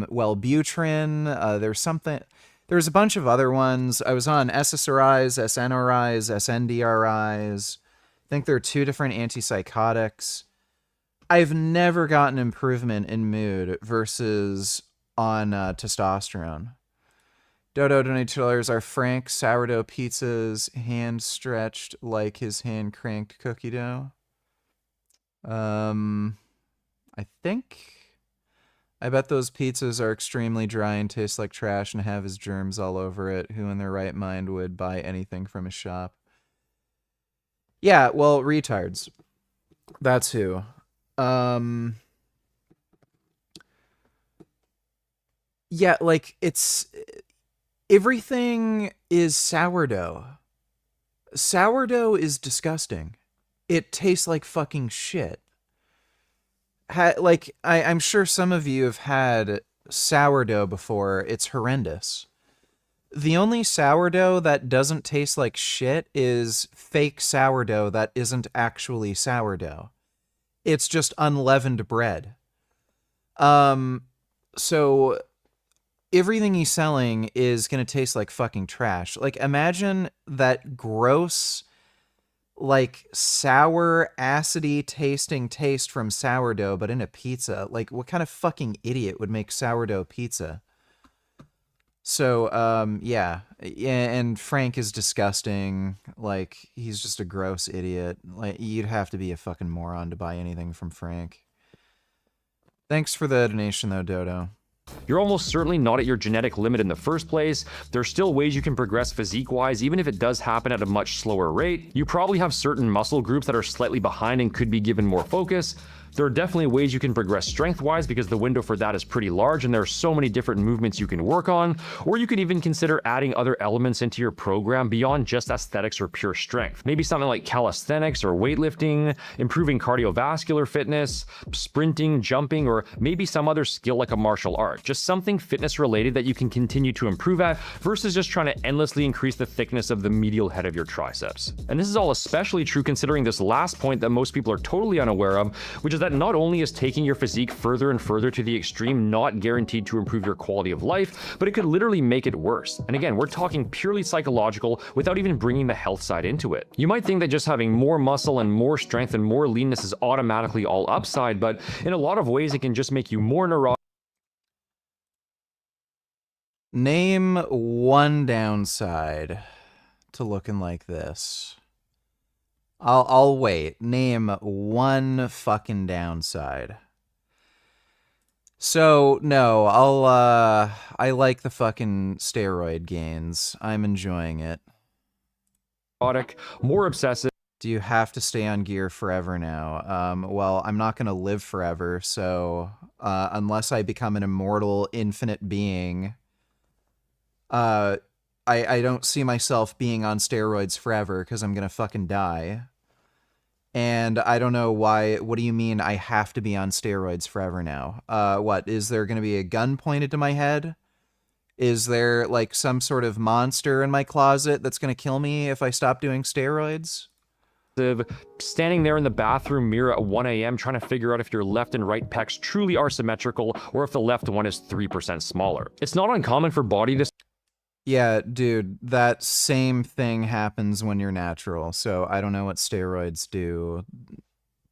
Wellbutrin, there's a bunch of other ones. I was on SSRIs, SNRIs, SNDRIs. I think there are 2 different antipsychotics. I've never gotten improvement in mood versus on testosterone. Dodo donated $2. Are Frank sourdough pizzas hand stretched like his hand cranked cookie dough? I bet those pizzas are extremely dry and taste like trash and have his germs all over it. Who in their right mind would buy anything from a shop? Yeah, well, retards. That's who. Yeah, like, it's... Everything is sourdough. Sourdough is disgusting. It tastes like fucking shit. I'm sure some of you have had sourdough before. It's horrendous. The only sourdough that doesn't taste like shit is fake sourdough that isn't actually sourdough. It's just unleavened bread. So everything he's selling is going to taste like fucking trash. Like, imagine that gross, like, sour, acidy tasting taste from sourdough, but in a pizza. Like, what kind of fucking idiot would make sourdough pizza? So, yeah. And Frank is disgusting. Like, he's just a gross idiot. Like, you'd have to be a fucking moron to buy anything from Frank. Thanks for the donation, though, Dodo. You're almost certainly not at your genetic limit in the first place. There's still ways you can progress physique-wise, even if it does happen at a much slower rate. You probably have certain muscle groups that are slightly behind and could be given more focus. There are definitely ways you can progress strength-wise because the window for that is pretty large and there are so many different movements you can work on, or you could even consider adding other elements into your program beyond just aesthetics or pure strength. Maybe something like calisthenics or weightlifting, improving cardiovascular fitness, sprinting, jumping, or maybe some other skill like a martial art. Just something fitness-related that you can continue to improve at versus just trying to endlessly increase the thickness of the medial head of your triceps. And this is all especially true considering this last point that most people are totally unaware of, which is that not only is taking your physique further and further to the extreme not guaranteed to improve your quality of life, but it could literally make it worse. And again, we're talking purely psychological without even bringing the health side into it. You might think that just having more muscle and more strength and more leanness is automatically all upside, but in a lot of ways it can just make you more neurotic. Name one downside to looking like this. I'll wait. Name one fucking downside. So no, I like the fucking steroid gains. I'm enjoying it. More obsessive. Do you have to stay on gear forever now? Well, I'm not gonna live forever, so unless I become an immortal, infinite being, I don't see myself being on steroids forever because I'm gonna fucking die. And I don't know why. What do you mean I have to be on steroids forever now? What, is there going to be a gun pointed to my head? Is there like some sort of monster in my closet that's going to kill me if I stop doing steroids? Standing there in the bathroom mirror at 1 a.m. trying to figure out if your left and right pecs truly are symmetrical or if the left one is 3% smaller. It's not uncommon for body to... Yeah, dude, that same thing happens when you're natural, so I don't know what steroids do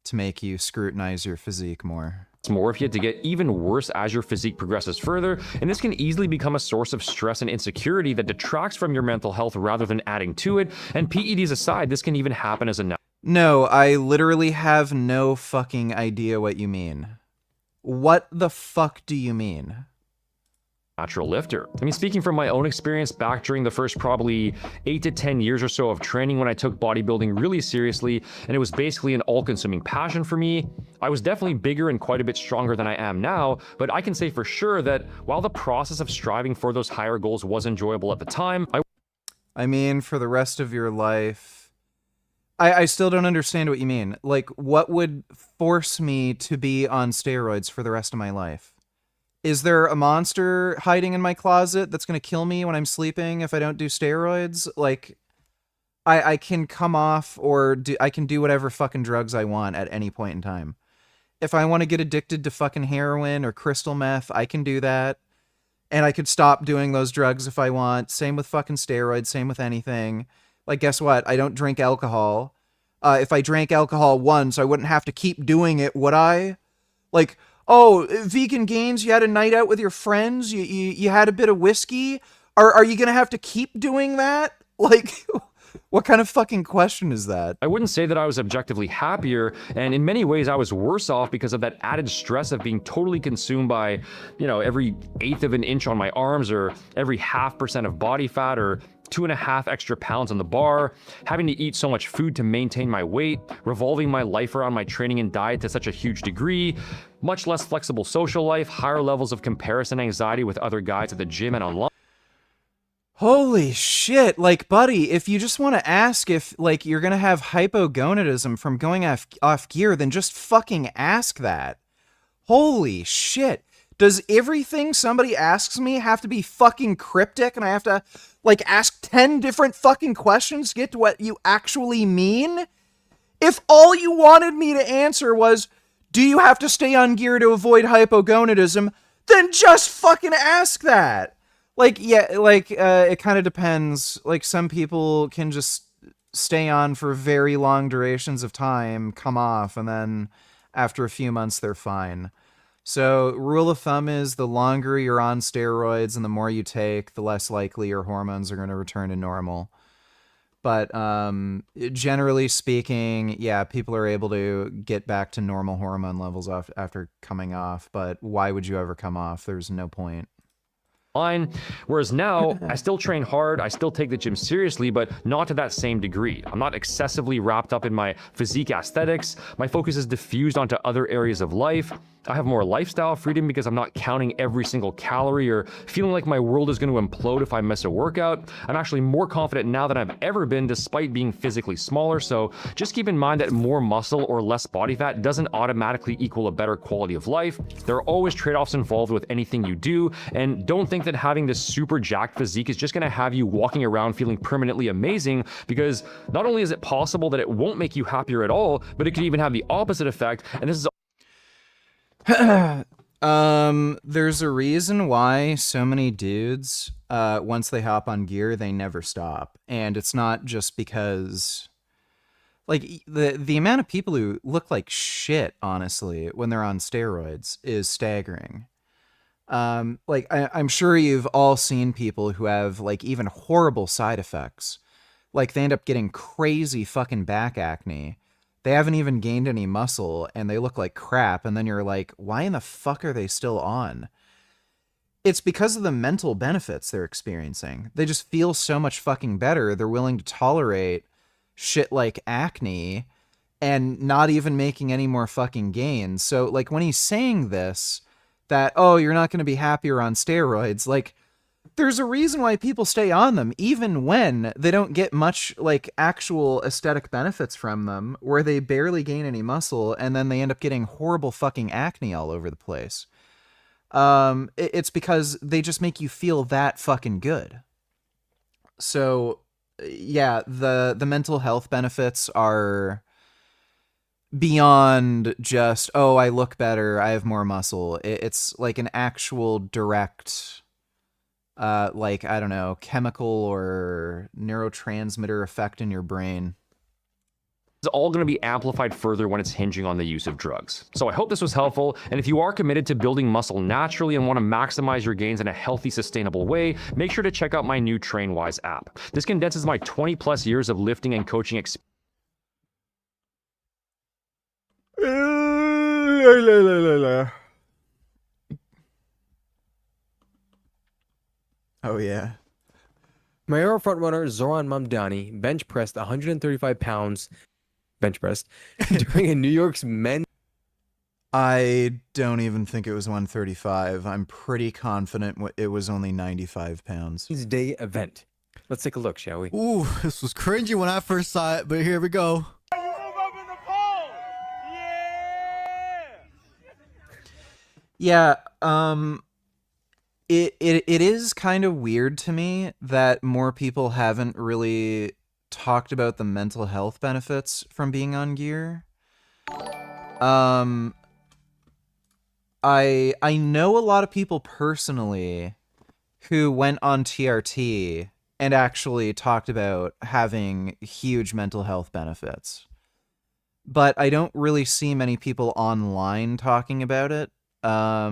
to make you scrutinize your physique more. More if you had to get even worse as your physique progresses further, and this can easily become a source of stress and insecurity that detracts from your mental health rather than adding to it, and PEDs aside, this can even happen as a... No, I literally have no fucking idea what you mean. What the fuck do you mean? Natural lifter. I mean, speaking from my own experience back during the first probably 8 to 10 years or so of training when I took bodybuilding really seriously, and it was basically an all-consuming passion for me, I was definitely bigger and quite a bit stronger than I am now, but I can say for sure that while the process of striving for those higher goals was enjoyable at the time, I mean, for the rest of your life... I still don't understand what you mean. Like, what would force me to be on steroids for the rest of my life? Is there a monster hiding in my closet that's going to kill me when I'm sleeping if I don't do steroids? Like, I can come off or I can do whatever fucking drugs I want at any point in time. If I want to get addicted to fucking heroin or crystal meth, I can do that. And I could stop doing those drugs if I want. Same with fucking steroids, same with anything. Like, guess what? I don't drink alcohol. If I drank alcohol once, I wouldn't have to keep doing it, would I? Like... Oh, vegan gains, you had a night out with your friends, you had a bit of whiskey? Are you gonna have to keep doing that? Like, what kind of fucking question is that? I wouldn't say that I was objectively happier, and in many ways I was worse off because of that added stress of being totally consumed by, you know, every 1/8 of an inch on my arms, or every 0.5% of body fat, or 2.5 extra pounds on the bar, having to eat so much food to maintain my weight, revolving my life around my training and diet to such a huge degree, much less flexible social life, higher levels of comparison anxiety with other guys at the gym and online. Holy shit, like, buddy, if you just want to ask if, like, you're gonna have hypogonadism from going off gear, then just fucking ask that. Holy shit. Does everything somebody asks me have to be fucking cryptic and I have to, like, ask 10 different fucking questions to get to what you actually mean? If all you wanted me to answer was, do you have to stay on gear to avoid hypogonadism, then just fucking ask that. Like, yeah, like, it kind of depends. Like, some people can just stay on for very long durations of time, come off, and then after a few months, they're fine. So, rule of thumb is the longer you're on steroids and the more you take, the less likely your hormones are going to return to normal. But generally speaking, yeah, people are able to get back to normal hormone levels after coming off. But why would you ever come off? There's no point. Whereas now, I still train hard, I still take the gym seriously, but not to that same degree. I'm not excessively wrapped up in my physique aesthetics, my focus is diffused onto other areas of life. I have more lifestyle freedom because I'm not counting every single calorie or feeling like my world is going to implode if I miss a workout. I'm actually more confident now than I've ever been despite being physically smaller, so just keep in mind that more muscle or less body fat doesn't automatically equal a better quality of life. There are always trade-offs involved with anything you do, and don't think that having this super jacked physique is just going to have you walking around feeling permanently amazing, because not only is it possible that it won't make you happier at all, but it could even have the opposite effect, and this is there's a reason why so many dudes, once they hop on gear, they never stop. And it's not just because, like, the amount of people who look like shit, honestly, when they're on steroids is staggering. Like, I'm sure you've all seen people who have, like, even horrible side effects. Like, they end up getting crazy fucking back acne they haven't even gained any muscle and they look like crap, and then you're like, why in the fuck are they still on? It's because of the mental benefits they're experiencing. They just feel so much fucking better. They're willing to tolerate shit like acne and not even making any more fucking gains. So, like, when he's saying this, that, oh, you're not going to be happier on steroids, like, there's a reason why people stay on them, even when they don't get much, like, actual aesthetic benefits from them, where they barely gain any muscle, and then they end up getting horrible fucking acne all over the place. It's because they just make you feel that fucking good. So, yeah, the mental health benefits are beyond just, oh, I look better, I have more muscle. It's like an actual direct, like, I don't know, chemical or neurotransmitter effect in your brain. It's all going to be amplified further when it's hinging on the use of drugs. So I hope this was helpful, and if you are committed to building muscle naturally and want to maximize your gains in a healthy, sustainable way, make sure to check out my new TrainWise app. This condenses my 20+ years of lifting and coaching experience. Oh, yeah. Mayoral frontrunner Zoran Mamdani bench pressed 135 pounds bench pressed during a New York's men's. I don't even think it was 135. I'm pretty confident it was only 95 pounds. Day event. Let's take a look, shall we? Ooh, this was cringy when I first saw it, but here we go. Yeah, it is kind of weird to me that more people haven't really talked about the mental health benefits from being on gear. I know a lot of people personally who went on TRT and actually talked about having huge mental health benefits. But I don't really see many people online talking about it. I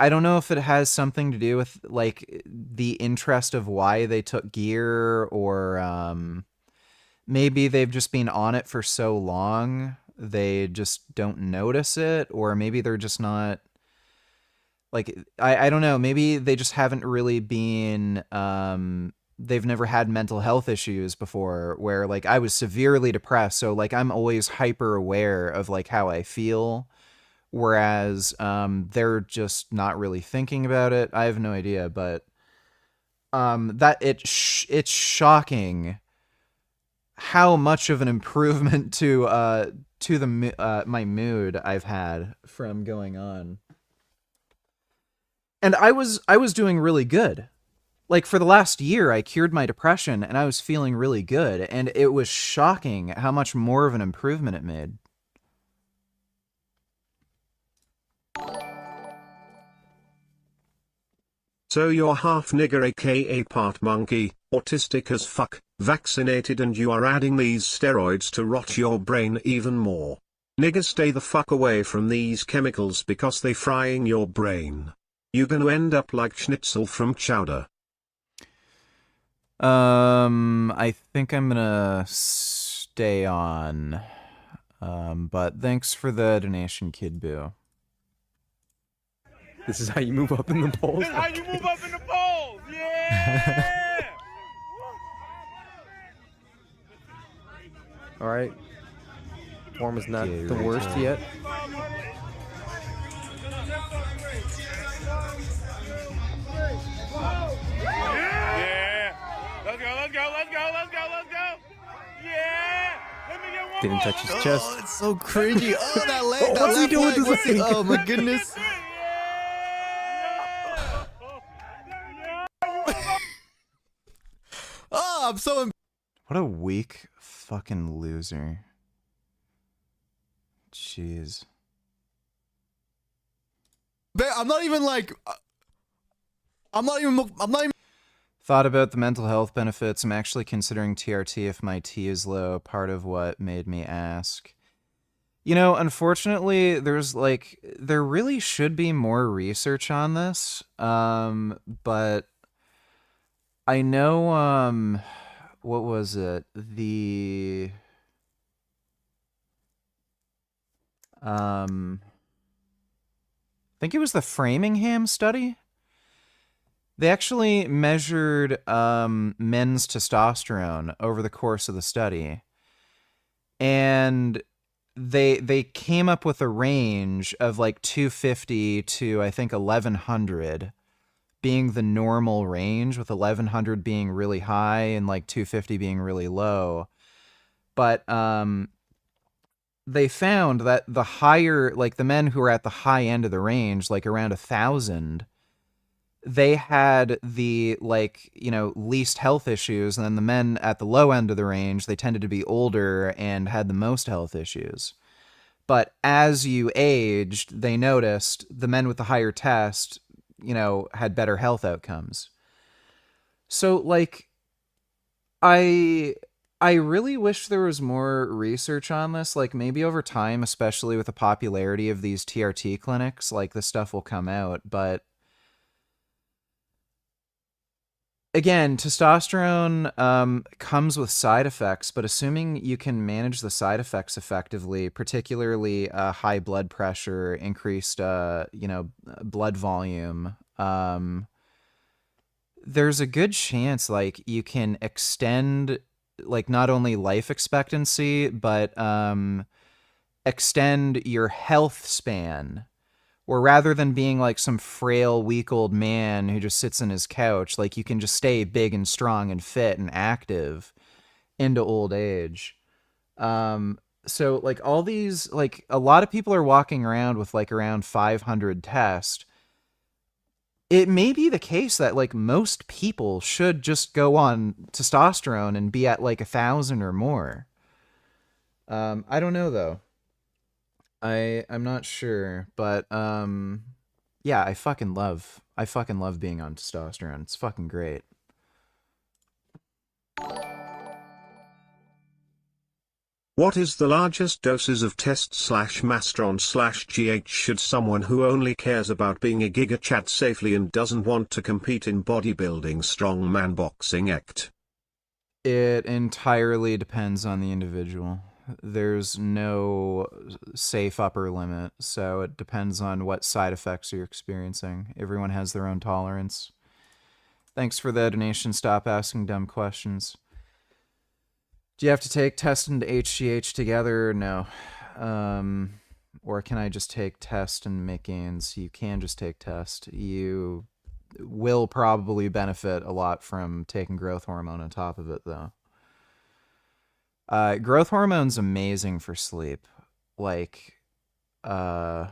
don't know if it has something to do with, like, the interest of why they took gear, or maybe they've just been on it for so long they just don't notice it, or maybe they're just not, like, I don't know, maybe they just haven't really been, they've never had mental health issues before, where, like, I was severely depressed, so, like, I'm always hyper aware of, like, how I feel. Whereas they're just not really thinking about it. I have no idea, but that it's shocking how much of an improvement to the my mood I've had from going on. And I was doing really good. Like, for the last year, I cured my depression and I was feeling really good, and it was shocking how much more of an improvement it made. So you're half nigger aka part monkey, autistic as fuck, vaccinated, and you are adding these steroids to rot your brain even more. Niggas, stay the fuck away from these chemicals because they frying your brain. You gonna end up like Schnitzel from Chowder. I think I'm gonna stay on. But thanks for the donation, Kid Boo. This is how you move up in the polls. This is how you move up in the polls. Yeah. All right. Form is not the worst yet. Yeah. Let's go. Let's go. Let's go. Let's go. Let's go. Yeah. Let me get one Didn't more. touch his chest. Oh, it's so cringy. Oh, that leg. What's he doing with What's his leg? Oh my goodness. Oh, I'm so. What a weak fucking loser. Jeez. I'm not even like. I'm not even. Thought about the mental health benefits. I'm actually considering TRT if my T is low. Part of what made me ask. You know, unfortunately, there really should be more research on this. But I know, what was it? I think it was the Framingham study. They actually measured men's testosterone over the course of the study. And they came up with a range of like 250 to I think 1100 being the normal range, with 1100 being really high and like 250 being really low. But they found that the higher, like the men who were at the high end of the range, like around 1,000, they had the least health issues, and then the men at the low end of the range, they tended to be older and had the most health issues. But as you aged, they noticed the men with the higher test, had better health outcomes. So like, I really wish there was more research on this. Like maybe over time, especially with the popularity of these TRT clinics, like this stuff will come out. But again, testosterone comes with side effects, but assuming you can manage the side effects effectively, particularly high blood pressure, increased blood volume, there's a good chance like you can extend like not only life expectancy, but extend your health span. Or rather than being like some frail, weak old man who just sits in his couch, like you can just stay big and strong and fit and active into old age. So like all these, like a lot of people are walking around with like around 500 tests. It may be the case that like most people should just go on testosterone and be at like 1,000 or more. I don't know though. I'm not sure, but yeah, I fucking love being on testosterone. It's fucking great. What is the largest doses of test/mastron/GH should someone who only cares about being a giga chat safely and doesn't want to compete in bodybuilding strongman boxing act? It entirely depends on the individual. There's no safe upper limit, so it depends on what side effects you're experiencing. Everyone has their own tolerance. Thanks for the donation. Stop asking dumb questions. Do you have to take test and HGH together? No. Or can I just take test and make gains? You can just take test. You will probably benefit a lot from taking growth hormone on top of it, though. Growth hormone's amazing for sleep. Like, you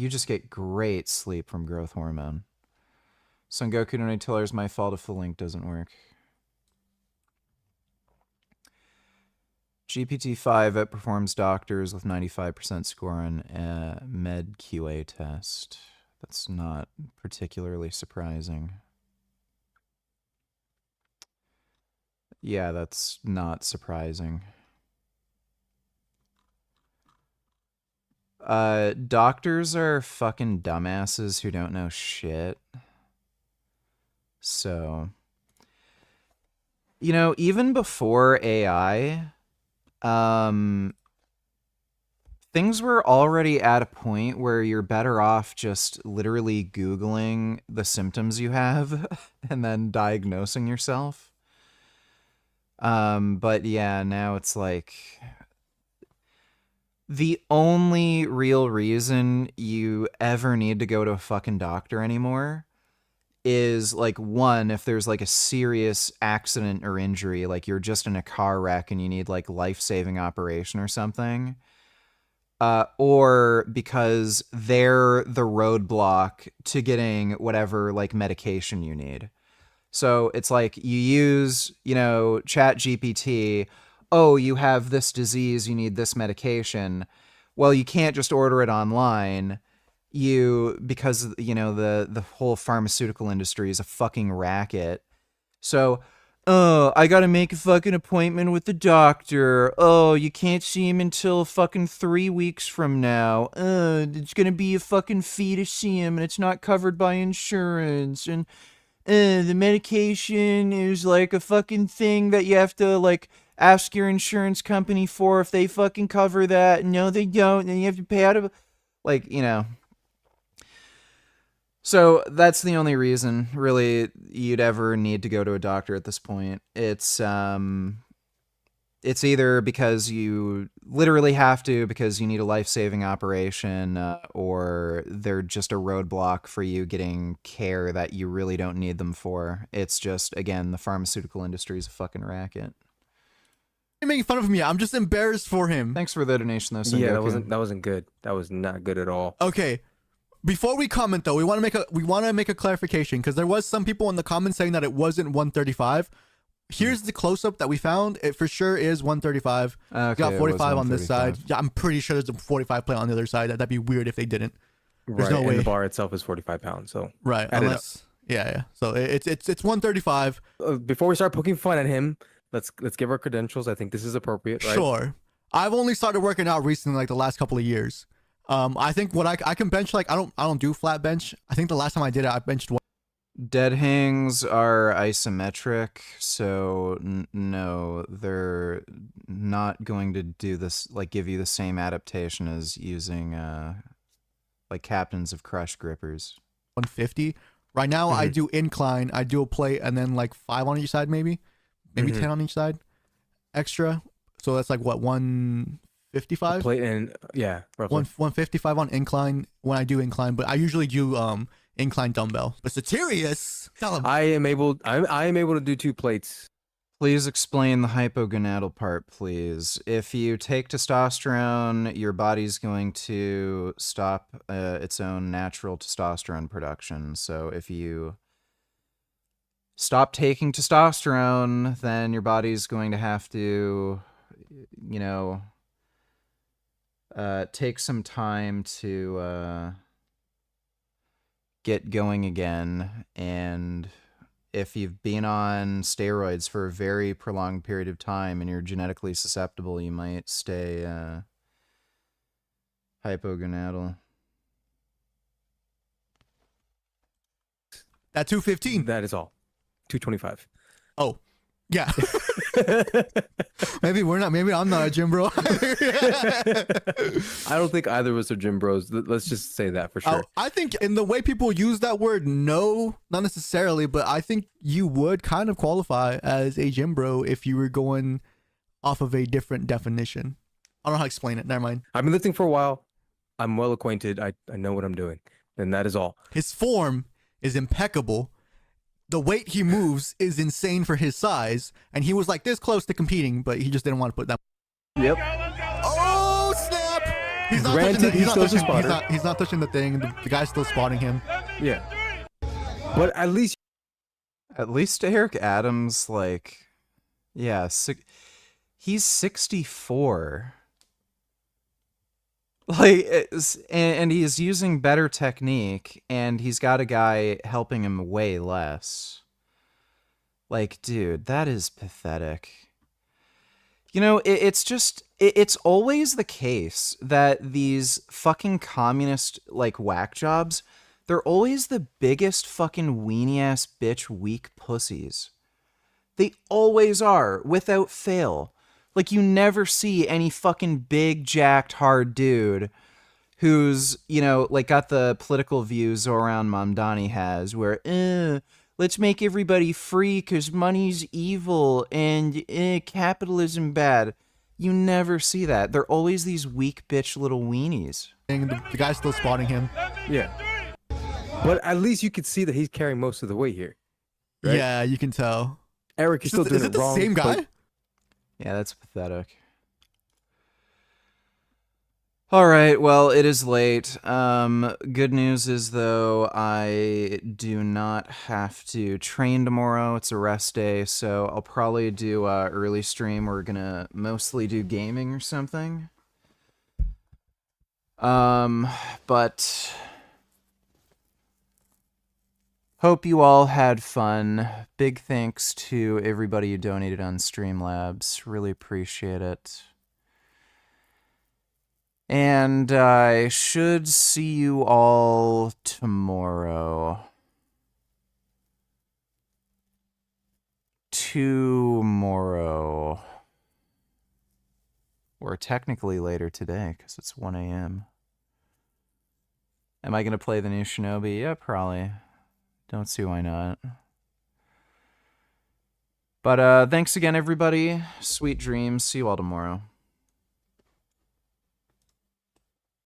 just get great sleep from growth hormone. Son Goku donated tell her it's my fault if the link doesn't work. GPT-5 outperforms doctors with 95% score on a med QA test. That's not particularly surprising. Yeah, that's not surprising. Doctors are fucking dumbasses who don't know shit. So, even before AI, things were already at a point where you're better off just literally Googling the symptoms you have and then diagnosing yourself. But yeah, now it's like the only real reason you ever need to go to a fucking doctor anymore is like, one, if there's like a serious accident or injury, like you're just in a car wreck and you need like life-saving operation or something, or because they're the roadblock to getting whatever like medication you need. So it's like you use, Chat GPT. Oh, you have this disease, you need this medication. Well, you can't just order it online. Because the whole pharmaceutical industry is a fucking racket. So, I gotta make a fucking appointment with the doctor. Oh, you can't see him until fucking 3 weeks from now. It's gonna be a fucking fee to see him, and it's not covered by insurance. And the medication is like a fucking thing that you have to like ask your insurance company for if they fucking cover that. No, they don't. And you have to pay out of, like, you know. So that's the only reason, really, you'd ever need to go to a doctor at this point. It's either because you literally have to because you need a life-saving operation, or they're just a roadblock for you getting care that you really don't need them for. It's just, again, the pharmaceutical industry is a fucking racket. You're making fun of me. I'm just embarrassed for him. Thanks for the donation, though, Sengoku. Yeah, that wasn't good. That was not good at all. Okay. Before we comment though, we want to make a clarification because there was some people in the comments saying that it wasn't 135. Here's the close-up that we found. It for sure is 135. Okay, got 45 on this side. 135. Yeah, I'm pretty sure there's a 45 plate on the other side. That'd be weird if they didn't. There's Right, no and way. the bar itself is 45 pounds. So Right, add it up. unless yeah. So it's 135. Before we start poking fun at him, let's give our credentials. I think this is appropriate, right? Sure. I've only started working out recently, like the last couple of years. I think what I can bench, like I don't do flat bench. I think the last time I did it, I benched one. Dead hangs are isometric, so no, they're not going to do this, like give you the same adaptation as using like captains of crush grippers. 150. Right now, I do incline. I do a plate and then like 5 on each side, maybe 10 on each side, extra. So that's like what 155. Plate and yeah, roughly. 155 on incline when I do incline, but I usually do incline dumbbell. But Satirius, tell him. I am able to do 2 plates. Please explain the hypogonadal part, please. If you take testosterone, your body's going to stop its own natural testosterone production. So if you stop taking testosterone, then your body's going to have to, you know, take some time to get going again. And if you've been on steroids for a very prolonged period of time and you're genetically susceptible, you might stay hypogonadal. At 215. That is all. 225. Oh, yeah. Maybe I'm not a gym bro. I don't think either of us are gym bros. Let's just say that for sure. I think in the way people use that word, no, not necessarily, but I think you would kind of qualify as a gym bro if you were going off of a different definition. I don't know how to explain it. Never mind. I've been lifting for a while. I'm well acquainted. I know what I'm doing. And that is all. His form is impeccable. The weight he moves is insane for his size, and he was like this close to competing, but he just didn't want to put that. Yep. Oh snap! He's not Granted, touching the, he's still a spotter. he's not touching the thing. The guy's still spotting him. Yeah. But at least Eric Adams, like, yeah, he's 64. Like, and he's using better technique, and he's got a guy helping him way less. Like, dude, that is pathetic. You know, it's always the case that these fucking communist, like, whack jobs, they're always the biggest fucking weenie-ass bitch weak pussies. They always are, without fail. Like, you never see any fucking big, jacked, hard dude who's, you know, like, got the political views Zoran Mamdani has, where, let's make everybody free because money's evil and capitalism bad. You never see that. They're always these weak bitch little weenies. The guy's still spotting him. Yeah. But at least you could see that he's carrying most of the weight here. Right? Yeah, you can tell. Eric, you're still doing it wrong. the same guy? Yeah, that's pathetic. All right, well, it is late. Good news is, though, I do not have to train tomorrow. It's a rest day, so I'll probably do a early stream. We're gonna mostly do gaming or something. But hope you all had fun. Big thanks to everybody who donated on Streamlabs. Really appreciate it. And I should see you all tomorrow. Tomorrow. Or technically later today, because it's 1 a.m. Am I going to play the new Shinobi? Yeah, probably. Don't see why not. But thanks again, everybody. Sweet dreams. See you all tomorrow.